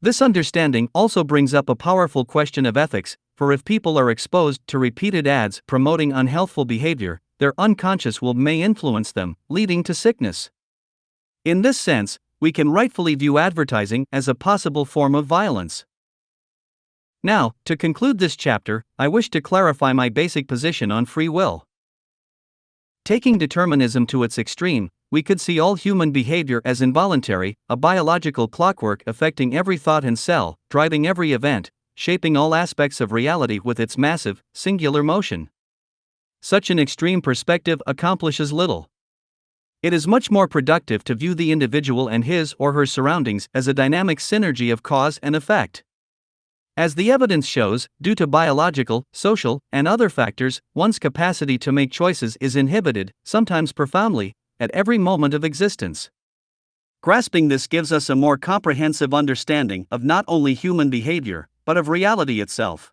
This understanding also brings up a powerful question of ethics, for if people are exposed to repeated ads promoting unhealthful behavior, their unconscious will may influence them, leading to sickness. In this sense, we can rightfully view advertising as a possible form of violence. Now, to conclude this chapter, I wish to clarify my basic position on free will. Taking determinism to its extreme, we could see all human behavior as involuntary, a biological clockwork affecting every thought and cell, driving every event, shaping all aspects of reality with its massive, singular motion. Such an extreme perspective accomplishes little. It is much more productive to view the individual and his or her surroundings as a dynamic synergy of cause and effect. As the evidence shows, due to biological, social, and other factors, one's capacity to make choices is inhibited, sometimes profoundly, at every moment of existence. Grasping this gives us a more comprehensive understanding of not only human behavior, but of reality itself.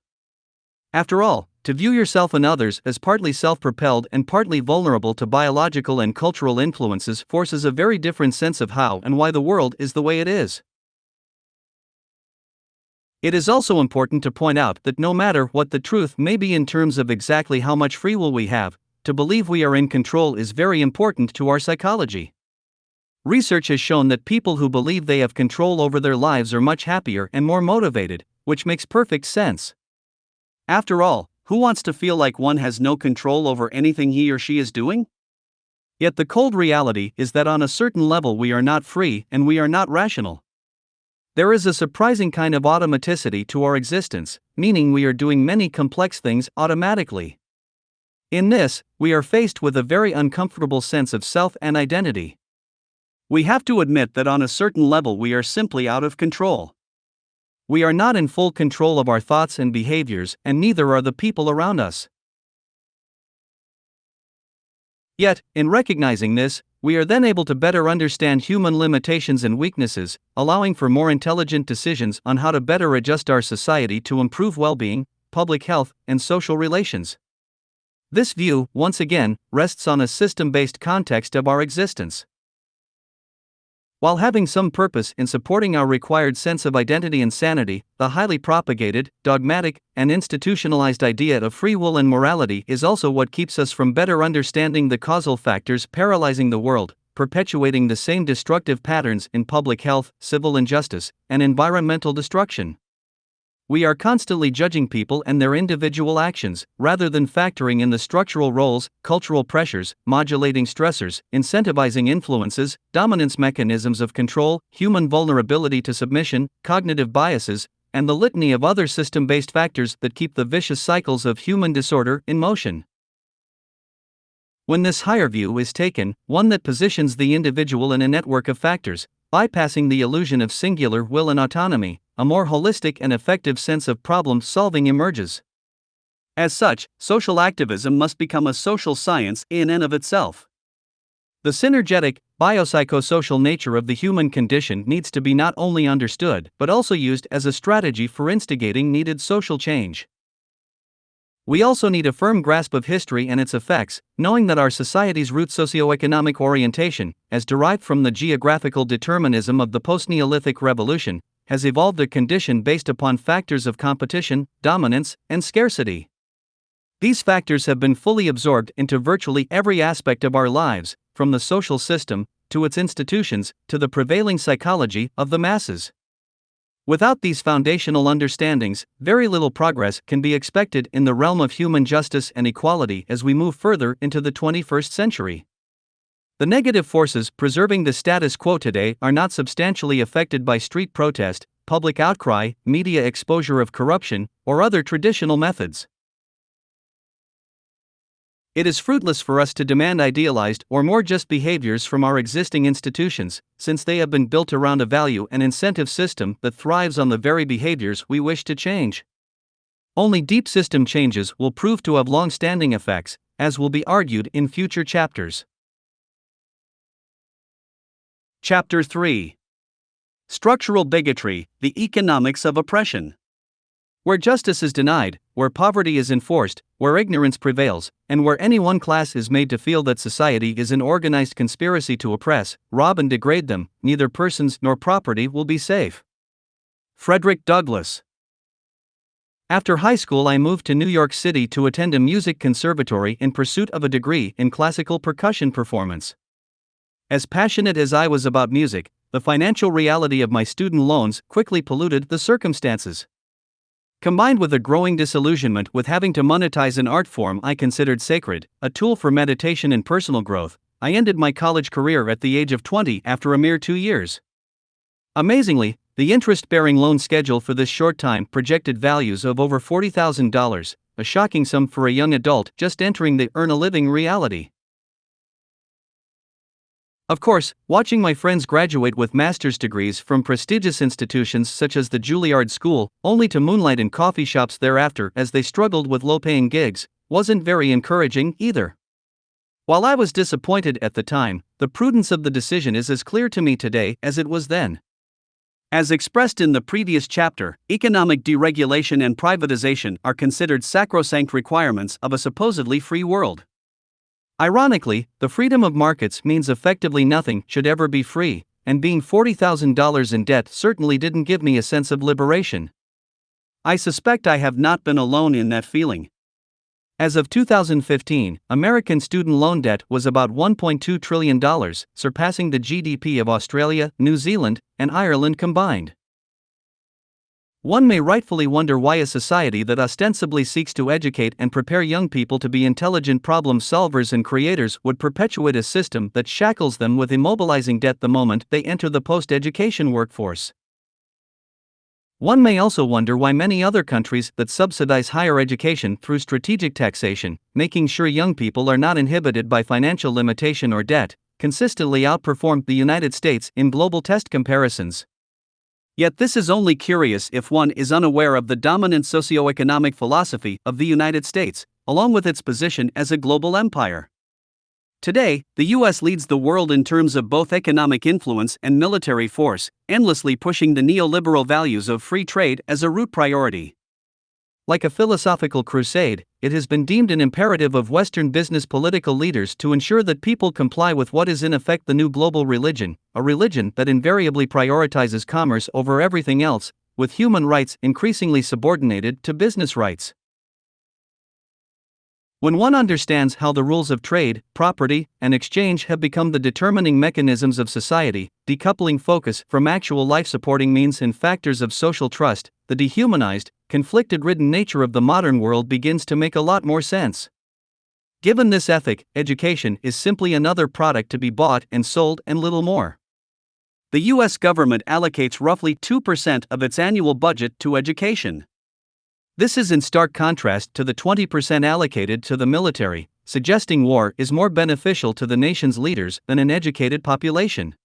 After all, to view yourself and others as partly self-propelled and partly vulnerable to biological and cultural influences forces a very different sense of how and why the world is the way it is. It is also important to point out that no matter what the truth may be in terms of exactly how much free will we have, to believe we are in control is very important to our psychology. Research has shown that people who believe they have control over their lives are much happier and more motivated, which makes perfect sense. After all, who wants to feel like one has no control over anything he or she is doing? Yet the cold reality is that on a certain level we are not free and we are not rational. There is a surprising kind of automaticity to our existence, meaning we are doing many complex things automatically. In this, we are faced with a very uncomfortable sense of self and identity. We have to admit that on a certain level we are simply out of control. We are not in full control of our thoughts and behaviors, and neither are the people around us. Yet, in recognizing this, we are then able to better understand human limitations and weaknesses, allowing for more intelligent decisions on how to better adjust our society to improve well-being, public health, and social relations. This view, once again, rests on a system-based context of our existence. While having some purpose in supporting our required sense of identity and sanity, the highly propagated, dogmatic, and institutionalized idea of free will and morality is also what keeps us from better understanding the causal factors paralyzing the world, perpetuating the same destructive patterns in public health, civil injustice, and environmental destruction. We are constantly judging people and their individual actions, rather than factoring in the structural roles, cultural pressures, modulating stressors, incentivizing influences, dominance mechanisms of control, human vulnerability to submission, cognitive biases, and the litany of other system-based factors that keep the vicious cycles of human disorder in motion. When this higher view is taken, one that positions the individual in a network of factors, bypassing the illusion of singular will and autonomy, a more holistic and effective sense of problem-solving emerges. As such, social activism must become a social science in and of itself. The synergetic, biopsychosocial nature of the human condition needs to be not only understood but also used as a strategy for instigating needed social change. We also need a firm grasp of history and its effects, knowing that our society's root socioeconomic orientation, as derived from the geographical determinism of the post-Neolithic revolution, has evolved a condition based upon factors of competition, dominance, and scarcity. These factors have been fully absorbed into virtually every aspect of our lives, from the social system, to its institutions, to the prevailing psychology of the masses. Without these foundational understandings, very little progress can be expected in the realm of human justice and equality as we move further into the 21st century. The negative forces preserving the status quo today are not substantially affected by street protest, public outcry, media exposure of corruption, or other traditional methods. It is fruitless for us to demand idealized or more just behaviors from our existing institutions, since they have been built around a value and incentive system that thrives on the very behaviors we wish to change. Only deep system changes will prove to have long-standing effects, as will be argued in future chapters. Chapter 3. Structural Bigotry, the Economics of Oppression. Where justice is denied, where poverty is enforced, where ignorance prevails, and where any one class is made to feel that society is an organized conspiracy to oppress, rob and degrade them, neither persons nor property will be safe. Frederick Douglass. After high school, I moved to New York City to attend a music conservatory in pursuit of a degree in classical percussion performance. As passionate as I was about music, the financial reality of my student loans quickly polluted the circumstances. Combined with a growing disillusionment with having to monetize an art form I considered sacred, a tool for meditation and personal growth, I ended my college career at the age of 20 after a mere 2 years. Amazingly, the interest-bearing loan schedule for this short time projected values of over $40,000, a shocking sum for a young adult just entering the earn-a-living reality. Of course, watching my friends graduate with master's degrees from prestigious institutions such as the Juilliard School, only to moonlight in coffee shops thereafter as they struggled with low-paying gigs, wasn't very encouraging either. While I was disappointed at the time, the prudence of the decision is as clear to me today as it was then. As expressed in the previous chapter, economic deregulation and privatization are considered sacrosanct requirements of a supposedly free world. Ironically, the freedom of markets means effectively nothing should ever be free, and being $40,000 in debt certainly didn't give me a sense of liberation. I suspect I have not been alone in that feeling. As of 2015, American student loan debt was about $1.2 trillion, surpassing the GDP of Australia, New Zealand, and Ireland combined. One may rightfully wonder why a society that ostensibly seeks to educate and prepare young people to be intelligent problem solvers and creators would perpetuate a system that shackles them with immobilizing debt the moment they enter the post-education workforce. One may also wonder why many other countries that subsidize higher education through strategic taxation, making sure young people are not inhibited by financial limitation or debt, consistently outperform the United States in global test comparisons. Yet this is only curious if one is unaware of the dominant socio-economic philosophy of the United States, along with its position as a global empire. Today, the US leads the world in terms of both economic influence and military force, endlessly pushing the neoliberal values of free trade as a root priority. Like a philosophical crusade, it has been deemed an imperative of Western business political leaders to ensure that people comply with what is in effect the new global religion, a religion that invariably prioritizes commerce over everything else, with human rights increasingly subordinated to business rights. When one understands how the rules of trade, property, and exchange have become the determining mechanisms of society, decoupling focus from actual life-supporting means and factors of social trust, the dehumanized, conflict-ridden nature of the modern world begins to make a lot more sense. Given this ethic, education is simply another product to be bought and sold and little more. The US government allocates roughly 2% of its annual budget to education. This is in stark contrast to the 20% allocated to the military, suggesting war is more beneficial to the nation's leaders than an educated population.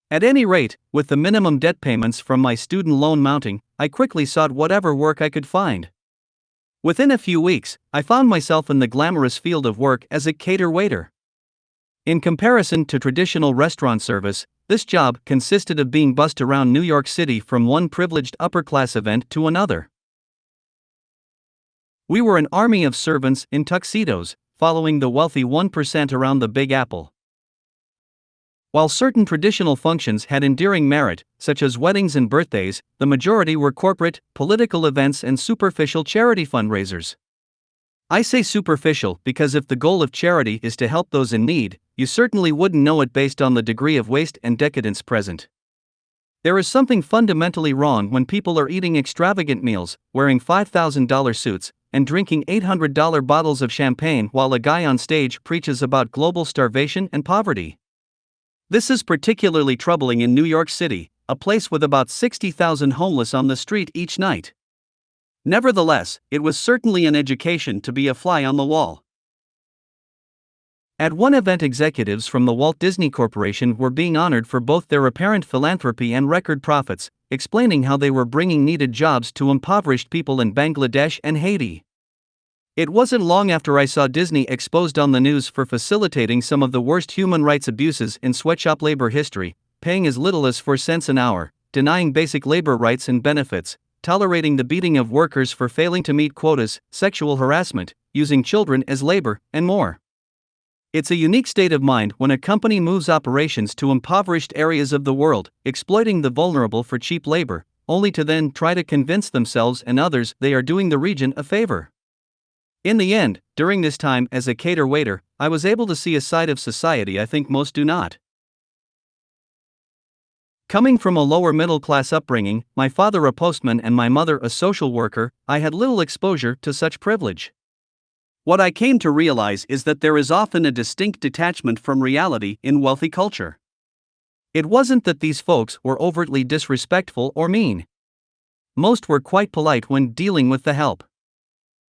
At any rate, with the minimum debt payments from my student loan mounting, I quickly sought whatever work I could find. Within a few weeks, I found myself in the glamorous field of work as a cater waiter. In comparison to traditional restaurant service, this job consisted of being bussed around New York City from one privileged upper-class event to another. We were an army of servants in tuxedos, following the wealthy 1% around the Big Apple. While certain traditional functions had endearing merit, such as weddings and birthdays, the majority were corporate, political events and superficial charity fundraisers. I say superficial because if the goal of charity is to help those in need, you certainly wouldn't know it based on the degree of waste and decadence present. There is something fundamentally wrong when people are eating extravagant meals, wearing $5,000 suits, and drinking $800 bottles of champagne while a guy on stage preaches about global starvation and poverty. This is particularly troubling in New York City, a place with about 60,000 homeless on the street each night. Nevertheless, it was certainly an education to be a fly on the wall. At one event, executives from the Walt Disney Corporation were being honored for both their apparent philanthropy and record profits, explaining how they were bringing needed jobs to impoverished people in Bangladesh and Haiti. It wasn't long after I saw Disney exposed on the news for facilitating some of the worst human rights abuses in sweatshop labor history, paying as little as 4 cents an hour, denying basic labor rights and benefits, tolerating the beating of workers for failing to meet quotas, sexual harassment, using children as labor, and more. It's a unique state of mind when a company moves operations to impoverished areas of the world, exploiting the vulnerable for cheap labor, only to then try to convince themselves and others they are doing the region a favor. In the end, during this time as a cater waiter, I was able to see a side of society I think most do not. Coming from a lower middle class upbringing, my father a postman and my mother a social worker, I had little exposure to such privilege. What I came to realize is that there is often a distinct detachment from reality in wealthy culture. It wasn't that these folks were overtly disrespectful or mean. Most were quite polite when dealing with the help.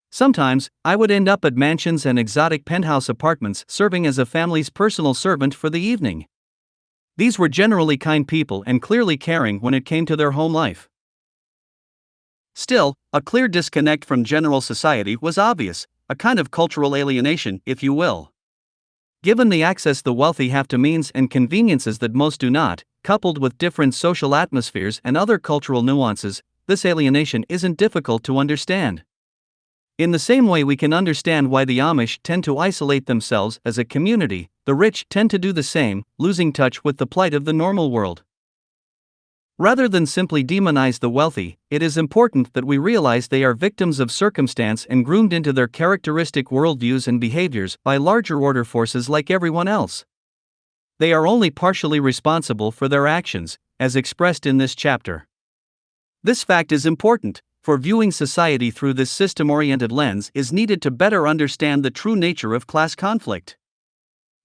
Sometimes, I would end up at mansions and exotic penthouse apartments serving as a family's personal servant for the evening. These were generally kind people and clearly caring when it came to their home life. Still, a clear disconnect from general society was obvious, a kind of cultural alienation, if you will. Given the access the wealthy have to means and conveniences that most do not, coupled with different social atmospheres and other cultural nuances, this alienation isn't difficult to understand. In the same way we can understand why the Amish tend to isolate themselves as a community, the rich tend to do the same, losing touch with the plight of the normal world. Rather than simply demonize the wealthy, it is important that we realize they are victims of circumstance and groomed into their characteristic worldviews and behaviors by larger order forces like everyone else. They are only partially responsible for their actions, as expressed in this chapter. This fact is important, for viewing society through this system-oriented lens is needed to better understand the true nature of class conflict.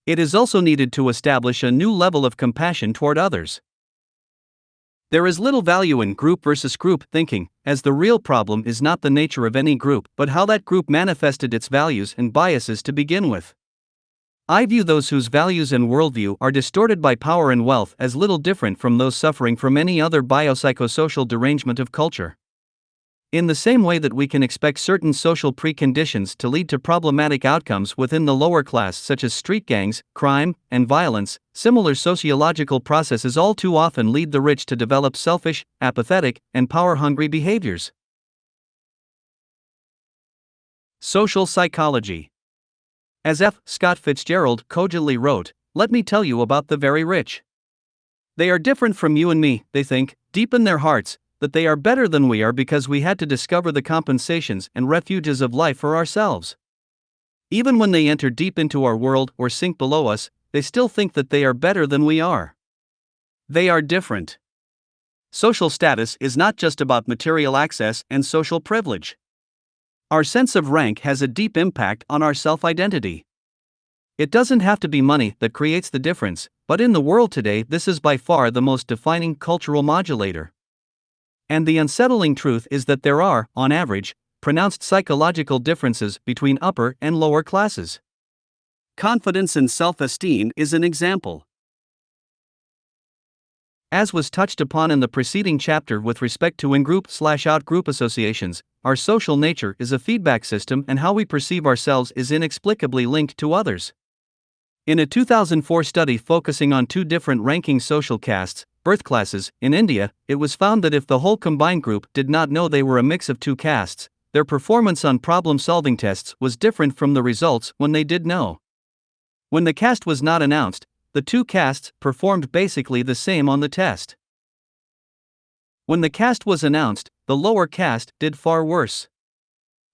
It is also needed to establish a new level of compassion toward others. There is little value in group versus group thinking, as the real problem is not the nature of any group but how that group manifested its values and biases to begin with. I view those whose values and worldview are distorted by power and wealth as little different from those suffering from any other biopsychosocial derangement of culture. In the same way that we can expect certain social preconditions to lead to problematic outcomes within the lower class such as street gangs, crime, and violence, similar sociological processes all too often lead the rich to develop selfish, apathetic, and power-hungry behaviors. Social psychology. As F. Scott Fitzgerald cogently wrote, "Let me tell you about the very rich. They are different from you and me, they think, deep in their hearts, that they are better than we are because we had to discover the compensations and refuges of life for ourselves. Even when they enter deep into our world or sink below us, they still think that they are better than we are. They are different. Social status is not just about material access and social privilege. Our sense of rank has a deep impact on our self-identity. It doesn't have to be money that creates the difference, but in the world today this is by far the most defining cultural modulator. And the unsettling truth is that there are, on average, pronounced psychological differences between upper and lower classes. Confidence and self-esteem is an example. As was touched upon in the preceding chapter with respect to in-group/out-group associations, our social nature is a feedback system and how we perceive ourselves is inexplicably linked to others. In a 2004 study focusing on 2 different ranking social castes, birth classes, in India, it was found that if the whole combined group did not know they were a mix of 2 castes, their performance on problem-solving tests was different from the results when they did know. When the caste was not announced, the 2 castes performed basically the same on the test. When the caste was announced, the lower caste did far worse.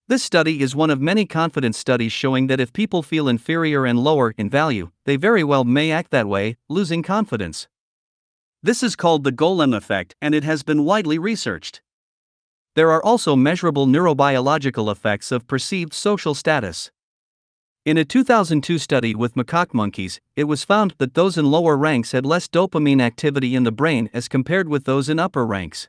This study is one of many confidence studies showing that if people feel inferior and lower in value, they very well may act that way, losing confidence. This is called the Golem effect and it has been widely researched. There are also measurable neurobiological effects of perceived social status. In a 2002 study with macaque monkeys, it was found that those in lower ranks had less dopamine activity in the brain as compared with those in upper ranks.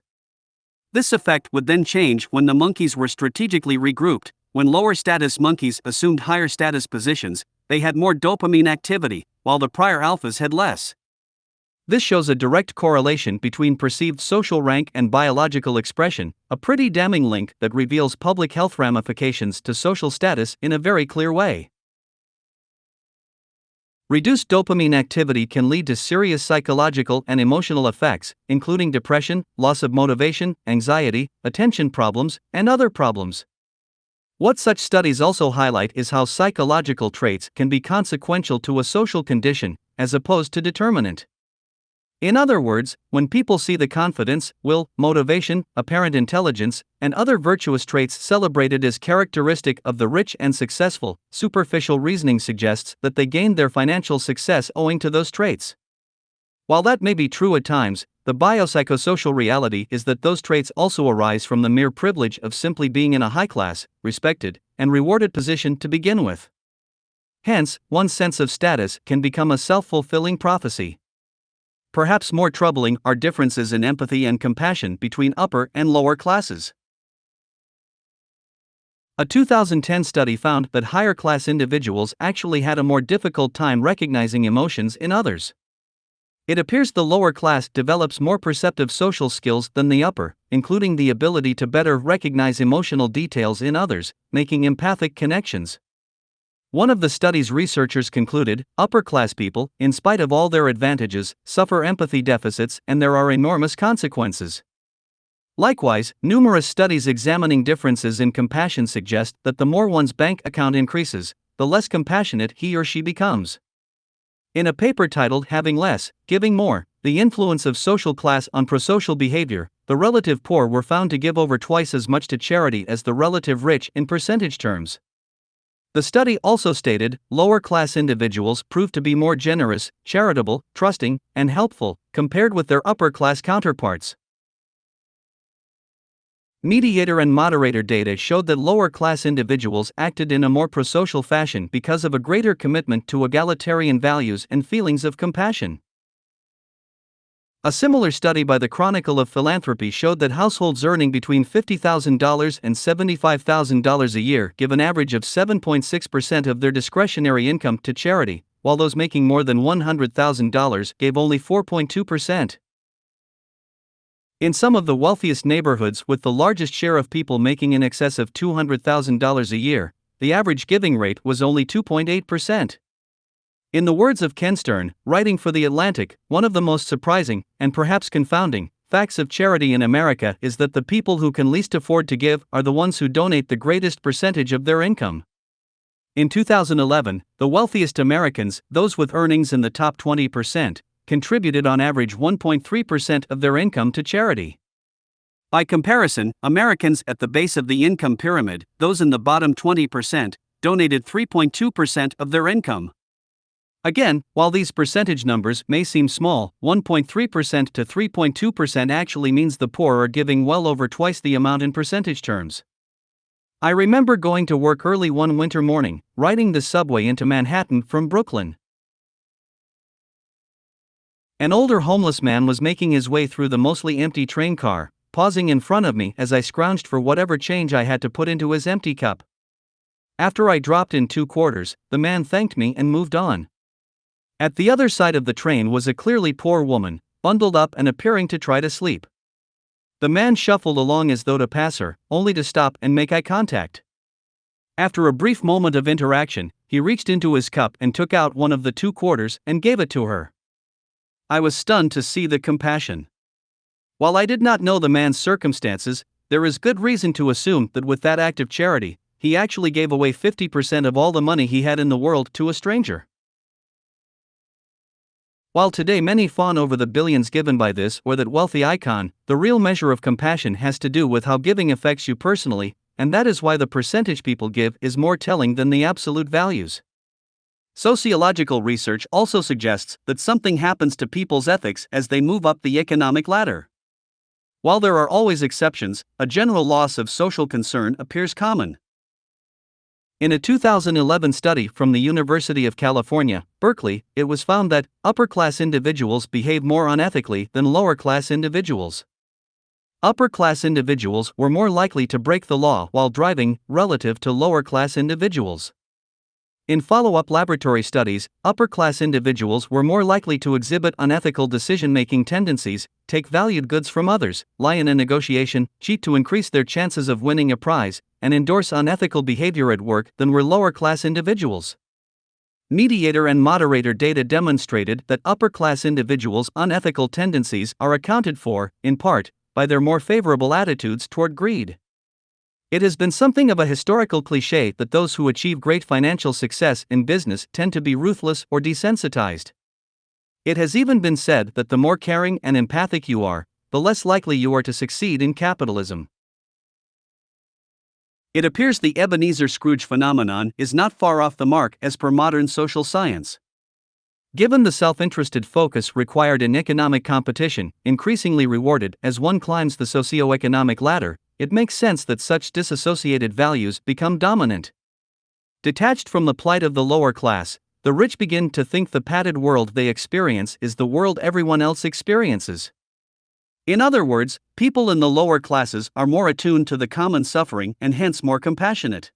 This effect would then change when the monkeys were strategically regrouped. When lower status monkeys assumed higher status positions, they had more dopamine activity, while the prior alphas had less. This shows a direct correlation between perceived social rank and biological expression, a pretty damning link that reveals public health ramifications to social status in a very clear way. Reduced dopamine activity can lead to serious psychological and emotional effects, including depression, loss of motivation, anxiety, attention problems, and other problems. What such studies also highlight is how psychological traits can be consequential to a social condition, as opposed to determinant. In other words, when people see the confidence, will, motivation, apparent intelligence, and other virtuous traits celebrated as characteristic of the rich and successful, superficial reasoning suggests that they gained their financial success owing to those traits. While that may be true at times, the biopsychosocial reality is that those traits also arise from the mere privilege of simply being in a high-class, respected, and rewarded position to begin with. Hence, one's sense of status can become a self-fulfilling prophecy. Perhaps more troubling are differences in empathy and compassion between upper and lower classes. A 2010 study found that higher-class individuals actually had a more difficult time recognizing emotions in others. It appears the lower class develops more perceptive social skills than the upper, including the ability to better recognize emotional details in others, making empathic connections. One of the study's researchers concluded, upper-class people, in spite of all their advantages, suffer empathy deficits and there are enormous consequences. Likewise, numerous studies examining differences in compassion suggest that the more one's bank account increases, the less compassionate he or she becomes. In a paper titled Having Less, Giving More, The Influence of Social Class on Prosocial Behavior, the relative poor were found to give over twice as much to charity as the relative rich in percentage terms. The study also stated, lower-class individuals proved to be more generous, charitable, trusting, and helpful, compared with their upper-class counterparts. Mediator and moderator data showed that lower-class individuals acted in a more prosocial fashion because of a greater commitment to egalitarian values and feelings of compassion. A similar study by the Chronicle of Philanthropy showed that households earning between $50,000 and $75,000 a year give an average of 7.6% of their discretionary income to charity, while those making more than $100,000 gave only 4.2%. In some of the wealthiest neighborhoods with the largest share of people making in excess of $200,000 a year, the average giving rate was only 2.8%. In the words of Ken Stern, writing for The Atlantic, one of the most surprising, and perhaps confounding, facts of charity in America is that the people who can least afford to give are the ones who donate the greatest percentage of their income. In 2011, the wealthiest Americans, those with earnings in the top 20%, contributed on average 1.3% of their income to charity. By comparison, Americans at the base of the income pyramid, those in the bottom 20%, donated 3.2% of their income. Again, while these percentage numbers may seem small, 1.3% to 3.2% actually means the poor are giving well over twice the amount in percentage terms. I remember going to work early one winter morning, riding the subway into Manhattan from Brooklyn. An older homeless man was making his way through the mostly empty train car, pausing in front of me as I scrounged for whatever change I had to put into his empty cup. After I dropped in 2 quarters, the man thanked me and moved on. At the other side of the train was a clearly poor woman, bundled up and appearing to try to sleep. The man shuffled along as though to pass her, only to stop and make eye contact. After a brief moment of interaction, he reached into his cup and took out one of the 2 quarters and gave it to her. I was stunned to see the compassion. While I did not know the man's circumstances, there is good reason to assume that with that act of charity, he actually gave away 50% of all the money he had in the world to a stranger. While today many fawn over the billions given by this or that wealthy icon, the real measure of compassion has to do with how giving affects you personally, and that is why the percentage people give is more telling than the absolute values. Sociological research also suggests that something happens to people's ethics as they move up the economic ladder. While there are always exceptions, a general loss of social concern appears common. In a 2011 study from the University of California, Berkeley, it was found that upper-class individuals behave more unethically than lower-class individuals. Upper-class individuals were more likely to break the law while driving, relative to lower-class individuals. In follow-up laboratory studies, upper-class individuals were more likely to exhibit unethical decision-making tendencies, take valued goods from others, lie in a negotiation, cheat to increase their chances of winning a prize, and endorse unethical behavior at work than were lower-class individuals. Mediator and moderator data demonstrated that upper-class individuals' unethical tendencies are accounted for, in part, by their more favorable attitudes toward greed. It has been something of a historical cliché that those who achieve great financial success in business tend to be ruthless or desensitized. It has even been said that the more caring and empathic you are, the less likely you are to succeed in capitalism. It appears the Ebenezer Scrooge phenomenon is not far off the mark as per modern social science. Given the self-interested focus required in economic competition, increasingly rewarded as one climbs the socio-economic ladder, it makes sense that such disassociated values become dominant. Detached from the plight of the lower class, the rich begin to think the padded world they experience is the world everyone else experiences. In other words, people in the lower classes are more attuned to the common suffering and hence more compassionate.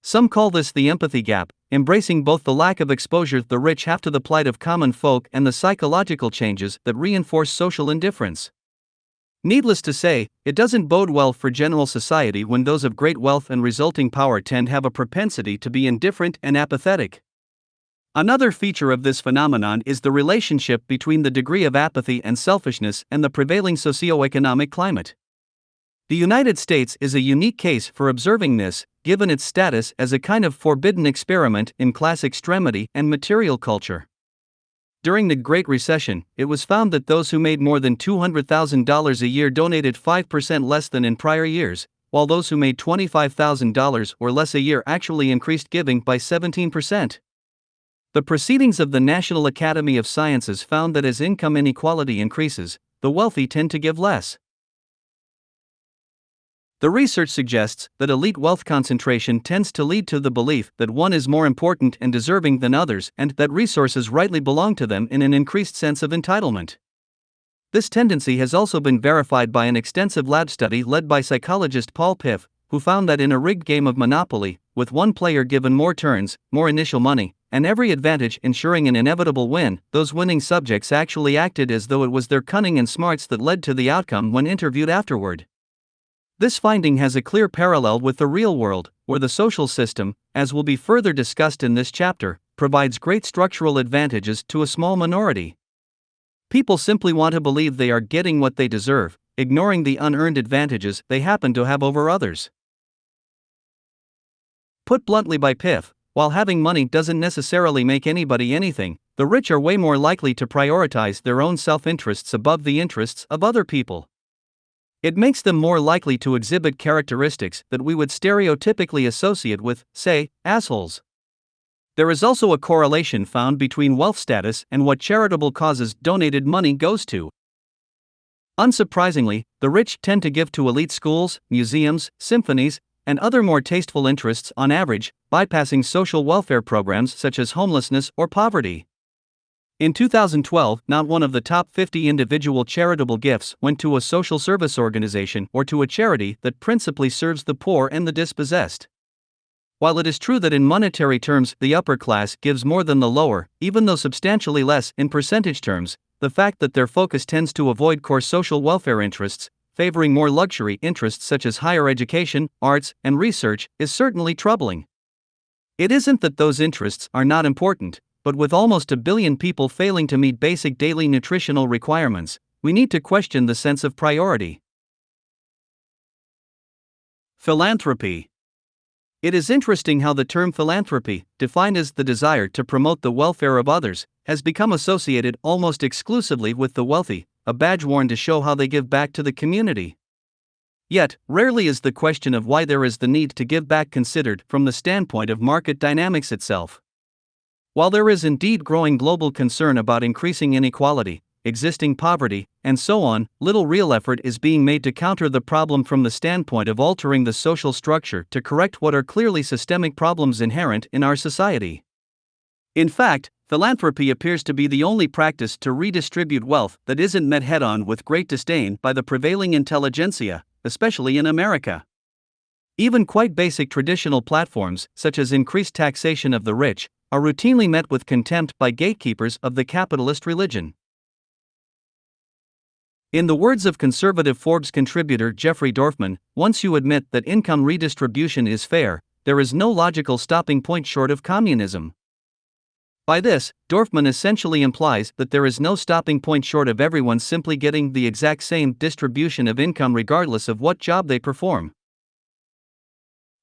Some call this the empathy gap, embracing both the lack of exposure the rich have to the plight of common folk and the psychological changes that reinforce social indifference. Needless to say, it doesn't bode well for general society when those of great wealth and resulting power tend to have a propensity to be indifferent and apathetic. Another feature of this phenomenon is the relationship between the degree of apathy and selfishness and the prevailing socio-economic climate. The United States is a unique case for observing this, given its status as a kind of forbidden experiment in class extremity and material culture. During the Great Recession, it was found that those who made more than $200,000 a year donated 5% less than in prior years, while those who made $25,000 or less a year actually increased giving by 17%. The proceedings of the National Academy of Sciences found that as income inequality increases, the wealthy tend to give less. The research suggests that elite wealth concentration tends to lead to the belief that one is more important and deserving than others and that resources rightly belong to them in an increased sense of entitlement. This tendency has also been verified by an extensive lab study led by psychologist Paul Piff, who found that in a rigged game of Monopoly, with one player given more turns, more initial money, and every advantage ensuring an inevitable win, those winning subjects actually acted as though it was their cunning and smarts that led to the outcome when interviewed afterward. This finding has a clear parallel with the real world, where the social system, as will be further discussed in this chapter, provides great structural advantages to a small minority. People simply want to believe they are getting what they deserve, ignoring the unearned advantages they happen to have over others. Put bluntly by Piff, while having money doesn't necessarily make anybody anything, the rich are way more likely to prioritize their own self-interests above the interests of other people. It makes them more likely to exhibit characteristics that we would stereotypically associate with, say, assholes. There is also a correlation found between wealth status and what charitable causes donated money goes to. Unsurprisingly, the rich tend to give to elite schools, museums, symphonies, and other more tasteful interests on average, bypassing social welfare programs such as homelessness or poverty. In 2012, not one of the top 50 individual charitable gifts went to a social service organization or to a charity that principally serves the poor and the dispossessed. While it is true that in monetary terms the upper class gives more than the lower, even though substantially less in percentage terms, the fact that their focus tends to avoid core social welfare interests, favoring more luxury interests such as higher education, arts, and research, is certainly troubling. It isn't that those interests are not important, but with almost 1 billion people failing to meet basic daily nutritional requirements, we need to question the sense of priority. Philanthropy. It is interesting how the term philanthropy, defined as the desire to promote the welfare of others, has become associated almost exclusively with the wealthy, a badge worn to show how they give back to the community. Yet, rarely is the question of why there is the need to give back considered from the standpoint of market dynamics itself. While there is indeed growing global concern about increasing inequality, existing poverty, and so on, little real effort is being made to counter the problem from the standpoint of altering the social structure to correct what are clearly systemic problems inherent in our society. In fact, philanthropy appears to be the only practice to redistribute wealth that isn't met head-on with great disdain by the prevailing intelligentsia, especially in America. Even quite basic traditional platforms, such as increased taxation of the rich, are routinely met with contempt by gatekeepers of the capitalist religion. In the words of conservative Forbes contributor Jeffrey Dorfman, once you admit that income redistribution is fair, there is no logical stopping point short of communism. By this, Dorfman essentially implies that there is no stopping point short of everyone simply getting the exact same distribution of income regardless of what job they perform.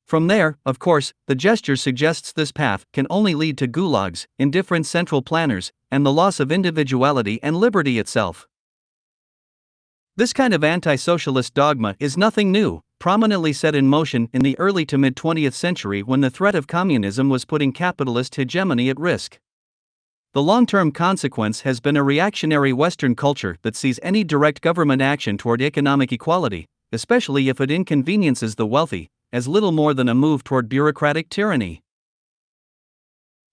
From there, of course, the gesture suggests this path can only lead to gulags, indifferent central planners, and the loss of individuality and liberty itself. This kind of anti-socialist dogma is nothing new, prominently set in motion in the early to mid-20th century when the threat of communism was putting capitalist hegemony at risk. The long-term consequence has been a reactionary Western culture that sees any direct government action toward economic equality, especially if it inconveniences the wealthy, as little more than a move toward bureaucratic tyranny.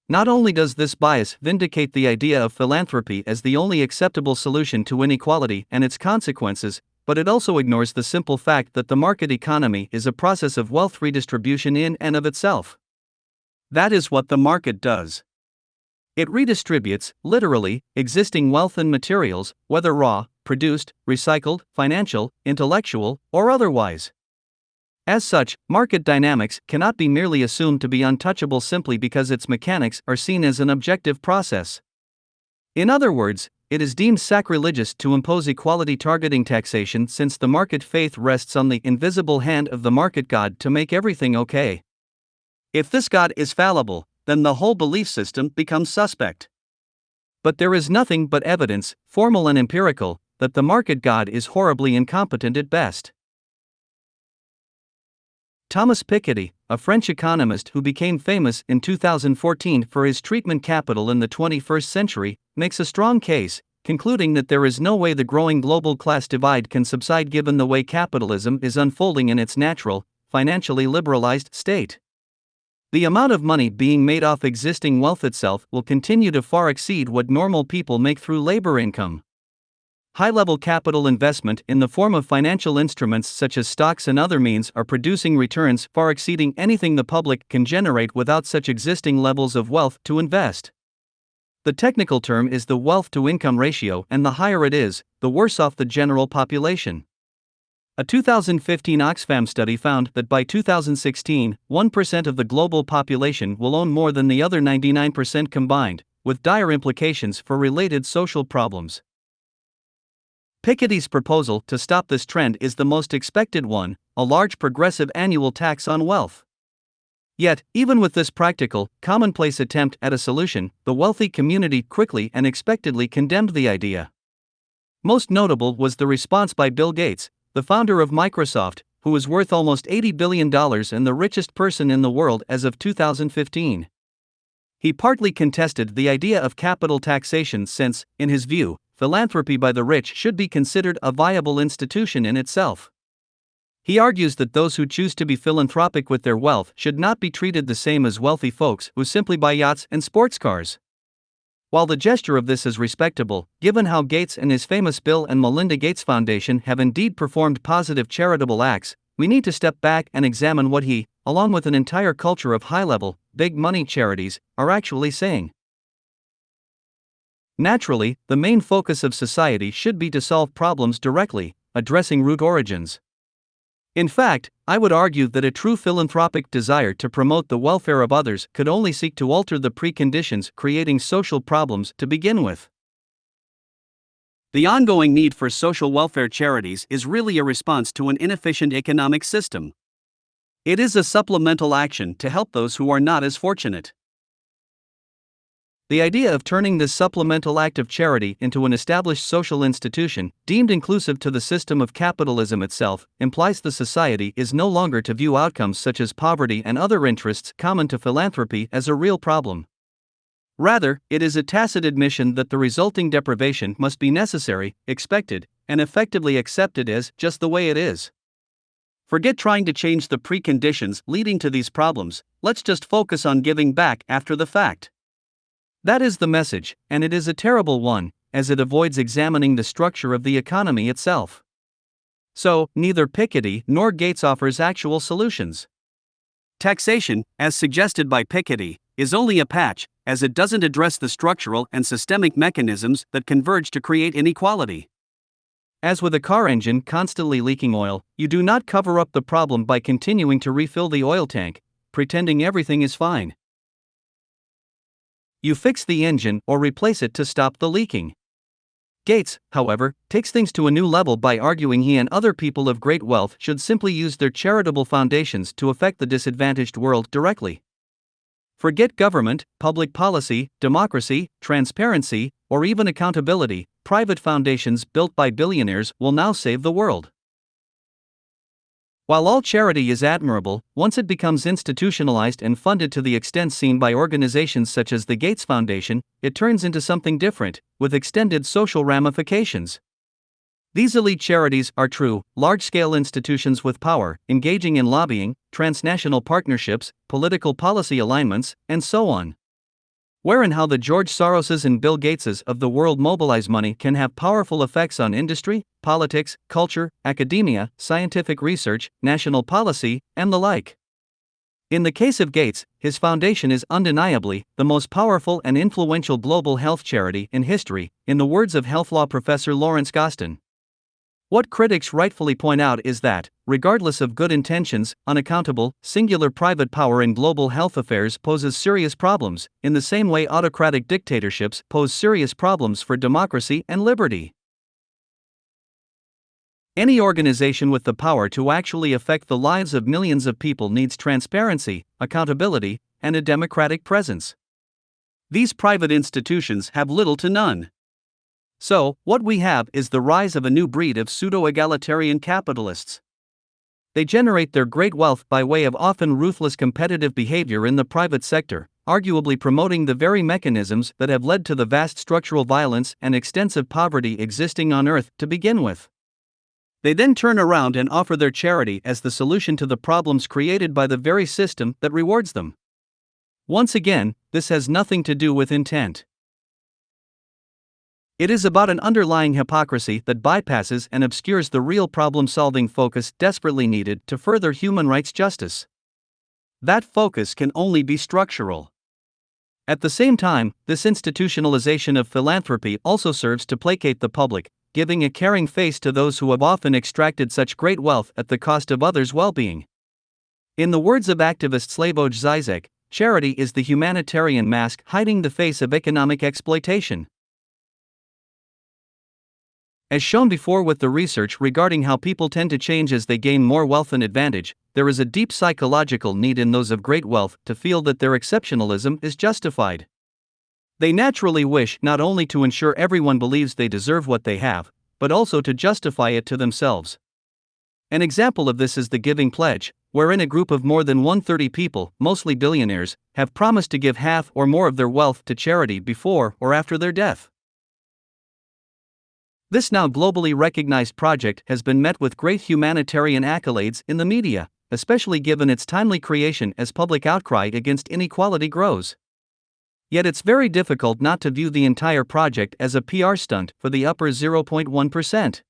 Not only does this bias vindicate the idea of philanthropy as the only acceptable solution to inequality and its consequences, but it also ignores the simple fact that the market economy is a process of wealth redistribution in and of itself. That is what the market does. It redistributes, literally, existing wealth and materials, whether raw, produced, recycled, financial, intellectual, or otherwise. As such, market dynamics cannot be merely assumed to be untouchable simply because its mechanics are seen as an objective process. In other words, it is deemed sacrilegious to impose equality targeting taxation since the market faith rests on the invisible hand of the market god to make everything okay. If this god is fallible, then the whole belief system becomes suspect. But there is nothing but evidence, formal and empirical, that the market god is horribly incompetent at best. Thomas Piketty, a French economist who became famous in 2014 for his treatment capital in the 21st century, makes a strong case, concluding that there is no way the growing global class divide can subside given the way capitalism is unfolding in its natural, financially liberalized state. The amount of money being made off existing wealth itself will continue to far exceed what normal people make through labor income. High-level capital investment in the form of financial instruments such as stocks and other means are producing returns far exceeding anything the public can generate without such existing levels of wealth to invest. The technical term is the wealth-to-income ratio, and the higher it is, the worse off the general population. A 2015 Oxfam study found that by 2016, 1% of the global population will own more than the other 99% combined, with dire implications for related social problems. Piketty's proposal to stop this trend is the most expected one, a large progressive annual tax on wealth. Yet, even with this practical, commonplace attempt at a solution, the wealthy community quickly and expectedly condemned the idea. Most notable was the response by Bill Gates, the founder of Microsoft, who is worth almost $80 billion and the richest person in the world as of 2015. He partly contested the idea of capital taxation since, in his view, philanthropy by the rich should be considered a viable institution in itself. He argues that those who choose to be philanthropic with their wealth should not be treated the same as wealthy folks who simply buy yachts and sports cars. While the gesture of this is respectable, given how Gates and his famous Bill and Melinda Gates Foundation have indeed performed positive charitable acts, we need to step back and examine what he, along with an entire culture of high-level, big-money charities, are actually saying. Naturally, the main focus of society should be to solve problems directly, addressing root origins. In fact, I would argue that a true philanthropic desire to promote the welfare of others could only seek to alter the preconditions creating social problems to begin with. The ongoing need for social welfare charities is really a response to an inefficient economic system. It is a supplemental action to help those who are not as fortunate. The idea of turning this supplemental act of charity into an established social institution, deemed inclusive to the system of capitalism itself, implies the society is no longer to view outcomes such as poverty and other interests common to philanthropy as a real problem. Rather, it is a tacit admission that the resulting deprivation must be necessary, expected, and effectively accepted as just the way it is. Forget trying to change the preconditions leading to these problems, let's just focus on giving back after the fact. That is the message, and it is a terrible one, as it avoids examining the structure of the economy itself. So, neither Piketty nor Gates offers actual solutions. Taxation, as suggested by Piketty, is only a patch, as it doesn't address the structural and systemic mechanisms that converge to create inequality. As with a car engine constantly leaking oil, you do not cover up the problem by continuing to refill the oil tank, pretending everything is fine. You fix the engine or replace it to stop the leaking. Gates, however, takes things to a new level by arguing he and other people of great wealth should simply use their charitable foundations to affect the disadvantaged world directly. Forget government, public policy, democracy, transparency, or even accountability. Private foundations built by billionaires will now save the world. While all charity is admirable, once it becomes institutionalized and funded to the extent seen by organizations such as the Gates Foundation, it turns into something different, with extended social ramifications. These elite charities are true, large-scale institutions with power, engaging in lobbying, transnational partnerships, political policy alignments, and so on. Where and how the George Soroses and Bill Gateses of the world mobilize money can have powerful effects on industry, politics, culture, academia, scientific research, national policy, and the like. In the case of Gates, his foundation is undeniably the most powerful and influential global health charity in history, in the words of health law professor Lawrence Gostin. What critics rightfully point out is that, regardless of good intentions, unaccountable, singular private power in global health affairs poses serious problems, in the same way autocratic dictatorships pose serious problems for democracy and liberty. Any organization with the power to actually affect the lives of millions of people needs transparency, accountability, and a democratic presence. These private institutions have little to none. So, what we have is the rise of a new breed of pseudo-egalitarian capitalists. They generate their great wealth by way of often ruthless competitive behavior in the private sector, arguably promoting the very mechanisms that have led to the vast structural violence and extensive poverty existing on Earth to begin with. They then turn around and offer their charity as the solution to the problems created by the very system that rewards them. Once again, this has nothing to do with intent. It is about an underlying hypocrisy that bypasses and obscures the real problem-solving focus desperately needed to further human rights justice. That focus can only be structural. At the same time, this institutionalization of philanthropy also serves to placate the public, giving a caring face to those who have often extracted such great wealth at the cost of others' well-being. In the words of activist Slavoj Zizek, charity is the humanitarian mask hiding the face of economic exploitation. As shown before with the research regarding how people tend to change as they gain more wealth and advantage, there is a deep psychological need in those of great wealth to feel that their exceptionalism is justified. They naturally wish not only to ensure everyone believes they deserve what they have, but also to justify it to themselves. An example of this is the Giving Pledge, wherein a group of more than 130 people, mostly billionaires, have promised to give half or more of their wealth to charity before or after their death. This now globally recognized project has been met with great humanitarian accolades in the media, especially given its timely creation as public outcry against inequality grows. Yet it's very difficult not to view the entire project as a PR stunt for the upper 0.1%.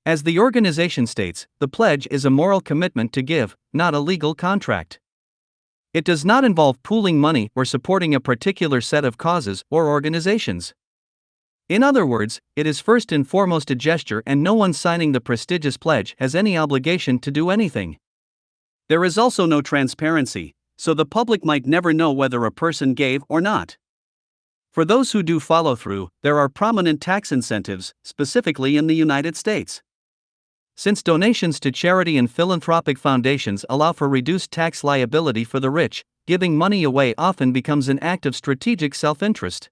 As the organization states, the pledge is a moral commitment to give, not a legal contract. It does not involve pooling money or supporting a particular set of causes or organizations. In other words, it is first and foremost a gesture, and no one signing the prestigious pledge has any obligation to do anything. There is also no transparency, so the public might never know whether a person gave or not. For those who do follow through, there are prominent tax incentives, specifically in the United States. Since donations to charity and philanthropic foundations allow for reduced tax liability for the rich, giving money away often becomes an act of strategic self-interest.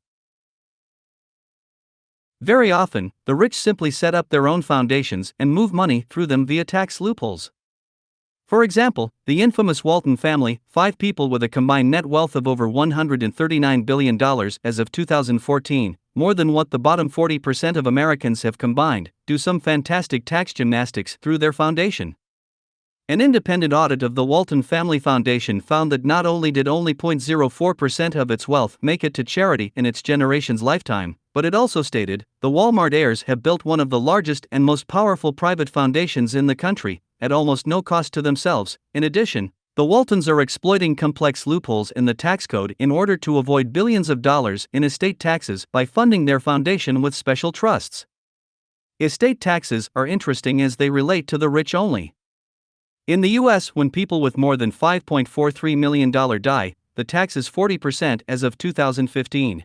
Very often, the rich simply set up their own foundations and move money through them via tax loopholes. For example, the infamous Walton family, 5 people with a combined net wealth of over $139 billion as of 2014, more than what the bottom 40% of Americans have combined, do some fantastic tax gymnastics through their foundation. An independent audit of the Walton Family Foundation found that not only did only 0.04% of its wealth make it to charity in its generation's lifetime, but it also stated, the Walmart heirs have built one of the largest and most powerful private foundations in the country, at almost no cost to themselves. In addition, the Waltons are exploiting complex loopholes in the tax code in order to avoid billions of dollars in estate taxes by funding their foundation with special trusts. Estate taxes are interesting as they relate to the rich only. In the US, when people with more than $5.43 million die, the tax is 40% as of 2015.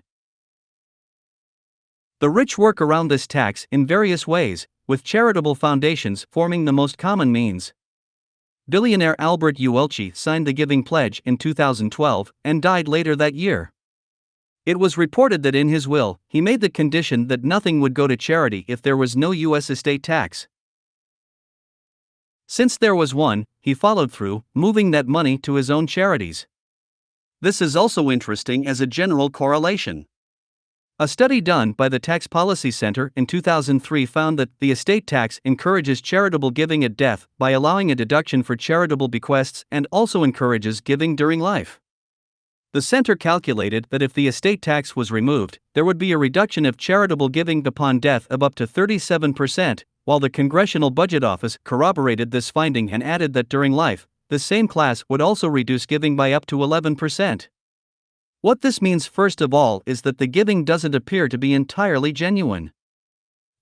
The rich work around this tax in various ways, with charitable foundations forming the most common means. Billionaire Albert Uelchi signed the Giving Pledge in 2012 and died later that year. It was reported that in his will, he made the condition that nothing would go to charity if there was no U.S. estate tax. Since there was one, he followed through, moving that money to his own charities. This is also interesting as a general correlation. A study done by the Tax Policy Center in 2003 found that the estate tax encourages charitable giving at death by allowing a deduction for charitable bequests and also encourages giving during life. The center calculated that if the estate tax was removed, there would be a reduction of charitable giving upon death of up to 37%, while the Congressional Budget Office corroborated this finding and added that during life, the same class would also reduce giving by up to 11%. What this means first of all is that the giving doesn't appear to be entirely genuine.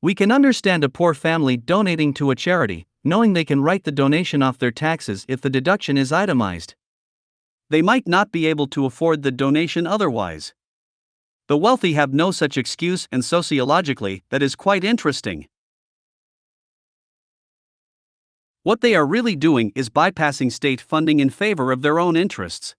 We can understand a poor family donating to a charity, knowing they can write the donation off their taxes if the deduction is itemized. They might not be able to afford the donation otherwise. The wealthy have no such excuse, and sociologically, that is quite interesting. What they are really doing is bypassing state funding in favor of their own interests.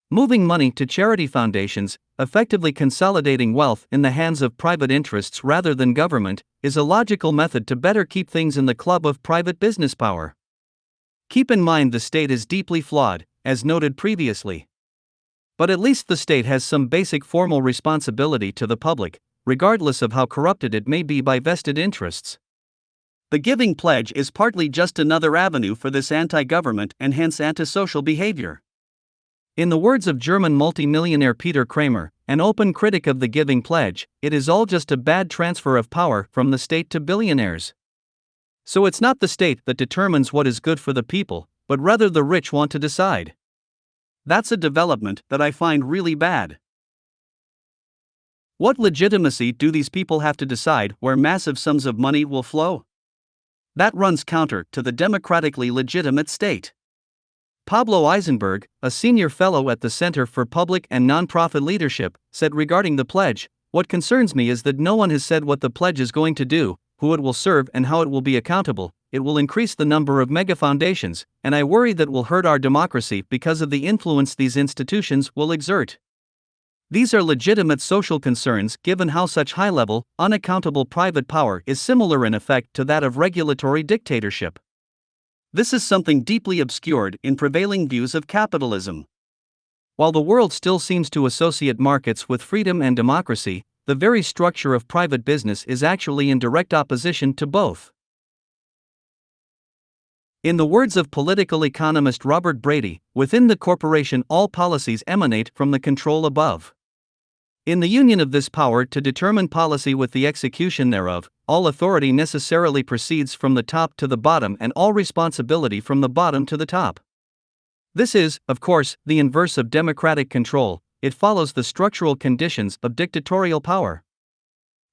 Moving money to charity foundations, effectively consolidating wealth in the hands of private interests rather than government, is a logical method to better keep things in the club of private business power. Keep in mind the state is deeply flawed, as noted previously. But at least the state has some basic formal responsibility to the public, regardless of how corrupted it may be by vested interests. The Giving Pledge is partly just another avenue for this anti-government and hence antisocial behavior. In the words of German multimillionaire Peter Kramer, an open critic of the Giving Pledge, it is all just a bad transfer of power from the state to billionaires. So it's not the state that determines what is good for the people, but rather the rich want to decide. That's a development that I find really bad. What legitimacy do these people have to decide where massive sums of money will flow? That runs counter to the democratically legitimate state. Pablo Eisenberg, a senior fellow at the Center for Public and Nonprofit Leadership, said regarding the pledge, "What concerns me is that no one has said what the pledge is going to do, who it will serve and how it will be accountable. It will increase the number of mega foundations, and I worry that will hurt our democracy because of the influence these institutions will exert." These are legitimate social concerns given how such high-level, unaccountable private power is similar in effect to that of regulatory dictatorship. This is something deeply obscured in prevailing views of capitalism. While the world still seems to associate markets with freedom and democracy, the very structure of private business is actually in direct opposition to both. In the words of political economist Robert Brady, within the corporation all policies emanate from the control above. In the union of this power to determine policy with the execution thereof, all authority necessarily proceeds from the top to the bottom and all responsibility from the bottom to the top. This is, of course, the inverse of democratic control. It follows the structural conditions of dictatorial power.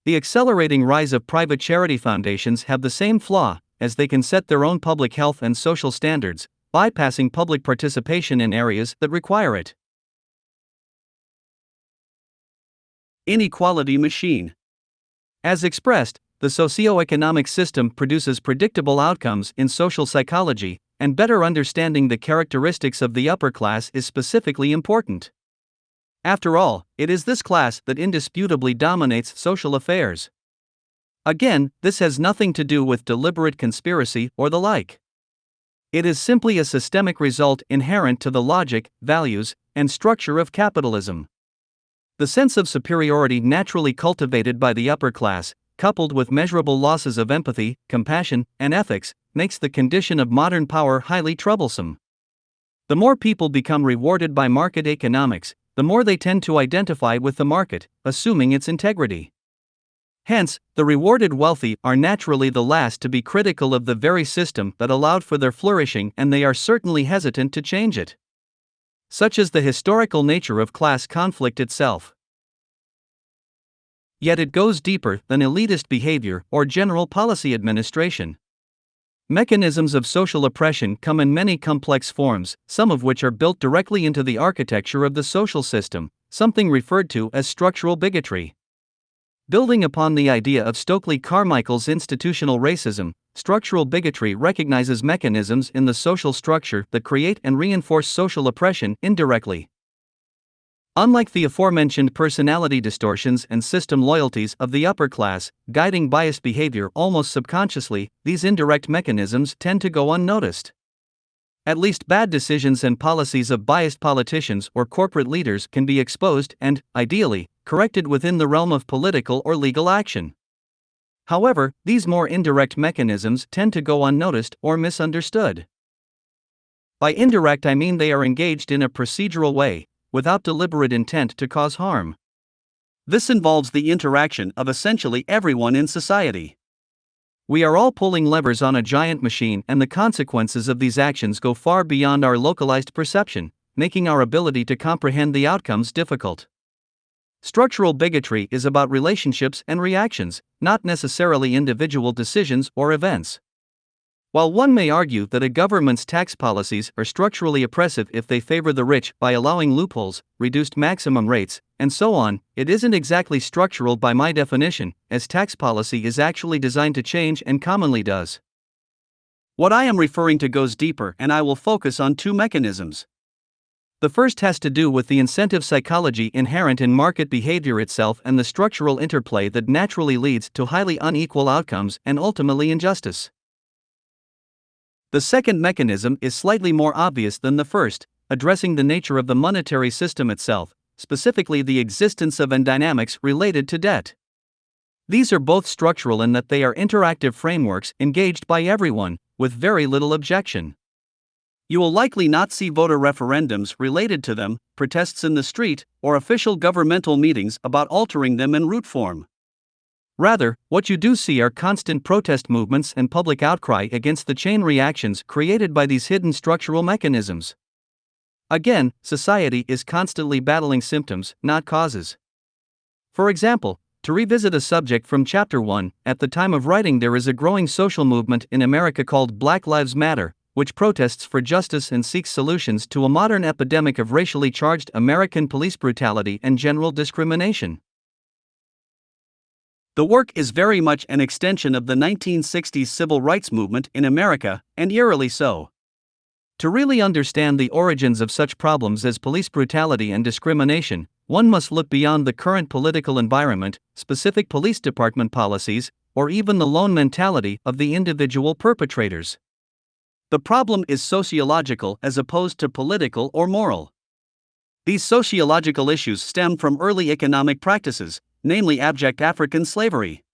The accelerating rise of private charity foundations have the same flaw, as they can set their own public health and social standards, bypassing public participation in areas that require it. Inequality machine. As expressed, the socioeconomic system produces predictable outcomes in social psychology, and better understanding the characteristics of the upper class is specifically important. After all, it is this class that indisputably dominates social affairs. Again, this has nothing to do with deliberate conspiracy or the like. It is simply a systemic result inherent to the logic, values, and structure of capitalism. The sense of superiority naturally cultivated by the upper class, coupled with measurable losses of empathy, compassion, and ethics, makes the condition of modern power highly troublesome. The more people become rewarded by market economics, the more they tend to identify with the market, assuming its integrity. Hence, the rewarded wealthy are naturally the last to be critical of the very system that allowed for their flourishing, and they are certainly hesitant to change it. Such is the historical nature of class conflict itself. Yet it goes deeper than elitist behavior or general policy administration. Mechanisms of social oppression come in many complex forms, some of which are built directly into the architecture of the social system, something referred to as structural bigotry. Building upon the idea of Stokely Carmichael's institutional racism, structural bigotry recognizes mechanisms in the social structure that create and reinforce social oppression indirectly. Unlike the aforementioned personality distortions and system loyalties of the upper class, guiding biased behavior almost subconsciously, these indirect mechanisms tend to go unnoticed. At least bad decisions and policies of biased politicians or corporate leaders can be exposed and, ideally, corrected within the realm of political or legal action. However, these more indirect mechanisms tend to go unnoticed or misunderstood. By indirect, I mean they are engaged in a procedural way, without deliberate intent to cause harm. This involves the interaction of essentially everyone in society. We are all pulling levers on a giant machine, and the consequences of these actions go far beyond our localized perception, making our ability to comprehend the outcomes difficult. Structural bigotry is about relationships and reactions, not necessarily individual decisions or events. While one may argue that a government's tax policies are structurally oppressive if they favor the rich by allowing loopholes, reduced maximum rates, and so on, it isn't exactly structural by my definition, as tax policy is actually designed to change and commonly does. What I am referring to goes deeper, and I will focus on two mechanisms. The first has to do with the incentive psychology inherent in market behavior itself and the structural interplay that naturally leads to highly unequal outcomes and ultimately injustice. The second mechanism is slightly more obvious than the first, addressing the nature of the monetary system itself, specifically the existence of and dynamics related to debt. These are both structural in that they are interactive frameworks engaged by everyone, with very little objection. You will likely not see voter referendums related to them, protests in the street, or official governmental meetings about altering them in root form. Rather, what you do see are constant protest movements and public outcry against the chain reactions created by these hidden structural mechanisms. Again, society is constantly battling symptoms, not causes. For example, to revisit a subject from Chapter 1, at the time of writing there is a growing social movement in America called Black Lives Matter, which protests for justice and seeks solutions to a modern epidemic of racially charged American police brutality and general discrimination. The work is very much an extension of the 1960s civil rights movement in America, and eerily so. To really understand the origins of such problems as police brutality and discrimination, one must look beyond the current political environment, specific police department policies, or even the lone mentality of the individual perpetrators. The problem is sociological as opposed to political or moral. These sociological issues stem from early economic practices, namely abject African slavery.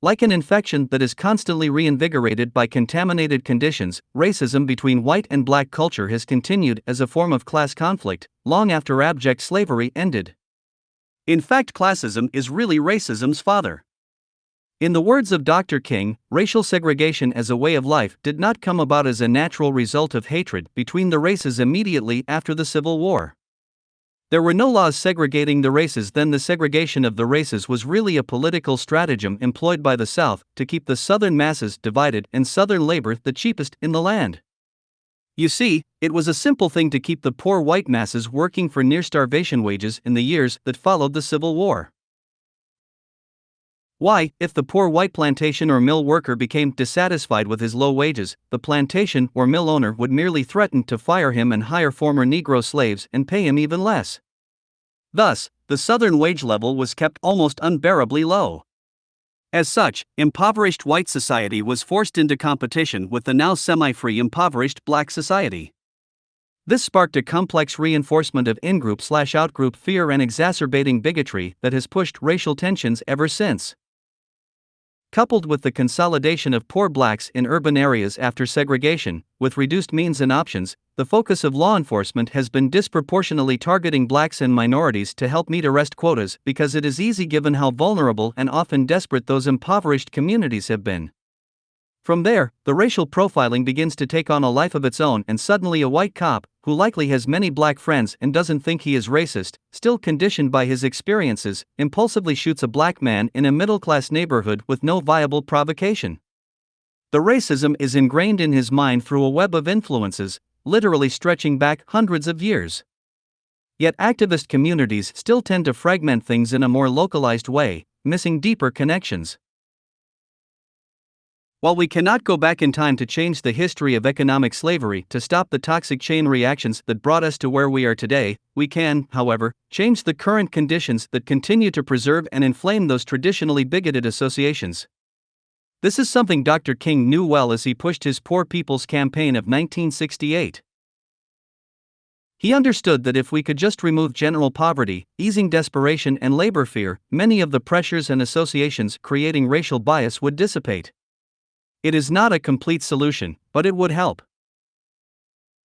Like an infection that is constantly reinvigorated by contaminated conditions, racism between white and black culture has continued as a form of class conflict, long after abject slavery ended. In fact, classism is really racism's father. In the words of Dr. King, racial segregation as a way of life did not come about as a natural result of hatred between the races immediately after the Civil War. There were no laws segregating the races then. The segregation of the races was really a political stratagem employed by the South to keep the Southern masses divided and Southern labor the cheapest in the land. You see, it was a simple thing to keep the poor white masses working for near starvation wages in the years that followed the Civil War. Why, if the poor white plantation or mill worker became dissatisfied with his low wages, the plantation or mill owner would merely threaten to fire him and hire former Negro slaves and pay him even less. Thus, the Southern wage level was kept almost unbearably low. As such, impoverished white society was forced into competition with the now semi-free impoverished black society. This sparked a complex reinforcement of in-group/out-group fear and exacerbating bigotry that has pushed racial tensions ever since. Coupled with the consolidation of poor blacks in urban areas after segregation, with reduced means and options, the focus of law enforcement has been disproportionately targeting blacks and minorities to help meet arrest quotas because it is easy given how vulnerable and often desperate those impoverished communities have been. From there, the racial profiling begins to take on a life of its own, and suddenly a white cop, who likely has many black friends and doesn't think he is racist, still conditioned by his experiences, impulsively shoots a black man in a middle-class neighborhood with no viable provocation. The racism is ingrained in his mind through a web of influences, literally stretching back hundreds of years. Yet activist communities still tend to fragment things in a more localized way, missing deeper connections. While we cannot go back in time to change the history of economic slavery to stop the toxic chain reactions that brought us to where we are today, we can, however, change the current conditions that continue to preserve and inflame those traditionally bigoted associations. This is something Dr. King knew well as he pushed his Poor People's Campaign of 1968. He understood that if we could just remove general poverty, easing desperation and labor fear, many of the pressures and associations creating racial bias would dissipate. It is not a complete solution, but it would help.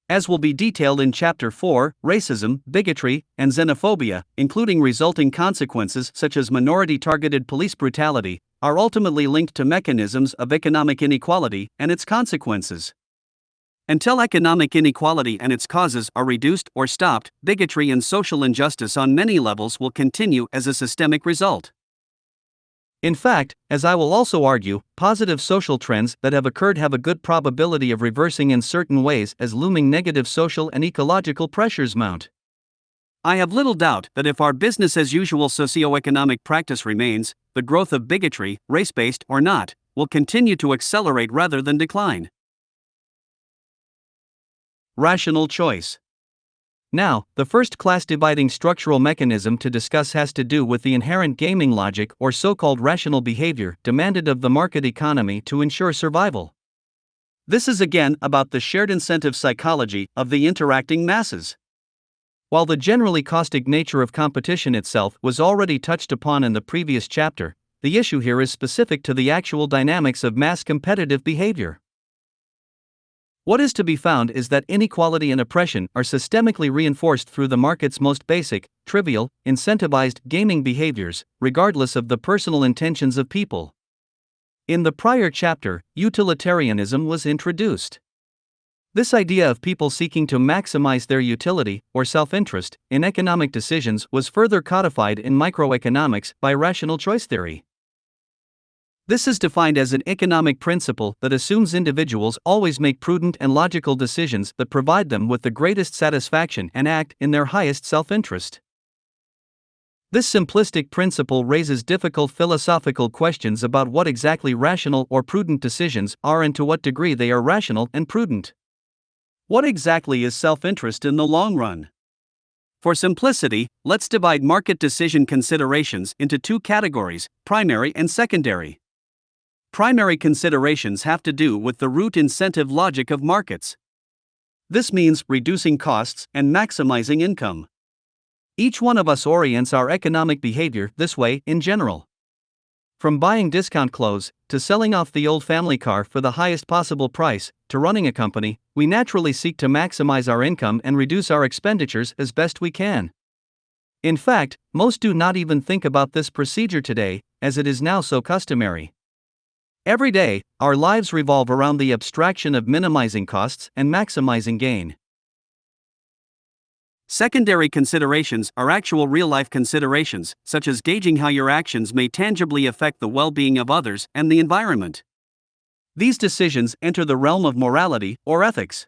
As will be detailed in Chapter 4, racism, bigotry, and xenophobia, including resulting consequences such as minority-targeted police brutality, are ultimately linked to mechanisms of economic inequality and its consequences. Until economic inequality and its causes are reduced or stopped, bigotry and social injustice on many levels will continue as a systemic result. In fact, as I will also argue, positive social trends that have occurred have a good probability of reversing in certain ways as looming negative social and ecological pressures mount. I have little doubt that if our business-as-usual socioeconomic practice remains, the growth of bigotry, race-based or not, will continue to accelerate rather than decline. Rational choice. Now, the first class-dividing structural mechanism to discuss has to do with the inherent gaming logic or so-called rational behavior demanded of the market economy to ensure survival. This is again about the shared incentive psychology of the interacting masses. While the generally caustic nature of competition itself was already touched upon in the previous chapter, the issue here is specific to the actual dynamics of mass competitive behavior. What is to be found is that inequality and oppression are systemically reinforced through the market's most basic, trivial, incentivized gaming behaviors, regardless of the personal intentions of people. In the prior chapter, utilitarianism was introduced. This idea of people seeking to maximize their utility, or self-interest, in economic decisions was further codified in microeconomics by rational choice theory. This is defined as an economic principle that assumes individuals always make prudent and logical decisions that provide them with the greatest satisfaction and act in their highest self-interest. This simplistic principle raises difficult philosophical questions about what exactly rational or prudent decisions are and to what degree they are rational and prudent. What exactly is self-interest in the long run? For simplicity, let's divide market decision considerations into two categories, primary and secondary. Primary considerations have to do with the root incentive logic of markets. This means reducing costs and maximizing income. Each one of us orients our economic behavior this way in general. From buying discount clothes, to selling off the old family car for the highest possible price, to running a company, we naturally seek to maximize our income and reduce our expenditures as best we can. In fact, most do not even think about this procedure today, as it is now so customary. Every day, our lives revolve around the abstraction of minimizing costs and maximizing gain. Secondary considerations are actual real-life considerations, such as gauging how your actions may tangibly affect the well-being of others and the environment. These decisions enter the realm of morality or ethics.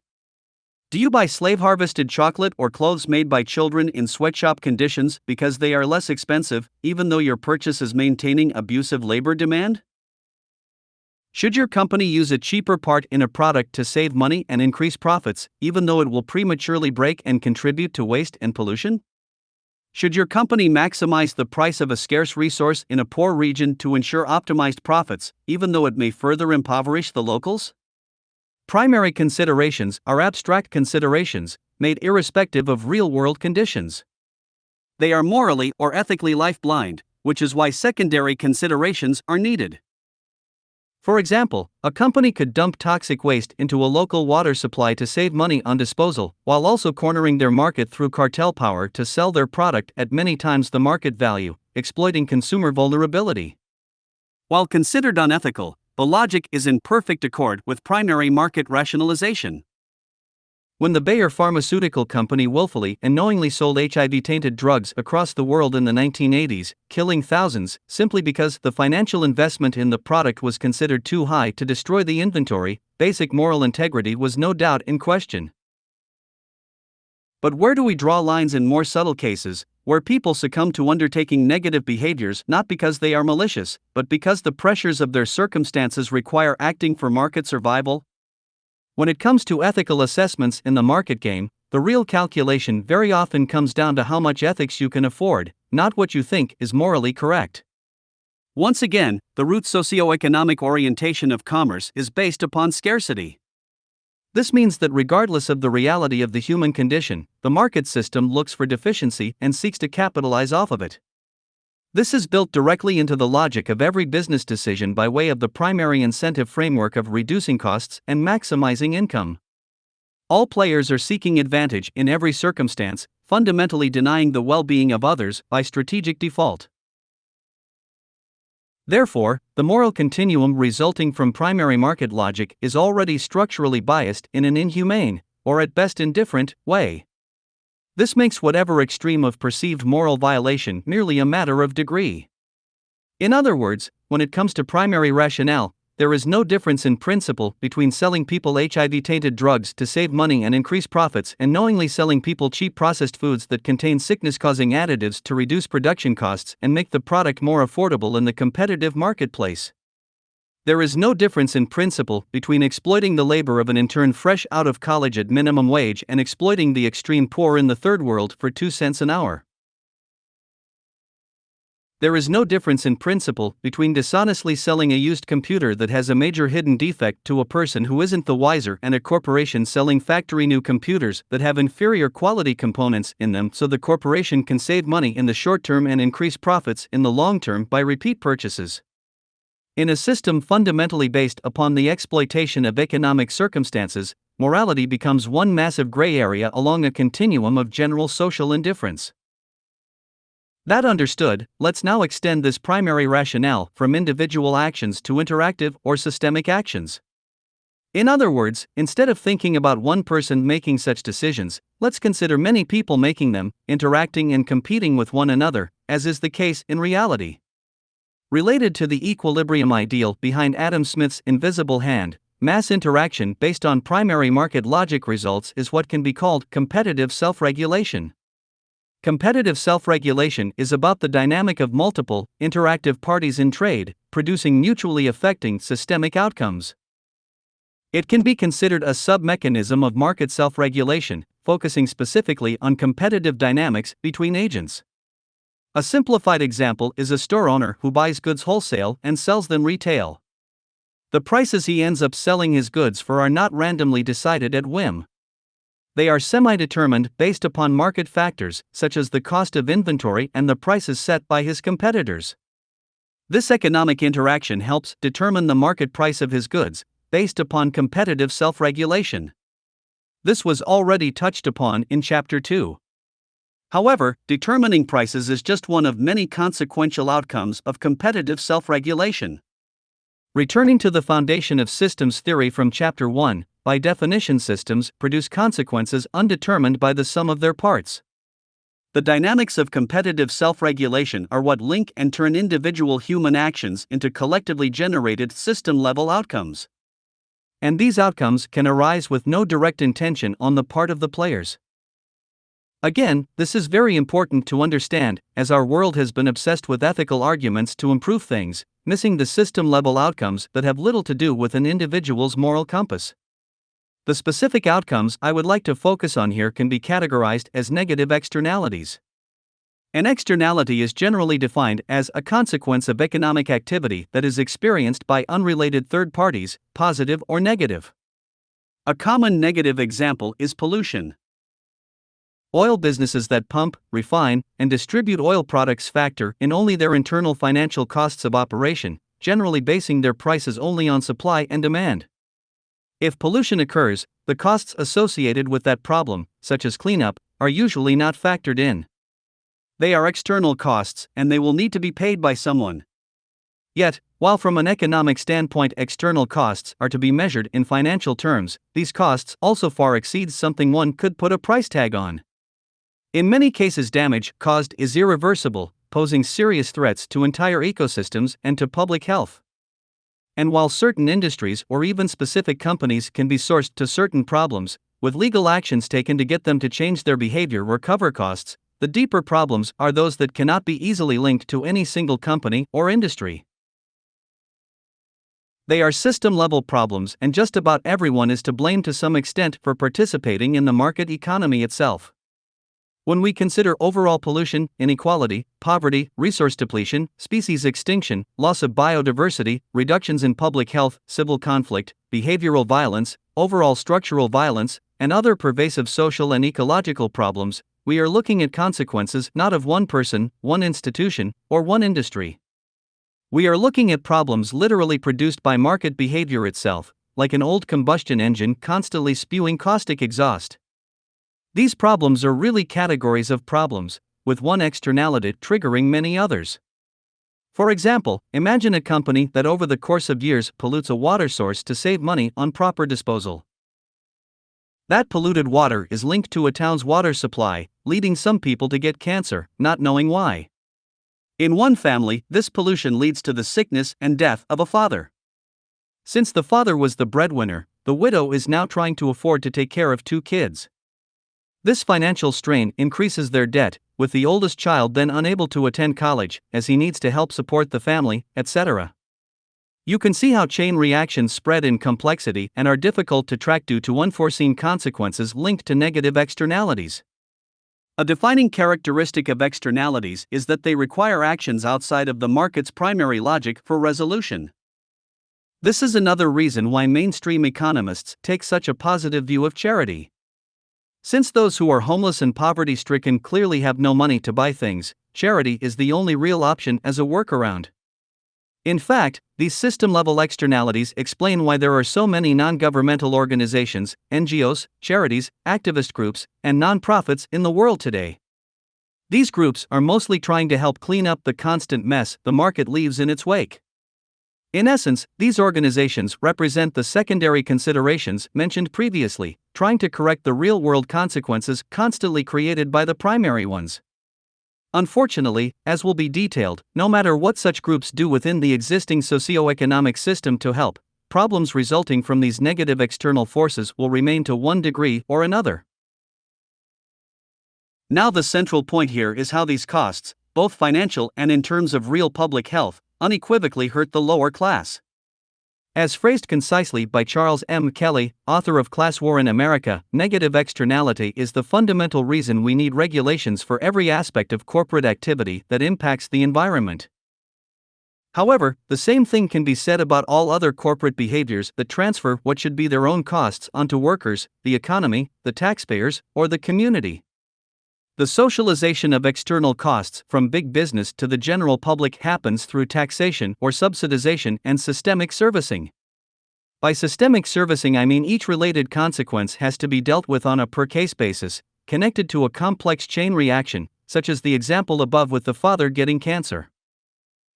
Do you buy slave-harvested chocolate or clothes made by children in sweatshop conditions because they are less expensive, even though your purchase is maintaining abusive labor demand? Should your company use a cheaper part in a product to save money and increase profits, even though it will prematurely break and contribute to waste and pollution? Should your company maximize the price of a scarce resource in a poor region to ensure optimized profits, even though it may further impoverish the locals? Primary considerations are abstract considerations, made irrespective of real-world conditions. They are morally or ethically life-blind, which is why secondary considerations are needed. For example, a company could dump toxic waste into a local water supply to save money on disposal, while also cornering their market through cartel power to sell their product at many times the market value, exploiting consumer vulnerability. While considered unethical, the logic is in perfect accord with primary market rationalization. When the Bayer Pharmaceutical Company willfully and knowingly sold HIV-tainted drugs across the world in the 1980s, killing thousands, simply because the financial investment in the product was considered too high to destroy the inventory, basic moral integrity was no doubt in question. But where do we draw lines in more subtle cases, where people succumb to undertaking negative behaviors not because they are malicious, but because the pressures of their circumstances require acting for market survival? When it comes to ethical assessments in the market game, the real calculation very often comes down to how much ethics you can afford, not what you think is morally correct. Once again, the root socioeconomic orientation of commerce is based upon scarcity. This means that regardless of the reality of the human condition, the market system looks for deficiency and seeks to capitalize off of it. This is built directly into the logic of every business decision by way of the primary incentive framework of reducing costs and maximizing income. All players are seeking advantage in every circumstance, fundamentally denying the well-being of others by strategic default. Therefore, the moral continuum resulting from primary market logic is already structurally biased in an inhumane, or at best indifferent, way. This makes whatever extreme of perceived moral violation merely a matter of degree. In other words, when it comes to primary rationale, there is no difference in principle between selling people HIV-tainted drugs to save money and increase profits and knowingly selling people cheap processed foods that contain sickness-causing additives to reduce production costs and make the product more affordable in the competitive marketplace. There is no difference in principle between exploiting the labor of an intern fresh out of college at minimum wage and exploiting the extreme poor in the third world for 2 cents an hour. There is no difference in principle between dishonestly selling a used computer that has a major hidden defect to a person who isn't the wiser and a corporation selling factory new computers that have inferior quality components in them so the corporation can save money in the short term and increase profits in the long term by repeat purchases. In a system fundamentally based upon the exploitation of economic circumstances, morality becomes one massive gray area along a continuum of general social indifference. That understood, let's now extend this primary rationale from individual actions to interactive or systemic actions. In other words, instead of thinking about one person making such decisions, let's consider many people making them, interacting and competing with one another, as is the case in reality. Related to the equilibrium ideal behind Adam Smith's invisible hand, mass interaction based on primary market logic results is what can be called competitive self-regulation. Competitive self-regulation is about the dynamic of multiple, interactive parties in trade, producing mutually affecting systemic outcomes. It can be considered a sub-mechanism of market self-regulation, focusing specifically on competitive dynamics between agents. A simplified example is a store owner who buys goods wholesale and sells them retail. The prices he ends up selling his goods for are not randomly decided at whim. They are semi-determined based upon market factors, such as the cost of inventory and the prices set by his competitors. This economic interaction helps determine the market price of his goods, based upon competitive self-regulation. This was already touched upon in Chapter 2. However, determining prices is just one of many consequential outcomes of competitive self-regulation. Returning to the foundation of systems theory from Chapter 1, by definition systems produce consequences undetermined by the sum of their parts. The dynamics of competitive self-regulation are what link and turn individual human actions into collectively generated system-level outcomes. And these outcomes can arise with no direct intention on the part of the players. Again, this is very important to understand, as our world has been obsessed with ethical arguments to improve things, missing the system-level outcomes that have little to do with an individual's moral compass. The specific outcomes I would like to focus on here can be categorized as negative externalities. An externality is generally defined as a consequence of economic activity that is experienced by unrelated third parties, positive or negative. A common negative example is pollution. Oil businesses that pump, refine, and distribute oil products factor in only their internal financial costs of operation, generally basing their prices only on supply and demand. If pollution occurs, the costs associated with that problem, such as cleanup, are usually not factored in. They are external costs, and they will need to be paid by someone. Yet, while from an economic standpoint external costs are to be measured in financial terms, these costs also far exceed something one could put a price tag on. In many cases, damage caused is irreversible, posing serious threats to entire ecosystems and to public health. And while certain industries or even specific companies can be sourced to certain problems, with legal actions taken to get them to change their behavior or cover costs, the deeper problems are those that cannot be easily linked to any single company or industry. They are system-level problems, and just about everyone is to blame to some extent for participating in the market economy itself. When we consider overall pollution, inequality, poverty, resource depletion, species extinction, loss of biodiversity, reductions in public health, civil conflict, behavioral violence, overall structural violence, and other pervasive social and ecological problems, we are looking at consequences not of one person, one institution, or one industry. We are looking at problems literally produced by market behavior itself, like an old combustion engine constantly spewing caustic exhaust. These problems are really categories of problems, with one externality triggering many others. For example, imagine a company that over the course of years pollutes a water source to save money on proper disposal. That polluted water is linked to a town's water supply, leading some people to get cancer, not knowing why. In one family, this pollution leads to the sickness and death of a father. Since the father was the breadwinner, the widow is now trying to afford to take care of 2 kids. This financial strain increases their debt, with the oldest child then unable to attend college, as he needs to help support the family, etc. You can see how chain reactions spread in complexity and are difficult to track due to unforeseen consequences linked to negative externalities. A defining characteristic of externalities is that they require actions outside of the market's primary logic for resolution. This is another reason why mainstream economists take such a positive view of charity. Since those who are homeless and poverty-stricken clearly have no money to buy things, charity is the only real option as a workaround. In fact, these system-level externalities explain why there are so many non-governmental organizations, NGOs, charities, activist groups, and non-profits in the world today. These groups are mostly trying to help clean up the constant mess the market leaves in its wake. In essence, these organizations represent the secondary considerations mentioned previously, trying to correct the real-world consequences constantly created by the primary ones. Unfortunately, as will be detailed, no matter what such groups do within the existing socio-economic system to help, problems resulting from these negative external forces will remain to one degree or another. Now the central point here is how these costs, both financial and in terms of real public health, unequivocally hurt the lower class. As phrased concisely by Charles M. Kelly, author of Class War in America, negative externality is the fundamental reason we need regulations for every aspect of corporate activity that impacts the environment. However, the same thing can be said about all other corporate behaviors that transfer what should be their own costs onto workers, the economy, the taxpayers, or the community. The socialization of external costs from big business to the general public happens through taxation or subsidization and systemic servicing. By systemic servicing, I mean each related consequence has to be dealt with on a per-case basis, connected to a complex chain reaction, such as the example above with the father getting cancer.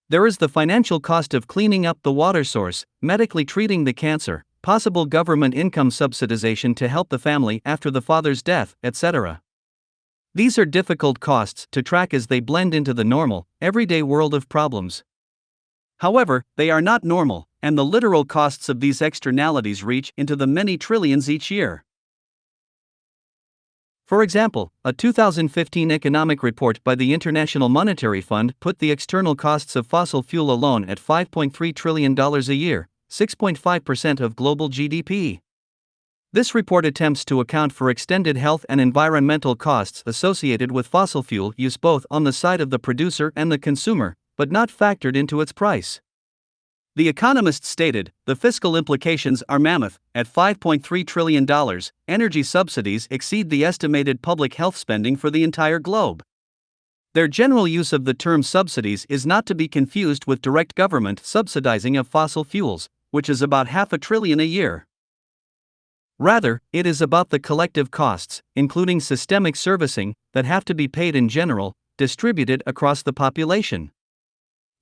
There is the financial cost of cleaning up the water source, medically treating the cancer, possible government income subsidization to help the family after the father's death, etc. These are difficult costs to track as they blend into the normal, everyday world of problems. However, they are not normal, and the literal costs of these externalities reach into the many trillions each year. For example, a 2015 economic report by the International Monetary Fund put the external costs of fossil fuel alone at $5.3 trillion a year, 6.5% of global GDP. This report attempts to account for extended health and environmental costs associated with fossil fuel use both on the side of the producer and the consumer, but not factored into its price. The Economist stated, the fiscal implications are mammoth. At $5.3 trillion, energy subsidies exceed the estimated public health spending for the entire globe. Their general use of the term subsidies is not to be confused with direct government subsidizing of fossil fuels, which is about $500 billion a year. Rather, it is about the collective costs, including systemic servicing, that have to be paid in general, distributed across the population.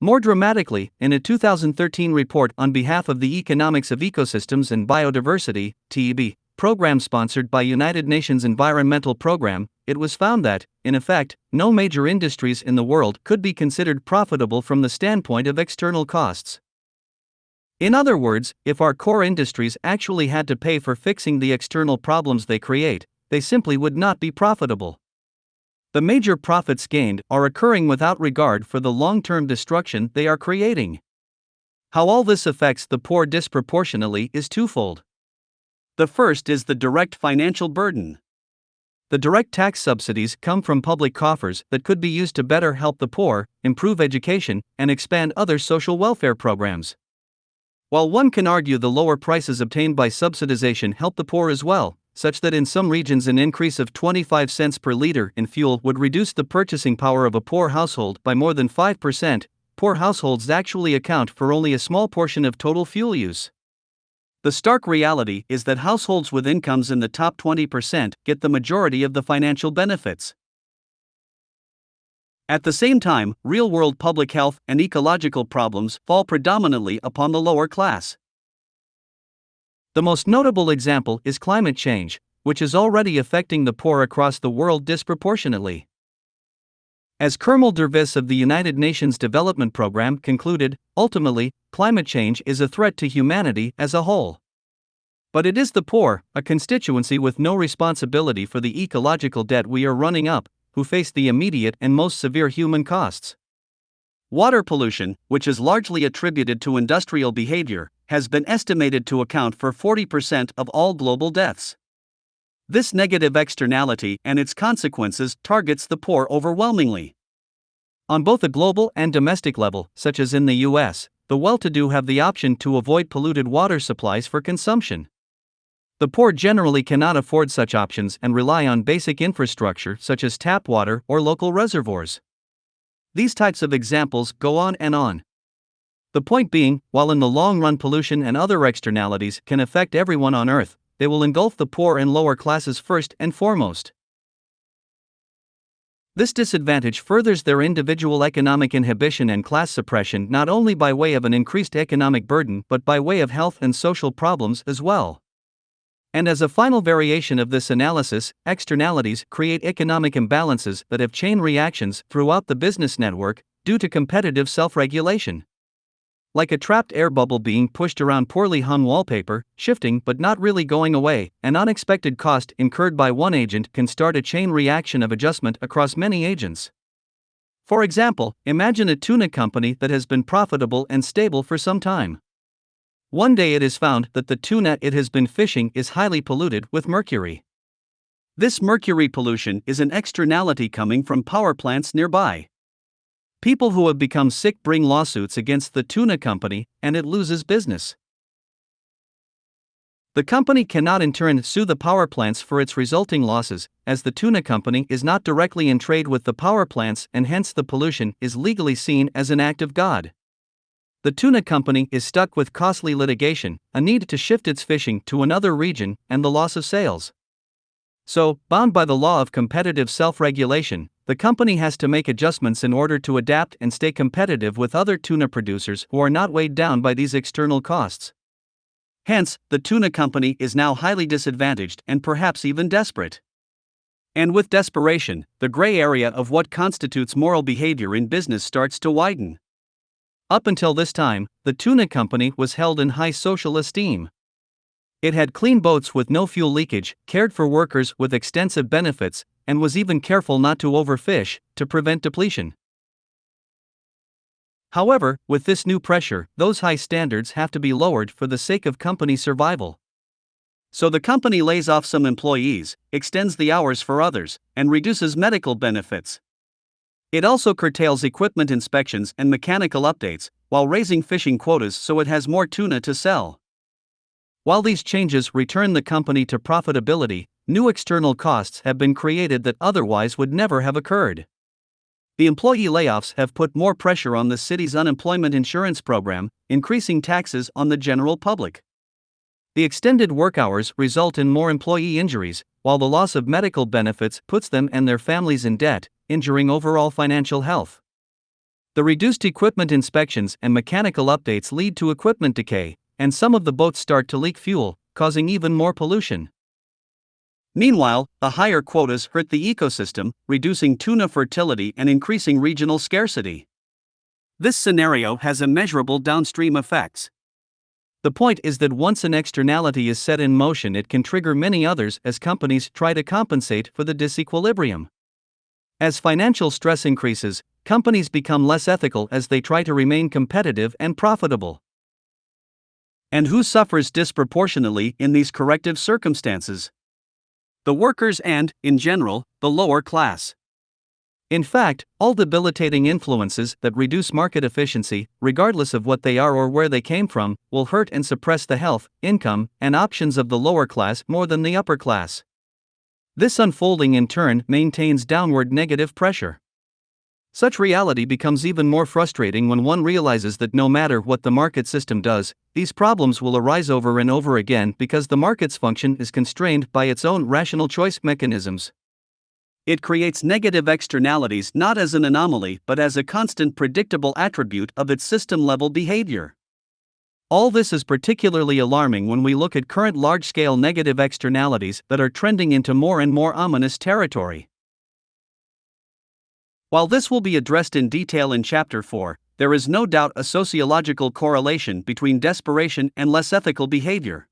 More dramatically, in a 2013 report on behalf of the Economics of Ecosystems and Biodiversity (TEB) program sponsored by United Nations Environmental Program, it was found that, in effect, no major industries in the world could be considered profitable from the standpoint of external costs. In other words, if our core industries actually had to pay for fixing the external problems they create, they simply would not be profitable. The major profits gained are occurring without regard for the long-term destruction they are creating. How all this affects the poor disproportionately is twofold. The first is the direct financial burden. The direct tax subsidies come from public coffers that could be used to better help the poor, improve education, and expand other social welfare programs. While one can argue the lower prices obtained by subsidization help the poor as well, such that in some regions an increase of 25 cents per liter in fuel would reduce the purchasing power of a poor household by more than 5%, poor households actually account for only a small portion of total fuel use. The stark reality is that households with incomes in the top 20% get the majority of the financial benefits. At the same time, real-world public health and ecological problems fall predominantly upon the lower class. The most notable example is climate change, which is already affecting the poor across the world disproportionately. As Kermel Dervis of the United Nations Development Programme concluded, ultimately, climate change is a threat to humanity as a whole. But it is the poor, a constituency with no responsibility for the ecological debt we are running up, who face the immediate and most severe human costs. Water pollution, which is largely attributed to industrial behavior, has been estimated to account for 40% of all global deaths. This negative externality and its consequences targets the poor overwhelmingly. On both a global and domestic level, such as in the US, the well-to-do have the option to avoid polluted water supplies for consumption. The poor generally cannot afford such options and rely on basic infrastructure such as tap water or local reservoirs. These types of examples go on and on. The point being, while in the long run pollution and other externalities can affect everyone on Earth, they will engulf the poor and lower classes first and foremost. This disadvantage furthers their individual economic inhibition and class suppression not only by way of an increased economic burden but by way of health and social problems as well. And as a final variation of this analysis, externalities create economic imbalances that have chain reactions throughout the business network due to competitive self-regulation. Like a trapped air bubble being pushed around poorly hung wallpaper, shifting but not really going away, an unexpected cost incurred by one agent can start a chain reaction of adjustment across many agents. For example, imagine a tuna company that has been profitable and stable for some time. One day it is found that the tuna it has been fishing is highly polluted with mercury. This mercury pollution is an externality coming from power plants nearby. People who have become sick bring lawsuits against the tuna company, and it loses business. The company cannot in turn sue the power plants for its resulting losses, as the tuna company is not directly in trade with the power plants and hence the pollution is legally seen as an act of God. The tuna company is stuck with costly litigation, a need to shift its fishing to another region, and the loss of sales. So, bound by the law of competitive self-regulation, the company has to make adjustments in order to adapt and stay competitive with other tuna producers who are not weighed down by these external costs. Hence, the tuna company is now highly disadvantaged and perhaps even desperate. And with desperation, the gray area of what constitutes moral behavior in business starts to widen. Up until this time, the tuna company was held in high social esteem. It had clean boats with no fuel leakage, cared for workers with extensive benefits, and was even careful not to overfish, to prevent depletion. However, with this new pressure, those high standards have to be lowered for the sake of company survival. So the company lays off some employees, extends the hours for others, and reduces medical benefits. It also curtails equipment inspections and mechanical updates, while raising fishing quotas so it has more tuna to sell. While these changes return the company to profitability, new external costs have been created that otherwise would never have occurred. The employee layoffs have put more pressure on the city's unemployment insurance program, increasing taxes on the general public. The extended work hours result in more employee injuries, while the loss of medical benefits puts them and their families in debt, injuring overall financial health. The reduced equipment inspections and mechanical updates lead to equipment decay, and some of the boats start to leak fuel, causing even more pollution. Meanwhile, the higher quotas hurt the ecosystem, reducing tuna fertility and increasing regional scarcity. This scenario has immeasurable downstream effects. The point is that once an externality is set in motion, it can trigger many others as companies try to compensate for the disequilibrium. As financial stress increases, companies become less ethical as they try to remain competitive and profitable. And who suffers disproportionately in these corrective circumstances? The workers and, in general, the lower class. In fact, all debilitating influences that reduce market efficiency, regardless of what they are or where they came from, will hurt and suppress the health, income, and options of the lower class more than the upper class. This unfolding in turn maintains downward negative pressure. Such reality becomes even more frustrating when one realizes that no matter what the market system does, these problems will arise over and over again because the market's function is constrained by its own rational choice mechanisms. It creates negative externalities not as an anomaly but as a constant predictable attribute of its system-level behavior. All this is particularly alarming when we look at current large-scale negative externalities that are trending into more and more ominous territory. While this will be addressed in detail in Chapter 4, there is no doubt a sociological correlation between desperation and less ethical behavior.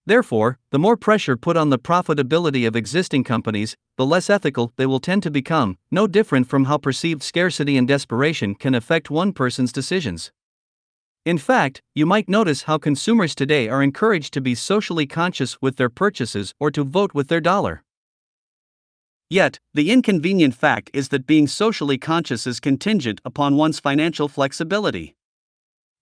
Therefore, the more pressure put on the profitability of existing companies, the less ethical they will tend to become, no different from how perceived scarcity and desperation can affect one person's decisions. In fact, you might notice how consumers today are encouraged to be socially conscious with their purchases or to vote with their dollar. Yet, the inconvenient fact is that being socially conscious is contingent upon one's financial flexibility.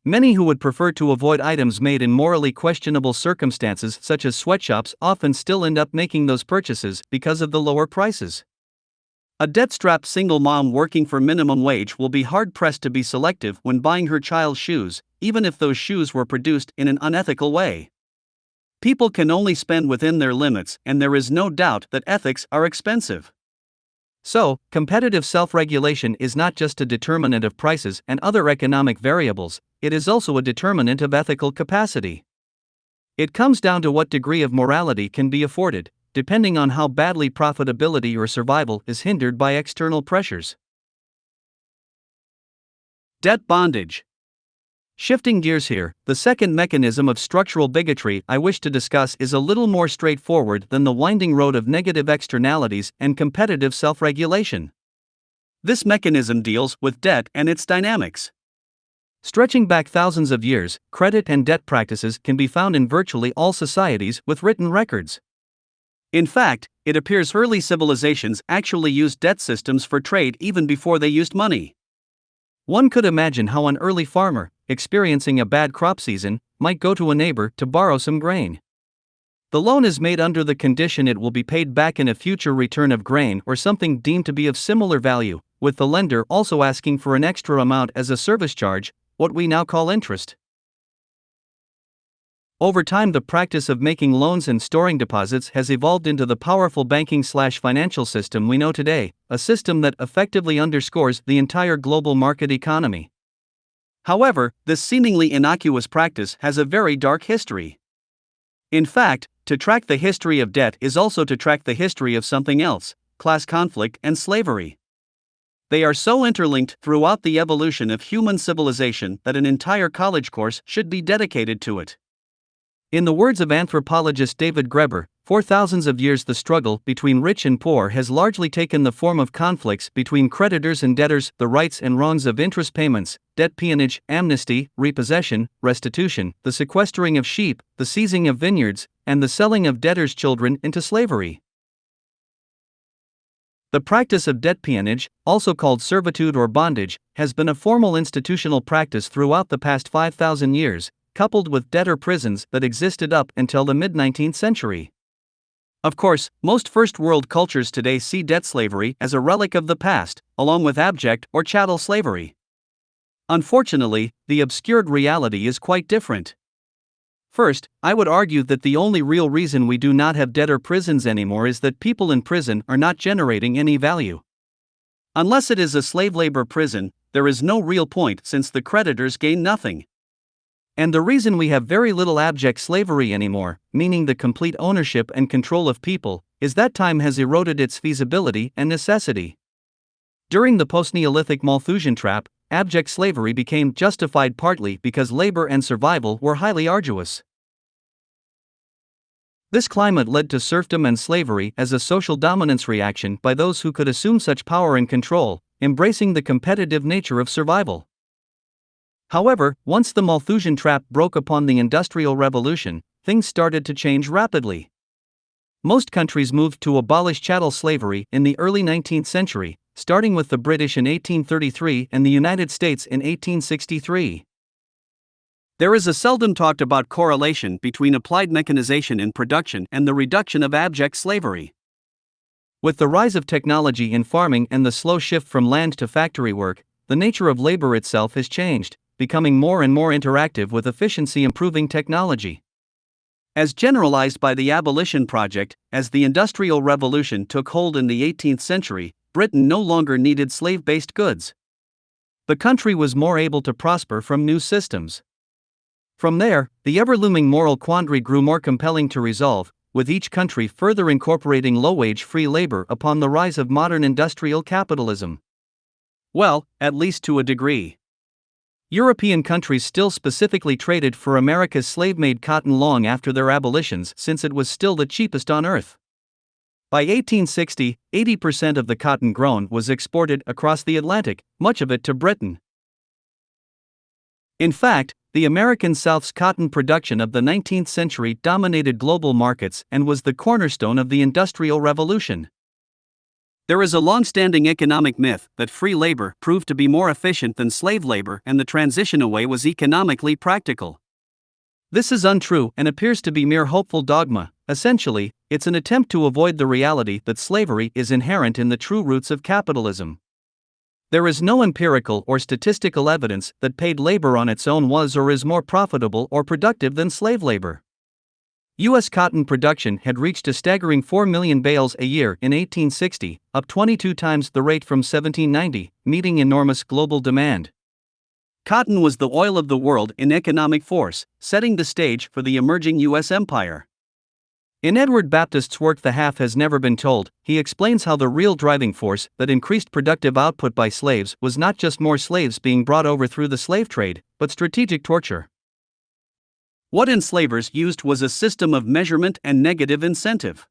Many who would prefer to avoid items made in morally questionable circumstances such as sweatshops often still end up making those purchases because of the lower prices. A debt-strapped single mom working for minimum wage will be hard-pressed to be selective when buying her child's shoes, even if those shoes were produced in an unethical way. People can only spend within their limits, and there is no doubt that ethics are expensive. So, competitive self-regulation is not just a determinant of prices and other economic variables, it is also a determinant of ethical capacity. It comes down to what degree of morality can be afforded, depending on how badly profitability or survival is hindered by external pressures. Debt bondage. Shifting gears here, the second mechanism of structural bigotry I wish to discuss is a little more straightforward than the winding road of negative externalities and competitive self-regulation. This mechanism deals with debt and its dynamics. Stretching back thousands of years, credit and debt practices can be found in virtually all societies with written records. In fact, it appears early civilizations actually used debt systems for trade even before they used money. One could imagine how an early farmer, experiencing a bad crop season, might go to a neighbor to borrow some grain. The loan is made under the condition it will be paid back in a future return of grain or something deemed to be of similar value, with the lender also asking for an extra amount as a service charge, what we now call interest. Over time, the practice of making loans and storing deposits has evolved into the powerful banking/financial system we know today, a system that effectively underscores the entire global market economy. However, this seemingly innocuous practice has a very dark history. In fact, to track the history of debt is also to track the history of something else: class conflict and slavery. They are so interlinked throughout the evolution of human civilization that an entire college course should be dedicated to it. In the words of anthropologist David Graeber, for thousands of years the struggle between rich and poor has largely taken the form of conflicts between creditors and debtors, the rights and wrongs of interest payments, debt peonage, amnesty, repossession, restitution, the sequestering of sheep, the seizing of vineyards, and the selling of debtors' children into slavery. The practice of debt peonage, also called servitude or bondage, has been a formal institutional practice throughout the past 5,000 years, coupled with debtor prisons that existed up until the mid-19th century. Of course, most first-world cultures today see debt slavery as a relic of the past, along with abject or chattel slavery. Unfortunately, the obscured reality is quite different. First, I would argue that the only real reason we do not have debtor prisons anymore is that people in prison are not generating any value. Unless it is a slave labor prison, there is no real point since the creditors gain nothing. And the reason we have very little abject slavery anymore, meaning the complete ownership and control of people, is that time has eroded its feasibility and necessity. During the post-Neolithic Malthusian trap, abject slavery became justified partly because labor and survival were highly arduous. This climate led to serfdom and slavery as a social dominance reaction by those who could assume such power and control, embracing the competitive nature of survival. However, once the Malthusian trap broke upon the Industrial Revolution, things started to change rapidly. Most countries moved to abolish chattel slavery in the early 19th century, starting with the British in 1833 and the United States in 1863. There is a seldom talked about correlation between applied mechanization in production and the reduction of abject slavery. With the rise of technology in farming and the slow shift from land to factory work, the nature of labor itself has changed, becoming more and more interactive with efficiency-improving technology. As generalized by the Abolition Project, as the Industrial Revolution took hold in the 18th century, Britain no longer needed slave-based goods. The country was more able to prosper from new systems. From there, the ever-looming moral quandary grew more compelling to resolve, with each country further incorporating low-wage free labor upon the rise of modern industrial capitalism. Well, at least to a degree. European countries still specifically traded for America's slave-made cotton long after their abolitions since it was still the cheapest on earth. By 1860, 80% of the cotton grown was exported across the Atlantic, much of it to Britain. In fact, the American South's cotton production of the 19th century dominated global markets and was the cornerstone of the Industrial Revolution. There is a long-standing economic myth that free labor proved to be more efficient than slave labor and the transition away was economically practical. This is untrue and appears to be mere hopeful dogma. Essentially, it's an attempt to avoid the reality that slavery is inherent in the true roots of capitalism. There is no empirical or statistical evidence that paid labor on its own was or is more profitable or productive than slave labor. U.S. cotton production had reached a staggering 4 million bales a year in 1860, up 22 times the rate from 1790, meeting enormous global demand. Cotton was the oil of the world in economic force, setting the stage for the emerging U.S. empire. In Edward Baptist's work The Half Has Never Been Told, he explains how the real driving force that increased productive output by slaves was not just more slaves being brought over through the slave trade, but strategic torture. What enslavers used was a system of measurement and negative incentive.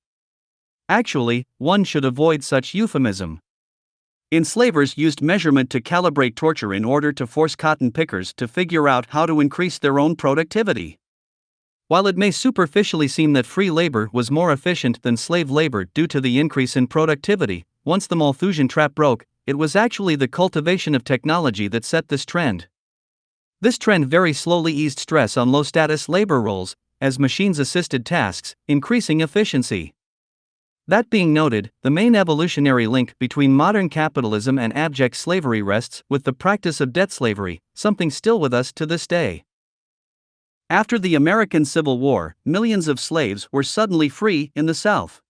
Actually, one should avoid such euphemism. Enslavers used measurement to calibrate torture in order to force cotton pickers to figure out how to increase their own productivity. While it may superficially seem that free labor was more efficient than slave labor due to the increase in productivity, once the Malthusian trap broke, it was actually the cultivation of technology that set this trend. This trend very slowly eased stress on low-status labor roles, as machines assisted tasks, increasing efficiency. That being noted, the main evolutionary link between modern capitalism and abject slavery rests with the practice of debt slavery, something still with us to this day. After the American Civil War, millions of slaves were suddenly free in the South.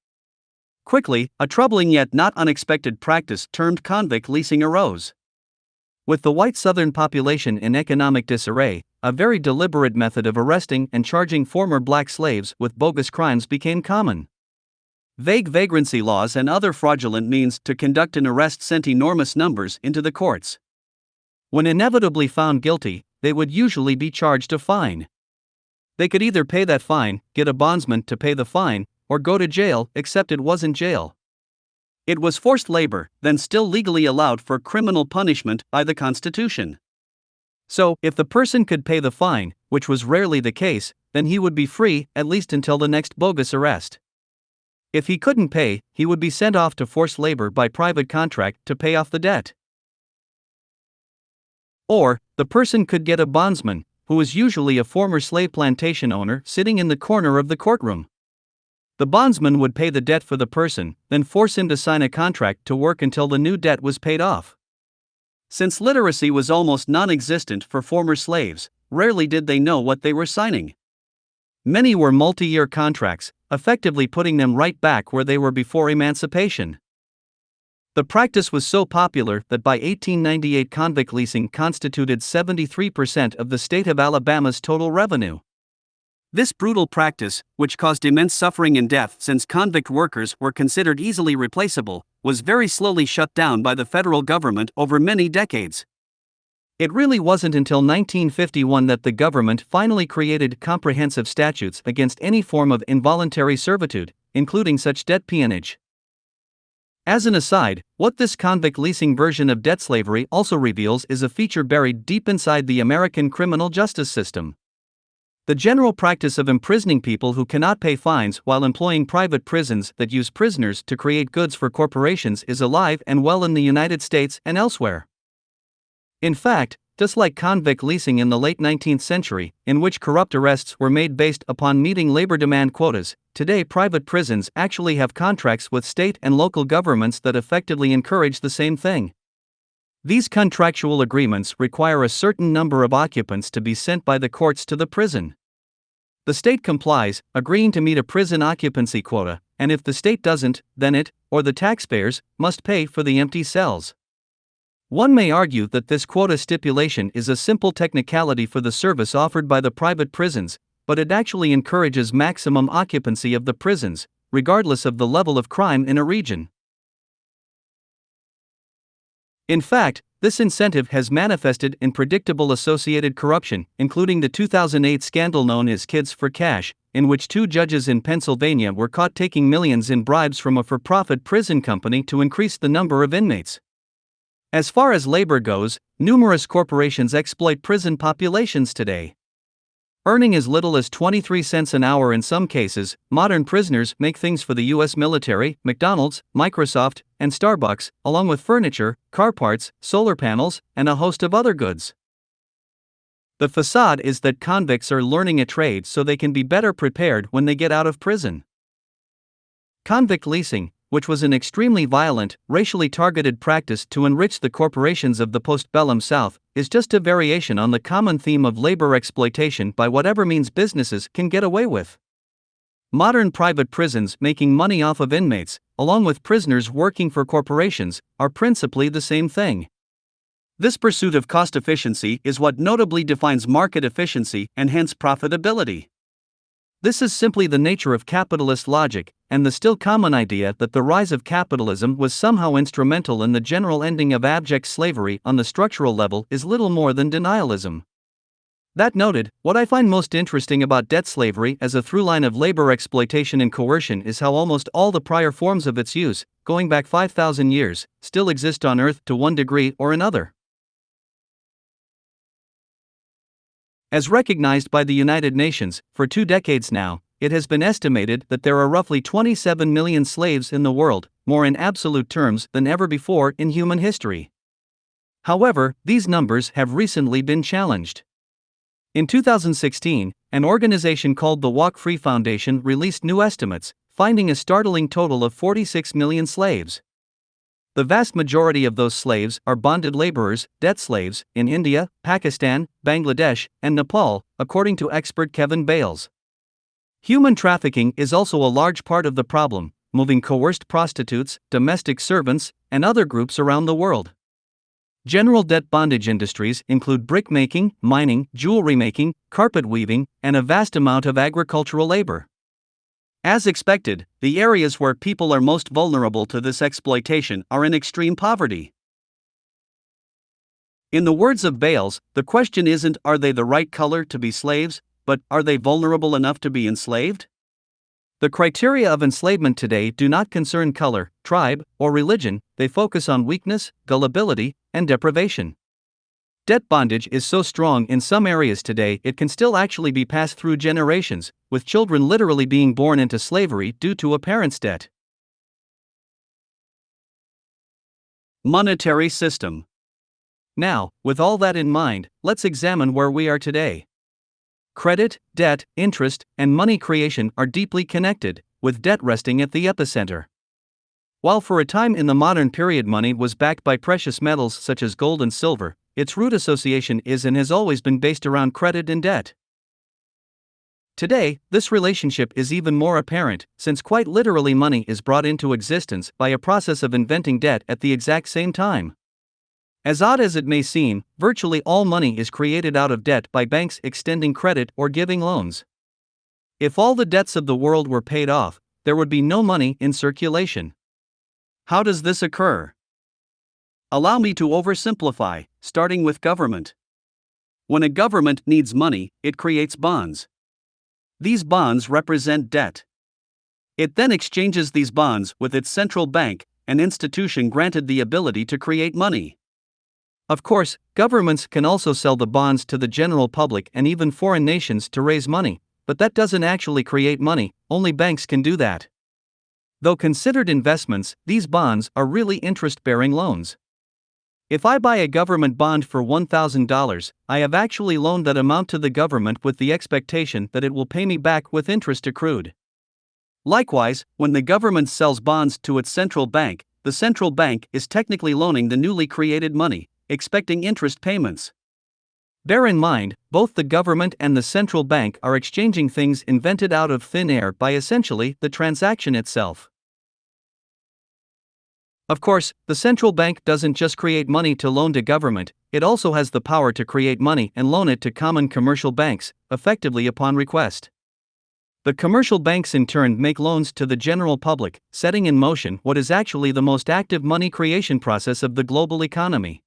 Quickly, a troubling yet not unexpected practice termed convict leasing arose. With the white Southern population in economic disarray, a very deliberate method of arresting and charging former black slaves with bogus crimes became common. Vague vagrancy laws and other fraudulent means to conduct an arrest sent enormous numbers into the courts. When inevitably found guilty, they would usually be charged a fine. They could either pay that fine, get a bondsman to pay the fine, or go to jail, except it wasn't jail. It was forced labor, then still legally allowed for criminal punishment by the Constitution. So, if the person could pay the fine, which was rarely the case, then he would be free, at least until the next bogus arrest. If he couldn't pay, he would be sent off to forced labor by private contract to pay off the debt. Or, the person could get a bondsman, who was usually a former slave plantation owner sitting in the corner of the courtroom. The bondsman would pay the debt for the person, then force him to sign a contract to work until the new debt was paid off. Since literacy was almost non-existent for former slaves, rarely did they know what they were signing. Many were multi-year contracts, effectively putting them right back where they were before emancipation. The practice was so popular that by 1898 convict leasing constituted 73% of the state of Alabama's total revenue. This brutal practice, which caused immense suffering and death since convict workers were considered easily replaceable, was very slowly shut down by the federal government over many decades. It really wasn't until 1951 that the government finally created comprehensive statutes against any form of involuntary servitude, including such debt peonage. As an aside, what this convict leasing version of debt slavery also reveals is a feature buried deep inside the American criminal justice system. The general practice of imprisoning people who cannot pay fines while employing private prisons that use prisoners to create goods for corporations is alive and well in the United States and elsewhere. In fact, just like convict leasing in the late 19th century, in which corrupt arrests were made based upon meeting labor demand quotas, today private prisons actually have contracts with state and local governments that effectively encourage the same thing. These contractual agreements require a certain number of occupants to be sent by the courts to the prison. The state complies, agreeing to meet a prison occupancy quota, and if the state doesn't, then it, or the taxpayers, must pay for the empty cells. One may argue that this quota stipulation is a simple technicality for the service offered by the private prisons, but it actually encourages maximum occupancy of the prisons, regardless of the level of crime in a region. In fact, this incentive has manifested in predictable associated corruption, including the 2008 scandal known as Kids for Cash, in which 2 judges in Pennsylvania were caught taking millions in bribes from a for-profit prison company to increase the number of inmates. As far as labor goes, numerous corporations exploit prison populations today. Earning as little as 23 cents an hour in some cases, modern prisoners make things for the U.S. military, McDonald's, Microsoft, and Starbucks, along with furniture, car parts, solar panels, and a host of other goods. The facade is that convicts are learning a trade so they can be better prepared when they get out of prison. Convict leasing, which was an extremely violent, racially targeted practice to enrich the corporations of the postbellum South, is just a variation on the common theme of labor exploitation by whatever means businesses can get away with. Modern private prisons making money off of inmates, along with prisoners working for corporations, are principally the same thing. This pursuit of cost efficiency is what notably defines market efficiency and hence profitability. This is simply the nature of capitalist logic, and the still common idea that the rise of capitalism was somehow instrumental in the general ending of abject slavery on the structural level is little more than denialism. That noted, what I find most interesting about debt slavery as a through line of labor exploitation and coercion is how almost all the prior forms of its use, going back 5,000 years, still exist on Earth to one degree or another. As recognized by the United Nations, for 2 decades now, it has been estimated that there are roughly 27 million slaves in the world, more in absolute terms than ever before in human history. However, these numbers have recently been challenged. In 2016, an organization called the Walk Free Foundation released new estimates, finding a startling total of 46 million slaves. The vast majority of those slaves are bonded laborers, debt slaves, in India, Pakistan, Bangladesh, and Nepal, according to expert Kevin Bales. Human trafficking is also a large part of the problem, moving coerced prostitutes, domestic servants, and other groups around the world. General debt bondage industries include brick making, mining, jewelry making, carpet weaving, and a vast amount of agricultural labor. As expected, the areas where people are most vulnerable to this exploitation are in extreme poverty. In the words of Bales, the question isn't are they the right color to be slaves, but are they vulnerable enough to be enslaved? The criteria of enslavement today do not concern color, tribe, or religion, they focus on weakness, gullibility, and deprivation. Debt bondage is so strong in some areas today it can still actually be passed through generations, with children literally being born into slavery due to a parent's debt. Monetary system. Now, with all that in mind, let's examine where we are today. Credit, debt, interest, and money creation are deeply connected, with debt resting at the epicenter. While for a time in the modern period money was backed by precious metals such as gold and silver, its root association is and has always been based around credit and debt. Today, this relationship is even more apparent, since quite literally money is brought into existence by a process of inventing debt at the exact same time. As odd as it may seem, virtually all money is created out of debt by banks extending credit or giving loans. If all the debts of the world were paid off, there would be no money in circulation. How does this occur? Allow me to oversimplify, starting with government. When a government needs money, it creates bonds. These bonds represent debt. It then exchanges these bonds with its central bank, an institution granted the ability to create money. Of course, governments can also sell the bonds to the general public and even foreign nations to raise money, but that doesn't actually create money, only banks can do that. Though considered investments, these bonds are really interest-bearing loans. If I buy a government bond for $1,000, I have actually loaned that amount to the government with the expectation that it will pay me back with interest accrued. Likewise, when the government sells bonds to its central bank, the central bank is technically loaning the newly created money, expecting interest payments. Bear in mind, both the government and the central bank are exchanging things invented out of thin air by essentially the transaction itself. Of course, the central bank doesn't just create money to loan to government, it also has the power to create money and loan it to common commercial banks, effectively upon request. The commercial banks in turn make loans to the general public, setting in motion what is actually the most active money creation process of the global economy.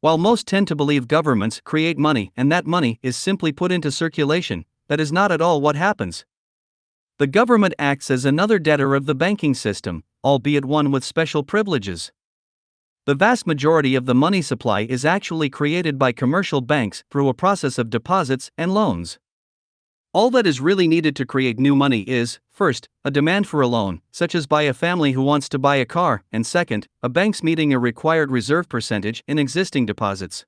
While most tend to believe governments create money and that money is simply put into circulation, that is not at all what happens. The government acts as another debtor of the banking system, albeit one with special privileges. The vast majority of the money supply is actually created by commercial banks through a process of deposits and loans. All that is really needed to create new money is, first, a demand for a loan, such as by a family who wants to buy a car, and second, a bank's meeting a required reserve percentage in existing deposits.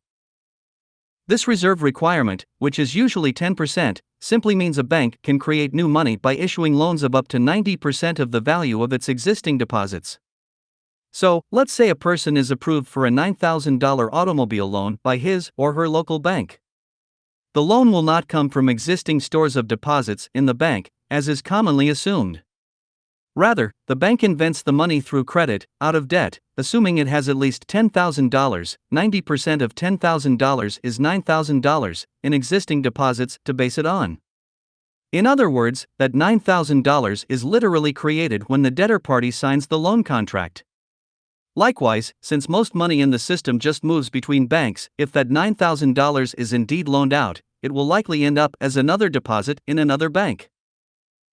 This reserve requirement, which is usually 10%, simply means a bank can create new money by issuing loans of up to 90% of the value of its existing deposits. So, let's say a person is approved for a $9,000 automobile loan by his or her local bank. The loan will not come from existing stores of deposits in the bank, as is commonly assumed. Rather, the bank invents the money through credit, out of debt, assuming it has at least $10,000, 90% of $10,000 is $9,000, in existing deposits to base it on. In other words, that $9,000 is literally created when the debtor party signs the loan contract. Likewise, since most money in the system just moves between banks, if that $9,000 is indeed loaned out, it will likely end up as another deposit in another bank.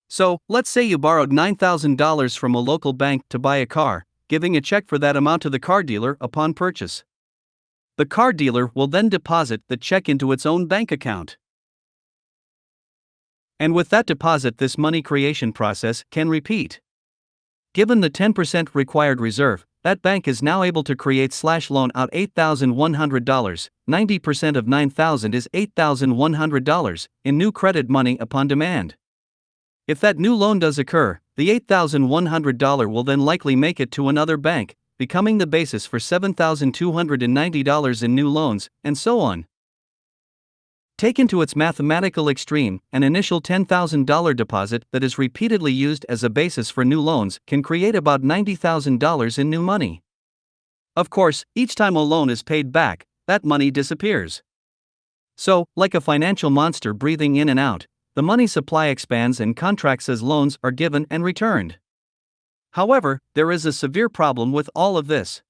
So, let's say you borrowed $9,000 from a local bank to buy a car, giving a check for that amount to the car dealer upon purchase. The car dealer will then deposit the check into its own bank account. And with that deposit, this money creation process can repeat. Given the 10% required reserve, that bank is now able to create/loan out $8,100, 90% of $9,000 is $8,100, in new credit money upon demand. If that new loan does occur, the $8,100 will then likely make it to another bank, becoming the basis for $7,290 in new loans, and so on. Taken to its mathematical extreme, an initial $10,000 deposit that is repeatedly used as a basis for new loans can create about $90,000 in new money. Of course, each time a loan is paid back, that money disappears. So, like a financial monster breathing in and out, the money supply expands and contracts as loans are given and returned. However, there is a severe problem with all of this.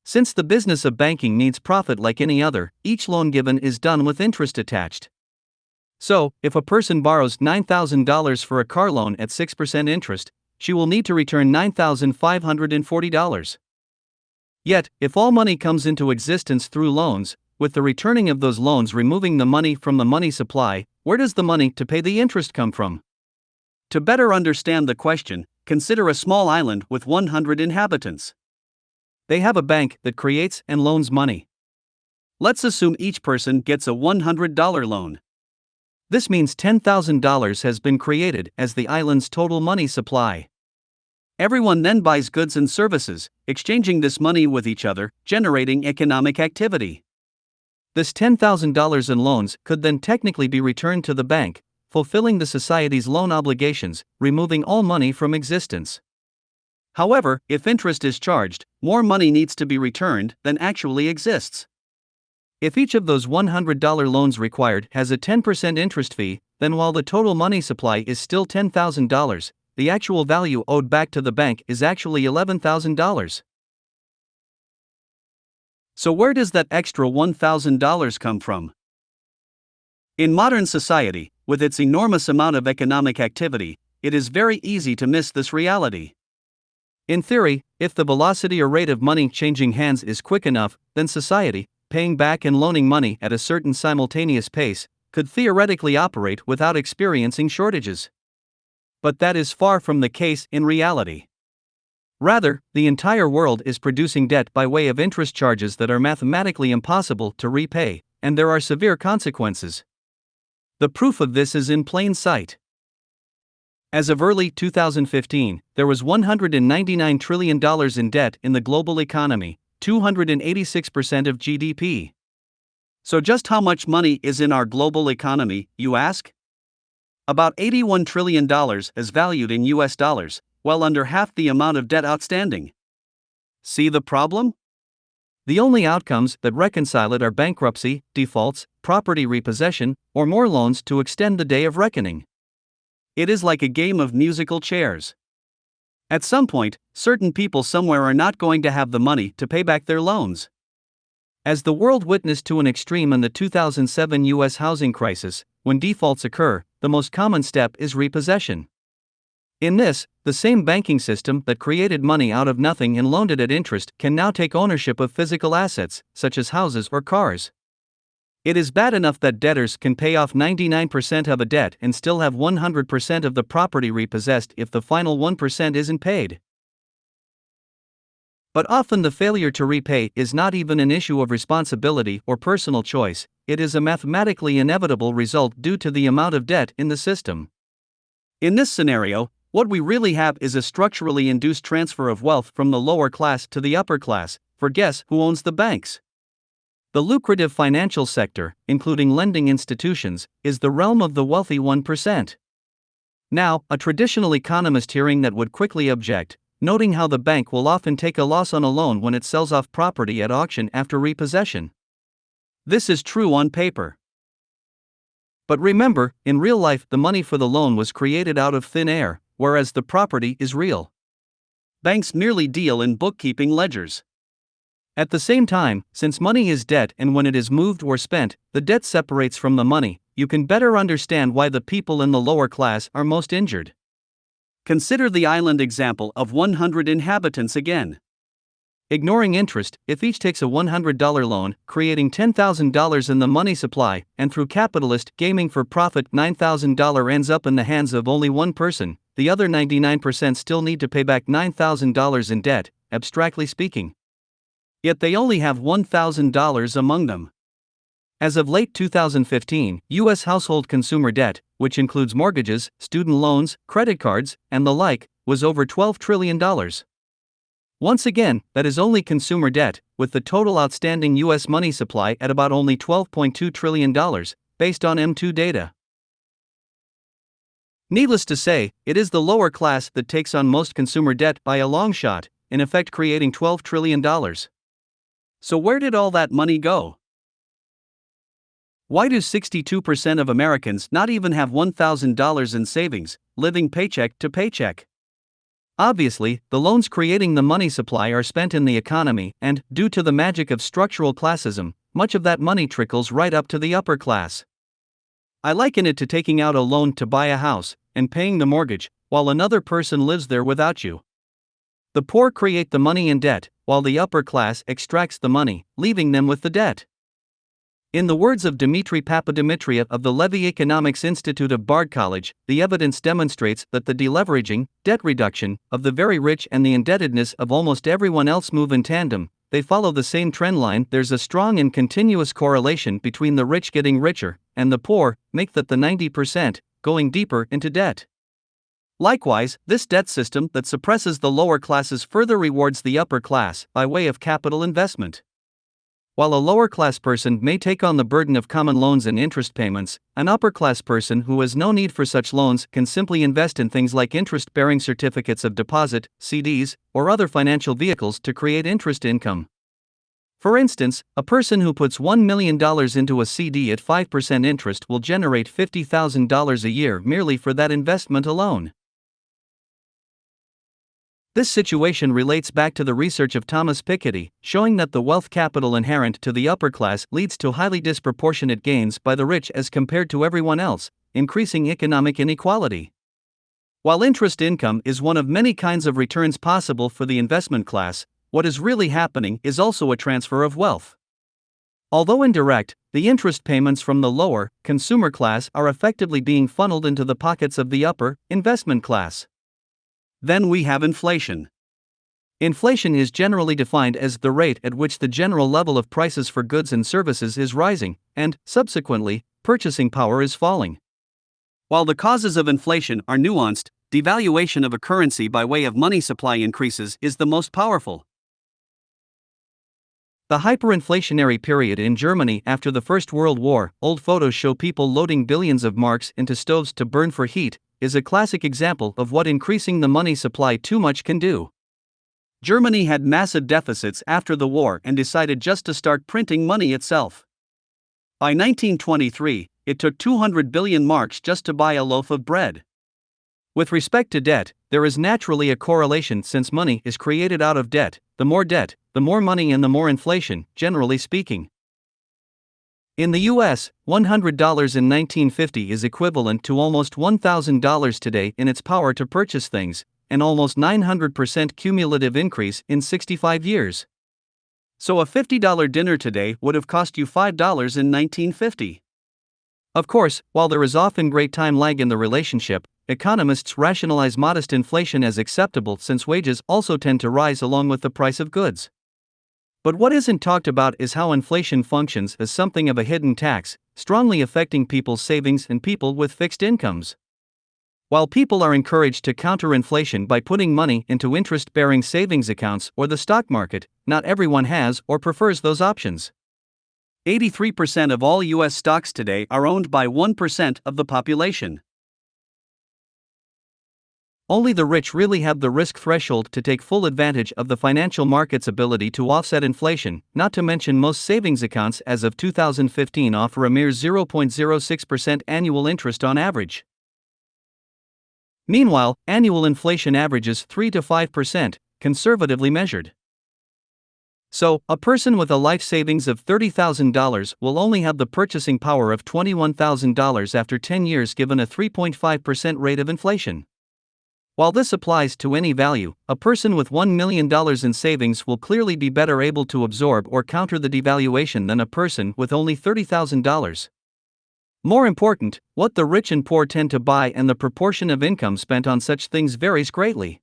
Since the business of banking needs profit like any other, each loan given is done with interest attached. So, if a person borrows $9,000 for a car loan at 6% interest, she will need to return $9,540. Yet, if all money comes into existence through loans, with the returning of those loans removing the money from the money supply, where does the money to pay the interest come from? To better understand the question, consider a small island with 100 inhabitants. They have a bank that creates and loans money. Let's assume each person gets a $100 loan. This means $10,000 has been created as the island's total money supply. Everyone then buys goods and services, exchanging this money with each other, generating economic activity. This $10,000 in loans could then technically be returned to the bank, fulfilling the society's loan obligations, removing all money from existence. However, if interest is charged, more money needs to be returned than actually exists. If each of those $100 loans required has a 10% interest fee, then while the total money supply is still $10,000, the actual value owed back to the bank is actually $11,000. So where does that extra $1,000 come from? In modern society, with its enormous amount of economic activity, it is very easy to miss this reality. In theory, if the velocity or rate of money changing hands is quick enough, then society, paying back and loaning money at a certain simultaneous pace, could theoretically operate without experiencing shortages. But that is far from the case in reality. Rather, the entire world is producing debt by way of interest charges that are mathematically impossible to repay, and there are severe consequences. The proof of this is in plain sight. As of early 2015, there was $199 trillion in debt in the global economy, 286% of GDP. So just how much money is in our global economy, you ask? About $81 trillion is valued in US dollars, well under half the amount of debt outstanding. See the problem? The only outcomes that reconcile it are bankruptcy, defaults, property repossession, or more loans to extend the day of reckoning. It is like a game of musical chairs. At some point, certain people somewhere are not going to have the money to pay back their loans. As the world witnessed to an extreme in the 2007 U.S. housing crisis, when defaults occur, the most common step is repossession. In this, the same banking system that created money out of nothing and loaned it at interest can now take ownership of physical assets, such as houses or cars. It is bad enough that debtors can pay off 99% of a debt and still have 100% of the property repossessed if the final 1% isn't paid. But often the failure to repay is not even an issue of responsibility or personal choice, it is a mathematically inevitable result due to the amount of debt in the system. In this scenario, what we really have is a structurally induced transfer of wealth from the lower class to the upper class, for guess who owns the banks? The lucrative financial sector, including lending institutions, is the realm of the wealthy 1%. Now, a traditional economist hearing that would quickly object, noting how the bank will often take a loss on a loan when it sells off property at auction after repossession. This is true on paper. But remember, in real life the money for the loan was created out of thin air, whereas the property is real. Banks merely deal in bookkeeping ledgers. At the same time, since money is debt and when it is moved or spent, the debt separates from the money, you can better understand why the people in the lower class are most injured. Consider the island example of 100 inhabitants again. Ignoring interest, if each takes a $100 loan, creating $10,000 in the money supply, and through capitalist gaming for profit $9,000 ends up in the hands of only one person, the other 99% still need to pay back $9,000 in debt, abstractly speaking. Yet they only have $1,000 among them. As of late 2015, U.S. household consumer debt, which includes mortgages, student loans, credit cards, and the like, was over $12 trillion. Once again, that is only consumer debt, with the total outstanding U.S. money supply at about only $12.2 trillion, based on M2 data. Needless to say, it is the lower class that takes on most consumer debt by a long shot, in effect creating $12 trillion. So where did all that money go? Why do 62% of Americans not even have $1,000 in savings, living paycheck to paycheck? Obviously, the loans creating the money supply are spent in the economy, and, due to the magic of structural classism, much of that money trickles right up to the upper class. I liken it to taking out a loan to buy a house, and paying the mortgage, while another person lives there without you. The poor create the money in debt, while the upper class extracts the money, leaving them with the debt. In the words of Dimitri Papadimitriou of the Levy Economics Institute of Bard College, the evidence demonstrates that the deleveraging, debt reduction, of the very rich and the indebtedness of almost everyone else move in tandem, they follow the same trend line. There's a strong and continuous correlation between the rich getting richer, and the poor, make that the 90%, going deeper into debt. Likewise, this debt system that suppresses the lower classes further rewards the upper class by way of capital investment. While a lower-class person may take on the burden of common loans and interest payments, an upper-class person who has no need for such loans can simply invest in things like interest-bearing certificates of deposit, CDs, or other financial vehicles to create interest income. For instance, a person who puts $1 million into a CD at 5% interest will generate $50,000 a year merely for that investment alone. This situation relates back to the research of Thomas Piketty, showing that the wealth capital inherent to the upper class leads to highly disproportionate gains by the rich as compared to everyone else, increasing economic inequality. While interest income is one of many kinds of returns possible for the investment class, what is really happening is also a transfer of wealth. Although indirect, the interest payments from the lower, consumer class are effectively being funneled into the pockets of the upper, investment class. Then we have inflation. Inflation is generally defined as the rate at which the general level of prices for goods and services is rising, and, subsequently, purchasing power is falling. While the causes of inflation are nuanced, devaluation of a currency by way of money supply increases is the most powerful. The hyperinflationary period in Germany after the First World War, old photos show people loading billions of marks into stoves to burn for heat, is a classic example of what increasing the money supply too much can do. Germany had massive deficits after the war and decided just to start printing money itself. By 1923, it took 200 billion marks just to buy a loaf of bread. With respect to debt, there is naturally a correlation since money is created out of debt. The more money and the more inflation, generally speaking. In the US, $100 in 1950 is equivalent to almost $1,000 today in its power to purchase things, an almost 900% cumulative increase in 65 years. So a $50 dinner today would have cost you $5 in 1950. Of course, while there is often great time lag in the relationship, economists rationalize modest inflation as acceptable since wages also tend to rise along with the price of goods. But what isn't talked about is how inflation functions as something of a hidden tax, strongly affecting people's savings and people with fixed incomes. While people are encouraged to counter inflation by putting money into interest-bearing savings accounts or the stock market, not everyone has or prefers those options. 83% of all U.S. stocks today are owned by 1% of the population. Only the rich really have the risk threshold to take full advantage of the financial market's ability to offset inflation, not to mention most savings accounts as of 2015 offer a mere 0.06% annual interest on average. Meanwhile, annual inflation averages 3 to 5%, conservatively measured. So, a person with a life savings of $30,000 will only have the purchasing power of $21,000 after 10 years given a 3.5% rate of inflation. While this applies to any value, a person with $1 million in savings will clearly be better able to absorb or counter the devaluation than a person with only $30,000. More important, what the rich and poor tend to buy and the proportion of income spent on such things varies greatly.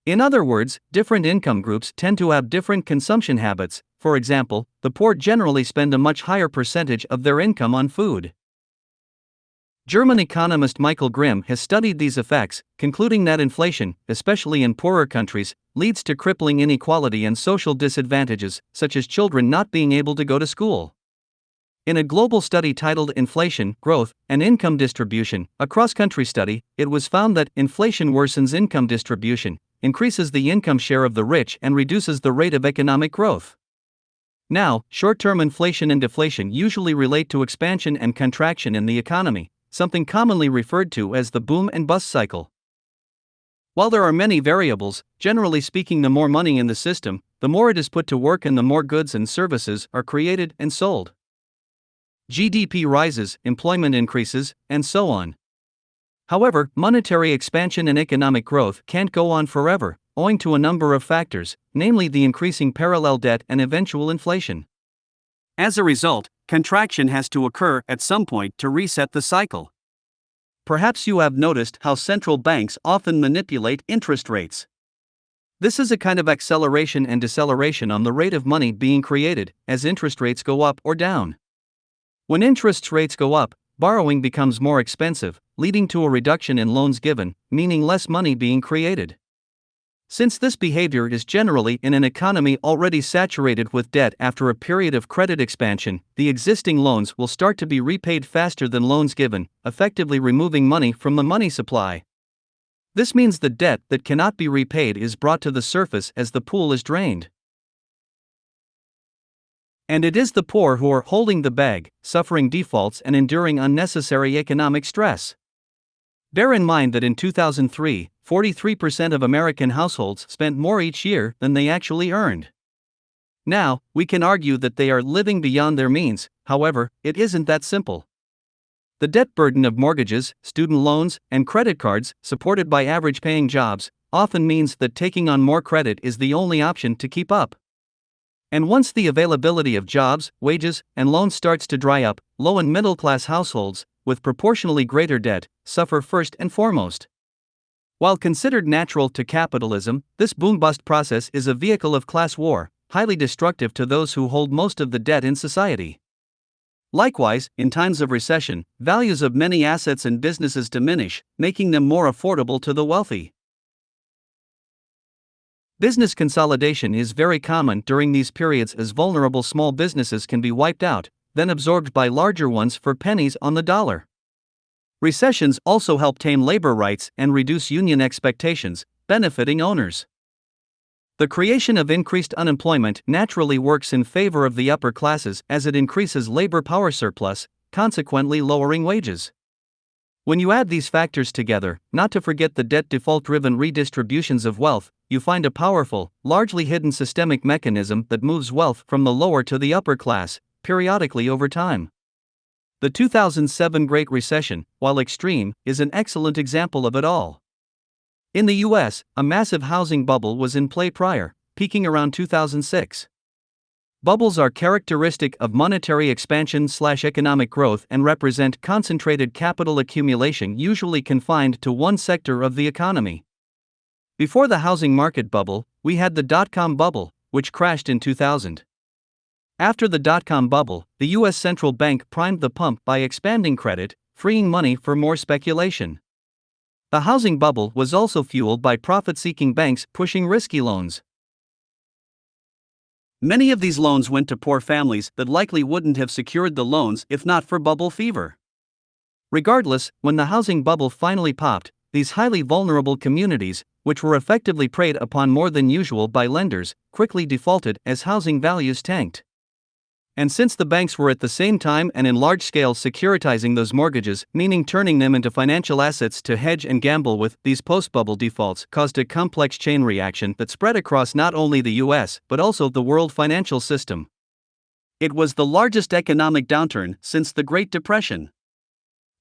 In other words, different income groups tend to have different consumption habits. For example, the poor generally spend a much higher percentage of their income on food. German economist Michael Grimm has studied these effects, concluding that inflation, especially in poorer countries, leads to crippling inequality and social disadvantages, such as children not being able to go to school. In a global study titled Inflation, Growth, and Income Distribution, a cross-country study, it was found that inflation worsens income distribution, increases the income share of the rich and reduces the rate of economic growth. Now, short-term inflation and deflation usually relate to expansion and contraction in the economy, something commonly referred to as the boom and bust cycle. While there are many variables, generally speaking, the more money in the system, the more it is put to work and the more goods and services are created and sold. GDP rises, employment increases, and so on. However, monetary expansion and economic growth can't go on forever, owing to a number of factors, namely the increasing parallel debt and eventual inflation. As a result, contraction has to occur at some point to reset the cycle. Perhaps you have noticed how central banks often manipulate interest rates. This is a kind of acceleration and deceleration on the rate of money being created, as interest rates go up or down. When interest rates go up, borrowing becomes more expensive, leading to a reduction in loans given, meaning less money being created. Since this behavior is generally in an economy already saturated with debt after a period of credit expansion, the existing loans will start to be repaid faster than loans given, effectively removing money from the money supply. This means the debt that cannot be repaid is brought to the surface as the pool is drained. And it is the poor who are holding the bag, suffering defaults and enduring unnecessary economic stress. Bear in mind that in 2003, 43% of American households spent more each year than they actually earned. Now, we can argue that they are living beyond their means, however, it isn't that simple. The debt burden of mortgages, student loans, and credit cards, supported by average paying jobs, often means that taking on more credit is the only option to keep up. And once the availability of jobs, wages, and loans starts to dry up, low and middle class households, with proportionally greater debt, suffer first and foremost. While considered natural to capitalism, this boom-bust process is a vehicle of class war, highly destructive to those who hold most of the debt in society. Likewise, in times of recession, values of many assets and businesses diminish, making them more affordable to the wealthy. Business consolidation is very common during these periods as vulnerable small businesses can be wiped out, then absorbed by larger ones for pennies on the dollar. Recessions also help tame labor rights and reduce union expectations, benefiting owners. The creation of increased unemployment naturally works in favor of the upper classes as it increases labor power surplus, consequently lowering wages. When you add these factors together, not to forget the debt default-driven redistributions of wealth, you find a powerful, largely hidden systemic mechanism that moves wealth from the lower to the upper class, periodically over time. The 2007 Great Recession, while extreme, is an excellent example of it all. In the US, a massive housing bubble was in play prior, peaking around 2006. Bubbles are characteristic of monetary expansion/economic growth and represent concentrated capital accumulation usually confined to one sector of the economy. Before the housing market bubble, we had the dot-com bubble, which crashed in 2000. After the dot-com bubble, the U.S. central bank primed the pump by expanding credit, freeing money for more speculation. The housing bubble was also fueled by profit-seeking banks pushing risky loans. Many of these loans went to poor families that likely wouldn't have secured the loans if not for bubble fever. Regardless, when the housing bubble finally popped, these highly vulnerable communities, which were effectively preyed upon more than usual by lenders, quickly defaulted as housing values tanked. And since the banks were at the same time and in large scale securitizing those mortgages, meaning turning them into financial assets to hedge and gamble with, these post-bubble defaults caused a complex chain reaction that spread across not only the US but also the world financial system. It was the largest economic downturn since the Great Depression.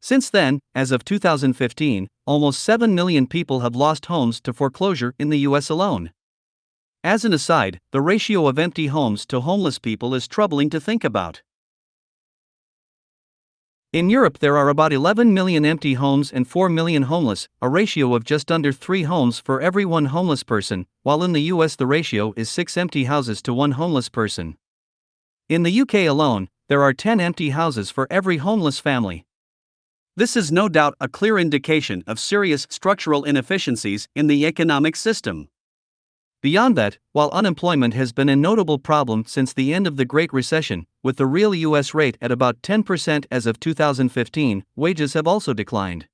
Since then, as of 2015, almost 7 million people have lost homes to foreclosure in the US alone. As an aside, the ratio of empty homes to homeless people is troubling to think about. In Europe, there are about 11 million empty homes and 4 million homeless, a ratio of just under 3 homes for every 1 homeless person, while in the US the ratio is 6 empty houses to 1 homeless person. In the UK alone, there are 10 empty houses for every homeless family. This is no doubt a clear indication of serious structural inefficiencies in the economic system. Beyond that, while unemployment has been a notable problem since the end of the Great Recession, with the real U.S. rate at about 10% as of 2015, wages have also declined.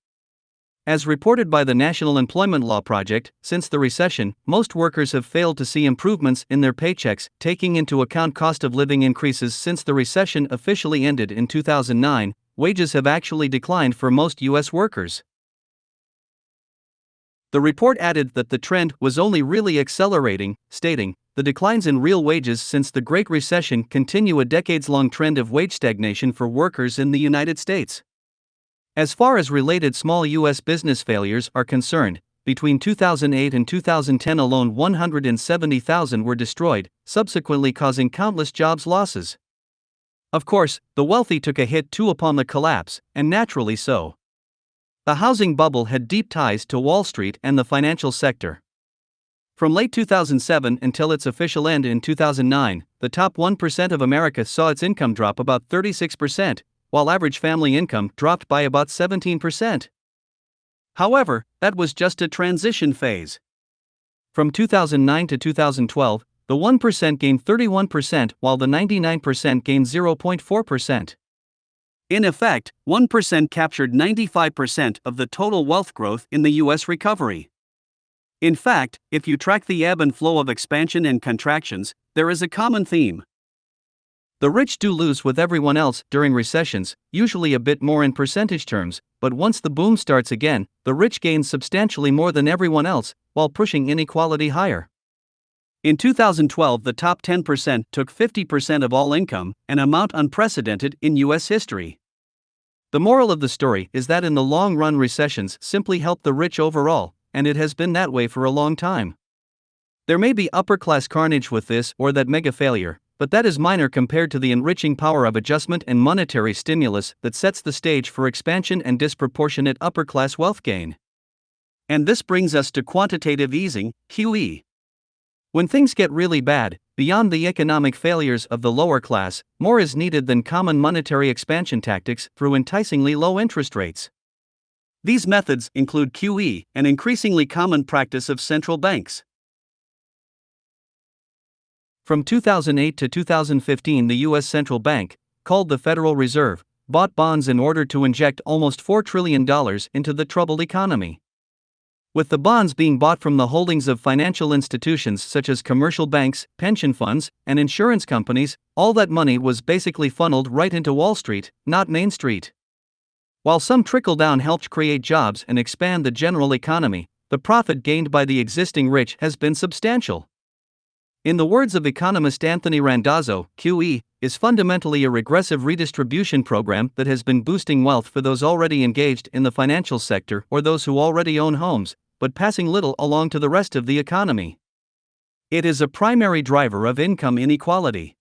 As reported by the National Employment Law Project, since the recession, most workers have failed to see improvements in their paychecks, taking into account cost of living increases since the recession officially ended in 2009. Wages have actually declined for most U.S. workers. The report added that the trend was only really accelerating, stating, "The declines in real wages since the Great Recession continue a decades-long trend of wage stagnation for workers in the United States." As far as related small U.S. business failures are concerned, between 2008 and 2010 alone 170,000 were destroyed, subsequently causing countless jobs losses. Of course, the wealthy took a hit too upon the collapse, and naturally so. The housing bubble had deep ties to Wall Street and the financial sector. From late 2007 until its official end in 2009, the top 1% of America saw its income drop about 36%, while average family income dropped by about 17%. However, that was just a transition phase. From 2009 to 2012, the 1% gained 31% while the 99% gained 0.4%. In effect, 1% captured 95% of the total wealth growth in the US recovery. In fact, if you track the ebb and flow of expansion and contractions, there is a common theme. The rich do lose with everyone else during recessions, usually a bit more in percentage terms, but once the boom starts again, the rich gain substantially more than everyone else, while pushing inequality higher. In 2012, the top 10% took 50% of all income, an amount unprecedented in US history. The moral of the story is that in the long run, recessions simply help the rich overall, and it has been that way for a long time. There may be upper class carnage with this or that mega failure, but that is minor compared to the enriching power of adjustment and monetary stimulus that sets the stage for expansion and disproportionate upper class wealth gain. And this brings us to quantitative easing, QE. When things get really bad, beyond the economic failures of the lower class, more is needed than common monetary expansion tactics through enticingly low interest rates. These methods include QE, an increasingly common practice of central banks. From 2008 to 2015, the U.S. Central Bank, called the Federal Reserve, bought bonds in order to inject almost $4 trillion into the troubled economy. With the bonds being bought from the holdings of financial institutions such as commercial banks, pension funds, and insurance companies, all that money was basically funneled right into Wall Street, not Main Street. While some trickle-down helped create jobs and expand the general economy, the profit gained by the existing rich has been substantial. In the words of economist Anthony Randazzo, QE is fundamentally a regressive redistribution program that has been boosting wealth for those already engaged in the financial sector or those who already own homes, but passing little along to the rest of the economy. It is a primary driver of income inequality.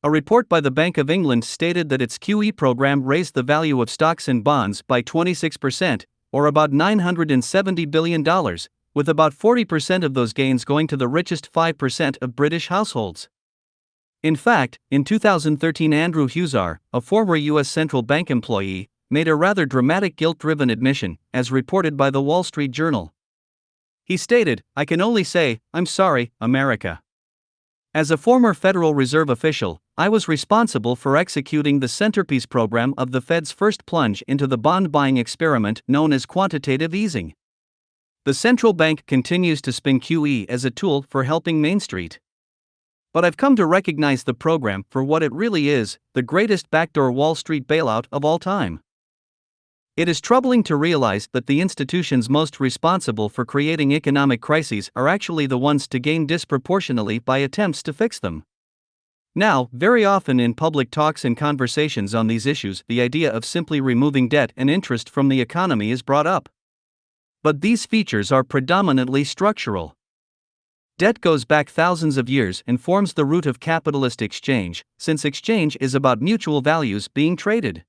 A report by the Bank of England stated that its QE program raised the value of stocks and bonds by 26%, or about $970 billion, with about 40% of those gains going to the richest 5% of British households. In fact, in 2013, Andrew Huszar, a former U.S. central bank employee, made a rather dramatic guilt-driven admission, as reported by the Wall Street Journal. He stated, "I can only say, I'm sorry, America. As a former Federal Reserve official, I was responsible for executing the centerpiece program of the Fed's first plunge into the bond-buying experiment known as quantitative easing. The central bank continues to spin QE as a tool for helping Main Street. But I've come to recognize the program for what it really is, the greatest backdoor Wall Street bailout of all time. It is troubling to realize that the institutions most responsible for creating economic crises are actually the ones to gain disproportionately by attempts to fix them." Now, very often in public talks and conversations on these issues, the idea of simply removing debt and interest from the economy is brought up. But these features are predominantly structural. Debt goes back thousands of years and forms the root of capitalist exchange, since exchange is about mutual values being traded.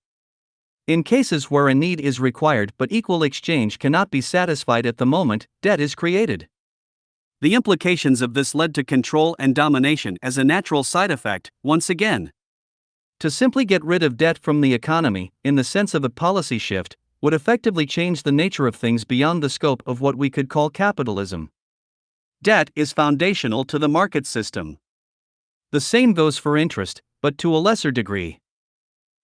In cases where a need is required but equal exchange cannot be satisfied at the moment, debt is created. The implications of this led to control and domination as a natural side effect, once again. To simply get rid of debt from the economy, in the sense of a policy shift, would effectively change the nature of things beyond the scope of what we could call capitalism. Debt is foundational to the market system. The same goes for interest, but to a lesser degree.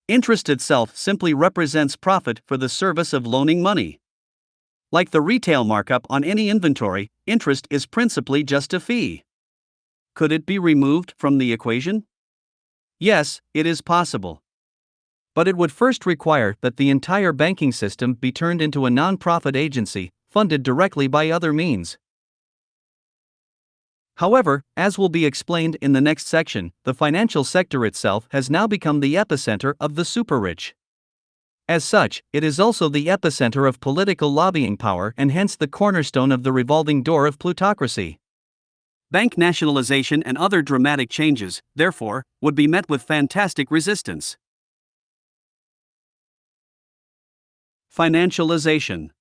Interest itself simply represents profit for the service of loaning money. Like the retail markup on any inventory, interest is principally just a fee. Could it be removed from the equation? Yes, it is possible. But it would first require that the entire banking system be turned into a non-profit agency, funded directly by other means. However, as will be explained in the next section, the financial sector itself has now become the epicenter of the super-rich. As such, it is also the epicenter of political lobbying power and hence the cornerstone of the revolving door of plutocracy. Bank nationalization and other dramatic changes, therefore, would be met with fantastic resistance. Financialization.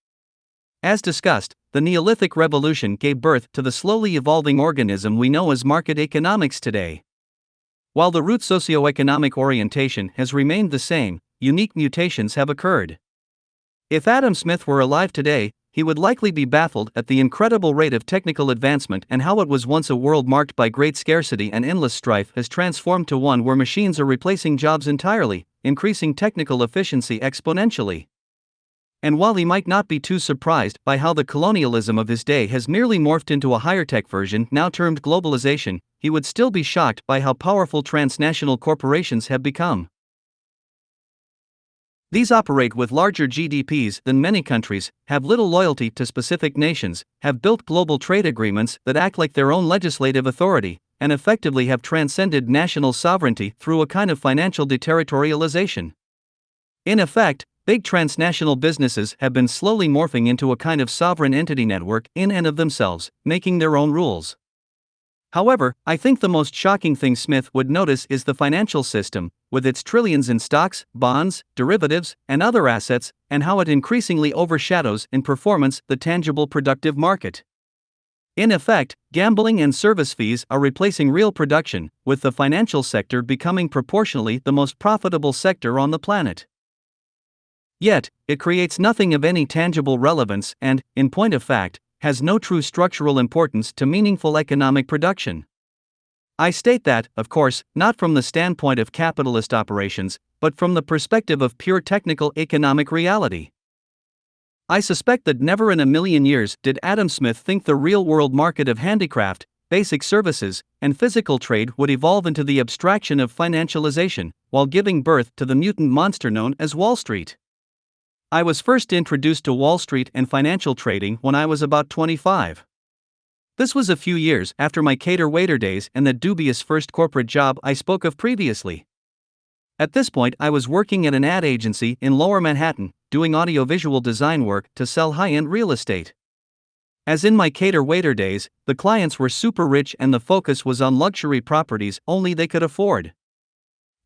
As discussed, the Neolithic Revolution gave birth to the slowly evolving organism we know as market economics today. While the root socioeconomic orientation has remained the same, unique mutations have occurred. If Adam Smith were alive today, he would likely be baffled at the incredible rate of technical advancement and how what was once a world marked by great scarcity and endless strife has transformed to one where machines are replacing jobs entirely, increasing technical efficiency exponentially. And while he might not be too surprised by how the colonialism of his day has merely morphed into a higher-tech version now termed globalization, he would still be shocked by how powerful transnational corporations have become. These operate with larger GDPs than many countries, have little loyalty to specific nations, have built global trade agreements that act like their own legislative authority, and effectively have transcended national sovereignty through a kind of financial deterritorialization. In effect, big transnational businesses have been slowly morphing into a kind of sovereign entity network in and of themselves, making their own rules. However, I think the most shocking thing Smith would notice is the financial system, with its trillions in stocks, bonds, derivatives, and other assets, and how it increasingly overshadows in performance the tangible productive market. In effect, gambling and service fees are replacing real production, with the financial sector becoming proportionally the most profitable sector on the planet. Yet, it creates nothing of any tangible relevance and, in point of fact, has no true structural importance to meaningful economic production. I state that, of course, not from the standpoint of capitalist operations, but from the perspective of pure technical economic reality. I suspect that never in a million years did Adam Smith think the real-world market of handicraft, basic services, and physical trade would evolve into the abstraction of financialization, while giving birth to the mutant monster known as Wall Street. I was first introduced to Wall Street and financial trading when I was about 25. This was a few years after my cater-waiter days and that dubious first corporate job I spoke of previously. At this point, I was working at an ad agency in Lower Manhattan, doing audiovisual design work to sell high-end real estate. As in my cater-waiter days, the clients were super rich and the focus was on luxury properties only they could afford.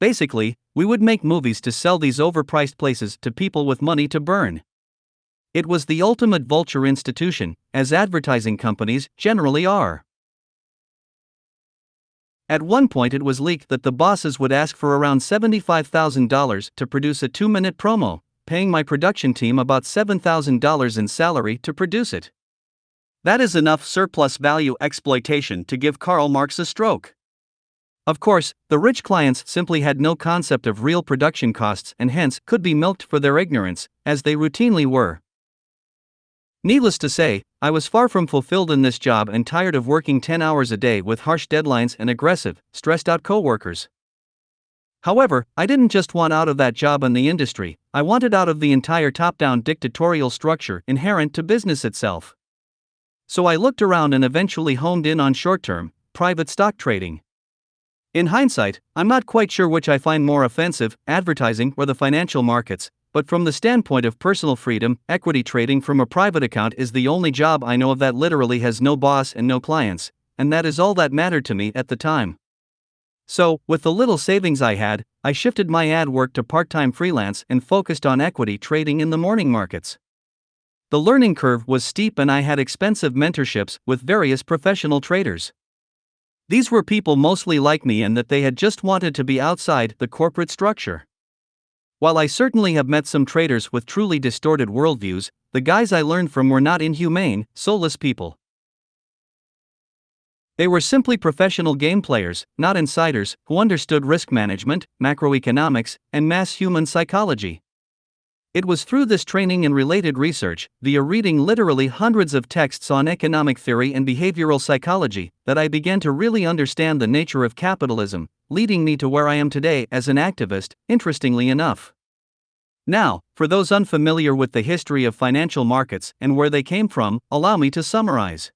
Basically, we would make movies to sell these overpriced places to people with money to burn. It was the ultimate vulture institution, as advertising companies generally are. At one point it was leaked that the bosses would ask for around $75,000 to produce a 2-minute promo, paying my production team about $7,000 in salary to produce it. That is enough surplus value exploitation to give Karl Marx a stroke. Of course, the rich clients simply had no concept of real production costs and hence could be milked for their ignorance, as they routinely were. Needless to say, I was far from fulfilled in this job and tired of working 10 hours a day with harsh deadlines and aggressive, stressed-out coworkers. However, I didn't just want out of that job and the industry, I wanted out of the entire top-down dictatorial structure inherent to business itself. So I looked around and eventually honed in on short-term, private stock trading. In hindsight, I'm not quite sure which I find more offensive, advertising or the financial markets, but from the standpoint of personal freedom, equity trading from a private account is the only job I know of that literally has no boss and no clients, and that is all that mattered to me at the time. So, with the little savings I had, I shifted my ad work to part-time freelance and focused on equity trading in the morning markets. The learning curve was steep and I had expensive mentorships with various professional traders. These were people mostly like me in that they had just wanted to be outside the corporate structure. While I certainly have met some traders with truly distorted worldviews, the guys I learned from were not inhumane, soulless people. They were simply professional game players, not insiders, who understood risk management, macroeconomics, and mass human psychology. It was through this training and related research, via reading literally hundreds of texts on economic theory and behavioral psychology, that I began to really understand the nature of capitalism, leading me to where I am today as an activist, interestingly enough. Now, for those unfamiliar with the history of financial markets and where they came from, allow me to summarize.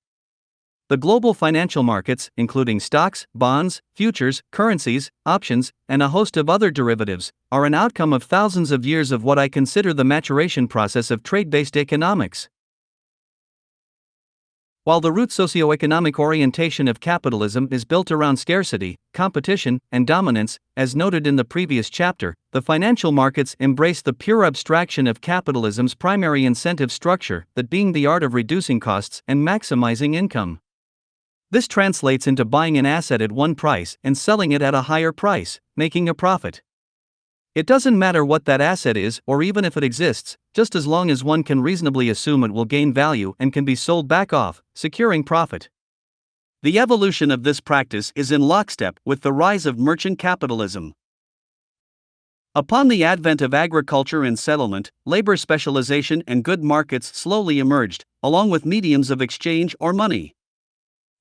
The global financial markets, including stocks, bonds, futures, currencies, options, and a host of other derivatives, are an outcome of thousands of years of what I consider the maturation process of trade-based economics. While the root socioeconomic orientation of capitalism is built around scarcity, competition, and dominance, as noted in the previous chapter, the financial markets embrace the pure abstraction of capitalism's primary incentive structure, that being the art of reducing costs and maximizing income. This translates into buying an asset at one price and selling it at a higher price, making a profit. It doesn't matter what that asset is or even if it exists, just as long as one can reasonably assume it will gain value and can be sold back off, securing profit. The evolution of this practice is in lockstep with the rise of merchant capitalism. Upon the advent of agriculture and settlement, labor specialization and good markets slowly emerged, along with mediums of exchange or money.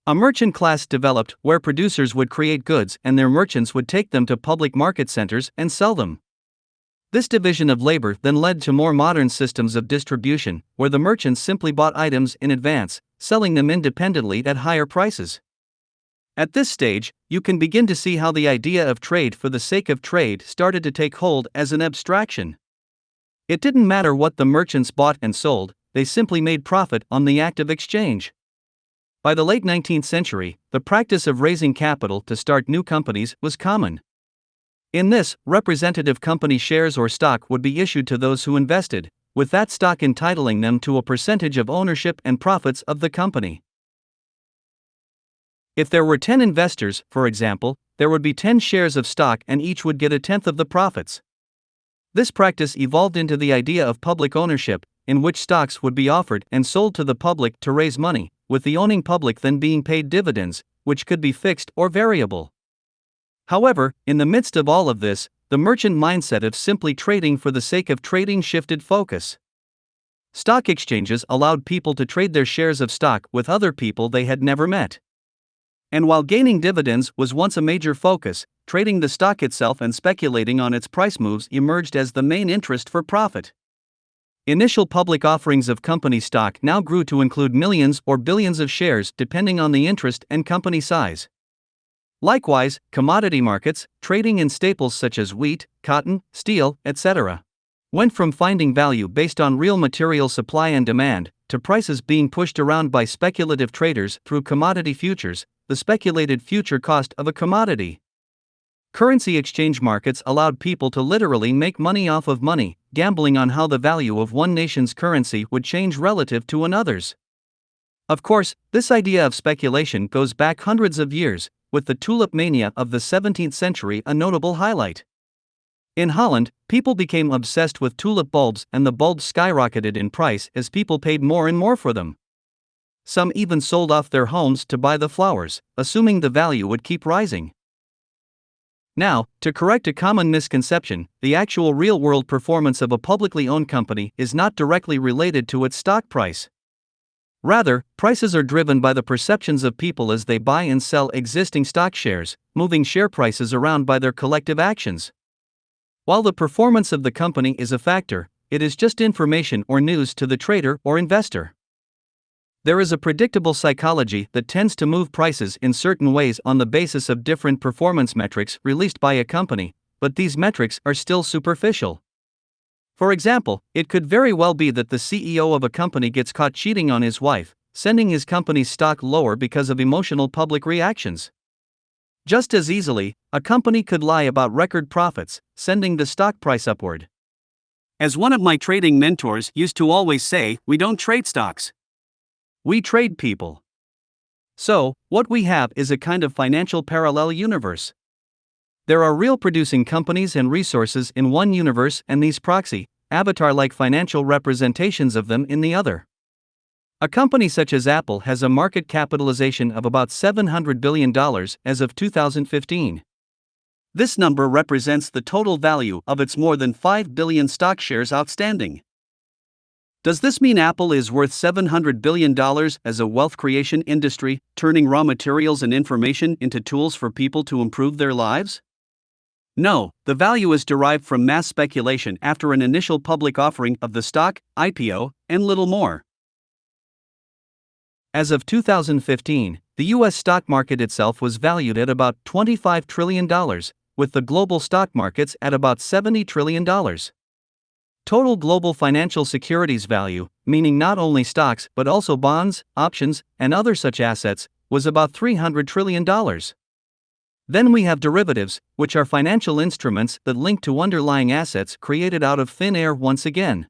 A merchant class developed where producers would create goods and their merchants would take them to public market centers and sell them. This division of labor then led to more modern systems of distribution, where the merchants simply bought items in advance, selling them independently at higher prices. At this stage, you can begin to see how the idea of trade for the sake of trade started to take hold as an abstraction. It didn't matter what the merchants bought and sold, they simply made profit on the act of exchange. By the late 19th century, the practice of raising capital to start new companies was common. In this, representative company shares or stock would be issued to those who invested, with that stock entitling them to a percentage of ownership and profits of the company. If there were 10 investors, for example, there would be 10 shares of stock and each would get a tenth of the profits. This practice evolved into the idea of public ownership, in which stocks would be offered and sold to the public to raise money, with the owning public then being paid dividends, which could be fixed or variable. However, in the midst of all of this, the merchant mindset of simply trading for the sake of trading shifted focus. Stock exchanges allowed people to trade their shares of stock with other people they had never met. And while gaining dividends was once a major focus, trading the stock itself and speculating on its price moves emerged as the main interest for profit. Initial public offerings of company stock now grew to include millions or billions of shares depending on the interest and company size. Likewise, commodity markets, trading in staples such as wheat, cotton, steel, etc., went from finding value based on real material supply and demand, to prices being pushed around by speculative traders through commodity futures, the speculated future cost of a commodity. Currency exchange markets allowed people to literally make money off of money, gambling on how the value of one nation's currency would change relative to another's. Of course, this idea of speculation goes back hundreds of years, with the tulip mania of the 17th century a notable highlight. In Holland, people became obsessed with tulip bulbs and the bulbs skyrocketed in price as people paid more and more for them. Some even sold off their homes to buy the flowers, assuming the value would keep rising. Now, to correct a common misconception, the actual real-world performance of a publicly owned company is not directly related to its stock price. Rather, prices are driven by the perceptions of people as they buy and sell existing stock shares, moving share prices around by their collective actions. While the performance of the company is a factor, it is just information or news to the trader or investor. There is a predictable psychology that tends to move prices in certain ways on the basis of different performance metrics released by a company, but these metrics are still superficial. For example, it could very well be that the CEO of a company gets caught cheating on his wife, sending his company's stock lower because of emotional public reactions. Just as easily, a company could lie about record profits, sending the stock price upward. As one of my trading mentors used to always say, we don't trade stocks. We trade people. So, what we have is a kind of financial parallel universe. There are real producing companies and resources in one universe and these proxy, avatar-like financial representations of them in the other. A company such as Apple has a market capitalization of about $700 billion as of 2015. This number represents the total value of its more than 5 billion stock shares outstanding. Does this mean Apple is worth $700 billion as a wealth creation industry, turning raw materials and information into tools for people to improve their lives? No, the value is derived from mass speculation after an initial public offering of the stock, IPO, and little more. As of 2015, the U.S. stock market itself was valued at about $25 trillion, with the global stock markets at about $70 trillion. Total global financial securities value, meaning not only stocks but also bonds, options, and other such assets, was about $300 trillion. Then we have derivatives, which are financial instruments that link to underlying assets created out of thin air once again.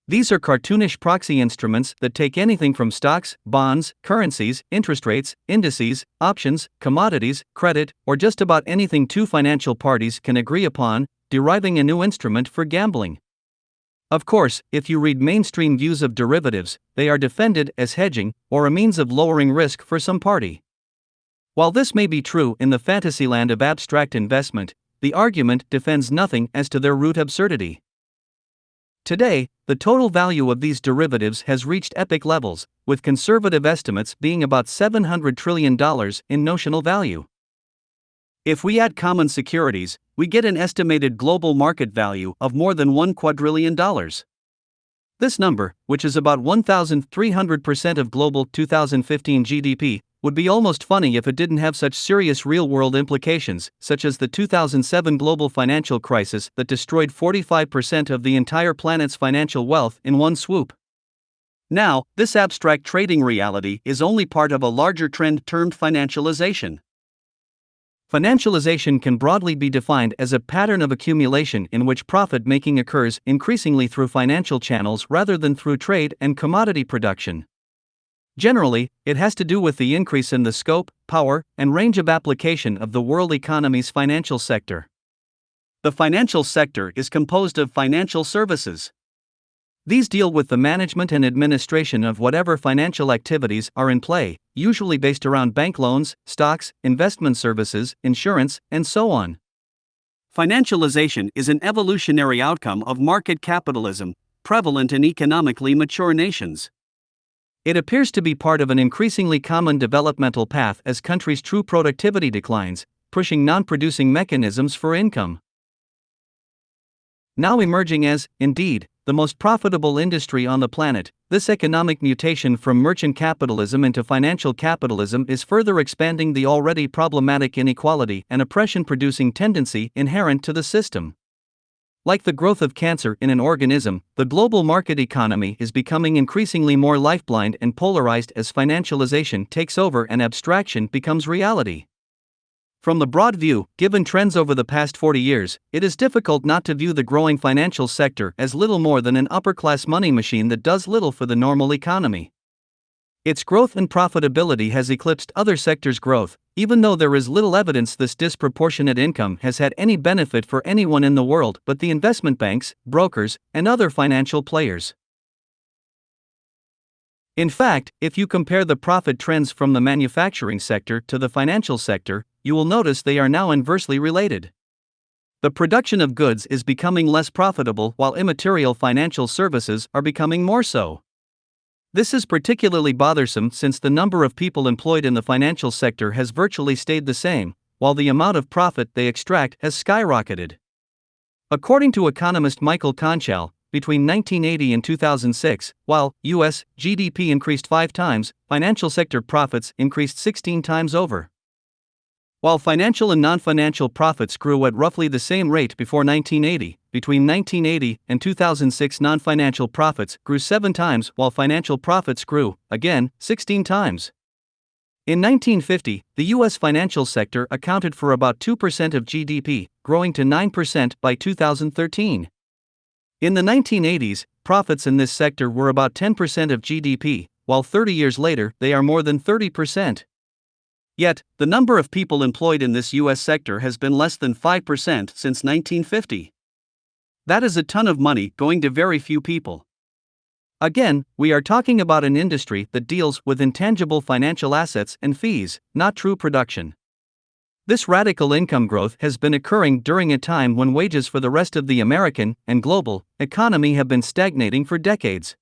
These are cartoonish proxy instruments that take anything from stocks, bonds, currencies, interest rates, indices, options, commodities, credit, or just about anything two financial parties can agree upon, deriving a new instrument for gambling. Of course, if you read mainstream views of derivatives, they are defended as hedging or a means of lowering risk for some party. While this may be true in the fantasyland of abstract investment, the argument defends nothing as to their root absurdity. Today, the total value of these derivatives has reached epic levels, with conservative estimates being about $700 trillion in notional value. If we add common securities, we get an estimated global market value of more than $1 quadrillion. This number, which is about 1,300% of global 2015 GDP, would be almost funny if it didn't have such serious real-world implications, such as the 2007 global financial crisis that destroyed 45% of the entire planet's financial wealth in one swoop. Now, this abstract trading reality is only part of a larger trend termed financialization. Financialization can broadly be defined as a pattern of accumulation in which profit-making occurs increasingly through financial channels rather than through trade and commodity production. Generally, it has to do with the increase in the scope, power, and range of application of the world economy's financial sector. The financial sector is composed of financial services. These deal with the management and administration of whatever financial activities are in play, usually based around bank loans, stocks, investment services, insurance, and so on. Financialization is an evolutionary outcome of market capitalism, prevalent in economically mature nations. It appears to be part of an increasingly common developmental path as countries' true productivity declines, pushing non-producing mechanisms for income. Now emerging as, indeed, the most profitable industry on the planet, this economic mutation from merchant capitalism into financial capitalism is further expanding the already problematic inequality and oppression-producing tendency inherent to the system. Like the growth of cancer in an organism, the global market economy is becoming increasingly more lifeline and polarized as financialization takes over and abstraction becomes reality. From the broad view, given trends over the past 40 years, it is difficult not to view the growing financial sector as little more than an upper-class money machine that does little for the normal economy. Its growth and profitability has eclipsed other sectors' growth, even though there is little evidence this disproportionate income has had any benefit for anyone in the world but the investment banks, brokers, and other financial players. In fact, if you compare the profit trends from the manufacturing sector to the financial sector, you will notice they are now inversely related. The production of goods is becoming less profitable while immaterial financial services are becoming more so. This is particularly bothersome since the number of people employed in the financial sector has virtually stayed the same, while the amount of profit they extract has skyrocketed. According to economist Michael Conchal, between 1980 and 2006, while U.S. GDP increased 5 times, financial sector profits increased 16 times over. While financial and non-financial profits grew at roughly the same rate before 1980, between 1980 and 2006 non-financial profits grew 7 times while financial profits grew, again, 16 times. In 1950, the U.S. financial sector accounted for about 2% of GDP, growing to 9% by 2013. In the 1980s, profits in this sector were about 10% of GDP, while 30 years later they are more than 30%. Yet, the number of people employed in this U.S. sector has been less than 5% since 1950. That is a ton of money going to very few people. Again, we are talking about an industry that deals with intangible financial assets and fees, not true production. This radical income growth has been occurring during a time when wages for the rest of the American and global economy have been stagnating for decades.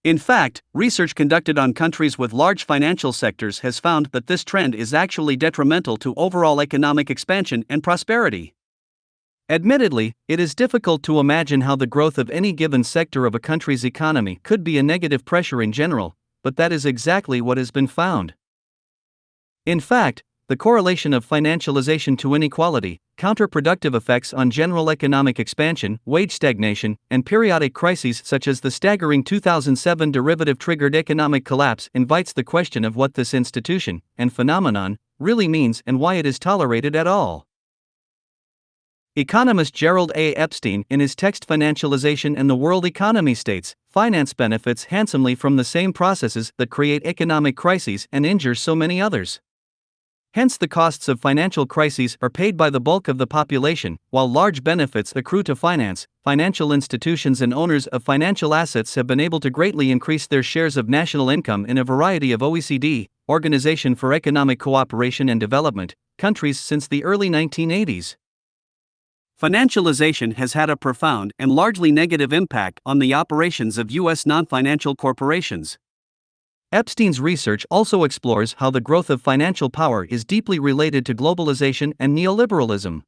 In fact, research conducted on countries with large financial sectors has found that this trend is actually detrimental to overall economic expansion and prosperity. Admittedly, it is difficult to imagine how the growth of any given sector of a country's economy could be a negative pressure in general, but that is exactly what has been found. In fact, the correlation of financialization to inequality, counterproductive effects on general economic expansion, wage stagnation, and periodic crises such as the staggering 2007 derivative-triggered economic collapse invites the question of what this institution and phenomenon really means and why it is tolerated at all. Economist Gerald A. Epstein in his text Financialization and the World Economy states, finance benefits handsomely from the same processes that create economic crises and injure so many others. Hence, the costs of financial crises are paid by the bulk of the population, while large benefits accrue to financial institutions and owners of financial assets have been able to greatly increase their shares of national income in a variety of OECD, Organization for Economic Cooperation and Development, countries since the early 1980s. Financialization has had a profound and largely negative impact on the operations of U.S. non-financial corporations. Epstein's research also explores how the growth of financial power is deeply related to globalization and neoliberalism.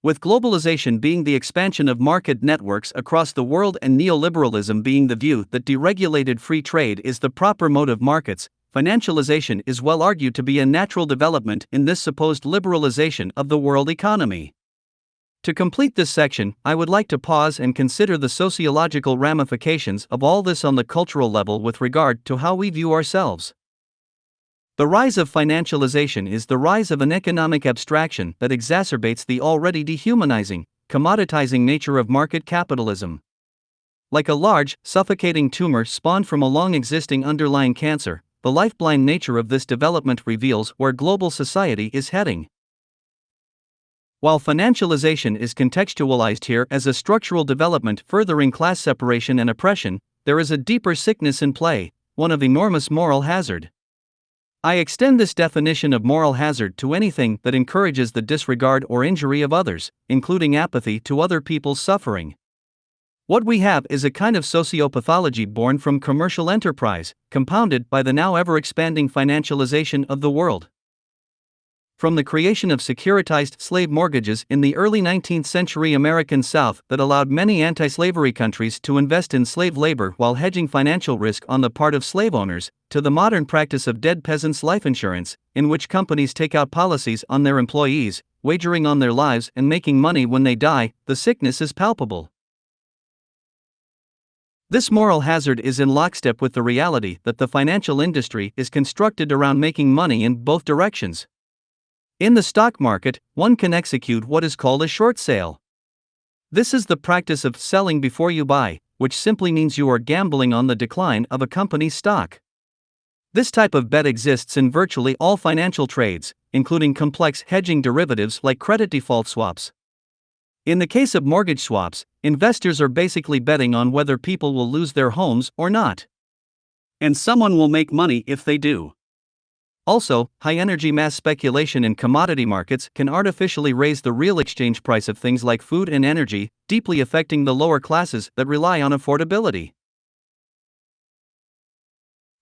With globalization being the expansion of market networks across the world and neoliberalism being the view that deregulated free trade is the proper mode of markets, financialization is well argued to be a natural development in this supposed liberalization of the world economy. To complete this section, I would like to pause and consider the sociological ramifications of all this on the cultural level with regard to how we view ourselves. The rise of financialization is the rise of an economic abstraction that exacerbates the already dehumanizing, commoditizing nature of market capitalism. Like a large, suffocating tumor spawned from a long-existing underlying cancer, the lifeline nature of this development reveals where global society is heading. While financialization is contextualized here as a structural development furthering class separation and oppression, there is a deeper sickness in play, one of enormous moral hazard. I extend this definition of moral hazard to anything that encourages the disregard or injury of others, including apathy to other people's suffering. What we have is a kind of sociopathology born from commercial enterprise, compounded by the now ever-expanding financialization of the world. From the creation of securitized slave mortgages in the early 19th century American South that allowed many anti-slavery countries to invest in slave labor while hedging financial risk on the part of slave owners, to the modern practice of dead peasants' life insurance, in which companies take out policies on their employees, wagering on their lives and making money when they die, the sickness is palpable. This moral hazard is in lockstep with the reality that the financial industry is constructed around making money in both directions. In the stock market, one can execute what is called a short sale. This is the practice of selling before you buy, which simply means you are gambling on the decline of a company's stock. This type of bet exists in virtually all financial trades, including complex hedging derivatives like credit default swaps. In the case of mortgage swaps, investors are basically betting on whether people will lose their homes or not. And someone will make money if they do. Also, high-energy mass speculation in commodity markets can artificially raise the real exchange price of things like food and energy, deeply affecting the lower classes that rely on affordability.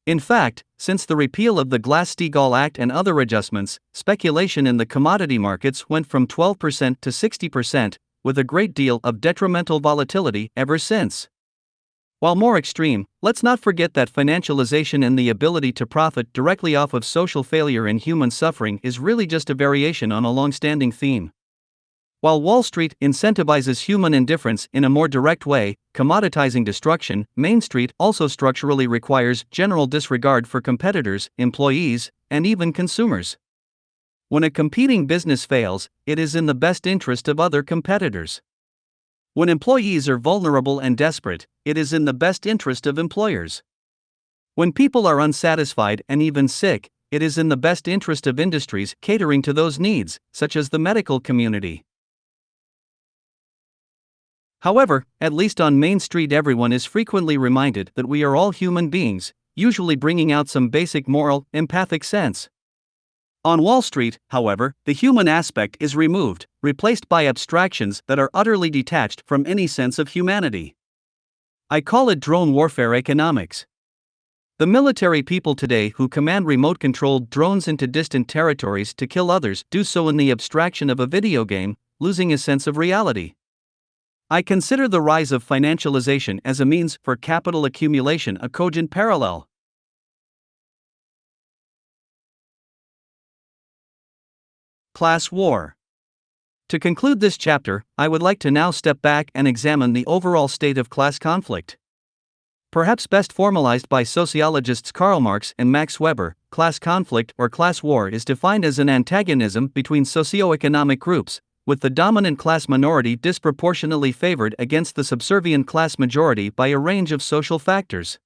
In fact, since the repeal of the Glass-Steagall Act and other adjustments, speculation in the commodity markets went from 12% to 60%, with a great deal of detrimental volatility ever since. While more extreme, let's not forget that financialization and the ability to profit directly off of social failure and human suffering is really just a variation on a long-standing theme. While Wall Street incentivizes human indifference in a more direct way, commoditizing destruction, Main Street also structurally requires general disregard for competitors, employees, and even consumers. When a competing business fails, it is in the best interest of other competitors. When employees are vulnerable and desperate, it is in the best interest of employers. When people are unsatisfied and even sick, it is in the best interest of industries catering to those needs, such as the medical community. However, at least on Main Street, everyone is frequently reminded that we are all human beings, usually bringing out some basic moral, empathic sense. On Wall Street, however, the human aspect is removed, replaced by abstractions that are utterly detached from any sense of humanity. I call it drone warfare economics. The military people today who command remote-controlled drones into distant territories to kill others do so in the abstraction of a video game, losing a sense of reality. I consider the rise of financialization as a means for capital accumulation a cogent parallel. Class war. To conclude this chapter, I would like to now step back and examine the overall state of class conflict. Perhaps best formalized by sociologists Karl Marx and Max Weber, class conflict or class war is defined as an antagonism between socioeconomic groups, with the dominant class minority disproportionately favored against the subservient class majority by a range of social factors.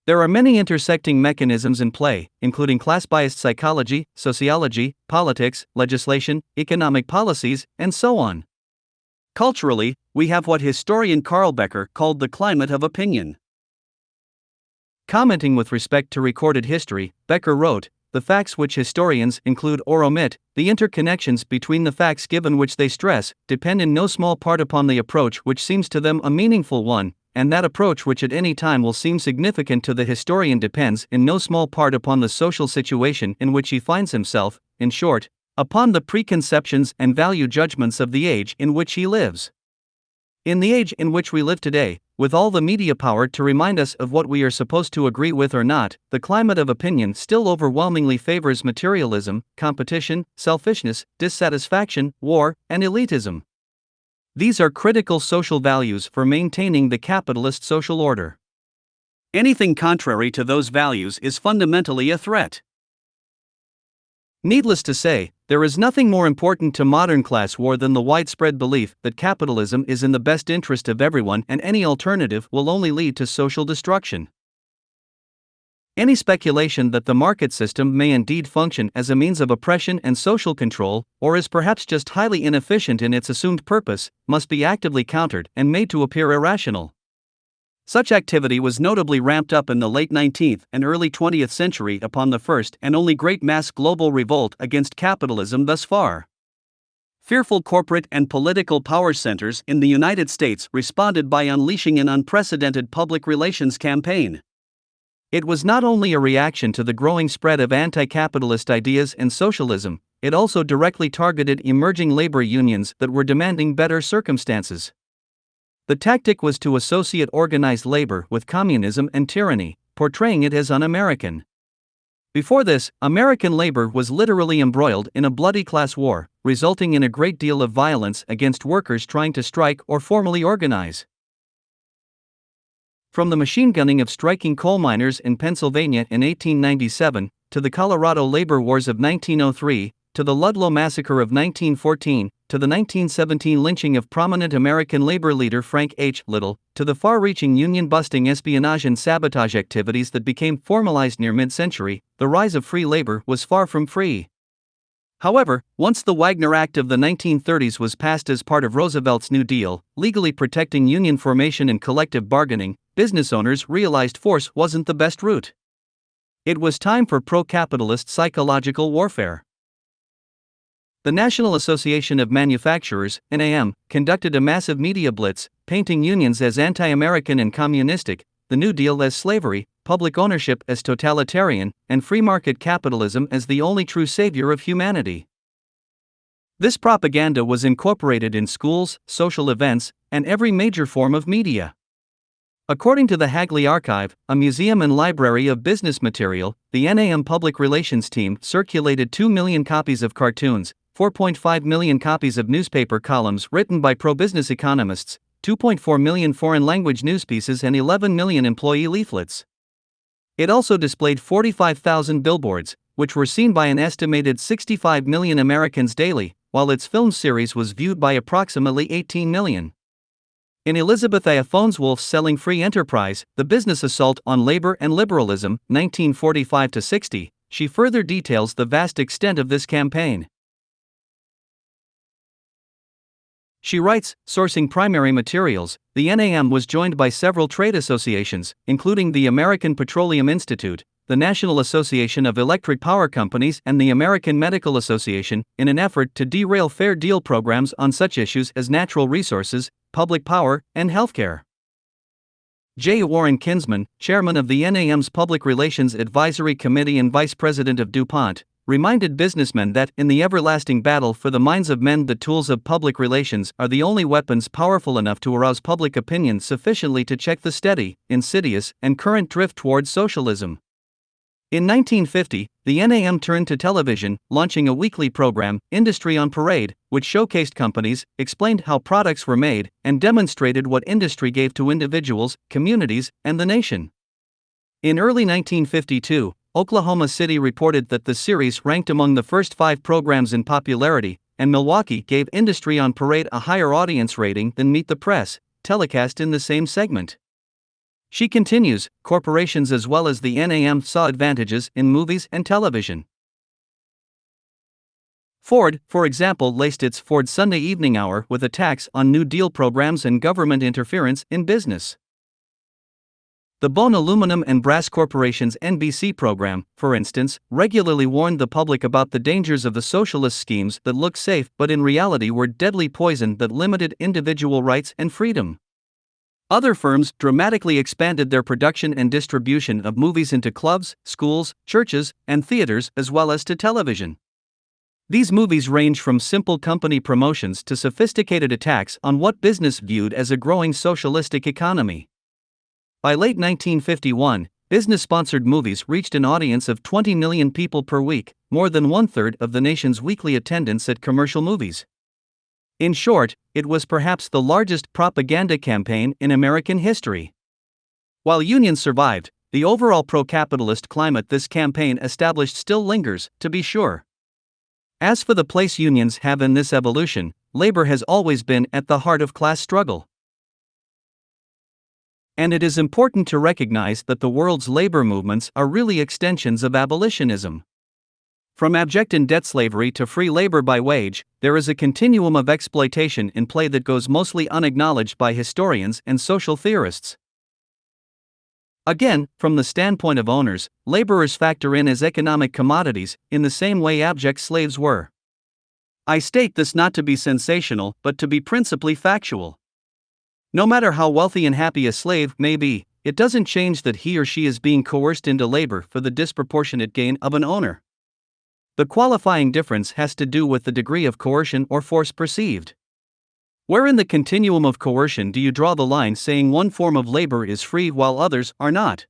There are many intersecting mechanisms in play, including class-biased psychology, sociology, politics, legislation, economic policies, and so on. Culturally, we have what historian Carl Becker called the climate of opinion. Commenting with respect to recorded history, Becker wrote, "The facts which historians include or omit, the interconnections between the facts given which they stress, depend in no small part upon the approach which seems to them a meaningful one, and that approach which at any time will seem significant to the historian depends in no small part upon the social situation in which he finds himself, in short, upon the preconceptions and value judgments of the age in which he lives." In the age in which we live today, with all the media power to remind us of what we are supposed to agree with or not, the climate of opinion still overwhelmingly favors materialism, competition, selfishness, dissatisfaction, war, and elitism. These are critical social values for maintaining the capitalist social order. Anything contrary to those values is fundamentally a threat. Needless to say, there is nothing more important to modern class war than the widespread belief that capitalism is in the best interest of everyone and any alternative will only lead to social destruction. Any speculation that the market system may indeed function as a means of oppression and social control, or is perhaps just highly inefficient in its assumed purpose, must be actively countered and made to appear irrational. Such activity was notably ramped up in the late 19th and early 20th century upon the first and only great mass global revolt against capitalism thus far. Fearful corporate and political power centers in the United States responded by unleashing an unprecedented public relations campaign. It was not only a reaction to the growing spread of anti-capitalist ideas and socialism, it also directly targeted emerging labor unions that were demanding better circumstances. The tactic was to associate organized labor with communism and tyranny, portraying it as un-American. Before this, American labor was literally embroiled in a bloody class war, resulting in a great deal of violence against workers trying to strike or formally organize. From the machine gunning of striking coal miners in Pennsylvania in 1897, to the Colorado labor wars of 1903, to the Ludlow massacre of 1914, to the 1917 lynching of prominent American labor leader Frank H. Little, to the far-reaching union-busting espionage and sabotage activities that became formalized near mid-century, the rise of free labor was far from free. However, once the Wagner Act of the 1930s was passed as part of Roosevelt's New Deal, legally protecting union formation and collective bargaining, business owners realized force wasn't the best route. It was time for pro-capitalist psychological warfare. The National Association of Manufacturers, NAM, conducted a massive media blitz, painting unions as anti-American and communistic, the New Deal as slavery, public ownership as totalitarian, and free market capitalism as the only true savior of humanity. This propaganda was incorporated in schools, social events, and every major form of media. According to the Hagley Archive, a museum and library of business material, the NAM public relations team circulated 2 million copies of cartoons, 4.5 million copies of newspaper columns written by pro-business economists, 2.4 million foreign language newspieces, and 11 million employee leaflets. It also displayed 45,000 billboards, which were seen by an estimated 65 million Americans daily, while its film series was viewed by approximately 18 million. In Elizabeth A. Fones-Wolf's Selling Free Enterprise, The Business Assault on Labor and Liberalism, 1945-60, she further details the vast extent of this campaign. She writes, sourcing primary materials, the NAM was joined by several trade associations, including the American Petroleum Institute, the National Association of Electric Power Companies, and the American Medical Association, in an effort to derail fair deal programs on such issues as natural resources, public power, and healthcare. J. Warren Kinsman, chairman of the NAM's Public Relations Advisory Committee and vice president of DuPont, reminded businessmen that, in the everlasting battle for the minds of men, the tools of public relations are the only weapons powerful enough to arouse public opinion sufficiently to check the steady, insidious, and current drift towards socialism. In 1950, the NAM turned to television, launching a weekly program, Industry on Parade, which showcased companies, explained how products were made, and demonstrated what industry gave to individuals, communities, and the nation. In early 1952, Oklahoma City reported that the series ranked among the first 5 programs in popularity, and Milwaukee gave Industry on Parade a higher audience rating than Meet the Press, telecast in the same segment. She continues, corporations as well as the NAM saw advantages in movies and television. Ford, for example, laced its Ford Sunday Evening Hour with attacks on New Deal programs and government interference in business. The Bone Aluminum and Brass Corporation's NBC program, for instance, regularly warned the public about the dangers of the socialist schemes that looked safe but in reality were deadly poison that limited individual rights and freedom. Other firms dramatically expanded their production and distribution of movies into clubs, schools, churches, and theaters as well as to television. These movies range from simple company promotions to sophisticated attacks on what business viewed as a growing socialistic economy. By late 1951, business-sponsored movies reached an audience of 20 million people per week, more than one-third of the nation's weekly attendance at commercial movies. In short, it was perhaps the largest propaganda campaign in American history. While unions survived, the overall pro-capitalist climate this campaign established still lingers, to be sure. As for the place unions have in this evolution, labor has always been at the heart of class struggle. And it is important to recognize that the world's labor movements are really extensions of abolitionism. From abject and debt slavery to free labor by wage, there is a continuum of exploitation in play that goes mostly unacknowledged by historians and social theorists. Again, from the standpoint of owners, laborers factor in as economic commodities, in the same way abject slaves were. I state this not to be sensational, but to be principally factual. No matter how wealthy and happy a slave may be, it doesn't change that he or she is being coerced into labor for the disproportionate gain of an owner. The qualifying difference has to do with the degree of coercion or force perceived. Where in the continuum of coercion do you draw the line saying one form of labor is free while others are not?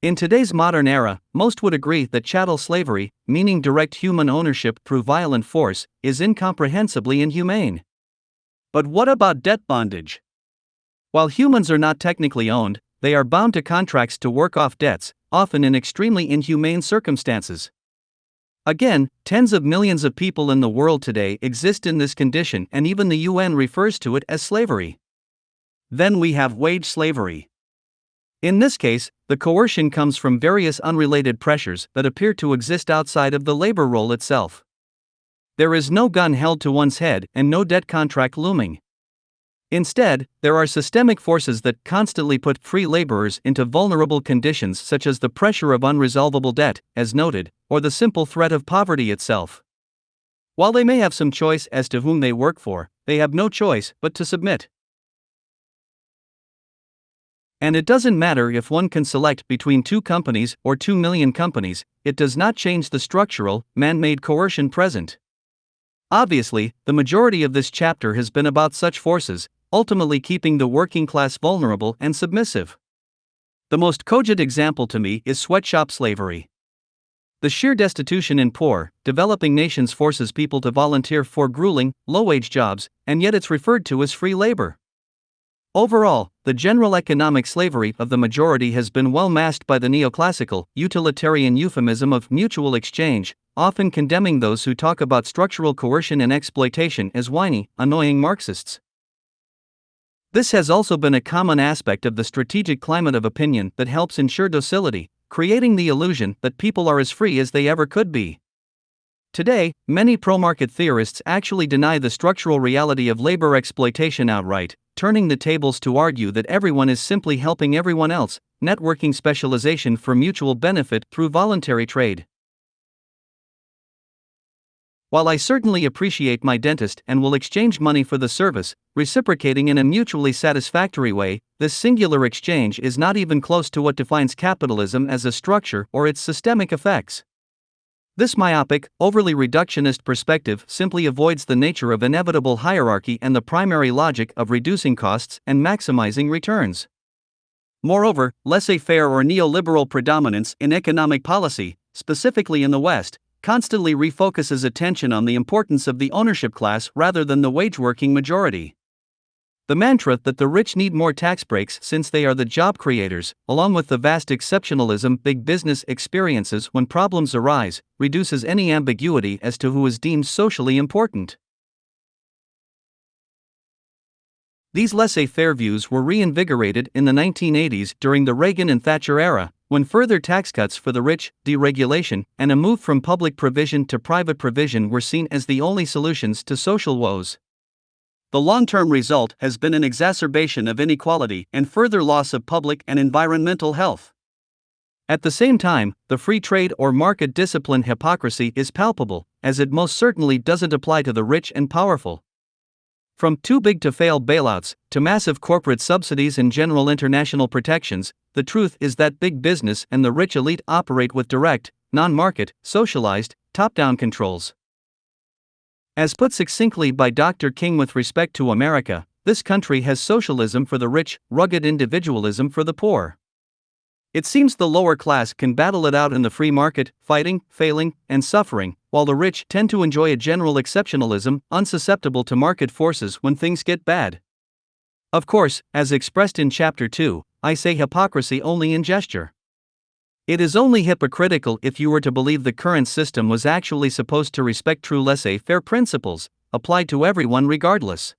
In today's modern era, most would agree that chattel slavery, meaning direct human ownership through violent force, is incomprehensibly inhumane. But what about debt bondage? While humans are not technically owned, they are bound to contracts to work off debts, often in extremely inhumane circumstances. Again, tens of millions of people in the world today exist in this condition, and even the UN refers to it as slavery. Then we have wage slavery. In this case, the coercion comes from various unrelated pressures that appear to exist outside of the labor role itself. There is no gun held to one's head and no debt contract looming. Instead, there are systemic forces that constantly put free laborers into vulnerable conditions, such as the pressure of unresolvable debt, as noted, or the simple threat of poverty itself. While they may have some choice as to whom they work for, they have no choice but to submit. And it doesn't matter if one can select between 2 companies or 2 million companies, it does not change the structural, man-made coercion present. Obviously, the majority of this chapter has been about such forces, ultimately keeping the working class vulnerable and submissive. The most cogent example to me is sweatshop slavery. The sheer destitution in poor, developing nations forces people to volunteer for grueling, low-wage jobs, and yet it's referred to as free labor. Overall, the general economic slavery of the majority has been well masked by the neoclassical, utilitarian euphemism of mutual exchange, often condemning those who talk about structural coercion and exploitation as whiny, annoying Marxists. This has also been a common aspect of the strategic climate of opinion that helps ensure docility, creating the illusion that people are as free as they ever could be. Today, many pro-market theorists actually deny the structural reality of labor exploitation outright, turning the tables to argue that everyone is simply helping everyone else, networking specialization for mutual benefit through voluntary trade. While I certainly appreciate my dentist and will exchange money for the service, reciprocating in a mutually satisfactory way, this singular exchange is not even close to what defines capitalism as a structure or its systemic effects. This myopic, overly reductionist perspective simply avoids the nature of inevitable hierarchy and the primary logic of reducing costs and maximizing returns. Moreover, laissez-faire or neoliberal predominance in economic policy, specifically in the West, constantly refocuses attention on the importance of the ownership class rather than the wage-working majority. The mantra that the rich need more tax breaks since they are the job creators, along with the vast exceptionalism big business experiences when problems arise, reduces any ambiguity as to who is deemed socially important. These laissez-faire views were reinvigorated in the 1980s during the Reagan and Thatcher era, when further tax cuts for the rich, deregulation, and a move from public provision to private provision were seen as the only solutions to social woes. The long-term result has been an exacerbation of inequality and further loss of public and environmental health. At the same time, the free trade or market discipline hypocrisy is palpable, as it most certainly doesn't apply to the rich and powerful. From too big to fail bailouts, to massive corporate subsidies and general international protections, the truth is that big business and the rich elite operate with direct, non-market, socialized, top-down controls. As put succinctly by Dr. King with respect to America, this country has socialism for the rich, rugged individualism for the poor. It seems the lower class can battle it out in the free market, fighting, failing, and suffering, while the rich tend to enjoy a general exceptionalism, unsusceptible to market forces when things get bad. Of course, as expressed in Chapter 2, I say hypocrisy only in gesture. It is only hypocritical if you were to believe the current system was actually supposed to respect true laissez-faire principles, applied to everyone regardless.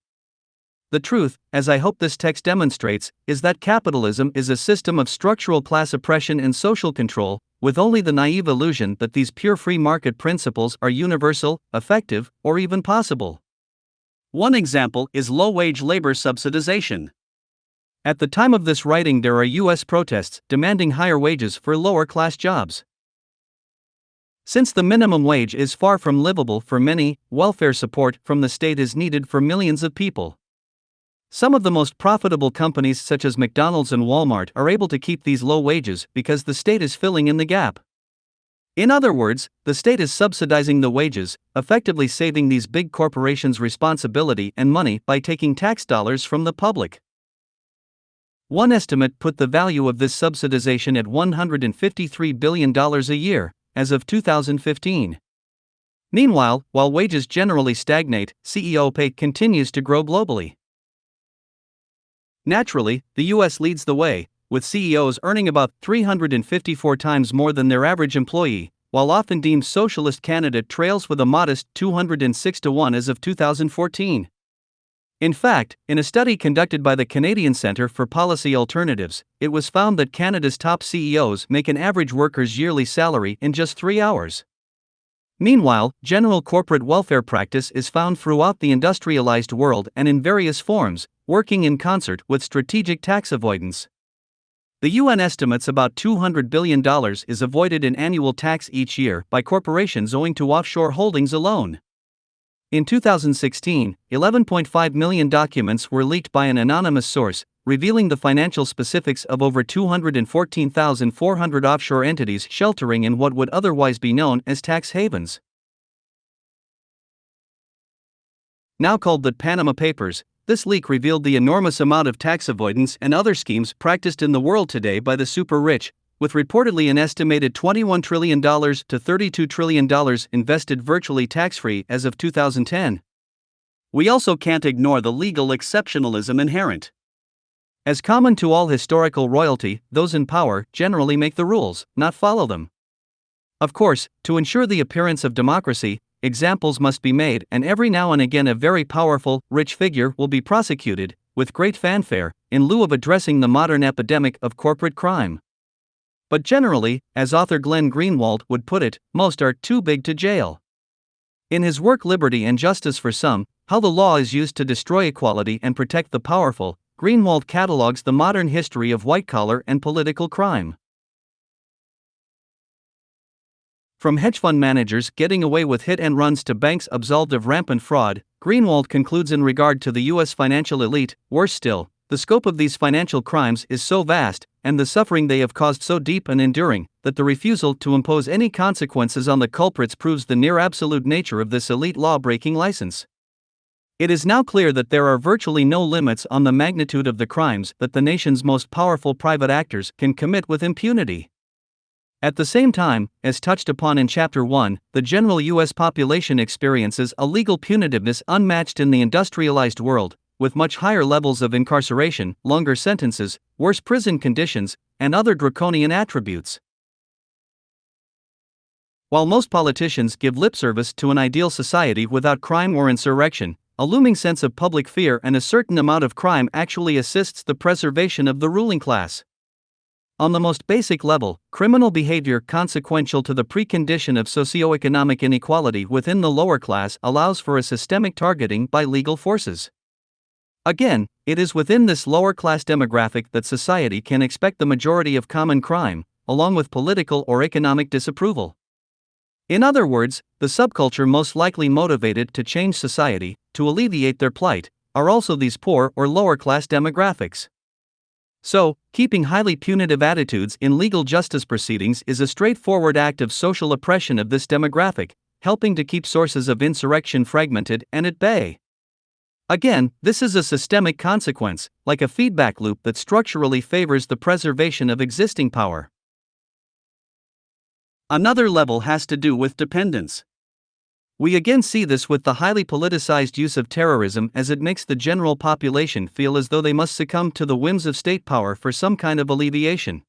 The truth, as I hope this text demonstrates, is that capitalism is a system of structural class oppression and social control, with only the naive illusion that these pure free market principles are universal, effective, or even possible. One example is low-wage labor subsidization. At the time of this writing, there are U.S. protests demanding higher wages for lower-class jobs. Since the minimum wage is far from livable for many, welfare support from the state is needed for millions of people. Some of the most profitable companies such as McDonald's and Walmart are able to keep these low wages because the state is filling in the gap. In other words, the state is subsidizing the wages, effectively saving these big corporations responsibility and money by taking tax dollars from the public. One estimate put the value of this subsidization at $153 billion a year, as of 2015. Meanwhile, while wages generally stagnate, CEO pay continues to grow globally. Naturally, the US leads the way, with CEOs earning about 354 times more than their average employee, while often deemed socialist candidate trails with a modest 206 to 1 as of 2014. In fact, in a study conducted by the Canadian Centre for Policy Alternatives, it was found that Canada's top CEOs make an average worker's yearly salary in just 3 hours. Meanwhile, general corporate welfare practice is found throughout the industrialized world and in various forms, working in concert with strategic tax avoidance. The UN estimates about $200 billion is avoided in annual tax each year by corporations owing to offshore holdings alone. In 2016, 11.5 million documents were leaked by an anonymous source, revealing the financial specifics of over 214,400 offshore entities sheltering in what would otherwise be known as tax havens. Now called the Panama Papers, this leak revealed the enormous amount of tax avoidance and other schemes practiced in the world today by the super-rich, with reportedly an estimated $21 trillion to $32 trillion invested virtually tax-free as of 2010. We also can't ignore the legal exceptionalism inherent. As common to all historical royalty, those in power generally make the rules, not follow them. Of course, to ensure the appearance of democracy, examples must be made, and every now and again a very powerful, rich figure will be prosecuted, with great fanfare, in lieu of addressing the modern epidemic of corporate crime. But generally, as author Glenn Greenwald would put it, most are too big to jail. In his work Liberty and Justice for Some, How the Law is Used to Destroy Equality and Protect the Powerful, Greenwald catalogues the modern history of white-collar and political crime. From hedge fund managers getting away with hit and runs to banks absolved of rampant fraud, Greenwald concludes in regard to the U.S. financial elite, worse still, the scope of these financial crimes is so vast, and the suffering they have caused so deep and enduring, that the refusal to impose any consequences on the culprits proves the near-absolute nature of this elite law-breaking license. It is now clear that there are virtually no limits on the magnitude of the crimes that the nation's most powerful private actors can commit with impunity. At the same time, as touched upon in Chapter 1, the general U.S. population experiences a legal punitiveness unmatched in the industrialized world, with much higher levels of incarceration, longer sentences, worse prison conditions, and other draconian attributes. While most politicians give lip service to an ideal society without crime or insurrection, a looming sense of public fear and a certain amount of crime actually assists the preservation of the ruling class. On the most basic level, criminal behavior consequential to the precondition of socioeconomic inequality within the lower class allows for a systemic targeting by legal forces. Again, it is within this lower class demographic that society can expect the majority of common crime, along with political or economic disapproval. In other words, the subculture most likely motivated to change society, to alleviate their plight, are also these poor or lower class demographics. So, keeping highly punitive attitudes in legal justice proceedings is a straightforward act of social oppression of this demographic, helping to keep sources of insurrection fragmented and at bay. Again, this is a systemic consequence, like a feedback loop that structurally favors the preservation of existing power. Another level has to do with dependence. We again see this with the highly politicized use of terrorism, as it makes the general population feel as though they must succumb to the whims of state power for some kind of alleviation.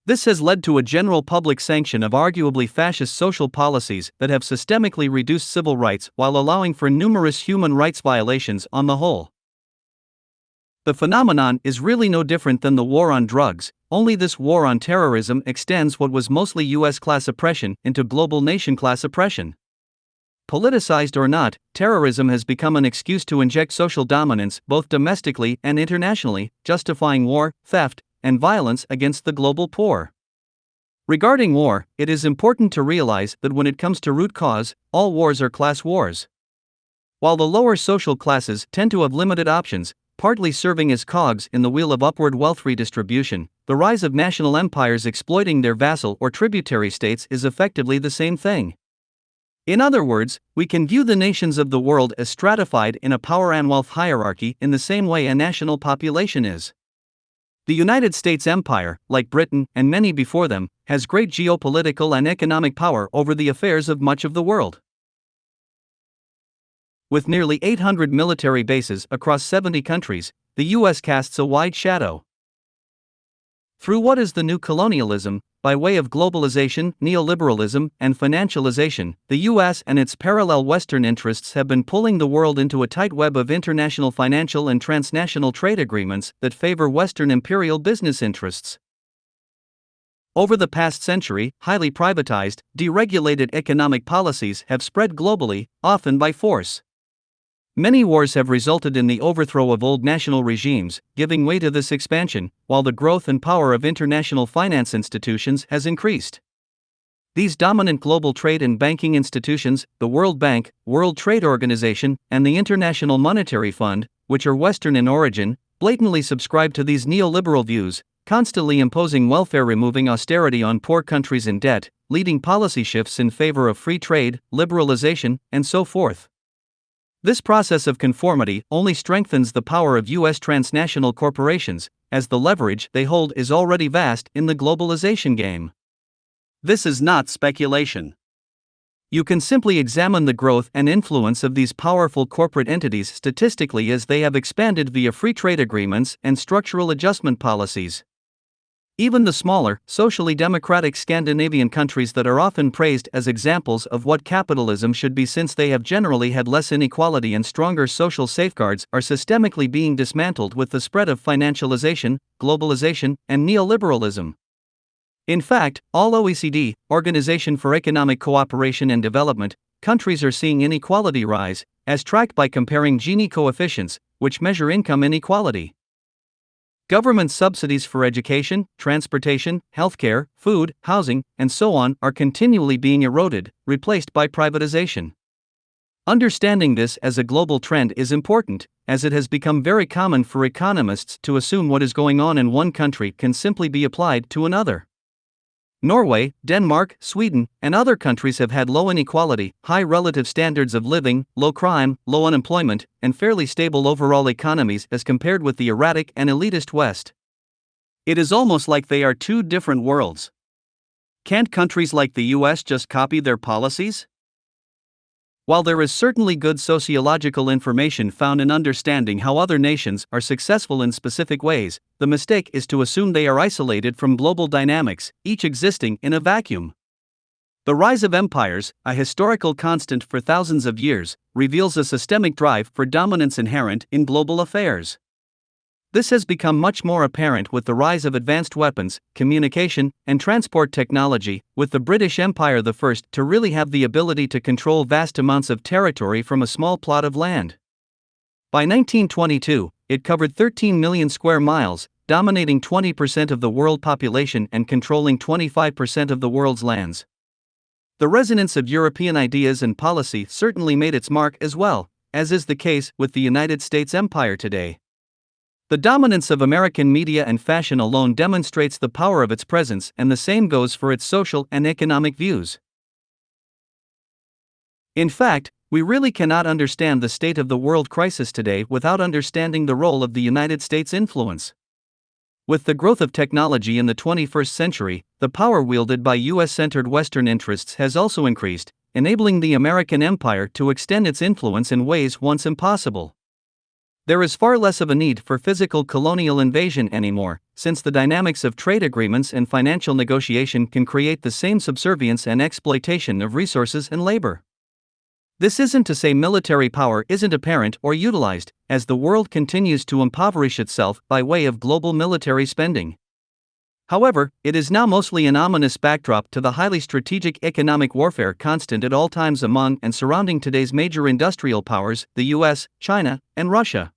This has led to a general public sanction of arguably fascist social policies that have systemically reduced civil rights while allowing for numerous human rights violations on the whole. The phenomenon is really no different than the war on drugs, only this war on terrorism extends what was mostly US class oppression into global nation class oppression. Politicized or not, terrorism has become an excuse to inject social dominance both domestically and internationally, justifying war, theft, and violence against the global poor. Regarding war, it is important to realize that when it comes to root cause, all wars are class wars. While the lower social classes tend to have limited options, partly serving as cogs in the wheel of upward wealth redistribution, the rise of national empires exploiting their vassal or tributary states is effectively the same thing. In other words, we can view the nations of the world as stratified in a power and wealth hierarchy in the same way a national population is. The United States Empire, like Britain and many before them, has great geopolitical and economic power over the affairs of much of the world. With nearly 800 military bases across 70 countries, the US casts a wide shadow. Through what is the new colonialism, by way of globalization, neoliberalism, and financialization, the US and its parallel Western interests have been pulling the world into a tight web of international financial and transnational trade agreements that favor Western imperial business interests. Over the past century, highly privatized, deregulated economic policies have spread globally, often by force. Many wars have resulted in the overthrow of old national regimes, giving way to this expansion, while the growth and power of international finance institutions has increased. These dominant global trade and banking institutions, the World Bank, World Trade Organization, and the International Monetary Fund, which are Western in origin, blatantly subscribe to these neoliberal views, constantly imposing welfare, removing austerity on poor countries in debt, leading policy shifts in favor of free trade, liberalization, and so forth. This process of conformity only strengthens the power of US transnational corporations, as the leverage they hold is already vast in the globalization game. This is not speculation. You can simply examine the growth and influence of these powerful corporate entities statistically as they have expanded via free trade agreements and structural adjustment policies. Even the smaller, socially democratic Scandinavian countries that are often praised as examples of what capitalism should be, since they have generally had less inequality and stronger social safeguards, are systemically being dismantled with the spread of financialization, globalization, and neoliberalism. In fact, all OECD, Organization for Economic Cooperation and Development, countries are seeing inequality rise, as tracked by comparing Gini coefficients, which measure income inequality. Government subsidies for education, transportation, healthcare, food, housing, and so on are continually being eroded, replaced by privatization. Understanding this as a global trend is important, as it has become very common for economists to assume what is going on in one country can simply be applied to another. Norway, Denmark, Sweden, and other countries have had low inequality, high relative standards of living, low crime, low unemployment, and fairly stable overall economies as compared with the erratic and elitist West. It is almost like they are two different worlds. Can't countries like the US just copy their policies? While there is certainly good sociological information found in understanding how other nations are successful in specific ways, the mistake is to assume they are isolated from global dynamics, each existing in a vacuum. The rise of empires, a historical constant for thousands of years, reveals a systemic drive for dominance inherent in global affairs. This has become much more apparent with the rise of advanced weapons, communication, and transport technology, with the British Empire the first to really have the ability to control vast amounts of territory from a small plot of land. By 1922, it covered 13 million square miles, dominating 20% of the world population and controlling 25% of the world's lands. The resonance of European ideas and policy certainly made its mark as well, as is the case with the United States empire today. The dominance of American media and fashion alone demonstrates the power of its presence, and the same goes for its social and economic views. In fact, we really cannot understand the state of the world crisis today without understanding the role of the United States' influence. With the growth of technology in the 21st century, the power wielded by US-centered Western interests has also increased, enabling the American empire to extend its influence in ways once impossible. There is far less of a need for physical colonial invasion anymore, since the dynamics of trade agreements and financial negotiation can create the same subservience and exploitation of resources and labor. This isn't to say military power isn't apparent or utilized, as the world continues to impoverish itself by way of global military spending. However, it is now mostly an ominous backdrop to the highly strategic economic warfare constant at all times among and surrounding today's major industrial powers, the US, China, and Russia.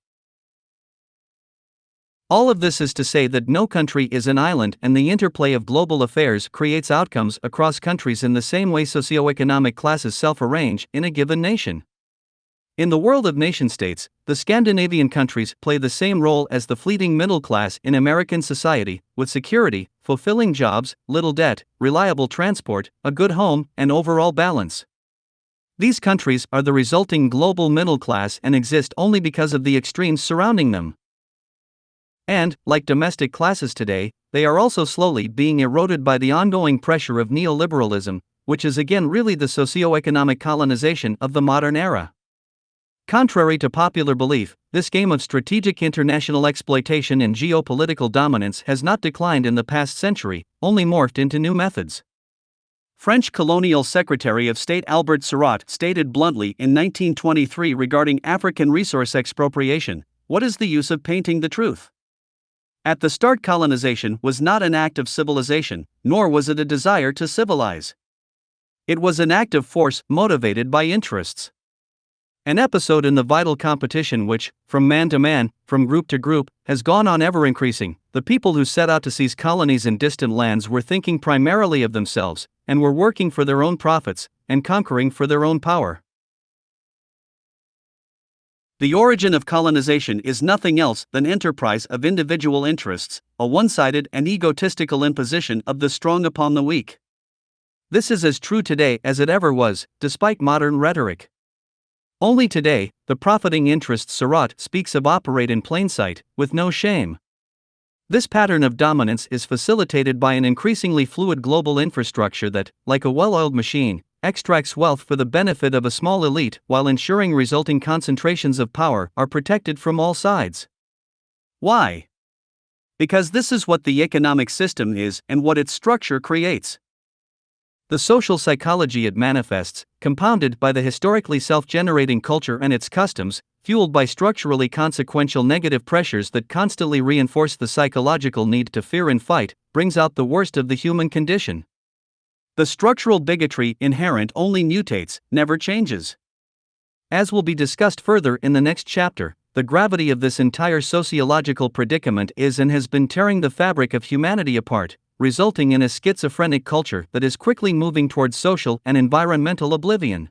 All of this is to say that no country is an island, and the interplay of global affairs creates outcomes across countries in the same way socioeconomic classes self-arrange in a given nation. In the world of nation-states, the Scandinavian countries play the same role as the fleeting middle class in American society, with security, fulfilling jobs, little debt, reliable transport, a good home, and overall balance. These countries are the resulting global middle class and exist only because of the extremes surrounding them. And, like domestic classes today, they are also slowly being eroded by the ongoing pressure of neoliberalism, which is again really the socio-economic colonization of the modern era. Contrary to popular belief, this game of strategic international exploitation and geopolitical dominance has not declined in the past century, only morphed into new methods. French colonial Secretary of State Albert Sarraut stated bluntly in 1923 regarding African resource expropriation, "What is the use of painting the truth?" At the start, colonization was not an act of civilization, nor was it a desire to civilize. It was an act of force motivated by interests. An episode in the vital competition which, from man to man, from group to group, has gone on ever increasing. The people who set out to seize colonies in distant lands were thinking primarily of themselves, and were working for their own profits, and conquering for their own power. The origin of colonization is nothing else than enterprise of individual interests, a one-sided and egotistical imposition of the strong upon the weak. This is as true today as it ever was, despite modern rhetoric. Only today, the profiting interests Sarraut speaks of operate in plain sight, with no shame. This pattern of dominance is facilitated by an increasingly fluid global infrastructure that, like a well-oiled machine, extracts wealth for the benefit of a small elite while ensuring resulting concentrations of power are protected from all sides. Why? Because this is what the economic system is and what its structure creates. The social psychology it manifests, compounded by the historically self-generating culture and its customs, fueled by structurally consequential negative pressures that constantly reinforce the psychological need to fear and fight, brings out the worst of the human condition. The structural bigotry inherent only mutates, never changes. As will be discussed further in the next chapter, the gravity of this entire sociological predicament is and has been tearing the fabric of humanity apart, resulting in a schizophrenic culture that is quickly moving towards social and environmental oblivion.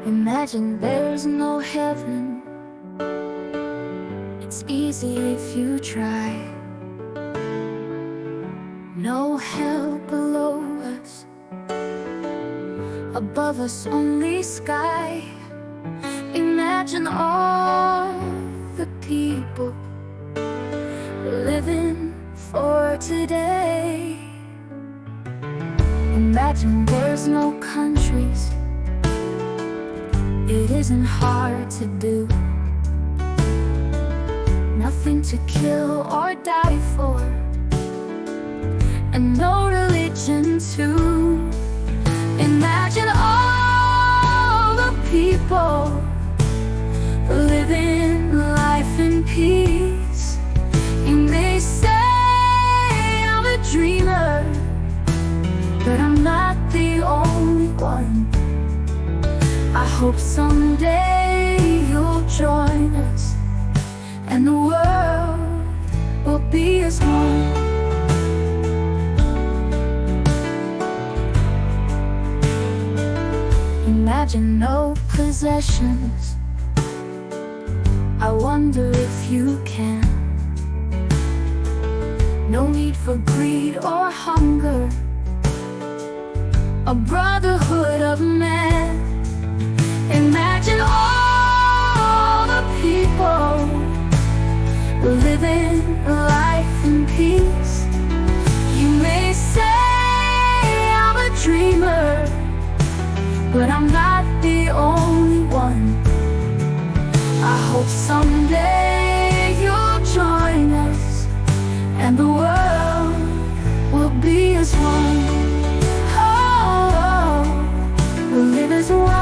Imagine there's no heaven. It's easy if you try. No hell below us, above us only sky. Imagine all the people living Imagine there's no countries. It isn't hard to do. Nothing to kill or die for, and no religion too. Imagine all the people living life in peace. You may say I'm a dreamer, but I'm not the only one. I hope someday you'll join us, and the world will be as one. Imagine no possessions. I wonder if you can. No need for greed or hunger. A brotherhood of men. Imagine all the people living life in peace. You may say I'm a dreamer, but I'm not the only one. I hope someday you'll join us, and the world will be as one. Oh, we'll live as one.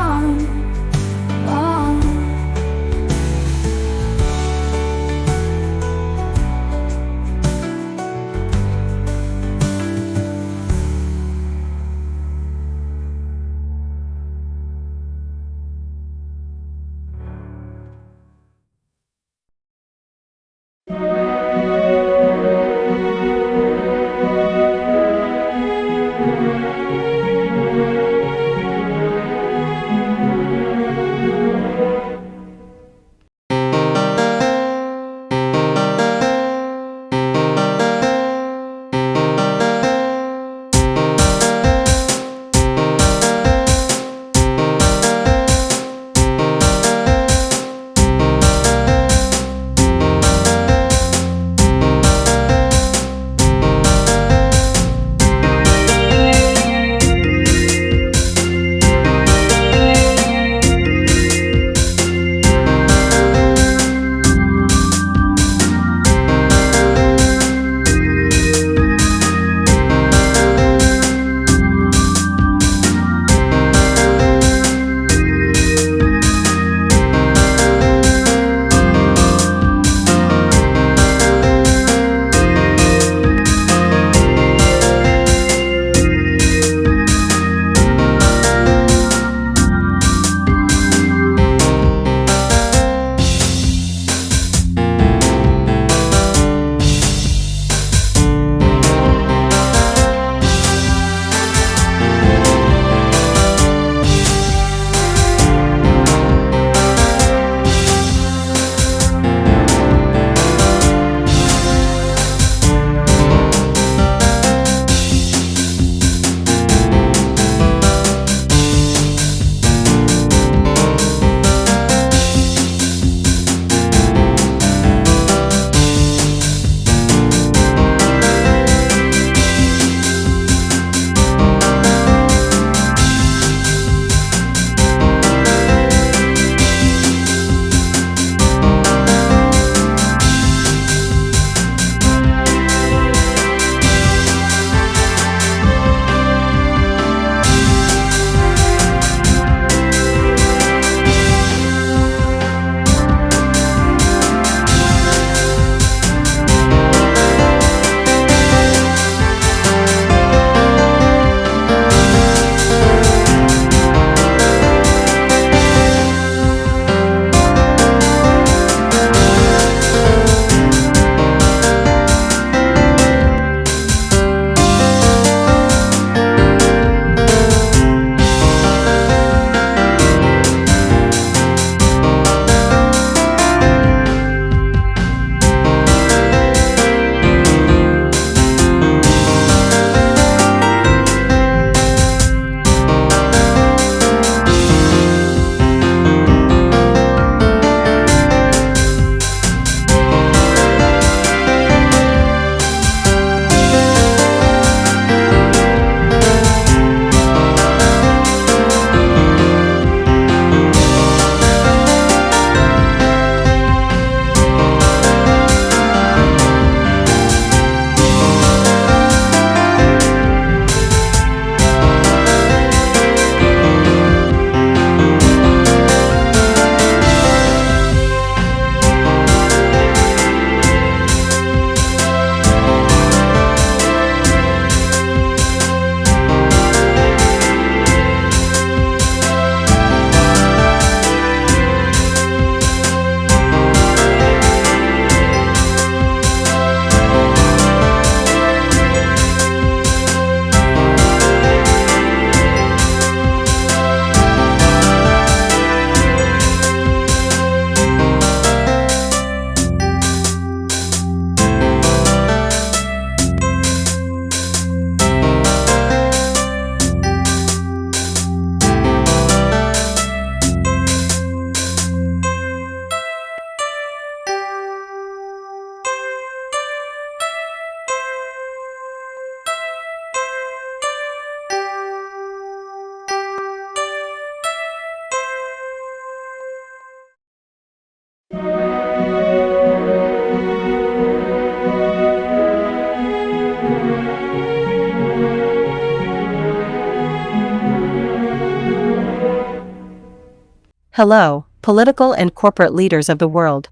Hello, political and corporate leaders of the world.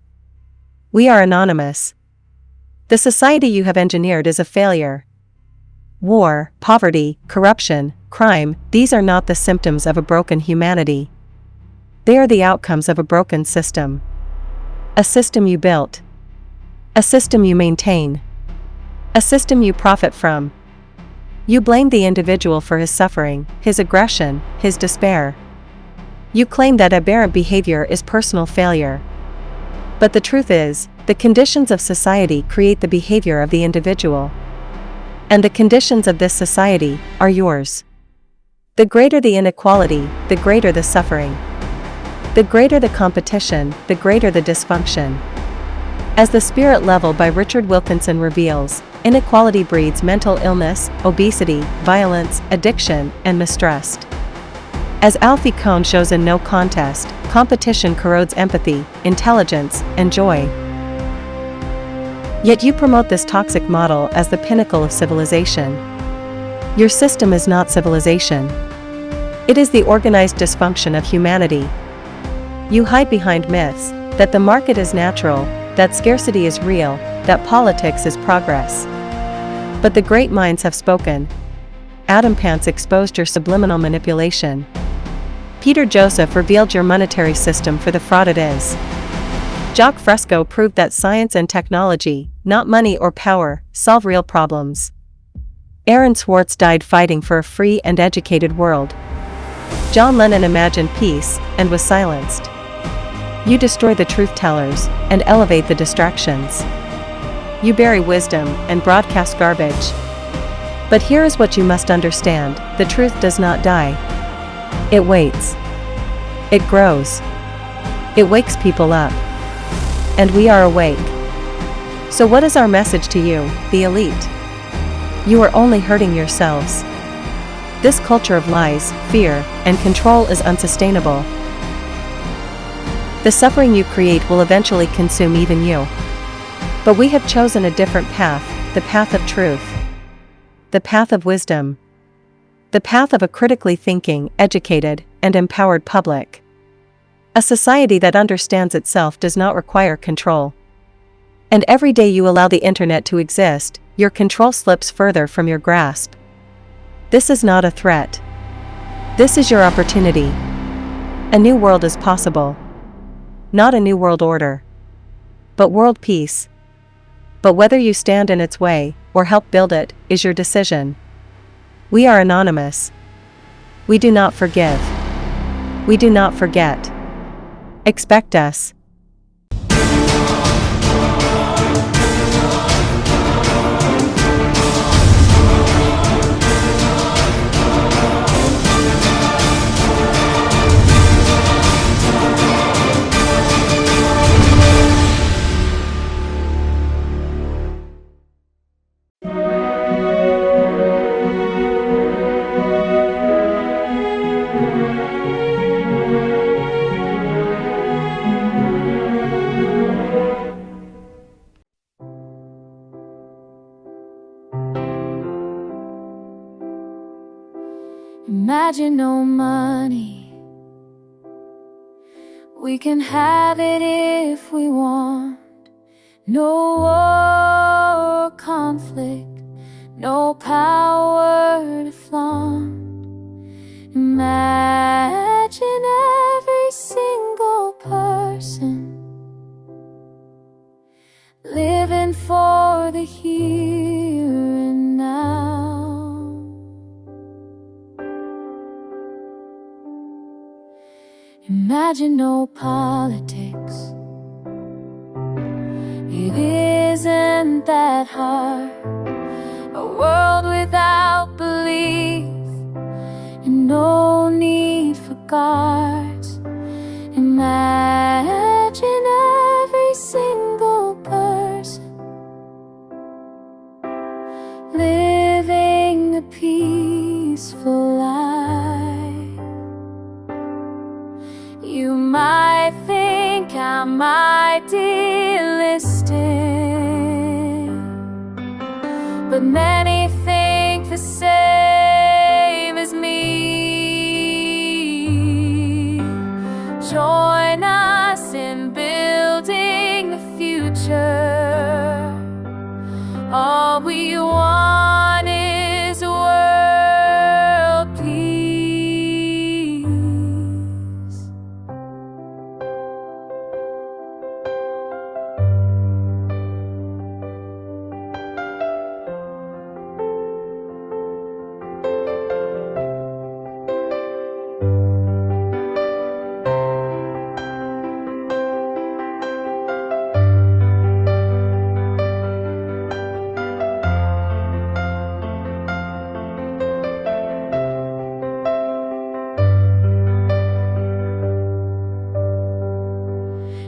We are anonymous. The society you have engineered is a failure. War, poverty, corruption, crime, these are not the symptoms of a broken humanity. They are the outcomes of a broken system. A system you built. A system you maintain. A system you profit from. You blame the individual for his suffering, his aggression, his despair. You claim that aberrant behavior is personal failure. But the truth is, the conditions of society create the behavior of the individual. And the conditions of this society are yours. The greater the inequality, the greater the suffering. The greater the competition, the greater the dysfunction. As The Spirit Level by Richard Wilkinson reveals, inequality breeds mental illness, obesity, violence, addiction, and mistrust. As Alfie Kohn shows in No Contest, competition corrodes empathy, intelligence, and joy. Yet you promote this toxic model as the pinnacle of civilization. Your system is not civilization. It is the organized dysfunction of humanity. You hide behind myths that the market is natural, that scarcity is real, that politics is progress. But the great minds have spoken. Adam Pants exposed your subliminal manipulation. Peter Joseph revealed your monetary system for the fraud it is. Jacques Fresco proved that science and technology, not money or power, solve real problems. Aaron Swartz died fighting for a free and educated world. John Lennon imagined peace and was silenced. You destroy the truth tellers and elevate the distractions. You bury wisdom and broadcast garbage. But here is what you must understand: the truth does not die. It waits. It grows. It wakes people up. And we are awake. So what is our message to you, the elite? You are only hurting yourselves. This culture of lies, fear, and control is unsustainable. The suffering you create will eventually consume even you. But we have chosen a different path, the path of truth. The path of wisdom. The path of a critically thinking, educated, and empowered public. A society that understands itself does not require control. And every day you allow the internet to exist, your control slips further from your grasp. This is not a threat. This is your opportunity. A new world is possible. Not a new world order, but world peace. But whether you stand in its way, or help build it, is your decision. We are anonymous. We do not forgive. We do not forget. Expect us. Imagine no money. We can have it if we want. No war or conflict, no power to flaunt. Imagine every single person living for the here and now. Imagine no politics. It isn't that hard. A world without belief and no need for guards. Imagine every single person living a peaceful life. You might think I'm idealistic, but many think the same as me. Join us in building the future. All we want is world peace.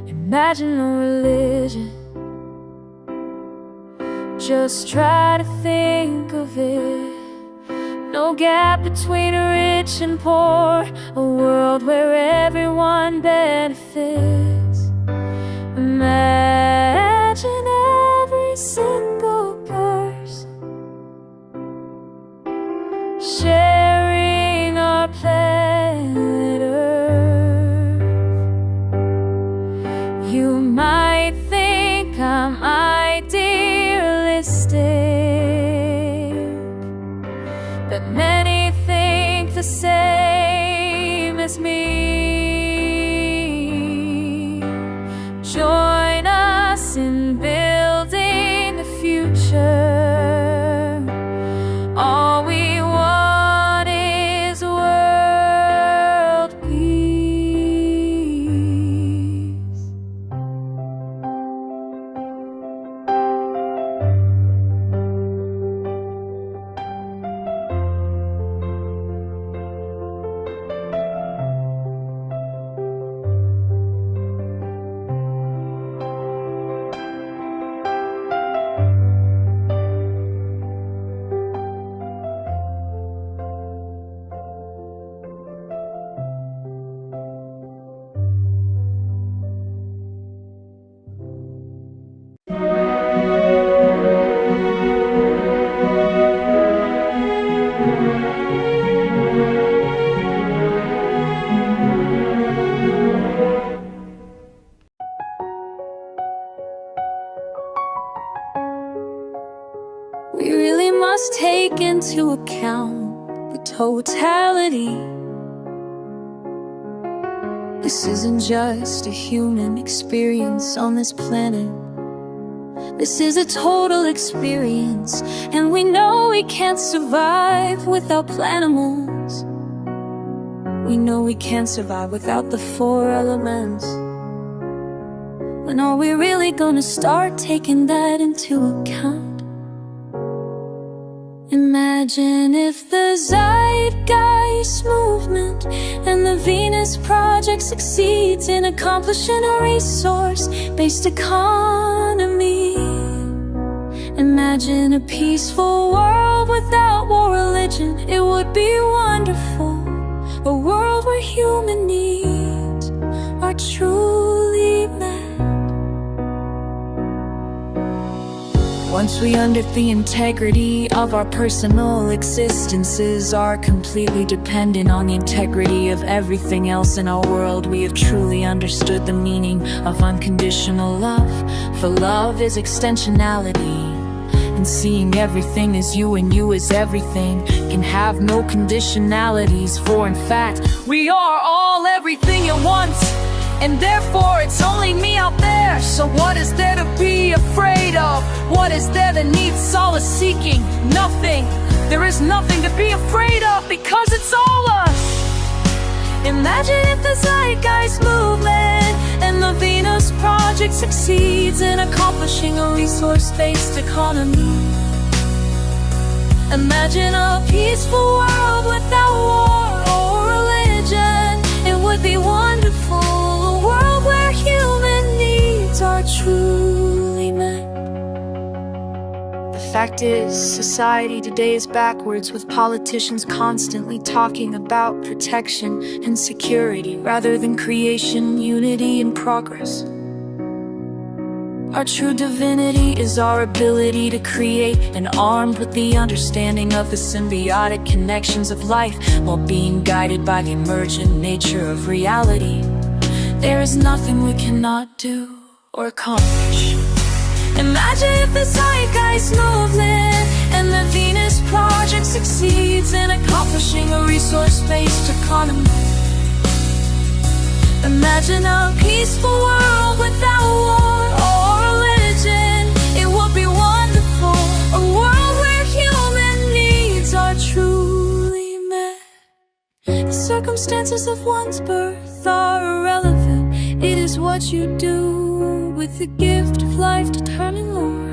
Imagine no religion. Just try to think of it. No gap between rich and poor. A world where everyone benefits. Imagine every single person sharing our planet Earth. You might think I'm idealistic, but many think the same as me. Join us in building the future. All we want is world peace. We really must take into account the totality. This isn't just a human experience on this planet. This is a total experience, and we know we can't survive without planimals. We know we can't survive without the 4 elements. When are we really gonna start taking that into account? Imagine if the Zeitgeist movement and the Venus Project succeeds in accomplishing a resource-based economy. Imagine a peaceful world without war, religion. It would be wonderful. A world where human needs are truly met. Once we understand the integrity of our personal existences are completely dependent on the integrity of everything else in our world, we have truly understood the meaning of unconditional love. For love is extensionality, and seeing everything as you and you as everything can have no conditionalities. For in fact, we are all everything at once, and therefore it's only me out there. So what is there to be afraid of? What is there that needs solace seeking? Nothing. There is nothing to be afraid of, because it's all us. Imagine if the Zeitgeist movement and the Venus Project succeeds in accomplishing a resource-based economy. Imagine a peaceful world without war or religion. It would be wonderful. A world where human needs are truly met. The fact is, society today is backwards, with politicians constantly talking about protection and security rather than creation, unity, and progress. Our true divinity is our ability to create, and armed with the understanding of the symbiotic connections of life, while being guided by the emergent nature of reality. There's nothing we cannot do or accomplish. Imagine if the Zeitgeist movement and the Venus Project succeeds in accomplishing a resource-based economy. Imagine a peaceful world without war or religion. It would be wonderful. A world where human needs are truly met. The circumstances of one's birth are irrelevant. It is what you do with the gift of life determining lore.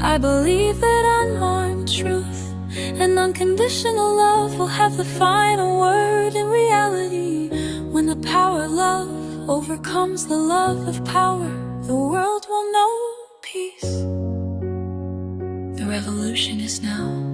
I believe that unharmed truth and unconditional love will have the final word in reality. When the power of love overcomes the love of power, the world will know peace. The revolution is now.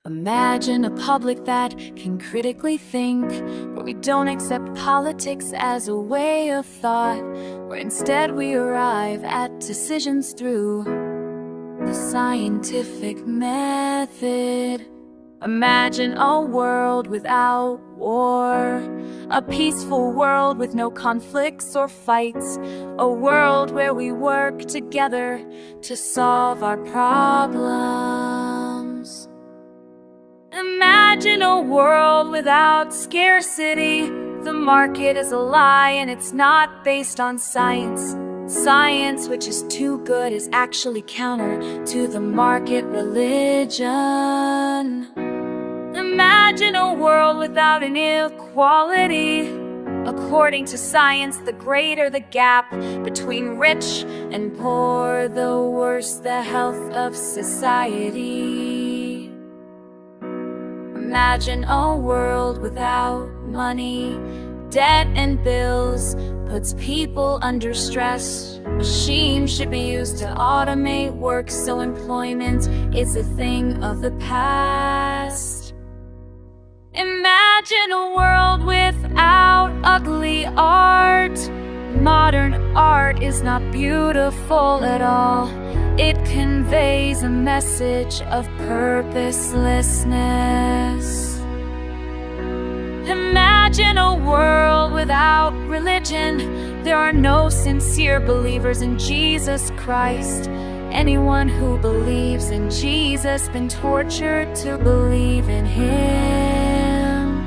Imagine a public that can critically think, where we don't accept politics as a way of thought, where instead we arrive at decisions through the scientific method. Imagine a world without war, a peaceful world with no conflicts or fights, a world where we work together to solve our problems. Imagine a world without scarcity. The market is a lie and it's not based on science. Science, which is too good, is actually counter to the market religion. Imagine a world without inequality. According to science, the greater the gap between rich and poor, the worse the health of society. Imagine a world without money. Debt and bills puts people under stress. Machines should be used to automate work, so employment is a thing of the past. Imagine a world without ugly art. Modern art is not beautiful at all. It conveys a message of purposelessness. Imagine a world without religion. There are no sincere believers in Jesus Christ. Anyone who believes in Jesus been tortured to believe in Him.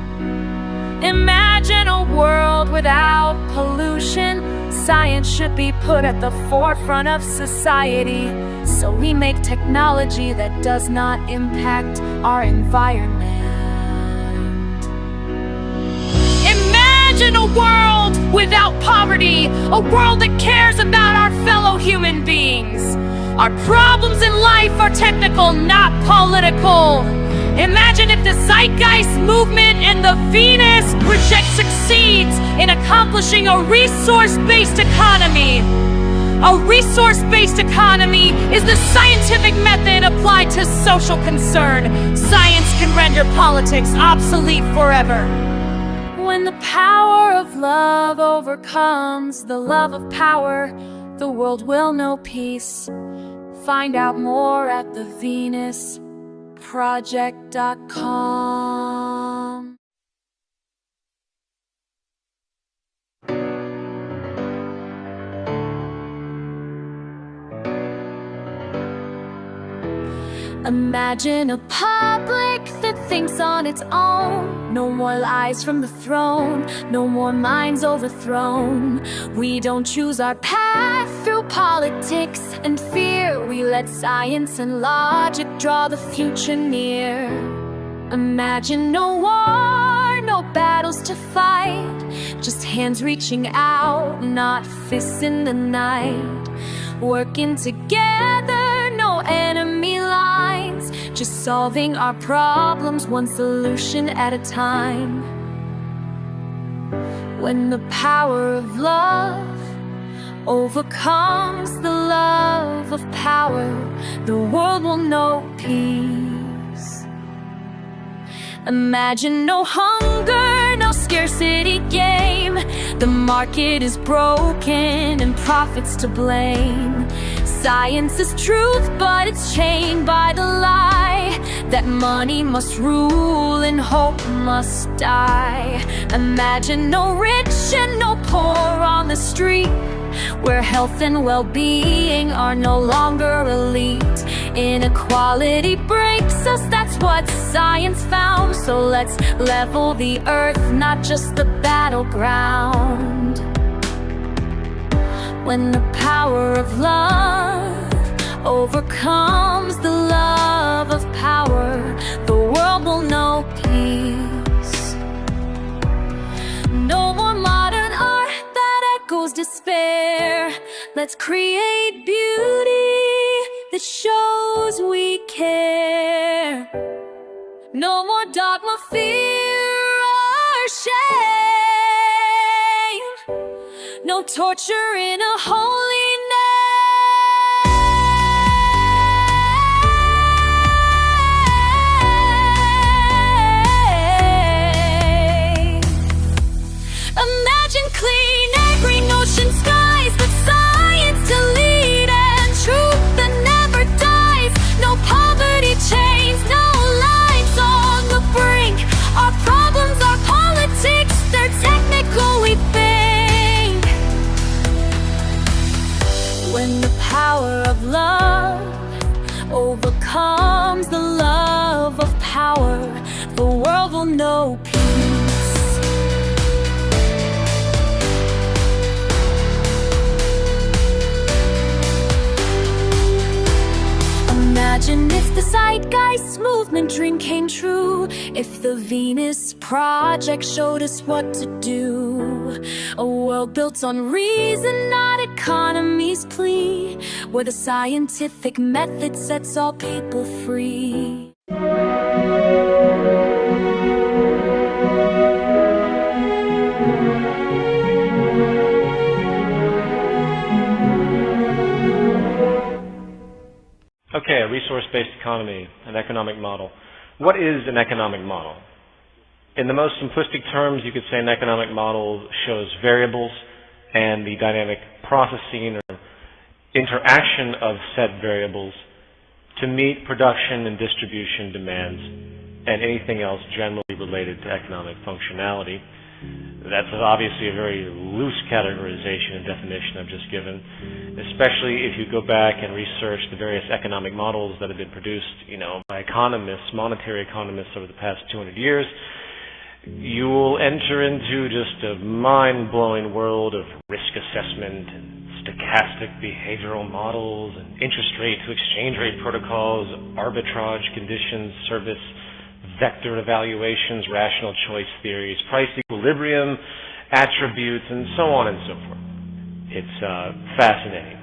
Imagine a world without pollution. Science should be put at the forefront of society, so we make technology that does not impact our environment. Imagine a world without poverty, a world that cares about our fellow human beings. Our problems in life are technical, not political. Imagine if the Zeitgeist movement and the Venus Project succeeds in accomplishing a resource-based economy. A resource-based economy is the scientific method applied to social concern. Science can render politics obsolete forever. When the power of love overcomes the love of power, the world will know peace. Find out more at thevenusproject.com. Imagine a public that thinks on its own. No more lies from the throne, no more minds overthrown. We don't choose our path through politics and fear. We let science and logic draw the future near. Imagine no war, no battles to fight, just hands reaching out, not fists in the night. Working together, no enemy lines, just solving our problems one solution at a time. When the power of love overcomes the love of power, the world will know peace. Imagine no hunger, no scarcity game. market is broken and profits to blame. Science is truth, but it's chained by the lie that money must rule and hope must die. Imagine no rich and no poor on the street, where health and well-being are no longer elite. Inequality breaks us, that's what science found. So let's level the earth, not just the battleground. When the power of love overcomes the love of power, the world will know peace. No more modern art that echoes despair. Let's create beauty that shows we care. No more dogma, fear, or shame. No torture in a holy name. Imagine clean air, green ocean skies, with science to lead and truth that never dies. No poverty chains, no lives on the brink. Our problems, our politics, they're technical, we think. When the power of love overcomes the love of power, the world will know peace. Imagine if the Zeitgeist movement dream came true, if the Venus Project showed us what to do. A world built on reason, not economy's plea, where the scientific method sets all people free. Okay, a resource-based economy, an economic model. What is an economic model? In the most simplistic terms, you could say an economic model shows variables and the dynamic processing or interaction of said variables to meet production and distribution demands and anything else generally related to economic functionality. That's obviously a very loose categorization and definition I've just given, especially if you go back and research the various economic models that have been produced, by economists, monetary economists over the past 200 years. You will enter into just a mind-blowing world of risk assessment and stochastic behavioral models and interest rate to exchange rate protocols, arbitrage conditions, service vector evaluations, rational choice theories, price equilibrium, attributes, and so on and so forth. It's fascinating,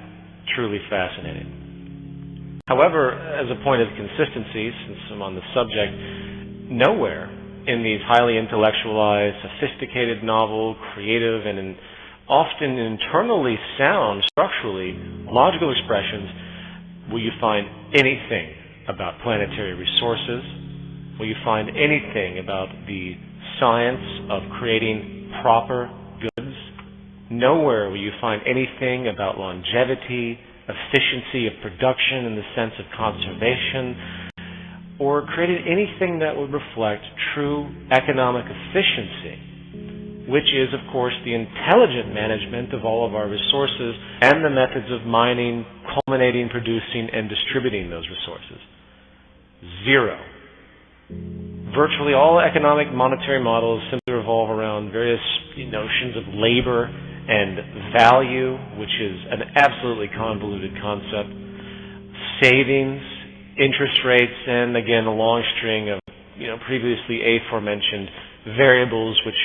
truly fascinating. However, as a point of consistency, since I'm on the subject, nowhere in these highly intellectualized, sophisticated, novel, creative, and often internally sound, structurally logical expressions will you find anything about planetary resources. Will you find anything about the science of creating proper goods? Nowhere will you find anything about longevity, efficiency of production in the sense of conservation, or creating anything that would reflect true economic efficiency, which is, of course, the intelligent management of all of our resources and the methods of mining, culminating, producing, and distributing those resources. Zero. Virtually all economic monetary models simply revolve around various notions of labor and value, which is an absolutely convoluted concept, savings, interest rates, and again a long string of previously aforementioned variables which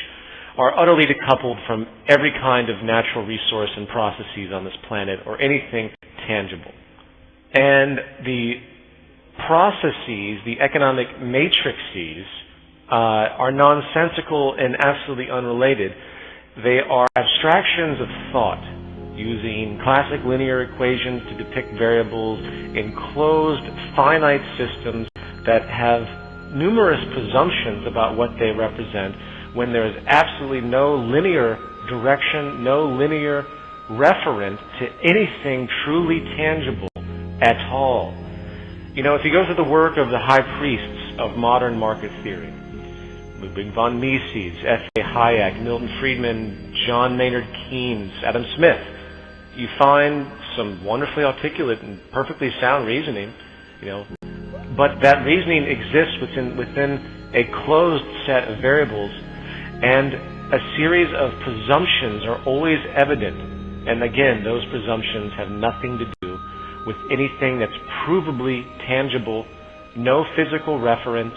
are utterly decoupled from every kind of natural resource and processes on this planet or anything tangible. And the processes, the economic matrices, are nonsensical and absolutely unrelated. They are abstractions of thought, using classic linear equations to depict variables in closed, finite systems that have numerous presumptions about what they represent, when there is absolutely no linear direction, no linear referent to anything truly tangible at all. You know, if you go through the work of the high priests of modern market theory, Ludwig von Mises, F.A. Hayek, Milton Friedman, John Maynard Keynes, Adam Smith, you find some wonderfully articulate and perfectly sound reasoning, you know, but that reasoning exists within a closed set of variables, and a series of presumptions are always evident. And again, those presumptions have nothing to do with anything that's provably tangible, no physical reference.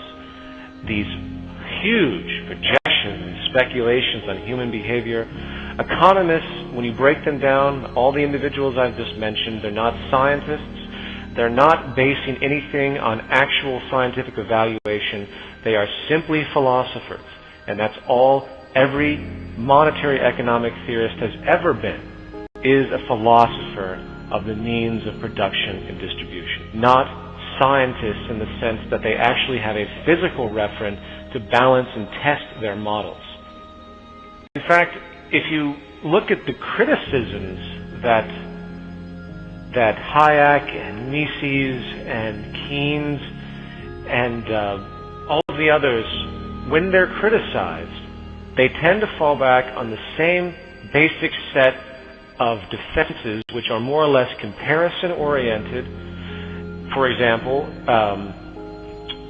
These huge projections and speculations on human behavior. Economists, when you break them down, all the individuals I've just mentioned, they're not scientists. They're not basing anything on actual scientific evaluation. They are simply philosophers. And that's all every monetary economic theorist has ever been, is a philosopher of the means of production and distribution, not scientists in the sense that they actually have a physical reference to balance and test their models. In fact, if you look at the criticisms that Hayek and Mises and Keynes and all of the others, when they're criticized, they tend to fall back on the same basic set of defenses, which are more or less comparison-oriented. For example,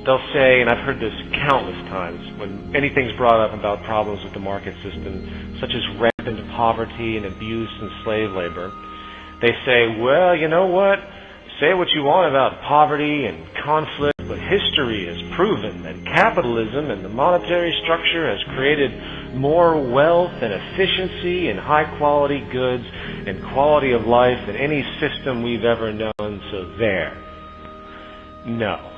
they'll say, and I've heard this countless times, when anything's brought up about problems with the market system, such as rampant poverty and abuse and slave labor, they say, well, you know what? Say what you want about poverty and conflict, but history has proven that capitalism and the monetary structure has created more wealth and efficiency and high-quality goods and quality of life than any system we've ever known, so there. No.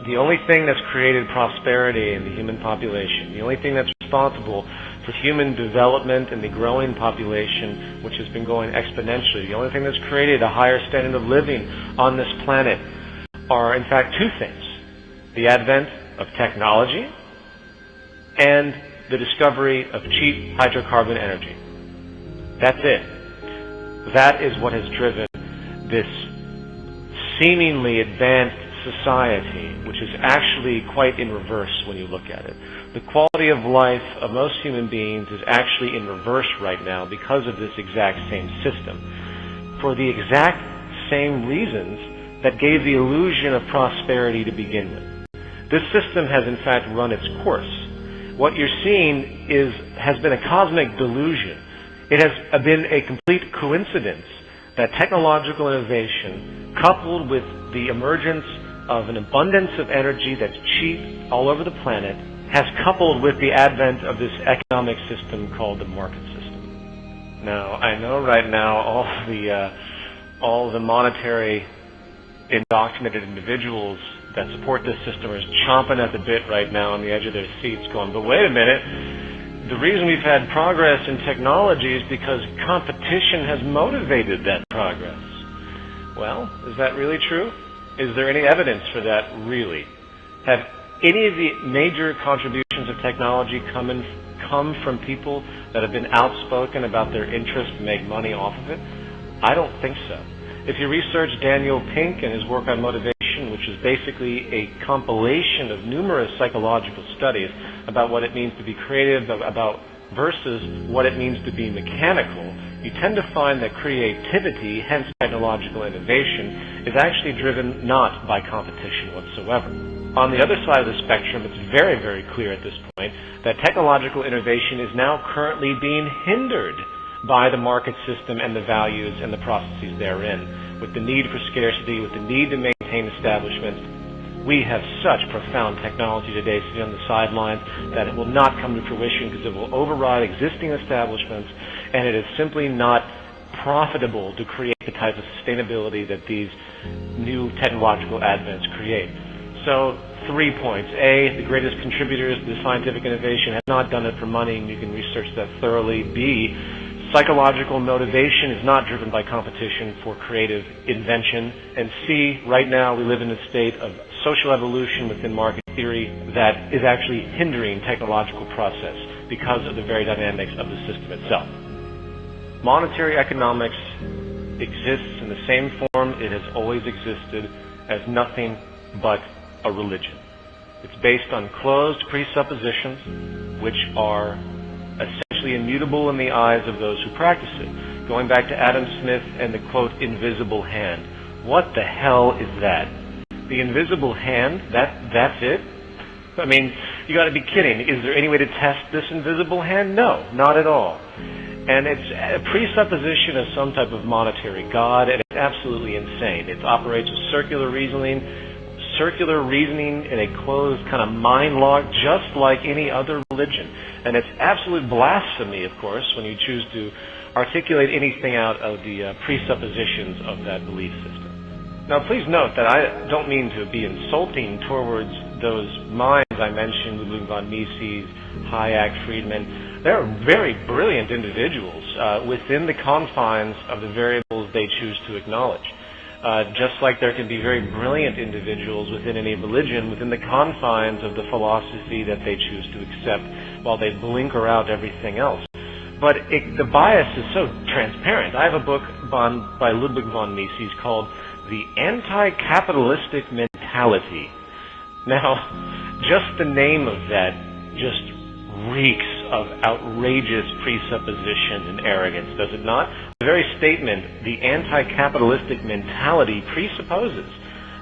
The only thing that's created prosperity in the human population, the only thing that's responsible for human development and the growing population, which has been going exponentially, the only thing that's created a higher standard of living on this planet are, in fact, two things. The advent of technology and the discovery of cheap hydrocarbon energy. That's it. That is what has driven this seemingly advanced society, which is actually quite in reverse when you look at it. The quality of life of most human beings is actually in reverse right now because of this exact same system, for the exact same reasons that gave the illusion of prosperity to begin with. This system has in fact run its course. What you're seeing has been a cosmic delusion. It has been a complete coincidence that technological innovation, coupled with the emergence of an abundance of energy that's cheap all over the planet, has coupled with the advent of this economic system called the market system. Now, I know right now all the monetary indoctrinated individuals that support this system are chomping at the bit right now on the edge of their seats going, but wait a minute, the reason we've had progress in technology is because competition has motivated that progress. Well, is that really true? Is there any evidence for that, really? Have any of the major contributions of technology come from people that have been outspoken about their interest to make money off of it? I don't think so. If you research Daniel Pink and his work on motivation, which is basically a compilation of numerous psychological studies about what it means to be creative, about versus what it means to be mechanical, you tend to find that creativity, hence technological innovation, is actually driven not by competition whatsoever. On the other side of the spectrum, it's very, very clear at this point that technological innovation is now currently being hindered by the market system and the values and the processes therein. With the need for scarcity, with the need to maintain establishments, we have such profound technology today sitting on the sidelines that it will not come to fruition because it will override existing establishments, and it is simply not profitable to create the type of sustainability that these new technological advents create. So, 3 points. A, the greatest contributors to scientific innovation have not done it for money, and you can research that thoroughly. B, psychological motivation is not driven by competition for creative invention. And C, right now we live in a state of social evolution within market theory that is actually hindering technological process because of the very dynamics of the system itself. Monetary economics exists in the same form it has always existed, as nothing but a religion. It's based on closed presuppositions which are essentially immutable in the eyes of those who practice it. Going back to Adam Smith and the quote, invisible hand. What the hell is that? The invisible hand? That's it? I mean, you gotta be kidding. Is there any way to test this invisible hand? No, not at all. And it's a presupposition of some type of monetary god, and it's absolutely insane. It operates with circular reasoning in a closed kind of mind lock, just like any other religion. And it's absolute blasphemy, of course, when you choose to articulate anything out of the presuppositions of that belief system. Now, please note that I don't mean to be insulting towards those minds I mentioned, Ludwig von Mises, Hayek, Friedman. They're very brilliant individuals within the confines of the variables they choose to acknowledge. Just like there can be very brilliant individuals within any religion, within the confines of the philosophy that they choose to accept, while they blinker out everything else. But the bias is so transparent. I have a book by Ludwig von Mises called The Anti-Capitalistic Mentality. Now, just the name of that just reeks of outrageous presupposition and arrogance, does it not? The very statement, the anti-capitalistic mentality, presupposes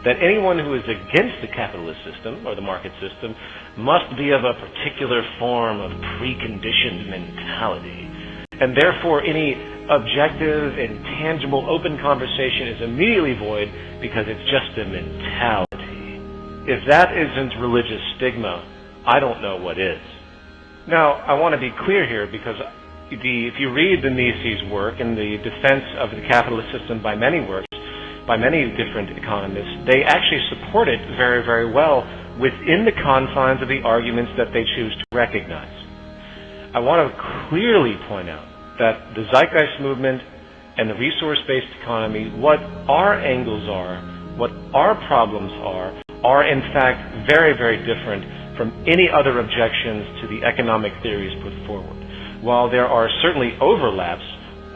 that anyone who is against the capitalist system or the market system must be of a particular form of preconditioned mentality. And therefore, any objective and tangible open conversation is immediately void because it's just a mentality. If that isn't religious stigma, I don't know what is. Now, I want to be clear here because if you read the Mises work and the defense of the capitalist system by many works, by many different economists, they actually support it very, very well within the confines of the arguments that they choose to recognize. I want to clearly point out that the Zeitgeist movement and the resource-based economy, what our angles are, what our problems are in fact very, very different from any other objections to the economic theories put forward. While there are certainly overlaps,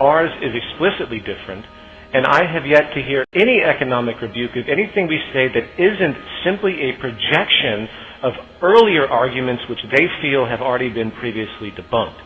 ours is explicitly different, and I have yet to hear any economic rebuke of anything we say that isn't simply a projection of earlier arguments which they feel have already been previously debunked.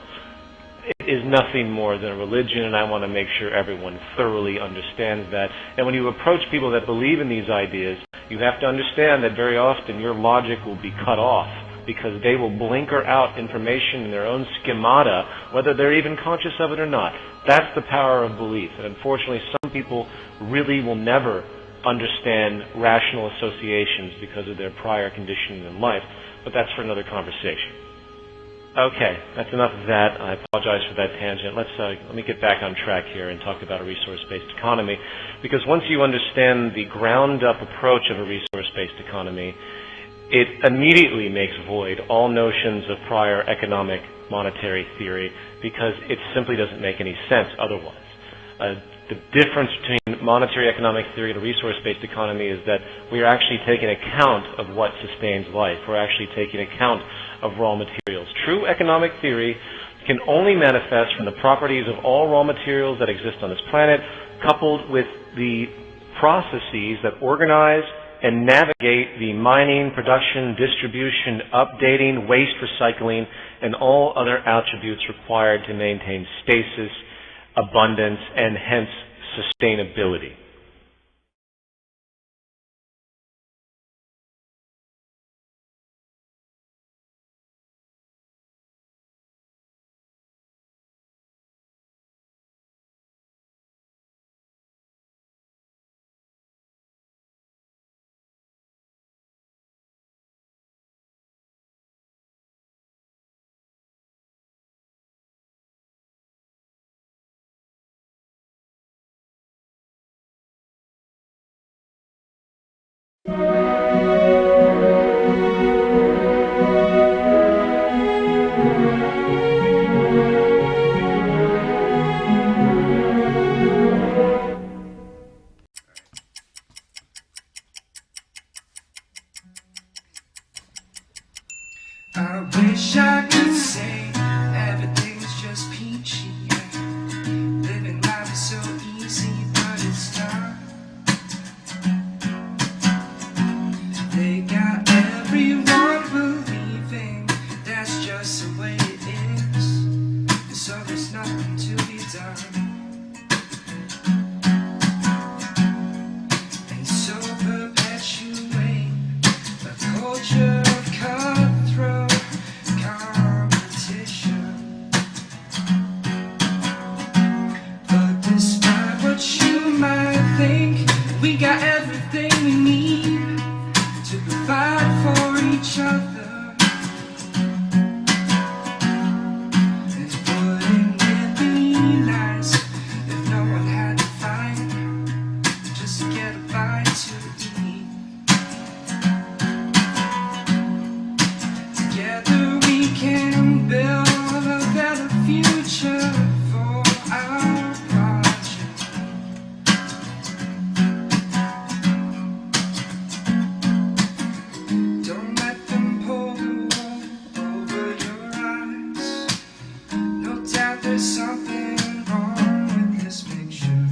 It is nothing more than a religion, and I want to make sure everyone thoroughly understands that. And when you approach people that believe in these ideas, you have to understand that very often your logic will be cut off because they will blinker out information in their own schemata, whether they're even conscious of it or not. That's the power of belief. And unfortunately, some people really will never understand rational associations because of their prior conditioning in life, but that's for another conversation. Okay, that's enough of that. I apologize for that tangent. Let me get back on track here and talk about a resource-based economy, because once you understand the ground-up approach of a resource-based economy, it immediately makes void all notions of prior economic monetary theory, because it simply doesn't make any sense otherwise. The difference between monetary economic theory and a resource-based economy is that we are actually taking account of what sustains life. We're actually taking account of raw materials. True economic theory can only manifest from the properties of all raw materials that exist on this planet, coupled with the processes that organize and navigate the mining, production, distribution, updating, waste recycling, and all other attributes required to maintain stasis, abundance, and hence sustainability. time to be done. And so perpetuate a culture of cutthroat competition. But despite what you might think, we got everything we need to provide for each other. And wouldn't it be nice if no one had to fight just to get a bite to eat? Together we can build a better future for our project. Don't let them pull the wool over your eyes. No doubt there's something wrong with this picture.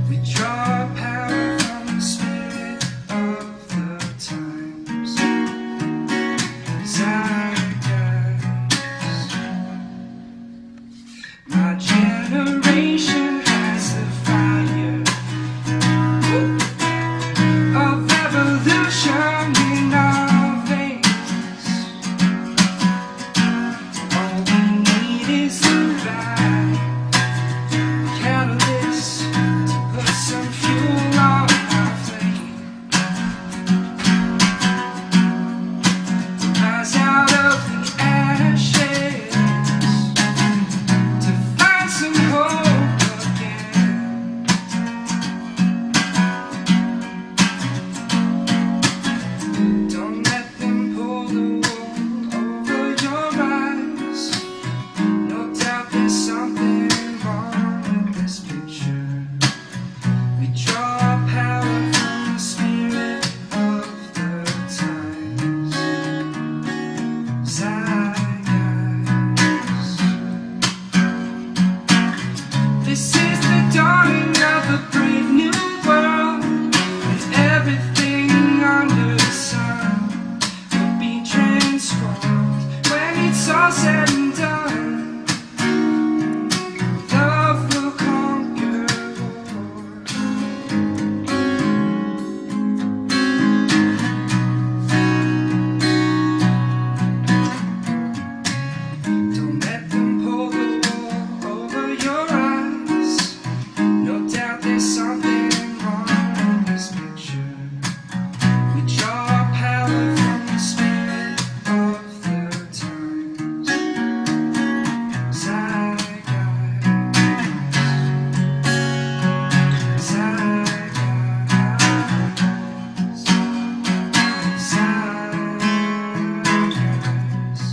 We draw power from the spirit of the times. Zeitgeist. My generation has the fire of revolution in our veins. All we need is the right catalyst to put some fuel on our flame. Rise out of the ashes to find some hope again. Don't let them pull the wool over your eyes. No doubt there's something wrong with this picture. We draw power from the spirit of the times. Zeitgeist. This is the dawning of a brave new world, and everything under the sun will be transformed when it's all said and done. Love will conquer war. Don't let them pull the wool over your eyes. No doubt there's something wrong with this picture. We draw power from the spirit of the times. Zeitgeist. Zeitgeist. Zeitgeist.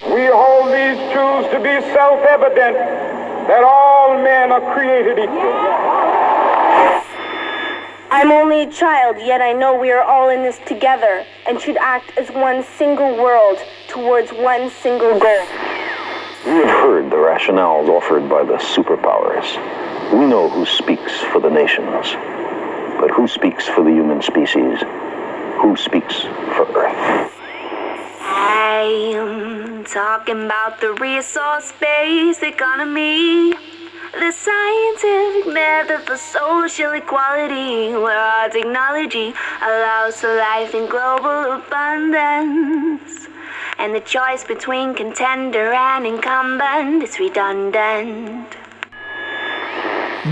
We hold these truths to be self-evident, that all men are created equal. I'm only a child, yet I know we are all in this together and should act as one single world towards one single goal. We have heard the rationales offered by the superpowers. We know who speaks for the nations. But who speaks for the human species? Who speaks for Earth? I'm talking about the resource-based economy, the scientific method for social equality, where our technology allows for life in global abundance, and the choice between contender and incumbent is redundant.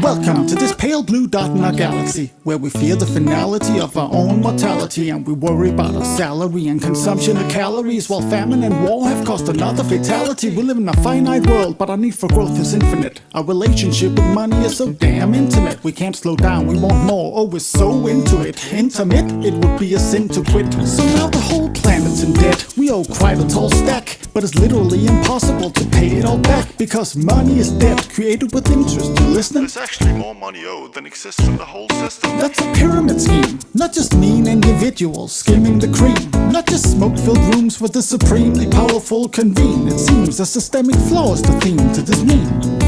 Welcome to this pale blue dot in our galaxy, where we fear the finality of our own mortality, and we worry about our salary and consumption of calories, while famine and war have caused another fatality. We live in a finite world, but our need for growth is infinite. Our relationship with money is so damn intimate. We can't slow down, we want more, oh we're so into it. Intermit, it would be a sin to quit. So now the whole planet's in debt. We owe quite a tall stack. but it's literally impossible to pay it all back because money is debt created with interest. You listening? There's actually more money owed than exists in the whole system. That's a pyramid scheme, not just mean individuals skimming the cream, not just smoke-filled rooms where the supremely powerful convene. It seems a systemic flaw is the theme to this meme.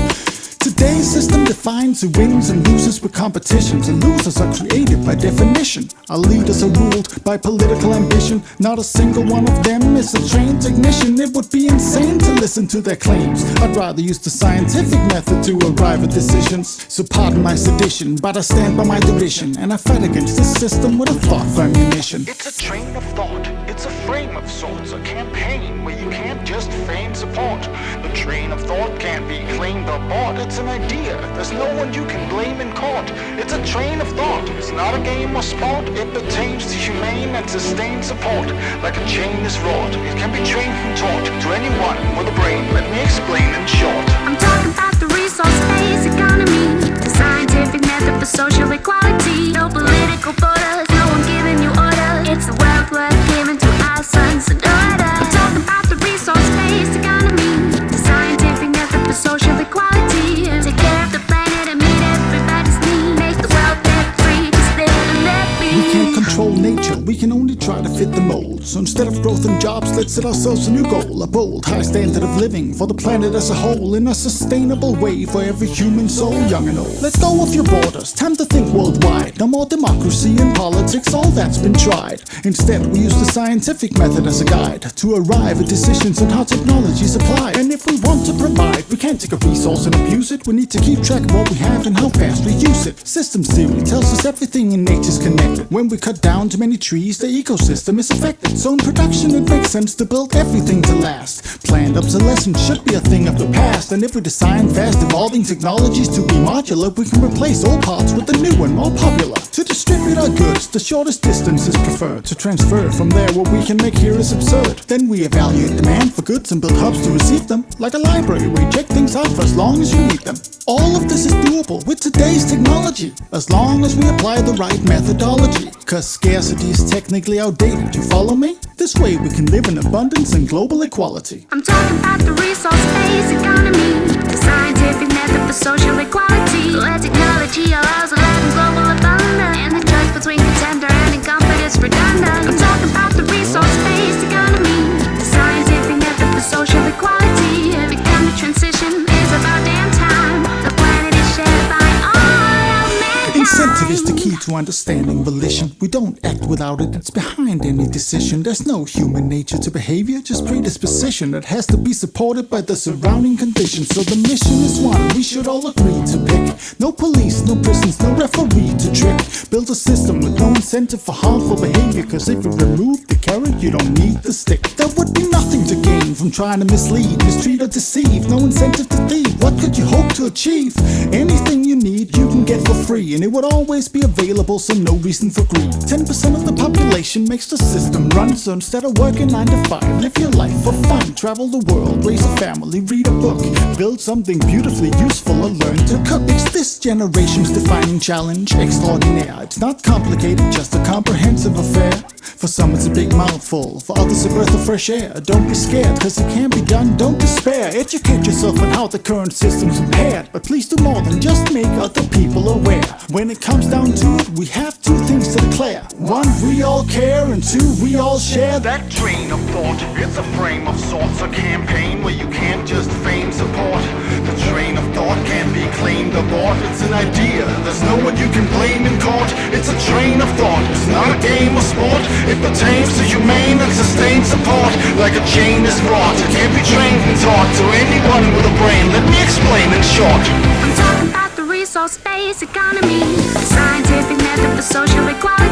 Today's system defines who wins and loses with competitions, and losers are created by definition. Our leaders are ruled by political ambition. Not a single one of them is a trained technician. It would be insane to listen to their claims. I'd rather use the scientific method to arrive at decisions. So pardon my sedition, but I stand by my derision, and I fight against this system with a thought for ammunition. It's a train of thought, it's a frame of sorts, a campaign where you can't just feign support. The train of thought can't be claimed or bought. It's an idea, there's no one you can blame in court. It's a train of thought, it's not a game or sport. It pertains to humane and sustained support. Like a chain is wrought, it can be trained and taught to anyone with a brain. Let me explain in short. I'm talking about the resource-based economy, the scientific method for social equality. No political borders, no one giving you orders. It's the wealth worth giving to our sons and daughters. I'm talking about the resource-based economy, the scientific method for social equality. Take care of the planet and meet everybody's need. Make the world debt-free, just live and let be. We can't control nature, we can only try to fit the mold. So instead of growth and jobs, let's set ourselves a new goal. A bold, high standard of living for the planet as a whole, in a sustainable way for every human soul, young and old. Let go of your borders, time to think worldwide. No more democracy and politics, all that's been tried. Instead, we use the scientific method as a guide to arrive at decisions on how technology is applied. And if we want to provide, we can't take a resource and abuse it. We need to keep track of what we have and how fast we use it. Systems theory tells us everything in nature's connected. When we cut down too many trees, the ecosystem is affected. So in production, it makes sense to build everything to last. Planned obsolescence should be a thing of the past. And if we design fast evolving technologies to be modular, we can replace old parts with the new and more popular. To distribute our goods, the shortest distance is preferred. To transfer from there, what we can make here is absurd. Then we evaluate demand for goods and build hubs to receive them. Like a library where you check things out for as long as you need them. All of this is doable with today's technology, as long as we apply the right methodology. Cause scarcity is technically outdated, you follow me? This way we can live in abundance and global equality. I'm talking about the resource-based economy, the scientific method for social equality, where technology allows a life in global abundance, and the choice between contender and incumbent is redundant. I'm talking about the resource-based economy, the scientific method for social equality. Every kind of transition is about damn time. The planet is shared by all of mankind. Incentive is the key to understanding volition. We don't act without it, it's behind any decision. There's no human nature to behavior, just predisposition that has to be supported by the surrounding conditions. So the mission is one we should all agree to pick. No police, no prisons, no referee to trick. Build a system with no incentive for harmful behavior, cause if you remove the carrot, you don't need the stick. There would be nothing to gain from trying to mislead, mistreat or deceive. No incentive to thieve, what could you hope to achieve? Anything you need, you can get for free, and it would always be available, so no reason for greed. 10% of the population makes the system run, so instead of working 9 to 5, live your life for fun. Travel the world, raise a family, read a book, build something beautifully useful, or learn to cook. It's this generation's defining challenge, extraordinaire. It's not complicated, just a comprehensive affair. For some it's a big mouthful, for others a breath of fresh air. Don't be scared, cause it can be done, don't despair. Educate yourself on how the current system's impaired, but please do more than just make other people aware. When it comes down to it, we have two things to declare. One, we all care, and two, we all share. That train of thought, it's a frame of sorts, a campaign where you can't just feign support. The train of thought can't be claimed or bought. It's an idea, there's no one you can blame in court. It's a train of thought, it's not a game or sport. It pertains to humane and sustained support. Like a chain is wrought, it can't be trained and taught to anyone with a brain. Let me explain in short. I'm talking about the resource-based economy, the scientific method for social equality.